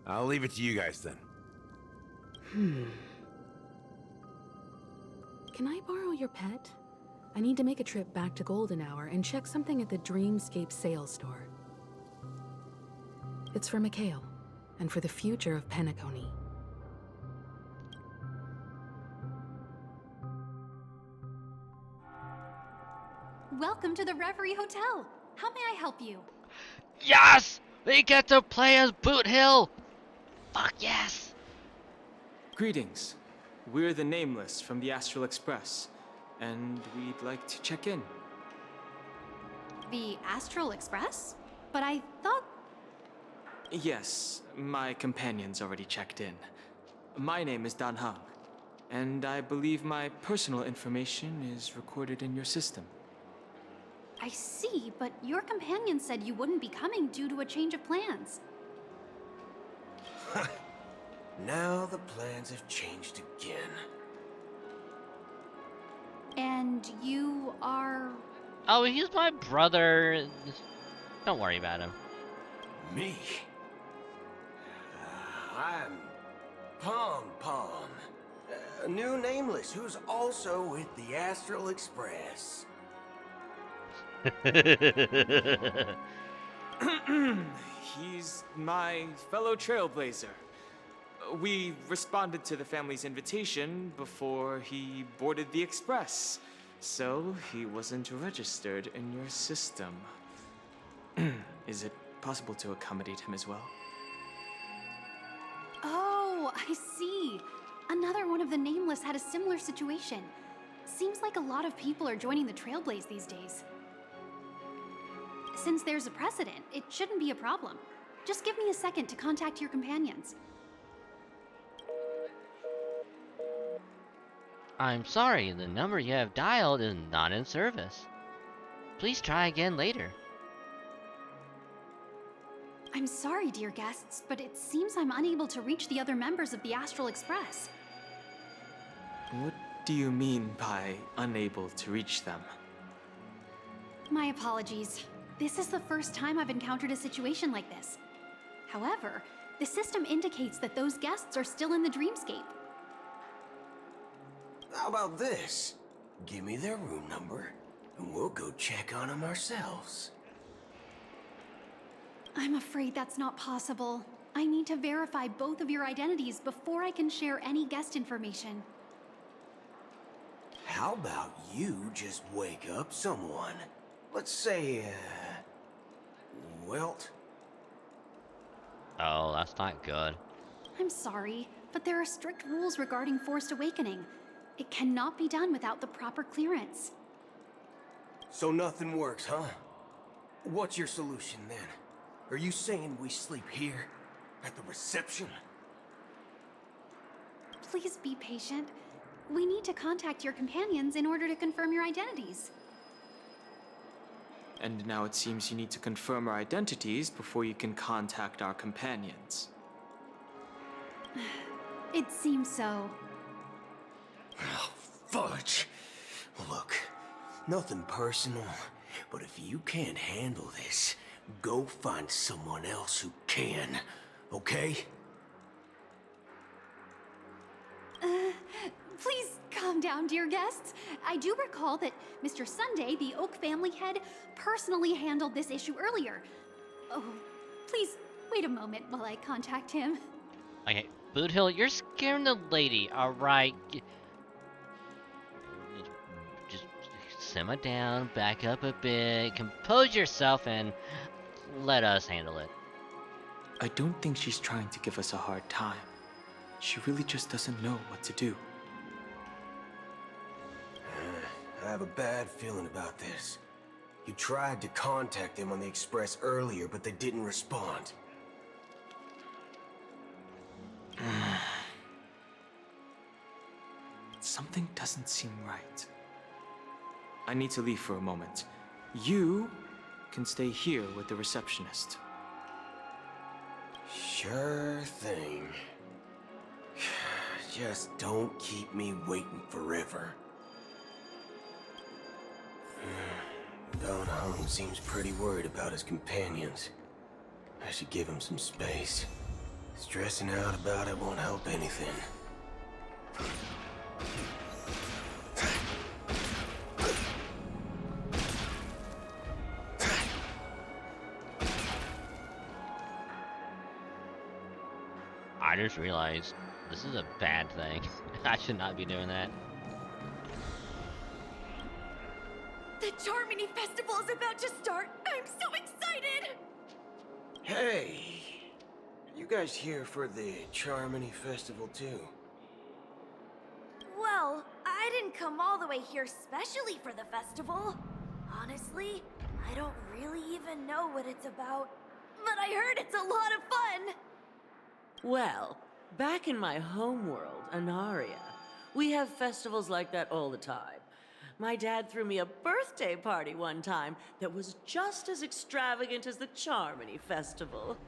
I'll leave it to you guys then. Can I borrow your pet? I need to make a trip back to Golden Hour and check something at the Dreamscape sales store. It's for Mikhail, and for the future of Penacony. Welcome to the Reverie Hotel. How may I help you? Yes! We get to play as Boot Hill! Fuck yes! Greetings. We're the Nameless from the Astral Express, and we'd like to check in. The Astral Express? But I thought... Yes, my companion's already checked in. My name is Dan Hang, and I believe my personal information is recorded in your system. I see, but your companion said you wouldn't be coming due to a change of plans. Now the plans have changed again. And you are... Oh, he's my brother. Don't worry about him. Me? I'm Pom Pom, a new Nameless who's also with the Astral Express. He's my fellow trailblazer. We responded to the family's invitation before he boarded the express, so he wasn't registered in your system. Is it possible to accommodate him as well? Oh, I see. Another one of the Nameless had a similar situation. Seems like a lot of people are joining the Trailblaze these days. Since there's a precedent, it shouldn't be a problem. Just give me a second to contact your companions. I'm sorry, the number you have dialed is not in service. Please try again later. I'm sorry, dear guests, but it seems I'm unable to reach the other members of the Astral Express. What do you mean by unable to reach them? My apologies. This is the first time I've encountered a situation like this. However, the system indicates that those guests are still in the dreamscape. How about this? Give me their room number, and we'll go check on them ourselves. I'm afraid that's not possible. I need to verify both of your identities before I can share any guest information. How about you just wake up someone? Let's say, Welt? Oh, that's not good. I'm sorry, but there are strict rules regarding forced awakening. It cannot be done without the proper clearance. So nothing works, huh? What's your solution then? Are you saying we sleep here? At the reception? Please be patient. We need to contact your companions in order to confirm your identities. And now it seems you need to confirm our identities before you can contact our companions. It seems so. Oh, fudge. Look, nothing personal, but if you can't handle this, go find someone else who can, okay? Please calm down, dear guests. I do recall that Mr. Sunday, the Oak family head, personally handled this issue earlier. Oh, please wait a moment while I contact him. Okay, Boothill, you're scaring the lady, alright? Just simmer down, back up a bit, compose yourself, and let us handle it. I don't think she's trying to give us a hard time. She really just doesn't know what to do. I have a bad feeling about this. You tried to contact them on the Express earlier, but they didn't respond. Something doesn't seem right. I need to leave for a moment. You can stay here with the receptionist. Sure thing. Just don't keep me waiting forever. Don Hung seems pretty worried about his companions. I should give him some space. Stressing out about it won't help anything. I just realized this is a bad thing. I should not be doing that. The Charmony Festival is about to start! I'm so excited! Hey! You guys here for the Charmony Festival too? Well, I didn't come all the way here specially for the festival. Honestly, I don't really even know what it's about. But I heard it's a lot of fun! Well, back in my homeworld, Anaria, we have festivals like that all the time. My dad threw me a birthday party one time that was just as extravagant as the Charmony Festival.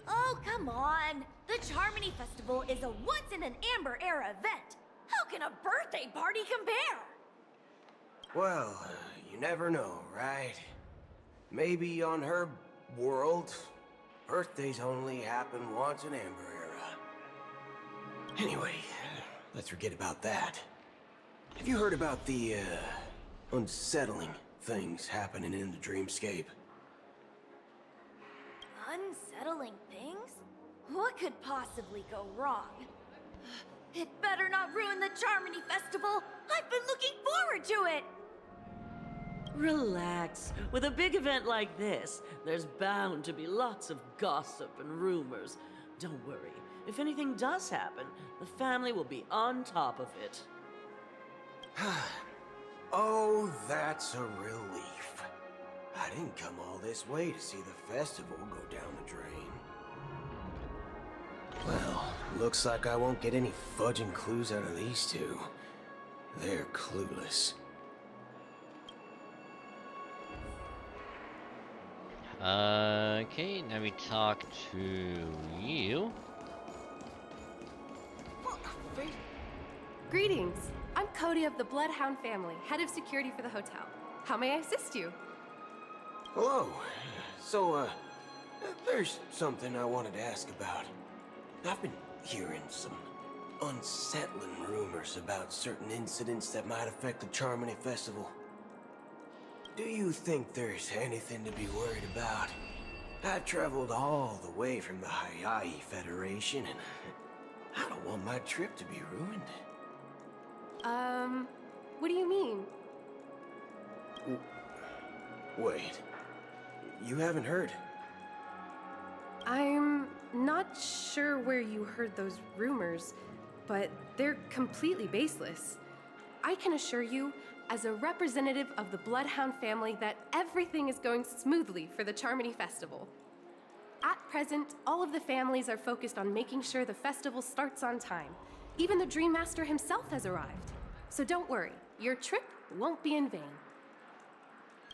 Oh, come on! The Charmony Festival is a once-in-an-Amber-era event! How can a birthday party compare? Well, you never know, right? Maybe on her world, birthdays only happen once in Amber Era. Anyway, let's forget about that. Have you heard about the, unsettling things happening in the dreamscape? Unsettling things? What could possibly go wrong? It better not ruin the Charmony Festival! I've been looking forward to it! Relax. With a big event like this, there's bound to be lots of gossip and rumors. Don't worry. If anything does happen, the family will be on top of it. Oh, that's a relief. I didn't come all this way to see the festival go down the drain. Well, looks like I won't get any fudging clues out of these two. They're clueless. Okay, now we talk to you. Greetings. I'm Cody of the Bloodhound family, head of security for the hotel. How may I assist you? Hello. So, there's something I wanted to ask about. I've been hearing some unsettling rumors about certain incidents that might affect the Charmony Festival. Do you think there's anything to be worried about? I've traveled all the way from the Hayahi Federation, and I don't want my trip to be ruined. What do you mean? Wait. You haven't heard? I'm not sure where you heard those rumors, but they're completely baseless. I can assure you, as a representative of the Bloodhound family, that everything is going smoothly for the Charmony Festival. At present, all of the families are focused on making sure the festival starts on time. Even the Dream Master himself has arrived. So don't worry, your trip won't be in vain.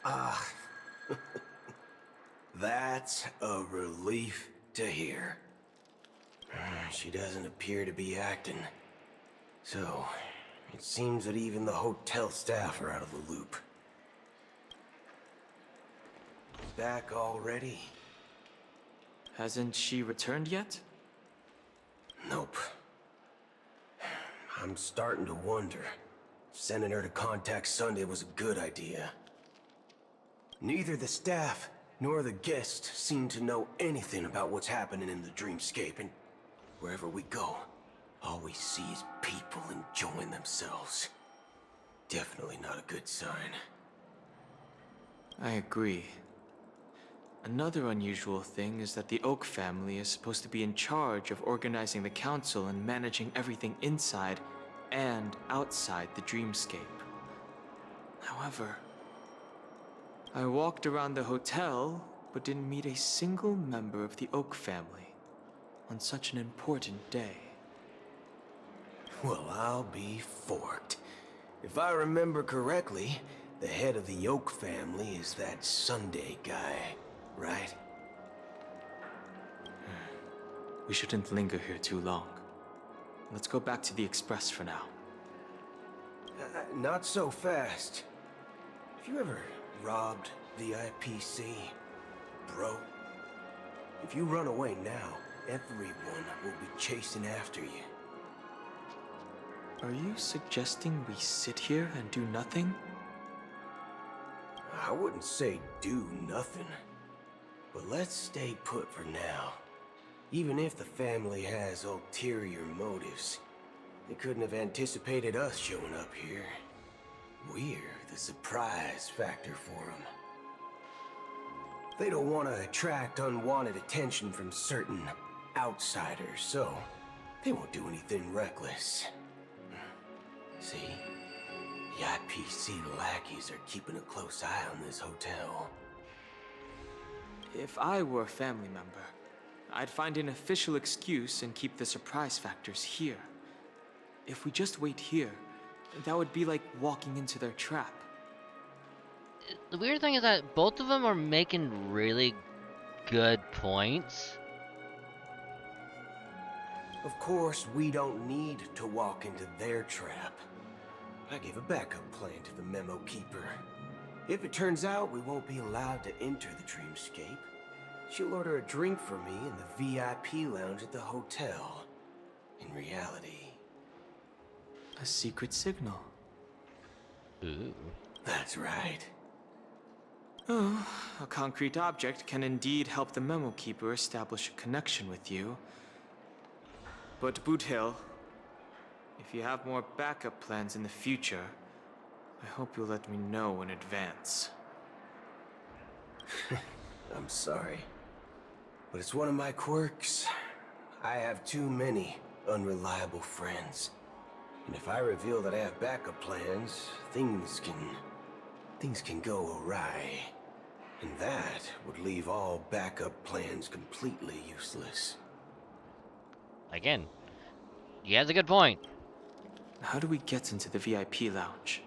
Ah, that's a relief to hear. She doesn't appear to be acting. So, it seems that even the hotel staff are out of the loop. Back already? Hasn't she returned yet? Nope. I'm starting to wonder. Sending her to contact Sunday was a good idea. Neither the staff nor the guests seem to know anything about what's happening in the dreamscape, and wherever we go, all we see is people enjoying themselves. Definitely not a good sign. I agree. Another unusual thing is that the Oak family is supposed to be in charge of organizing the council and managing everything inside and outside the dreamscape. However, I walked around the hotel, but didn't meet a single member of the Oak family on such an important day. Well, I'll be forked. If I remember correctly, the head of the Oak family is that Sunday guy, right? We shouldn't linger here too long. Let's go back to the Express for now. Not so fast. Have you ever robbed the IPC, bro? If you run away now, everyone will be chasing after you. Are you suggesting we sit here and do nothing? I wouldn't say do nothing, but let's stay put for now. Even if the family has ulterior motives, they couldn't have anticipated us showing up here. We're the surprise factor for them. They don't want to attract unwanted attention from certain outsiders, so they won't do anything reckless. See? The IPC lackeys are keeping a close eye on this hotel. If I were a family member, I'd find an official excuse and keep the surprise factors here. If we just wait here, that would be like walking into their trap. The weird thing is that both of them are making really good points. Of course, we don't need to walk into their trap. I gave a backup plan to the memo keeper. If it turns out we won't be allowed to enter the dreamscape, she'll order a drink for me in the VIP lounge at the hotel. In reality, a secret signal. Ooh. That's right. Oh, a concrete object can indeed help the memo keeper establish a connection with you. But Boot Hill, if you have more backup plans in the future, I hope you'll let me know in advance. I'm sorry, but it's one of my quirks. I have too many unreliable friends. And if I reveal that I have backup plans, things can go awry. And that would leave all backup plans completely useless. Again, he has a good point. How do we get into the VIP lounge?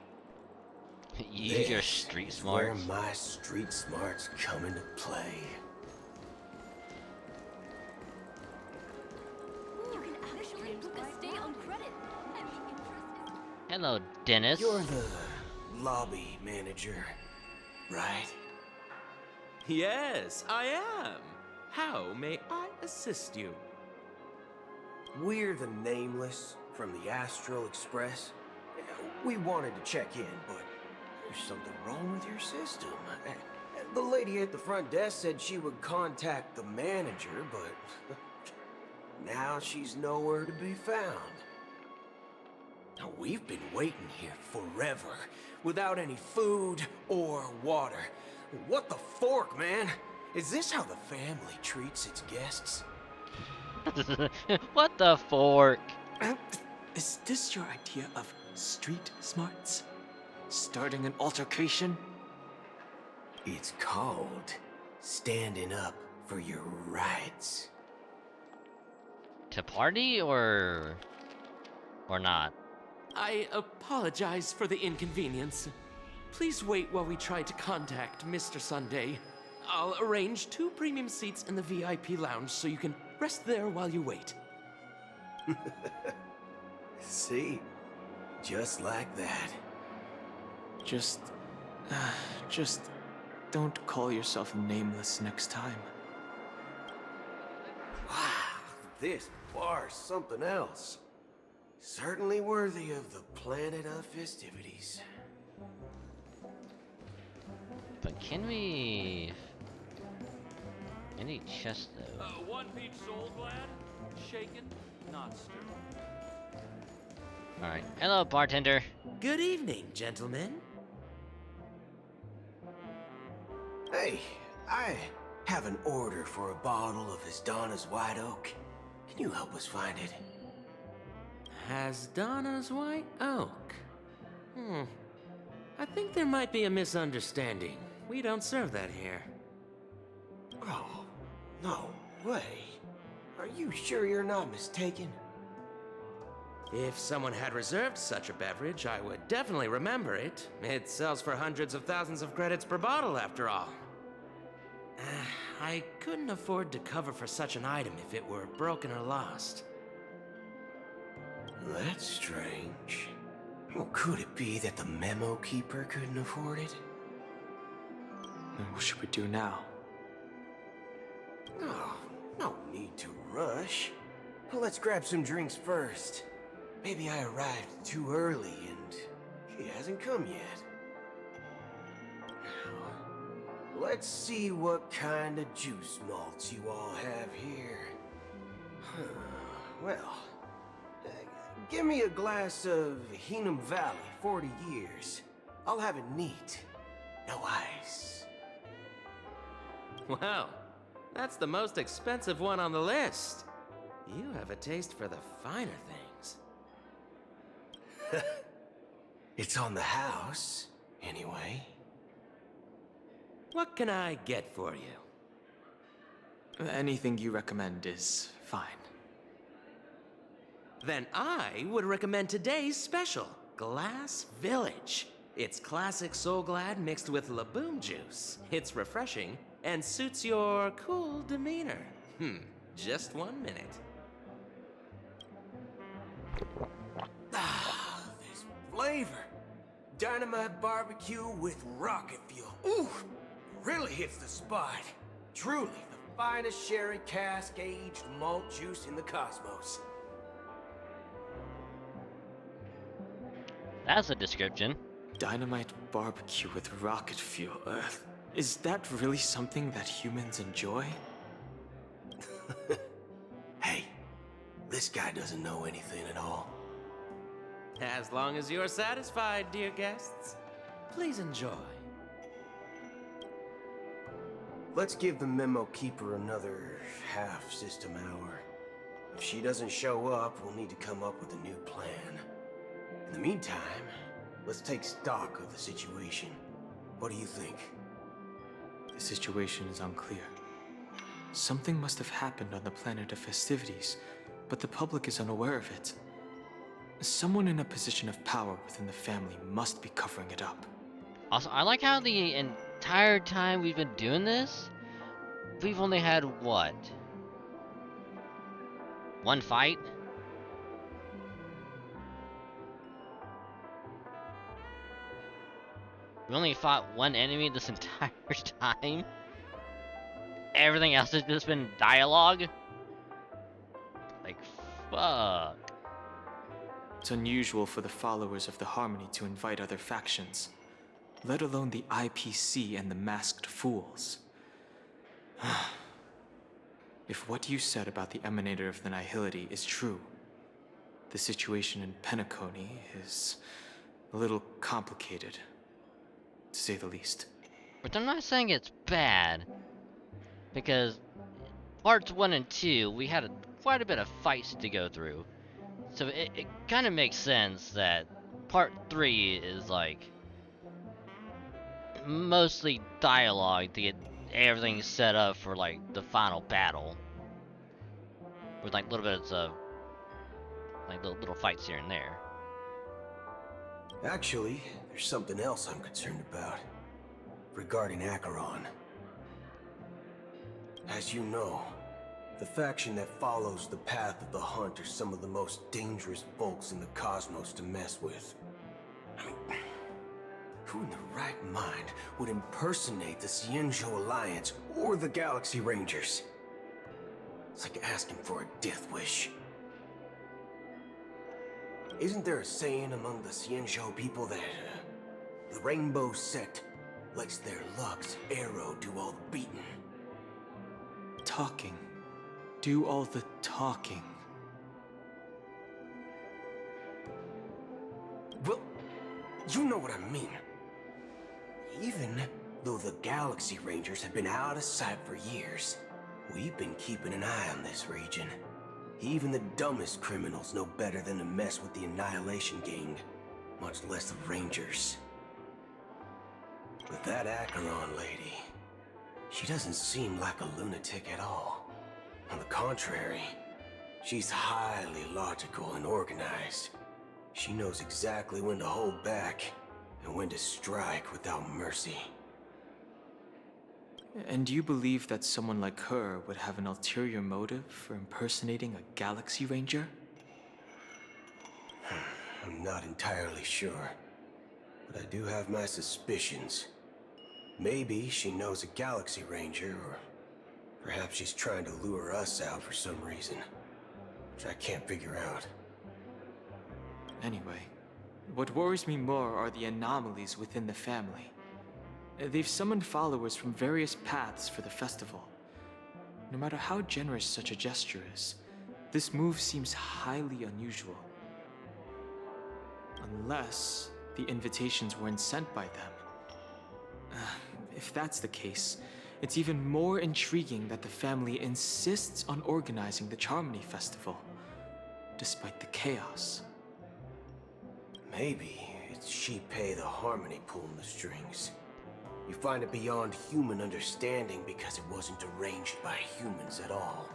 Use your This street is where smarts. my street smarts come into play. You can actually book a stay on credit. And the interest is... Hello, Dennis. You're the lobby manager, right? Yes, I am. How may I assist you? We're the Nameless from the Astral Express. We wanted to check in, but there's something wrong with your system. The lady at the front desk said she would contact the manager, but now she's nowhere to be found. Now, we've been waiting here forever, without any food or water. What the fork, man? Is this how the family treats its guests? What the fork? Is this your idea of street smarts? Starting an altercation? It's called standing up for your rights. To party or not? I apologize for the inconvenience. Please wait while we try to contact Mr. Sunday. I'll arrange 2 premium seats in the VIP lounge so you can rest there while you wait. See? Just like that. Just don't call yourself Nameless next time. Wow, this bar's something else. Certainly worthy of the planet of festivities. But can we... Any chest though? One peach soul glad, shaken, not stirred. Alright. Hello, bartender. Good evening, gentlemen. Hey, I have an order for a bottle of Donna's White Oak. Can you help us find it? Donna's White Oak? I think there might be a misunderstanding. We don't serve that here. Oh, no way. Are you sure you're not mistaken? If someone had reserved such a beverage, I would definitely remember it. It sells for hundreds of thousands of credits per bottle, after all. I couldn't afford to cover for such an item if it were broken or lost. That's strange. Well, could it be that the memo keeper couldn't afford it? Then what should we do now? Oh, no need to rush. Well, let's grab some drinks first. Maybe I arrived too early and he hasn't come yet. Let's see what kind of juice malts you all have here. Well, give me a glass of Heenum Valley, 40 years. I'll have it neat. No ice. Wow, that's the most expensive one on the list. You have a taste for the finer things. It's on the house, anyway. What can I get for you? Anything you recommend is fine. Then I would recommend today's special, Glass Village. It's classic Soul Glad mixed with Laboom juice. It's refreshing and suits your cool demeanor. Just 1 minute. Ah, this flavor. Dynamite barbecue with rocket fuel. Ooh, really hits the spot. Truly the finest sherry cask aged malt juice in the cosmos. That's a description. Dynamite barbecue with rocket fuel. Is that really something that humans enjoy? Hey, this guy doesn't know anything at all. As long as you're satisfied, dear guests, please enjoy. Let's give the memo keeper another half-system hour. If she doesn't show up, we'll need to come up with a new plan. In the meantime, let's take stock of the situation. What do you think? The situation is unclear. Something must have happened on the planet of festivities, but the public is unaware of it. Someone in a position of power within the family must be covering it up. Also, I like how the entire time we've been doing this, we've only had what? One fight? We only fought one enemy this entire time? Everything else has just been dialogue? Like, fuck. It's unusual for the followers of the Harmony to invite other factions, let alone the IPC and the Masked Fools. If what you said about the Emanator of the Nihility is true, the situation in Penacony is a little complicated, to say the least. But I'm not saying it's bad, because parts 1 and 2, we had quite a bit of fights to go through. So it kind of makes sense that part 3 is like mostly dialogue to get everything set up for like the final battle. With like little bits of like little fights here and there. Actually, there's something else I'm concerned about. Regarding Acheron. As you know, the faction that follows the path of the Hunt are some of the most dangerous folks in the cosmos to mess with. I mean, who in the right mind would impersonate the Xianzhou Alliance or the Galaxy Rangers? It's like asking for a death wish. Isn't there a saying among the Xianzhou people that the Rainbow Sect lets their Lux arrow do all the beating? Talking. Do all the talking. Well, you know what I mean. Even though the Galaxy Rangers have been out of sight for years, we've been keeping an eye on this region. Even the dumbest criminals know better than to mess with the Annihilation Gang, much less the Rangers. But that Acheron lady, she doesn't seem like a lunatic at all. On the contrary, she's highly logical and organized. She knows exactly when to hold back and when to strike without mercy. And you believe that someone like her would have an ulterior motive for impersonating a Galaxy Ranger? I'm not entirely sure, but I do have my suspicions. Maybe she knows a Galaxy Ranger, or perhaps she's trying to lure us out for some reason, which I can't figure out. Anyway, what worries me more are the anomalies within the family. They've summoned followers from various paths for the festival. No matter how generous such a gesture is, this move seems highly unusual. Unless the invitations weren't sent by them. If that's the case, it's even more intriguing that the family insists on organizing the Charmony Festival, despite the chaos. Maybe it's Shipei the Harmony pulling the strings. You find it beyond human understanding because it wasn't arranged by humans at all.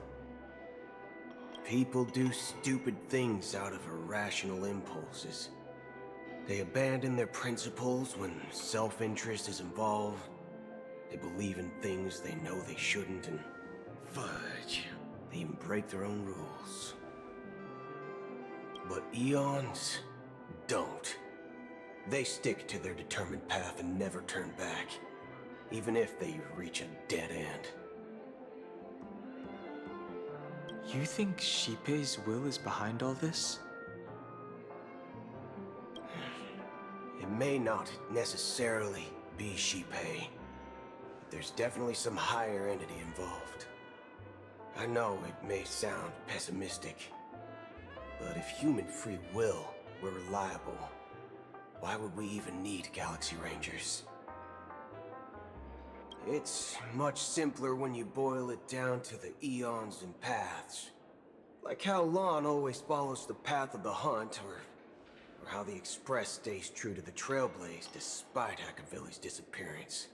People do stupid things out of irrational impulses. They abandon their principles when self-interest is involved. They believe in things they know they shouldn't, and fudge, they even break their own rules. But Eons don't. They stick to their determined path and never turn back, even if they reach a dead end. You think Shipei's will is behind all this? It may not necessarily be Shipei, but there's definitely some higher entity involved. I know it may sound pessimistic, but if human free will were reliable, why would we even need Galaxy Rangers? It's much simpler when you boil it down to the eons and paths. Like how Lon always follows the path of the Hunt, or how the Express stays true to the Trailblaze despite Akavili's disappearance.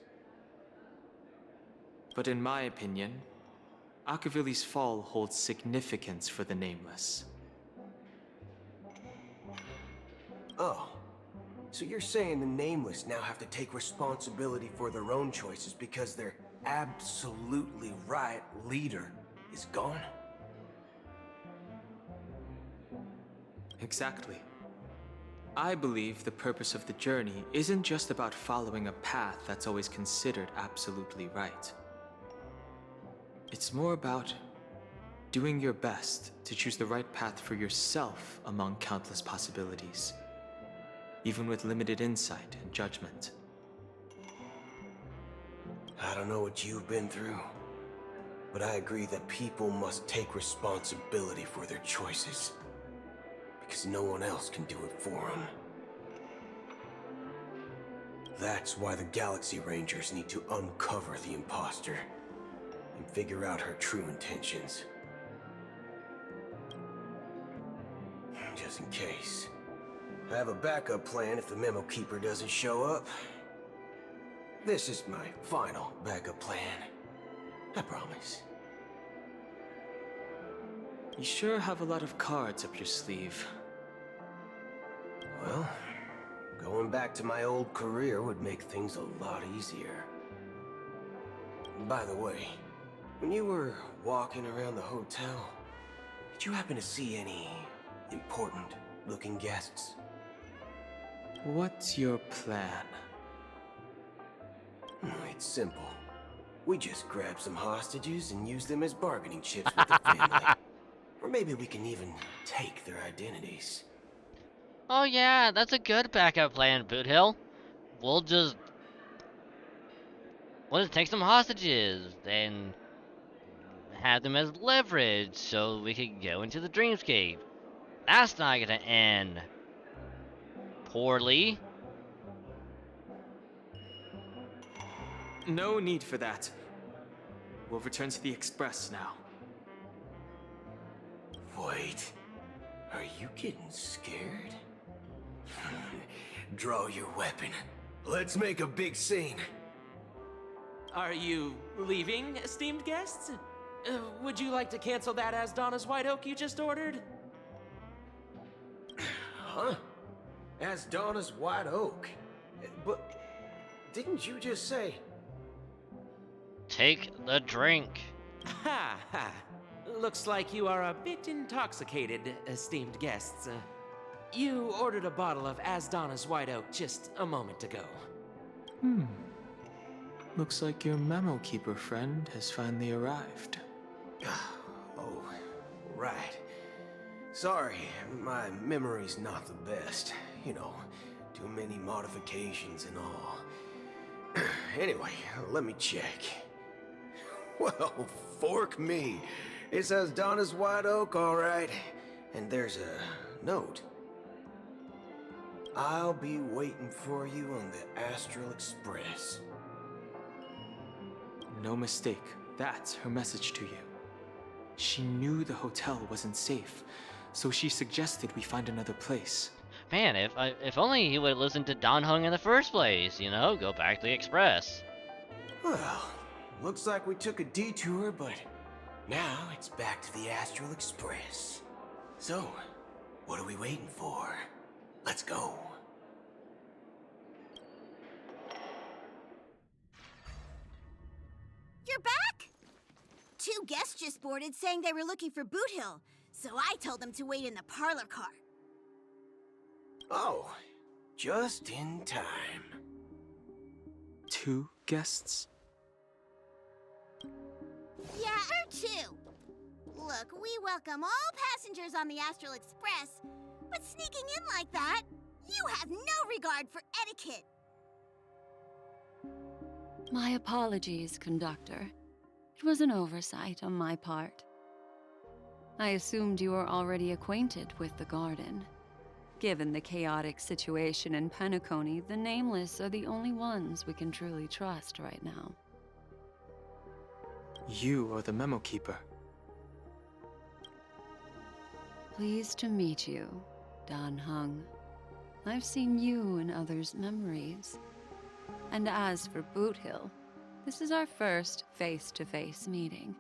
But in my opinion, Akavili's fall holds significance for the Nameless. Oh. So you're saying the Nameless now have to take responsibility for their own choices because their absolutely right leader is gone? Exactly. I believe the purpose of the journey isn't just about following a path that's always considered absolutely right. It's more about doing your best to choose the right path for yourself among countless possibilities, even with limited insight and judgment. I don't know what you've been through, but I agree that people must take responsibility for their choices, because no one else can do it for them. That's why the Galaxy Rangers need to uncover the imposter and figure out her true intentions. Just in case. I have a backup plan if the Memo Keeper doesn't show up. This is my final backup plan. I promise. You sure have a lot of cards up your sleeve. Well, going back to my old career would make things a lot easier. By the way, when you were walking around the hotel, did you happen to see any important-looking guests? What's your plan? It's simple. We just grab some hostages and use them as bargaining chips with the family. Or maybe we can even take their identities. Oh yeah, that's a good backup plan, Boothill. We'll just take some hostages and have them as leverage so we could go into the dreamscape. That's not gonna end poorly. No need for that. We'll return to the Express now. Wait, are you getting scared? Draw your weapon. Let's make a big scene. Are you leaving, esteemed guests? Would you like to cancel that Asdana's White Oak you just ordered? Huh? Asdana's White Oak? But didn't you just say... Take the drink. Ha ha. Looks like you are a bit intoxicated, esteemed guests. You ordered a bottle of Asdana's White Oak just a moment ago. Looks like your Memo Keeper friend has finally arrived. Oh, right. Sorry, my memory's not the best. You know, too many modifications and all. Anyway, let me check. Well, fork me. It says Donna's White Oak, all right. And there's a note. I'll be waiting for you on the Astral Express. No mistake. That's her message to you. She knew the hotel wasn't safe, so she suggested we find another place. Man, if only he would listen to Don Hung in the first place, you know, go back to the Express. Well, looks like we took a detour, but now it's back to the Astral Express. So, what are we waiting for? Let's go. You're back? Two guests just boarded saying they were looking for Boothill, so I told them to wait in the parlor car. Oh, just in time. Two guests? Yeah, or two. Look, we welcome all passengers on the Astral Express, but sneaking in like that, you have no regard for etiquette. My apologies, conductor. It was an oversight on my part. I assumed you were already acquainted with the garden. Given the chaotic situation in Penacony, the Nameless are the only ones we can truly trust right now. You are the Memo Keeper. Pleased to meet you, Dan Hung. I've seen you in others' memories. And as for Boothill, this is our first face-to-face meeting.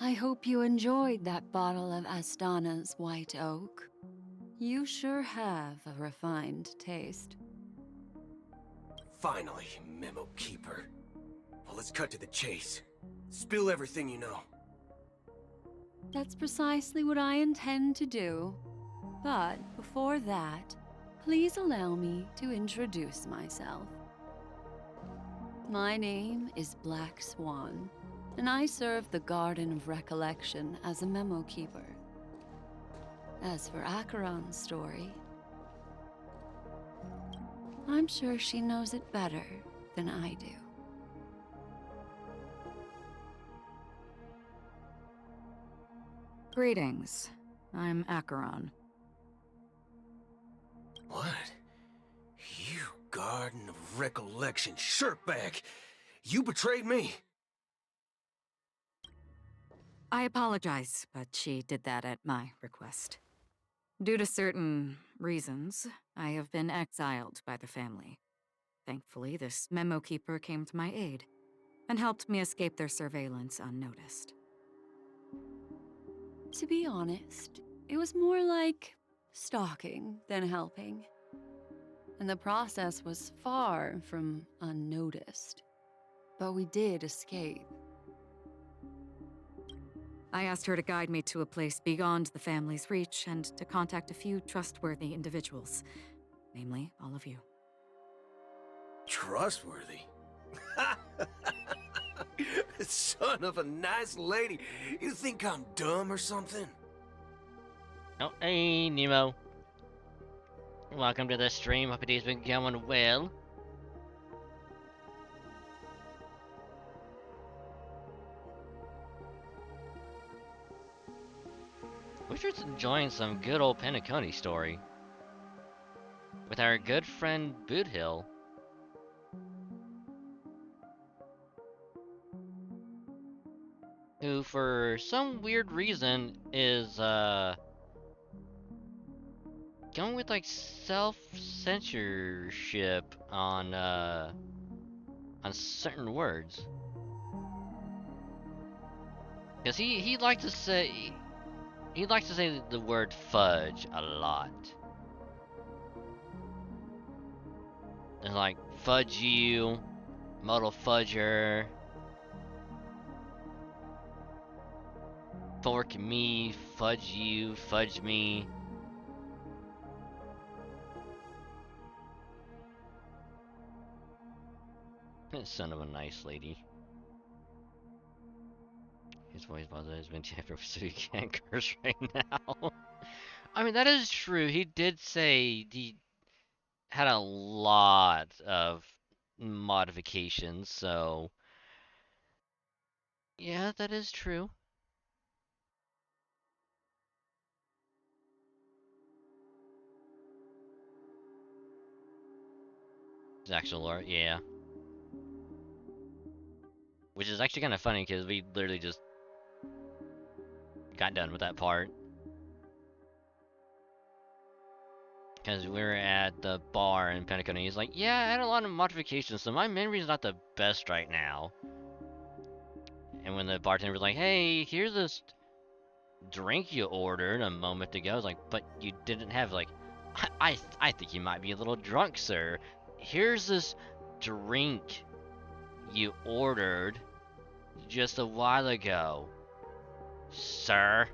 I hope you enjoyed that bottle of Astana's White Oak. You sure have a refined taste. Finally, Memo Keeper. Well, let's cut to the chase. Spill everything you know. That's precisely what I intend to do. But before that, please allow me to introduce myself. My name is Black Swan, and I serve the Garden of Recollection as a memo keeper. As for Acheron's story, I'm sure she knows it better than I do. Greetings. I'm Acheron. What? You Garden of Recollection shirtbag! You betrayed me! I apologize, but she did that at my request. Due to certain reasons, I have been exiled by the family. Thankfully, this memo keeper came to my aid and helped me escape their surveillance unnoticed. To be honest, it was more like stalking than helping. And the process was far from unnoticed. But we did escape. I asked her to guide me to a place beyond the family's reach and to contact a few trustworthy individuals, namely all of you. Trustworthy? Son of a nice lady. You think I'm dumb or something? Oh, hey, Nemo. Welcome to the stream. Hope today's been going well. We're just enjoying some good old Penacony story with our good friend Boothill. Who, for some weird reason, is going with like self-censorship on certain words. Cause he likes to say the word fudge a lot. It's like fudge you, modal fudger, fork me, fudge you, fudge me. Son of a nice lady. His voice has been tapped over so he can't curse right now. I mean, that is true. He did say he had a lot of modifications, so yeah, that is true. His actual lore, yeah. Which is actually kind of funny because we literally just got done with that part. Because we were at the bar in Penacony. He's like, yeah, I had a lot of modifications, so my memory's not the best right now. And when the bartender was like, hey, here's this drink you ordered a moment ago, I was like, but you didn't have, like, I think you might be a little drunk, sir. Here's this drink you ordered just a while ago, sir.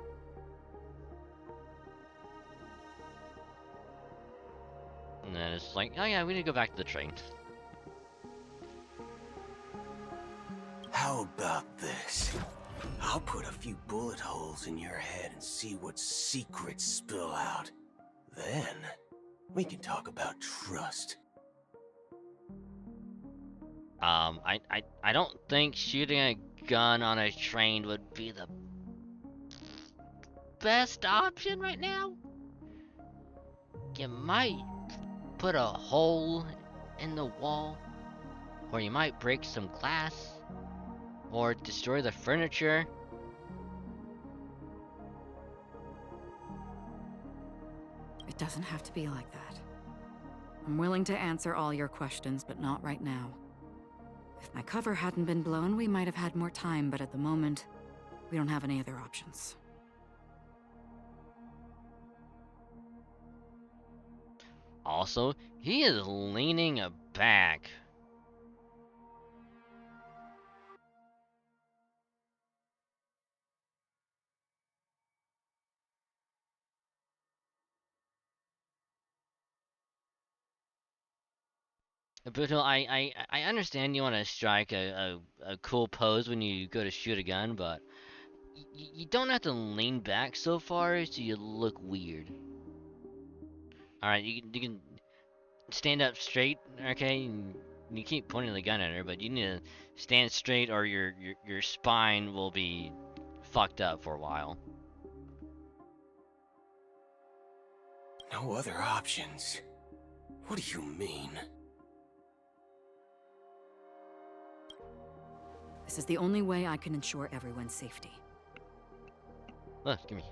And then it's like, oh yeah, we need to go back to the train. How about this? I'll put a few bullet holes in your head and see what secrets spill out. Then, we can talk about trust. I don't think shooting a gun on a train would be the best option right now. You might put a hole in the wall, or you might break some glass, or destroy the furniture. It doesn't have to be like that. I'm willing to answer all your questions, but not right now. If my cover hadn't been blown, we might have had more time, but at the moment, we don't have any other options. Also, he is leaning back. Brutal, I understand you want to strike a cool pose when you go to shoot a gun, but you don't have to lean back so far so you look weird. Alright, you can stand up straight, okay? And you keep pointing the gun at her, but you need to stand straight or your spine will be fucked up for a while. No other options? What do you mean? This is the only way I can ensure everyone's safety. Look, give me.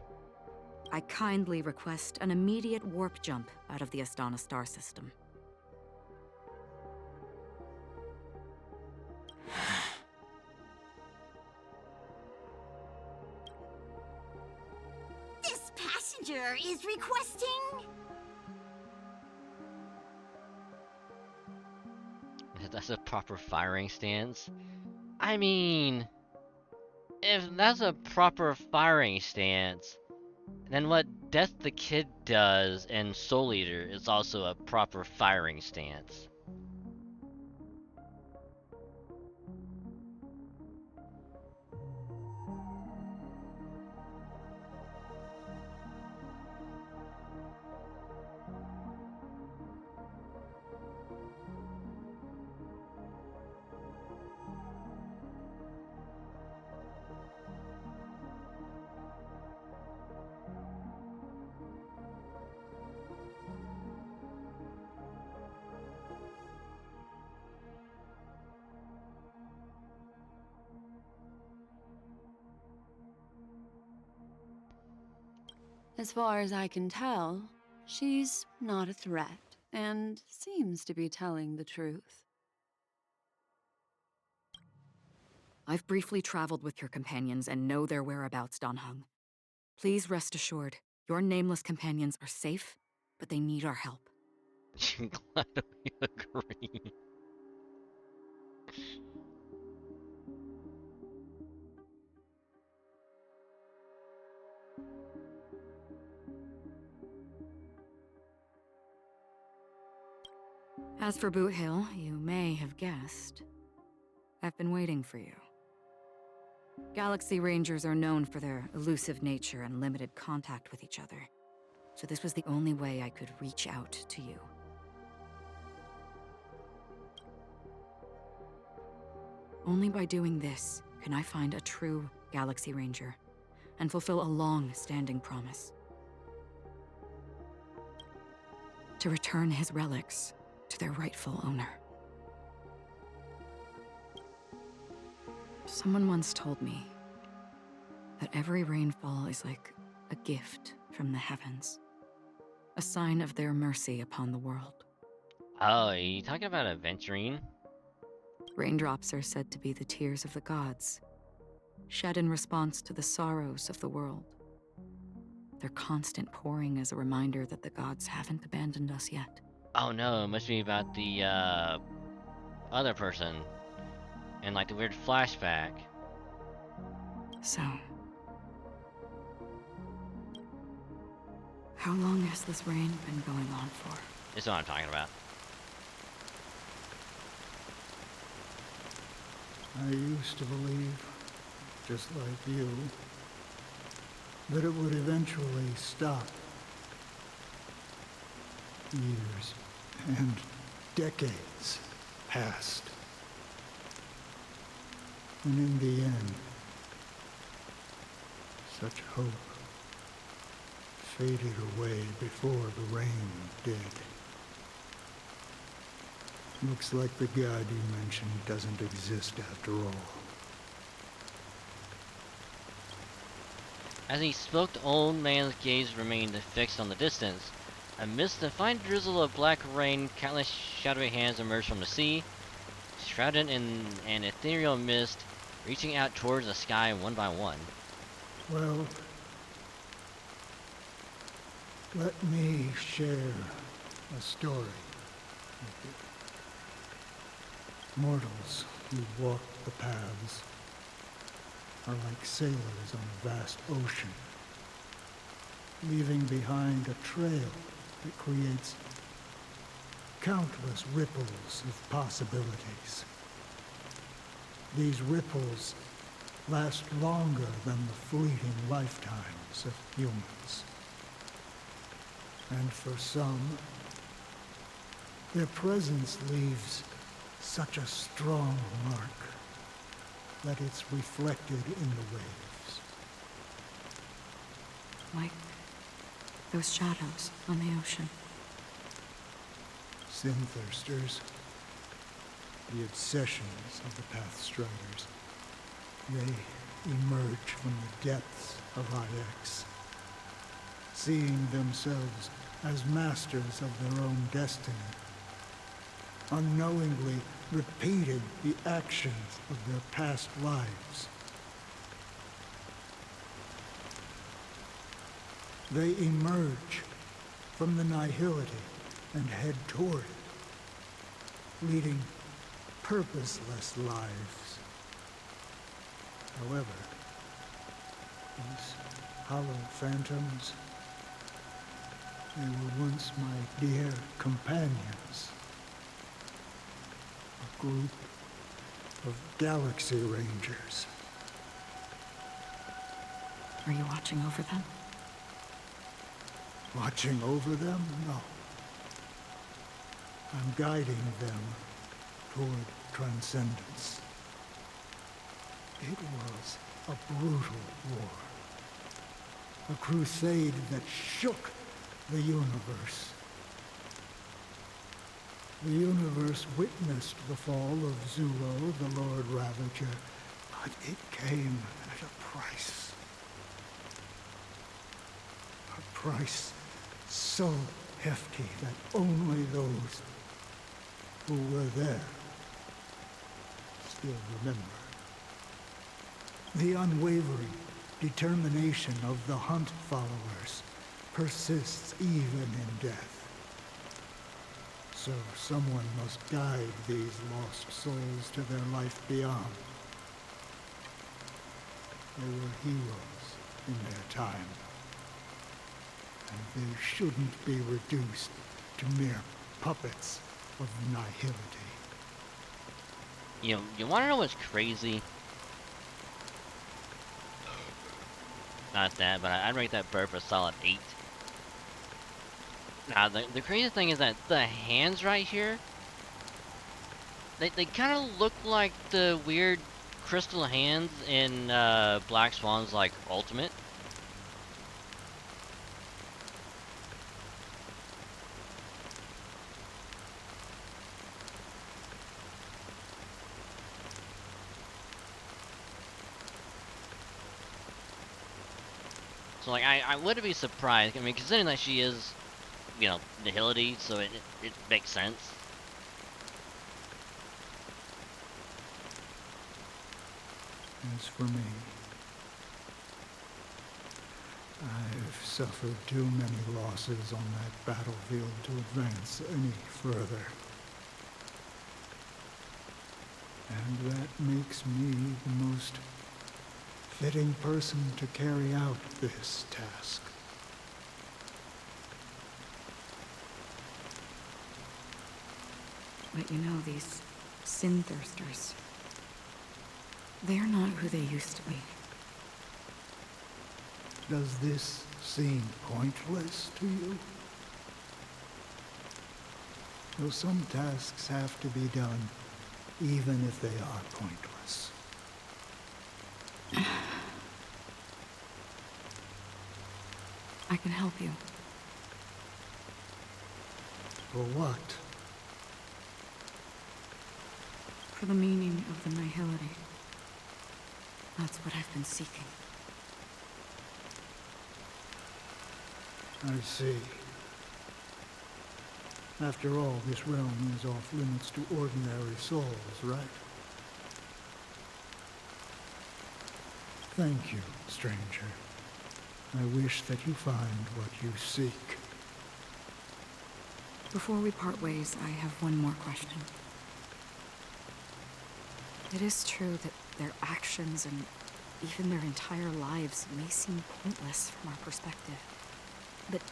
I kindly request an immediate warp jump out of the Astana star system. This passenger is requesting... That's a proper firing stance. I mean, if that's a proper firing stance, then what Death the Kid does in Soul Eater is also a proper firing stance. As far as I can tell, she's not a threat and seems to be telling the truth. I've briefly traveled with your companions and know their whereabouts, Dan Heng. Please rest assured, your nameless companions are safe, but they need our help. Glad we agree. As for Boot Hill, you may have guessed, I've been waiting for you. Galaxy Rangers are known for their elusive nature and limited contact with each other, so this was the only way I could reach out to you. Only by doing this can I find a true Galaxy Ranger and fulfill a long-standing promise. To return his relics to their rightful owner. Someone once told me that every rainfall is like a gift from the heavens, a sign of their mercy upon the world. Oh, are you talking about Aventurine? Raindrops are said to be the tears of the gods, shed in response to the sorrows of the world. Their constant pouring is a reminder that the gods haven't abandoned us yet. Oh no, it must be about the other person and like the weird flashback. So, how long has this rain been going on for? This is what I'm talking about. I used to believe, just like you, that it would eventually stop. Years and decades passed. And in the end, such hope faded away before the rain did. Looks like the god you mentioned doesn't exist after all. As he spoke, the old man's gaze remained fixed on the distance. Amidst the fine drizzle of black rain, countless shadowy hands emerged from the sea, shrouded in an ethereal mist, reaching out towards the sky one by one. Well, let me share a story with it. Mortals who walk the paths are like sailors on a vast ocean, leaving behind a trail that creates countless ripples of possibilities. These ripples last longer than the fleeting lifetimes of humans. And for some, their presence leaves such a strong mark that it's reflected in the waves. Like those shadows on the ocean. Sin-thirsters, the obsessions of the Pathstriders, they emerge from the depths of IX, seeing themselves as masters of their own destiny, unknowingly repeating the actions of their past lives. They emerge from the nihility and head toward it, leading purposeless lives. However, these hollow phantoms, they were once my dear companions. A group of Galaxy Rangers. Are you watching over them? Watching over them? No. I'm guiding them toward transcendence. It was a brutal war. A crusade that shook the universe. The universe witnessed the fall of Zulo, the Lord Ravager, but it came at a price. A price so hefty that only those who were there still remember. The unwavering determination of the Hunt followers persists even in death. So someone must guide these lost souls to their life beyond. They were heroes in their time, and they shouldn't be reduced to mere puppets of nihility. You wanna know what's crazy? Not that, but I'd rate that burp a solid 8. Now, the crazy thing is that the hands right here, they kind of look like the weird crystal hands in Black Swan's, like, Ultimate. So, like, I wouldn't be surprised. I mean, considering that she is, you know, nihility, so it makes sense. As for me, I've suffered too many losses on that battlefield to advance any further. And that makes me the most fitting person to carry out this task. But you know, these sin-thirsters, they're not who they used to be. Does this seem pointless to you? Well, some tasks have to be done, even if they are pointless. I can help you. For what? For the meaning of the nihility. That's what I've been seeking. I see. After all, this realm is off limits to ordinary souls, right? Thank you, stranger. I wish that you find what you seek. Before we part ways, I have one more question. It is true that their actions and even their entire lives may seem pointless from our perspective. But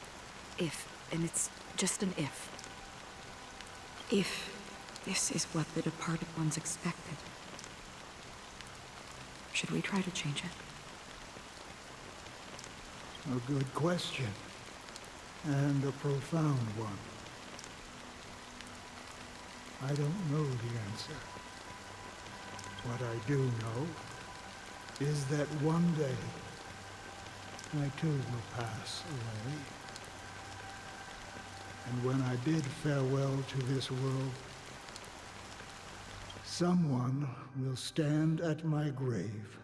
if, and it's just an if this is what the departed ones expected, should we try to change it? A good question. And a profound one. I don't know the answer. What I do know is that one day, I too will pass away. And when I bid farewell to this world, someone will stand at my grave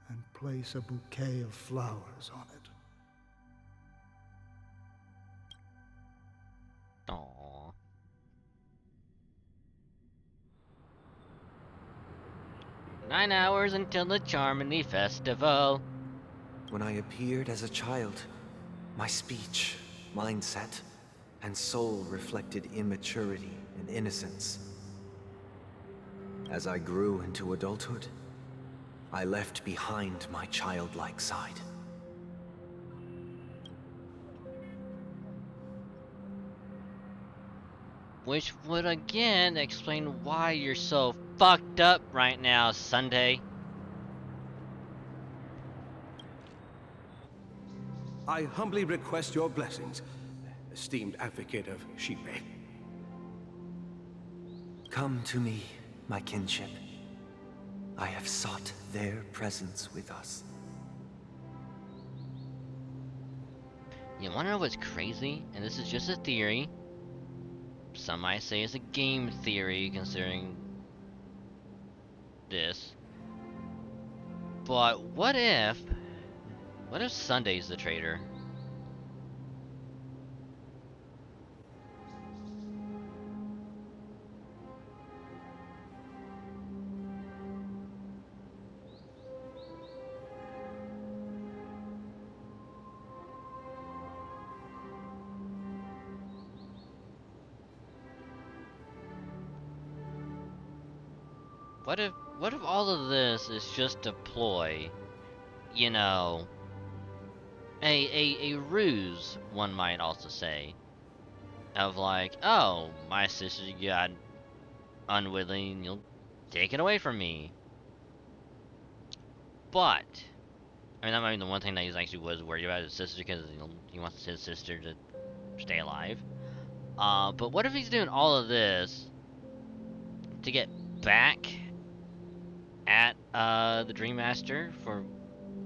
and place a bouquet of flowers on it. Aww. "9 hours until the Charmony Festival." When I appeared as a child, my speech, mindset, and soul reflected immaturity and innocence. As I grew into adulthood, I left behind my childlike side. Which would again explain why you're so fucked up right now, Sunday. I humbly request your blessings, esteemed advocate of Shipe. Come to me, my kinship. I have sought their presence with us. You wanna know what's crazy? And this is just a theory. Some might say it's a game theory, considering this. But what if Sunday's the traitor? What if all of this is just a ploy? You know, a ruse, one might also say. Of like, oh, my sister got unwilling, you'll take it away from me. But I mean, that might be the one thing that he actually was worried about, his sister, because he wants his sister to stay alive. But what if he's doing all of this to get back at the Dream Master for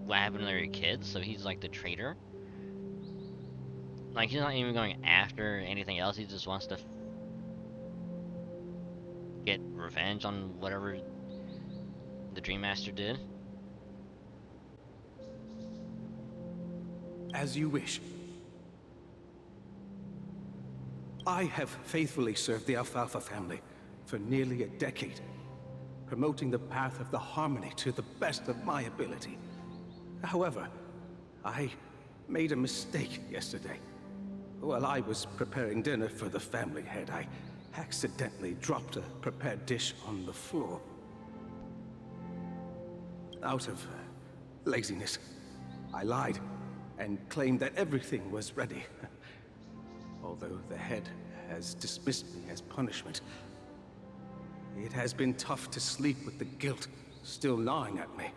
what happened to their kids? So he's like the traitor. Like, he's not even going after anything else. He just wants to get revenge on whatever the Dream Master did. As you wish. I have faithfully served the Alfalfa family for nearly a decade, promoting the path of the harmony to the best of my ability. However, I made a mistake yesterday. While I was preparing dinner for the family head, I accidentally dropped a prepared dish on the floor. Out of laziness, I lied and claimed that everything was ready. Although the head has dismissed me as punishment, it has been tough to sleep with the guilt still gnawing at me,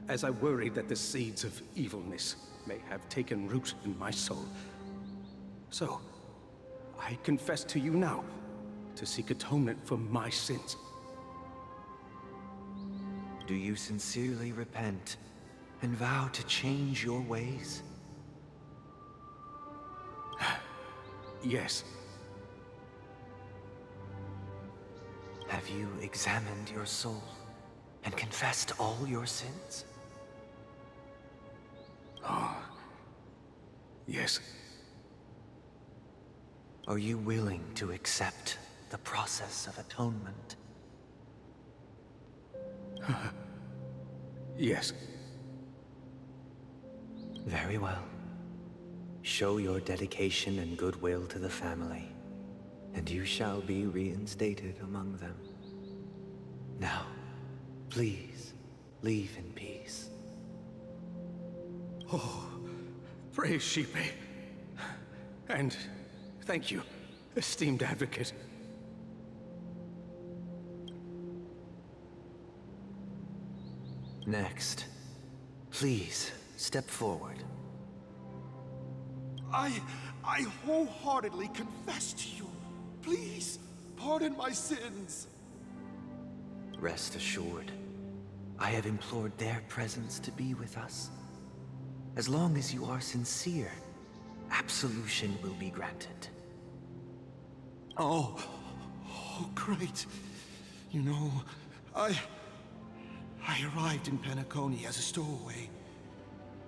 as I worried that the seeds of evilness may have taken root in my soul. So, I confess to you now, to seek atonement for my sins. Do you sincerely repent and vow to change your ways? Yes. Have you examined your soul and confessed all your sins? Oh, yes. Are you willing to accept the process of atonement? Yes. Very well. Show your dedication and goodwill to the family, and you shall be reinstated among them. Now, please, leave in peace. Oh, praise Sheepy. And thank you, esteemed advocate. Next, please step forward. I wholeheartedly confess to you. Please, pardon my sins. Rest assured, I have implored their presence to be with us. As long as you are sincere, absolution will be granted. Oh, great. You know, I arrived in Penacony as a stowaway.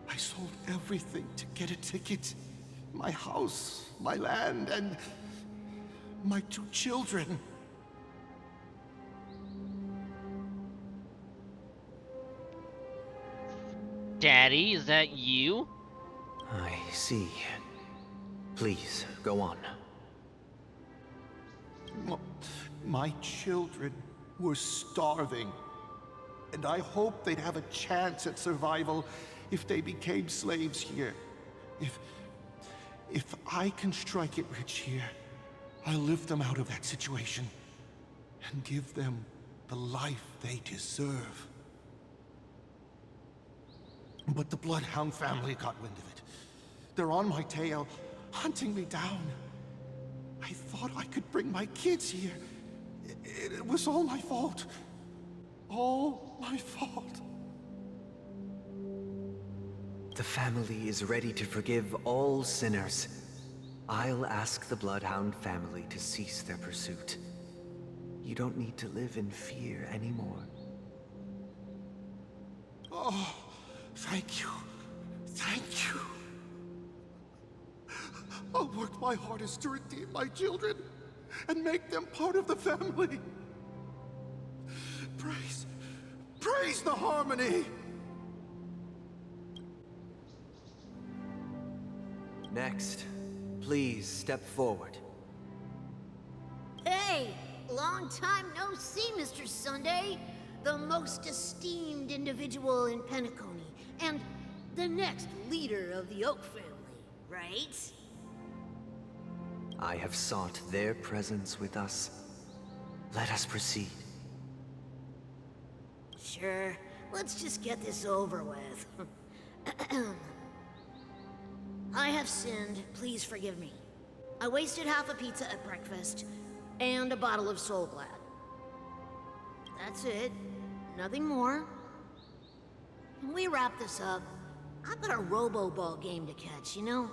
I sold everything to get a ticket. My house, my land, and my 2 children. Daddy, is that you? I see. Please, go on. My children were starving, and I hoped they'd have a chance at survival if they became slaves here. If I can strike it rich here, I'll lift them out of that situation and give them the life they deserve. But the Bloodhound family got wind of it. They're on my tail, hunting me down. I thought I could bring my kids here. It was all my fault. All my fault. The family is ready to forgive all sinners. I'll ask the Bloodhound family to cease their pursuit. You don't need to live in fear anymore. Oh, thank you. Thank you. I'll work my hardest to redeem my children and make them part of the family. Praise the harmony! Next, please step forward. Hey! Long time no see, Mr. Sunday. The most esteemed individual in Penacony, and the next leader of the Oak family, right? I have sought their presence with us. Let us proceed. Sure. Let's just get this over with. I have sinned. Please forgive me. I wasted half a pizza at breakfast, and a bottle of Soul Glad. That's it. Nothing more. When we wrap this up, I've got a robo-ball game to catch, you know?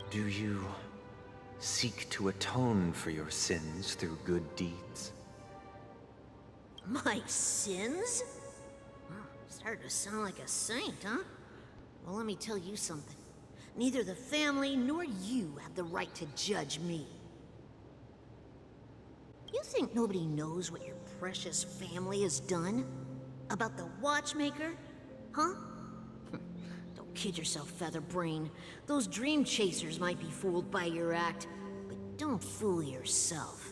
Do you seek to atone for your sins through good deeds? My sins? Oh, starting to sound like a saint, huh? Well, let me tell you something. Neither the family nor you have the right to judge me. You think nobody knows what your precious family has done? About the watchmaker? Huh? Don't kid yourself, Featherbrain. Those dream chasers might be fooled by your act, but don't fool yourself.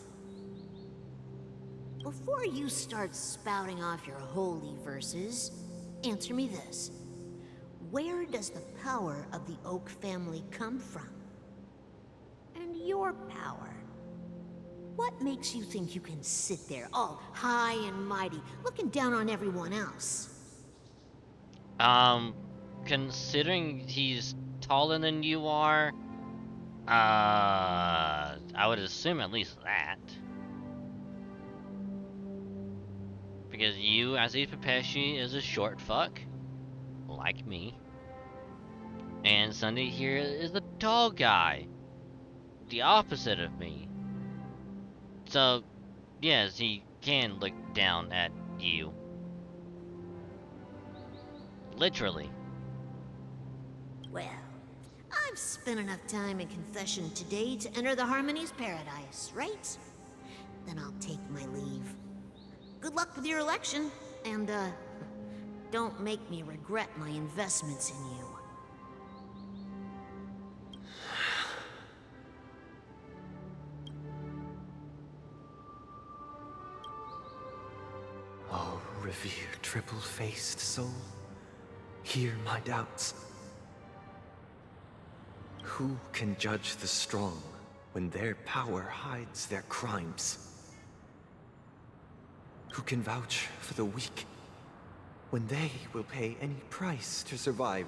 Before you start spouting off your holy verses, answer me this. Where does the power of the Oak family come from? And your power? What makes you think you can sit there all high and mighty, looking down on everyone else? Considering he's taller than you are, I would assume at least that. Because you, as a Pepeshi, is a short fuck, like me. And Sunday here is the tall guy, the opposite of me. So, yes, he can look down at you. Literally. Well, I've spent enough time in confession today to enter the Harmony's paradise, right? Then I'll take my leave. Good luck with your election, and, don't make me regret my investments in you. revered triple-faced soul, hear my doubts. Who can judge the strong when their power hides their crimes? Who can vouch for the weak when they will pay any price to survive?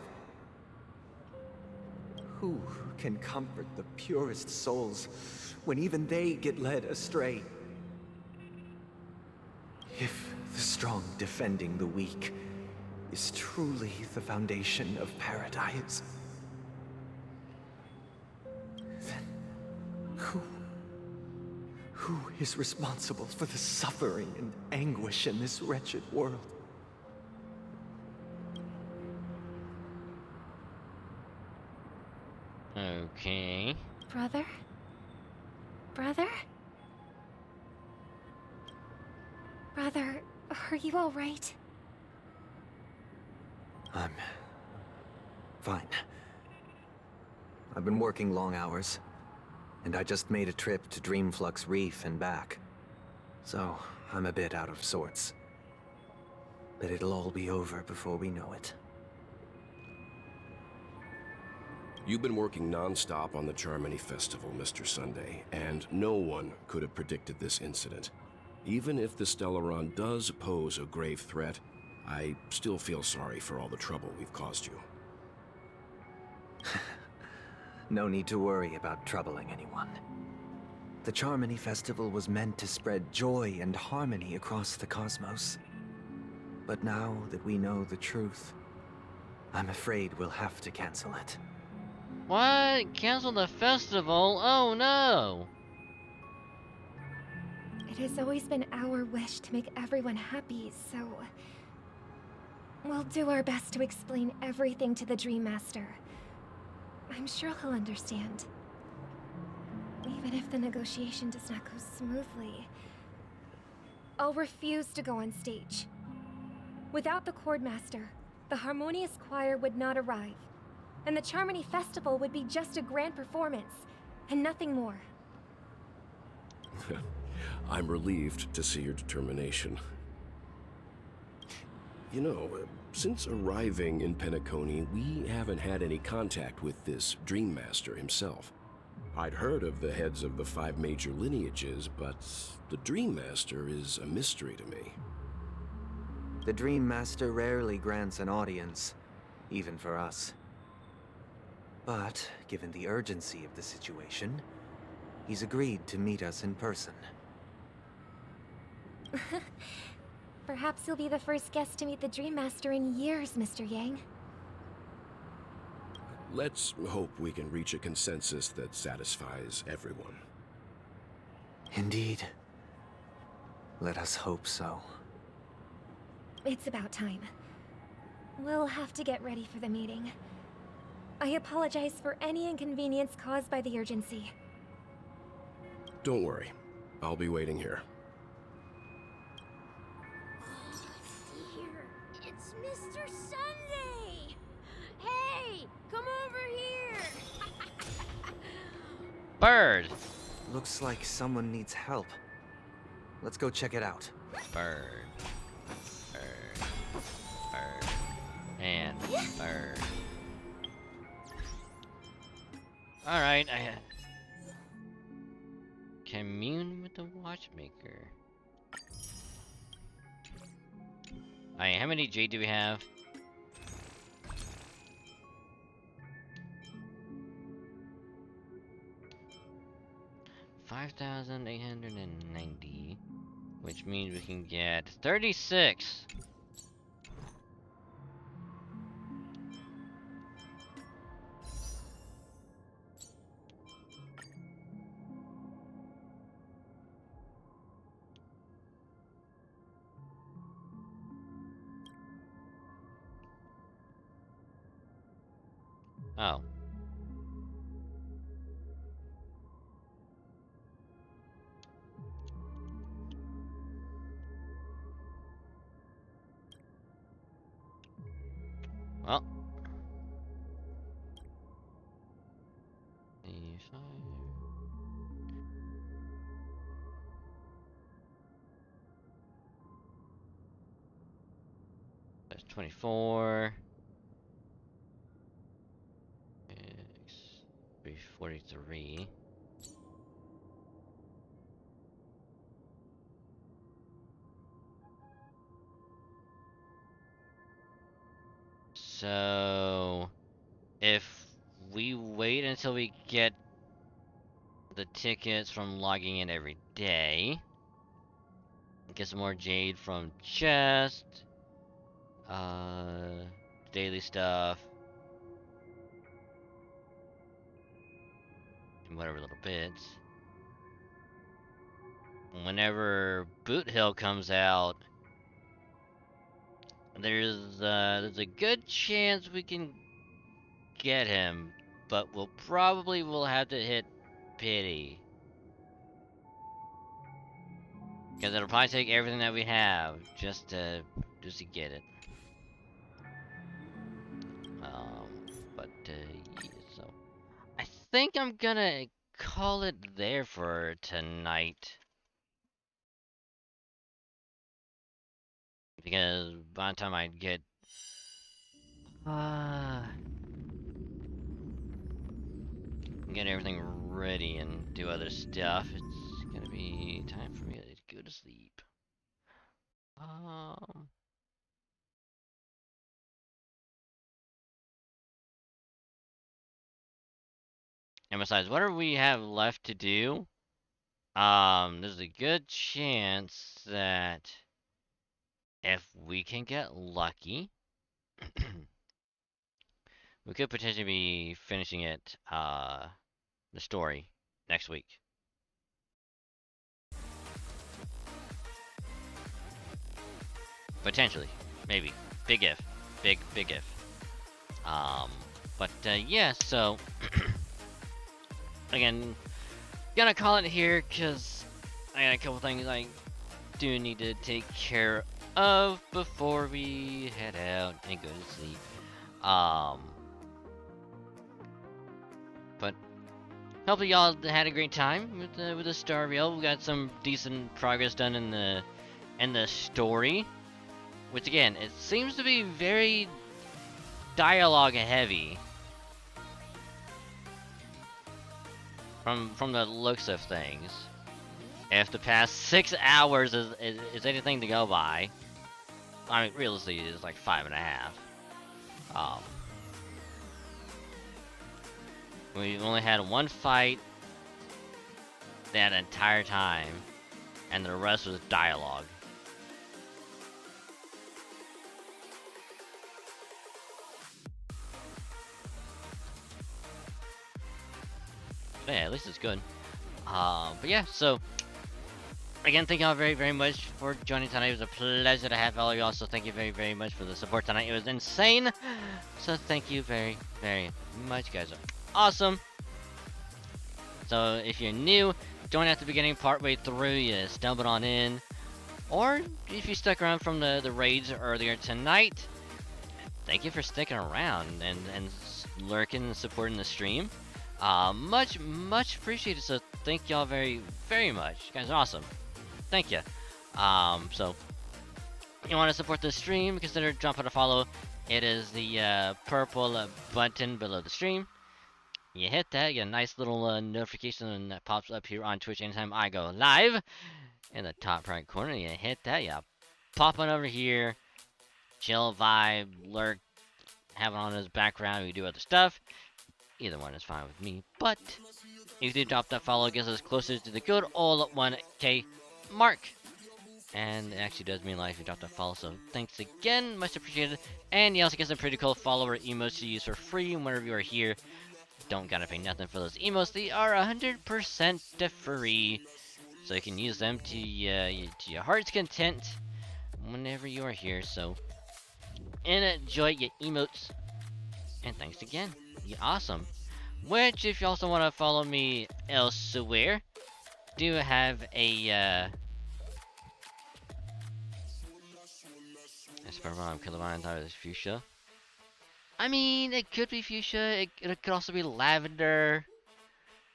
Who can comfort the purest souls when even they get led astray? If the strong defending the weak is truly the foundation of paradise, then who is responsible for the suffering and anguish in this wretched world? Okay. Brother? Brother? Brother, are you all right? I'm fine. I've been working long hours, and I just made a trip to Dreamflux Reef and back. So, I'm a bit out of sorts. But it'll all be over before we know it. You've been working non-stop on the Charmony Festival, Mr. Sunday, and no one could have predicted this incident. Even if the Stellaron does pose a grave threat, I still feel sorry for all the trouble we've caused you. No need to worry about troubling anyone. The Charmony Festival was meant to spread joy and harmony across the cosmos. But now that we know the truth, I'm afraid we'll have to cancel it. What? Cancel the festival? Oh no! It has always been our wish to make everyone happy, so... we'll do our best to explain everything to the Dream Master. I'm sure he'll understand. Even if the negotiation does not go smoothly, I'll refuse to go on stage. Without the Chord Master, the Harmonious Choir would not arrive, and the Charmony Festival would be just a grand performance, and nothing more. I'm relieved to see your determination. You know, since arriving in Penacony, we haven't had any contact with this Dream Master himself. I'd heard of the heads of the 5 major lineages, but the Dream Master is a mystery to me. The Dream Master rarely grants an audience, even for us. But, given the urgency of the situation, he's agreed to meet us in person. Perhaps you'll be the first guest to meet the Dream Master in years, Mr. Yang. Let's hope we can reach a consensus that satisfies everyone. Indeed. Let us hope so. It's about time. We'll have to get ready for the meeting. I apologize for any inconvenience caused by the urgency. Don't worry. I'll be waiting here. Here, it's Mr. Sunday! Hey, come over here! Bird! Looks like someone needs help. Let's go check it out. Bird. Bird. Bird. And bird. Alright, I commune with the watchmaker. Alright, how many jade do we have? $5,890, which means we can get 36. Oh. Well. 24. 343. So, if we wait until we get the tickets from logging in every day, get some more jade from chest, daily stuff, and whatever little bits. Whenever Boot Hill comes out, there's a good chance we can get him, but will have to hit pity. Because it'll probably take everything that we have just to get it. But yeah, so I think I'm gonna call it there for tonight. Because by the time I get get everything ready and do other stuff, it's gonna be time for me to go to sleep. And besides, whatever we have left to do, there's a good chance that if we can get lucky, we could potentially be finishing it, the story next week. Potentially, maybe. Big if. Big if. But yeah, so again, gonna call it here because I got a couple things I do need to take care of before we head out and go to sleep. But hopefully y'all had a great time with the Star Rail. We got some decent progress done in the story, which again, it seems to be very dialogue heavy from the looks of things. If the past 6 hours is anything to go by, I mean, realistically, it's like 5.5. We've only had one fight that entire time, and the rest was dialogue. Yeah, at least it's good. But yeah, so again, thank y'all very, very much for joining tonight. It was a pleasure to have all of y'all. So thank you very, very much for the support tonight. It was insane. So thank you very, very much. You guys are awesome. So if you're new, join at the beginning, partway through, you stumbled on in. Or if you stuck around from the raids earlier tonight, thank you for sticking around and lurking and supporting the stream. Much appreciated. So thank y'all very, very much. You guys are awesome. Thank you. So you want to support the stream, consider dropping a follow. It is the purple button below the stream. You hit that, you get a nice little notification that pops up here on Twitch anytime I go live. In the top right corner, you hit that, you pop on over here, chill, vibe, lurk, have it on his background, we do other stuff. Either one is fine with me, but if you do drop that follow, it gets us closer to the good old 1K mark. And it actually does mean a lot if you drop that follow, so thanks again, much appreciated. And you also get some pretty cool follower emotes to use for free whenever you are here. Don't gotta pay nothing for those emotes, they are 100% free. So you can use them to your heart's content whenever you are here, so enjoy your emotes. And thanks again, you're awesome. Which, if you also want to follow me elsewhere, do have a Esperon Kilovan thought it was fuchsia. I mean, it could be fuchsia, it could also be lavender.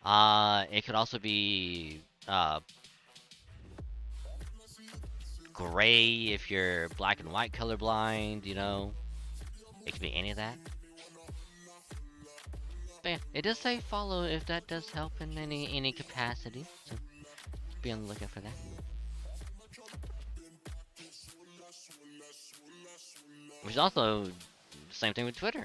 It could also be gray if you're black and white colorblind, you know. It could be any of that. But yeah, it does say follow if that does help in any capacity. So be on the lookout for that. Which is also the same thing with Twitter.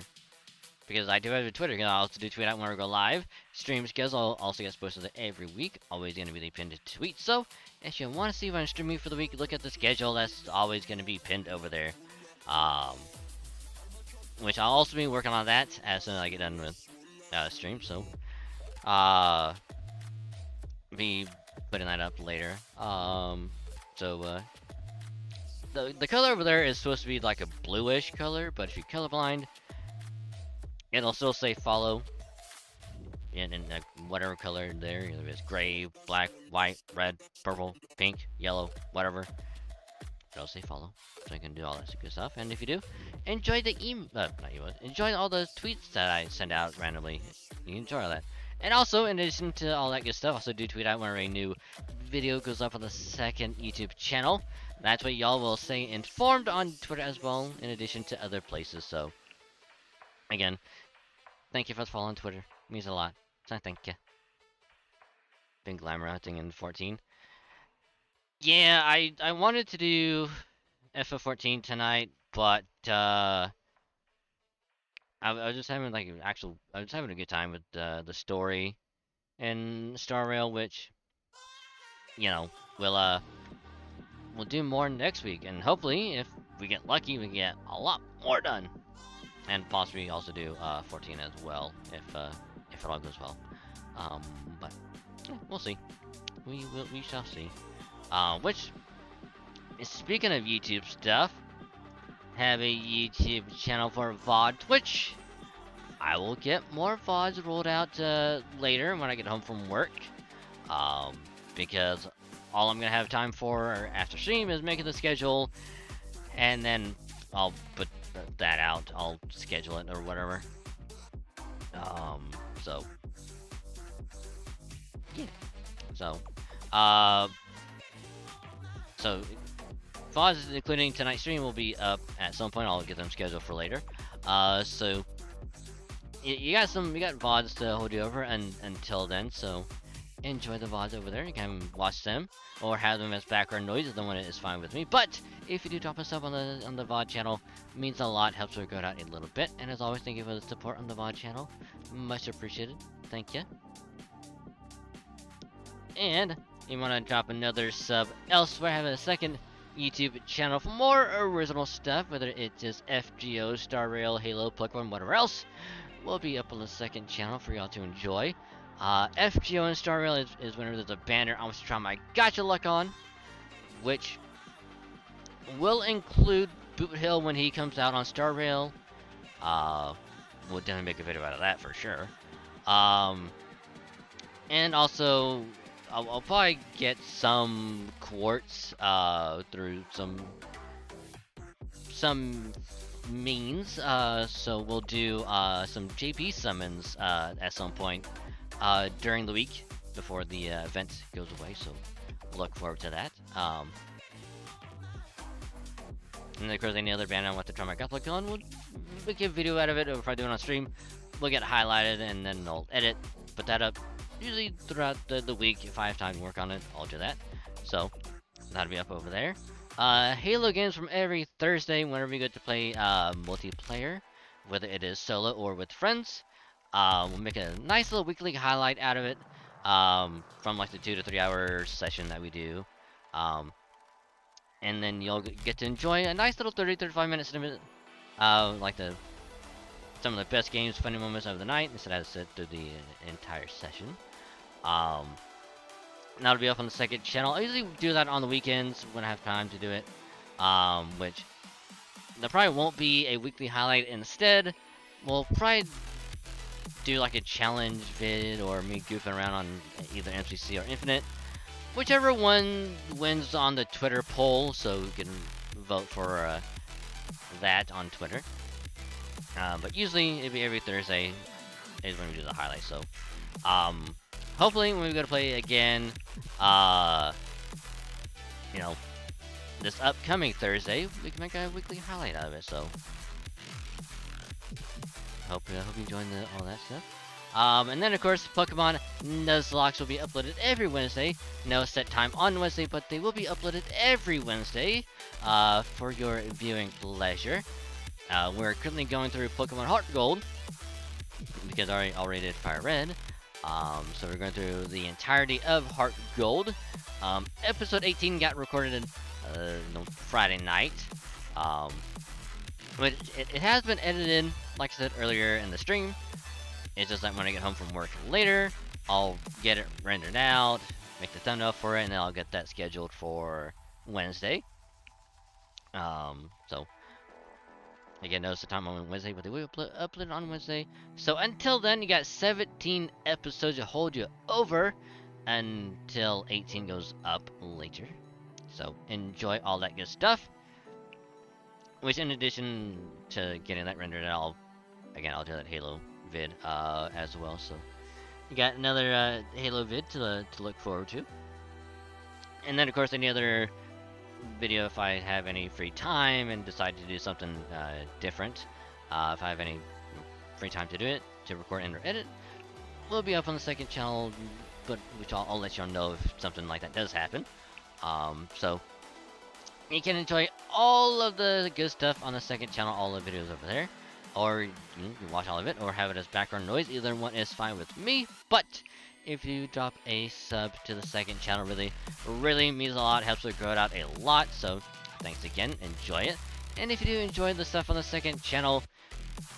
Because I do have a Twitter, I also do tweet out when we go live. Stream schedules also gets posted every week. Always going to be the pinned tweet. So, if you want to see what I'm streaming for the week, look at the schedule. That's always going to be pinned over there. Which I'll also be working on that as soon as I get done with stream. So, be putting that up later. The color over there is supposed to be like a bluish color, but if you're colorblind, it'll still say follow in whatever color there. Either it's gray, black, white, red, purple, pink, yellow, whatever. It'll say follow, so you can do all that good stuff. And if you do, enjoy the enjoy all the tweets that I send out randomly. You enjoy all that. And also, in addition to all that good stuff, also do tweet out whenever a new video goes up on the second YouTube channel. That's what y'all will stay informed on Twitter as well, in addition to other places. So, again, thank you for following Twitter. It means a lot. So thank you. Been glamour hunting in 14. Yeah, I wanted to do FF14 tonight, but I was just having like I was having a good time with the story in Star Rail, which, you know, we'll do more next week, and hopefully, if we get lucky, we can get a lot more done, and possibly also do 14 as well, if it all goes well. But yeah, we'll see. We shall see. Which, speaking of YouTube stuff, have a YouTube channel for VOD Twitch. I will get more VODs rolled out later when I get home from work. Because all I'm gonna have time for after stream is making the schedule, and then I'll put that out. I'll schedule it or whatever. So yeah. So VODs, including tonight's stream, will be up at some point. I'll get them scheduled for later. So you got VODs to hold you over until then. So enjoy the VODs over there. You can watch them or have them as background noise. The one is fine with me. But if you do drop a sub on the VOD channel, it means a lot. Helps her go out a little bit. And as always, thank you for the support on the VOD channel. Much appreciated. Thank you. And you want to drop another sub elsewhere, have a second YouTube channel for more original stuff, whether it is FGO, Star Rail, Halo, Pokemon, whatever else, will be up on the second channel for y'all to enjoy. FGO and Star Rail is whenever there's a banner I'm trying my gotcha luck on, which will include Boot Hill when he comes out on Star Rail. We'll definitely make a video out of that for sure. And also, I'll probably get some quartz through some means. So we'll do some JP summons at some point during the week before the event goes away. So look forward to that. And of course, any other band I want to try my luck on, we'll make a video out of it. Or if I do it on stream, we'll get highlighted and then I'll edit, put that up. Usually throughout the week, if I have time to work on it, I'll do that. So that'll be up over there. Halo games from every Thursday whenever we get to play multiplayer, whether it is solo or with friends. We'll make a nice little weekly highlight out of it from like the 2 to 3 hour session that we do. And then you'll get to enjoy a nice little 30-35 minute snippet, like some of the best games, funny moments of the night, instead of sit through the entire session. That'll be up on the second channel. I usually do that on the weekends when I have time to do it, which there probably won't be a weekly highlight. Instead, we'll probably do like a challenge vid or me goofing around on either MCC or Infinite, whichever one wins on the Twitter poll, so you can vote for that on Twitter. But usually it'll be every Thursday is when we do the highlights. So hopefully when we go to play again, you know, this upcoming Thursday, we can make a weekly highlight out of it. So, hope you enjoying all that stuff. And then of course, Pokemon Nuzlocke will be uploaded every Wednesday. No set time on Wednesday, but they will be uploaded every Wednesday for your viewing pleasure. We're currently going through Pokemon Heart Gold because I already did Fire Red. So we're going through the entirety of Heart Gold. Episode 18 got recorded Friday night. But it has been edited, like I said earlier in the stream. It's just like when I get home from work later, I'll get it rendered out, make the thumbnail for it, and then I'll get that scheduled for Wednesday. So again, notice the time on Wednesday, but they will upload it on Wednesday. So until then, you got 17 episodes to hold you over until 18 goes up later. So enjoy all that good stuff. Which, in addition to getting that rendered out, I'll do that Halo vid as well. So you got another Halo vid to look forward to. And then, of course, any other video if I have any free time and decide to do something different. If I have any free time to do it, to record and or edit, will be up on the second channel, but which I'll let y'all know if something like that does happen. So you can enjoy all of the good stuff on the second channel, all the videos over there, or you can watch all of it or have it as background noise. Either one is fine with me, but if you drop a sub to the second channel, really means a lot, helps it grow it out a lot. So thanks again, enjoy it. And if you do enjoy the stuff on the second channel,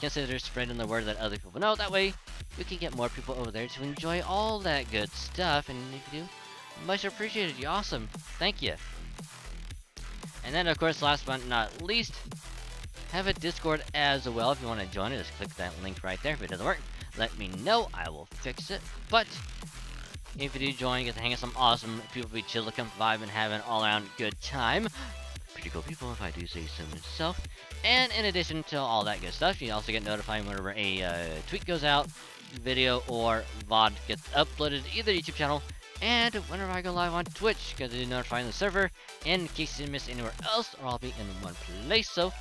consider spreading the word, that other people know. That way we can get more people over there to enjoy all that good stuff. And if you do, much appreciated. You're awesome. Thank you. And then, of course, last but not least, have a Discord as well. If you want to join it, just click that link right there. If it doesn't work, let me know. I will fix it. But if you do join, you get to hang with some awesome people, be chill, come vibe, and have an all-around good time. Pretty cool people, if I do say so myself. And in addition to all that good stuff, you also get notified whenever a tweet goes out, video or VOD gets uploaded to either YouTube channel, and whenever I go live on Twitch, because they do notify the server, in case you miss anywhere else, or I'll be in one place. So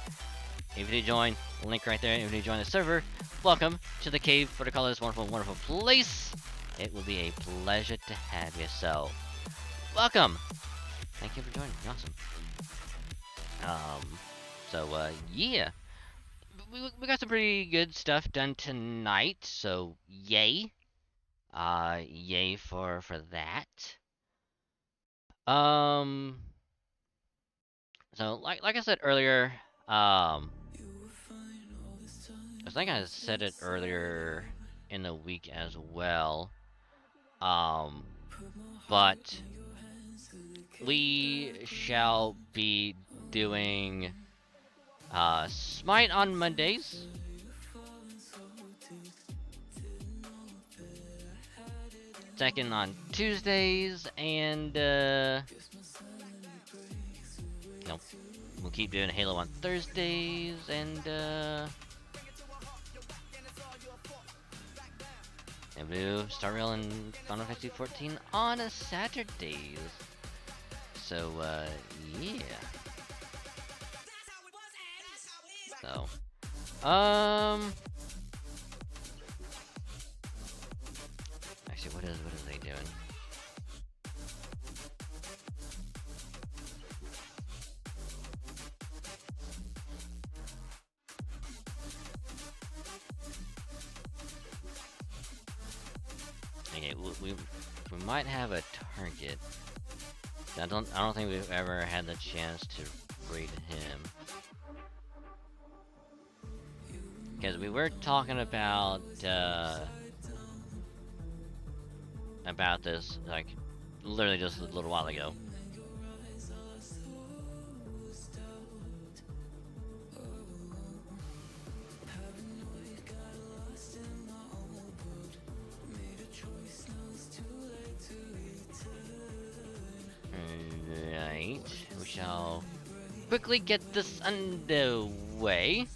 if you do join, link right there. If you do join the server, welcome to the cave, for to call this wonderful, wonderful place. It will be a pleasure to have you. So welcome. Thank you for joining. Awesome. Yeah, we got some pretty good stuff done tonight. So yay, yay for that. So like I said earlier, I think I said it earlier in the week as well. But we shall be doing Smite on Mondays. Second on Tuesdays, and we'll keep doing Halo on Thursdays, and we'll start reeling Final Fantasy 14 on Saturdays. So yeah. So actually, what is they doing? Okay, we might have a target. I don't think we've ever had the chance to raid him. Because we were talking about this, like, literally just a little while ago. Right, we shall quickly get this underway.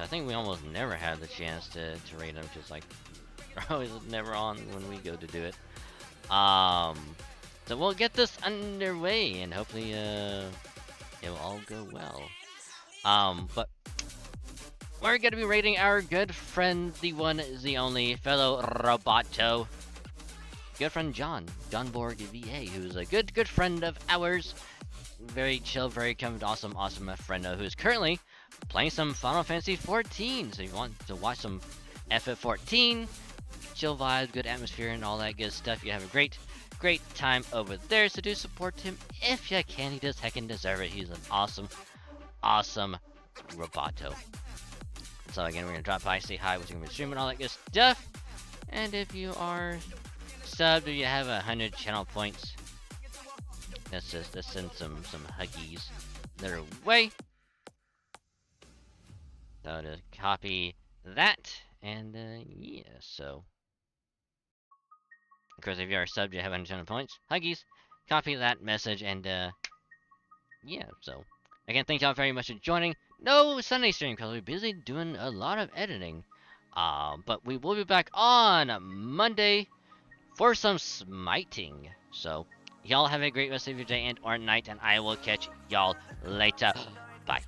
I think we almost never had the chance to raid them, just like we're always never on when we go to do it. So we'll get this underway, and hopefully, it will all go well. But we're gonna be rating our good friend, the one, the only, fellow Roboto. Good friend John Borg VA, who's a good friend of ours. Very chill, very awesome friend who's currently playing some Final Fantasy 14. So if you want to watch some FF14, chill vibes, good atmosphere, and all that good stuff, you have a great time over there. So do support him if you can. He does heckin' deserve it. He's an awesome Roboto. So again, we're gonna drop by, say hi, what's gonna be streaming, all that good stuff. And if you are subbed or you have 100 channel points, let's send some huggies their way. So to copy that, and yeah, so of course if you are subbed, you have 100 channel points, huggies, copy that message, and yeah, so again, thank y'all very much for joining. No Sunday stream because we're busy doing a lot of editing. But we will be back on Monday for some smiting. So y'all have a great rest of your day and or night, and I will catch y'all later. Bye.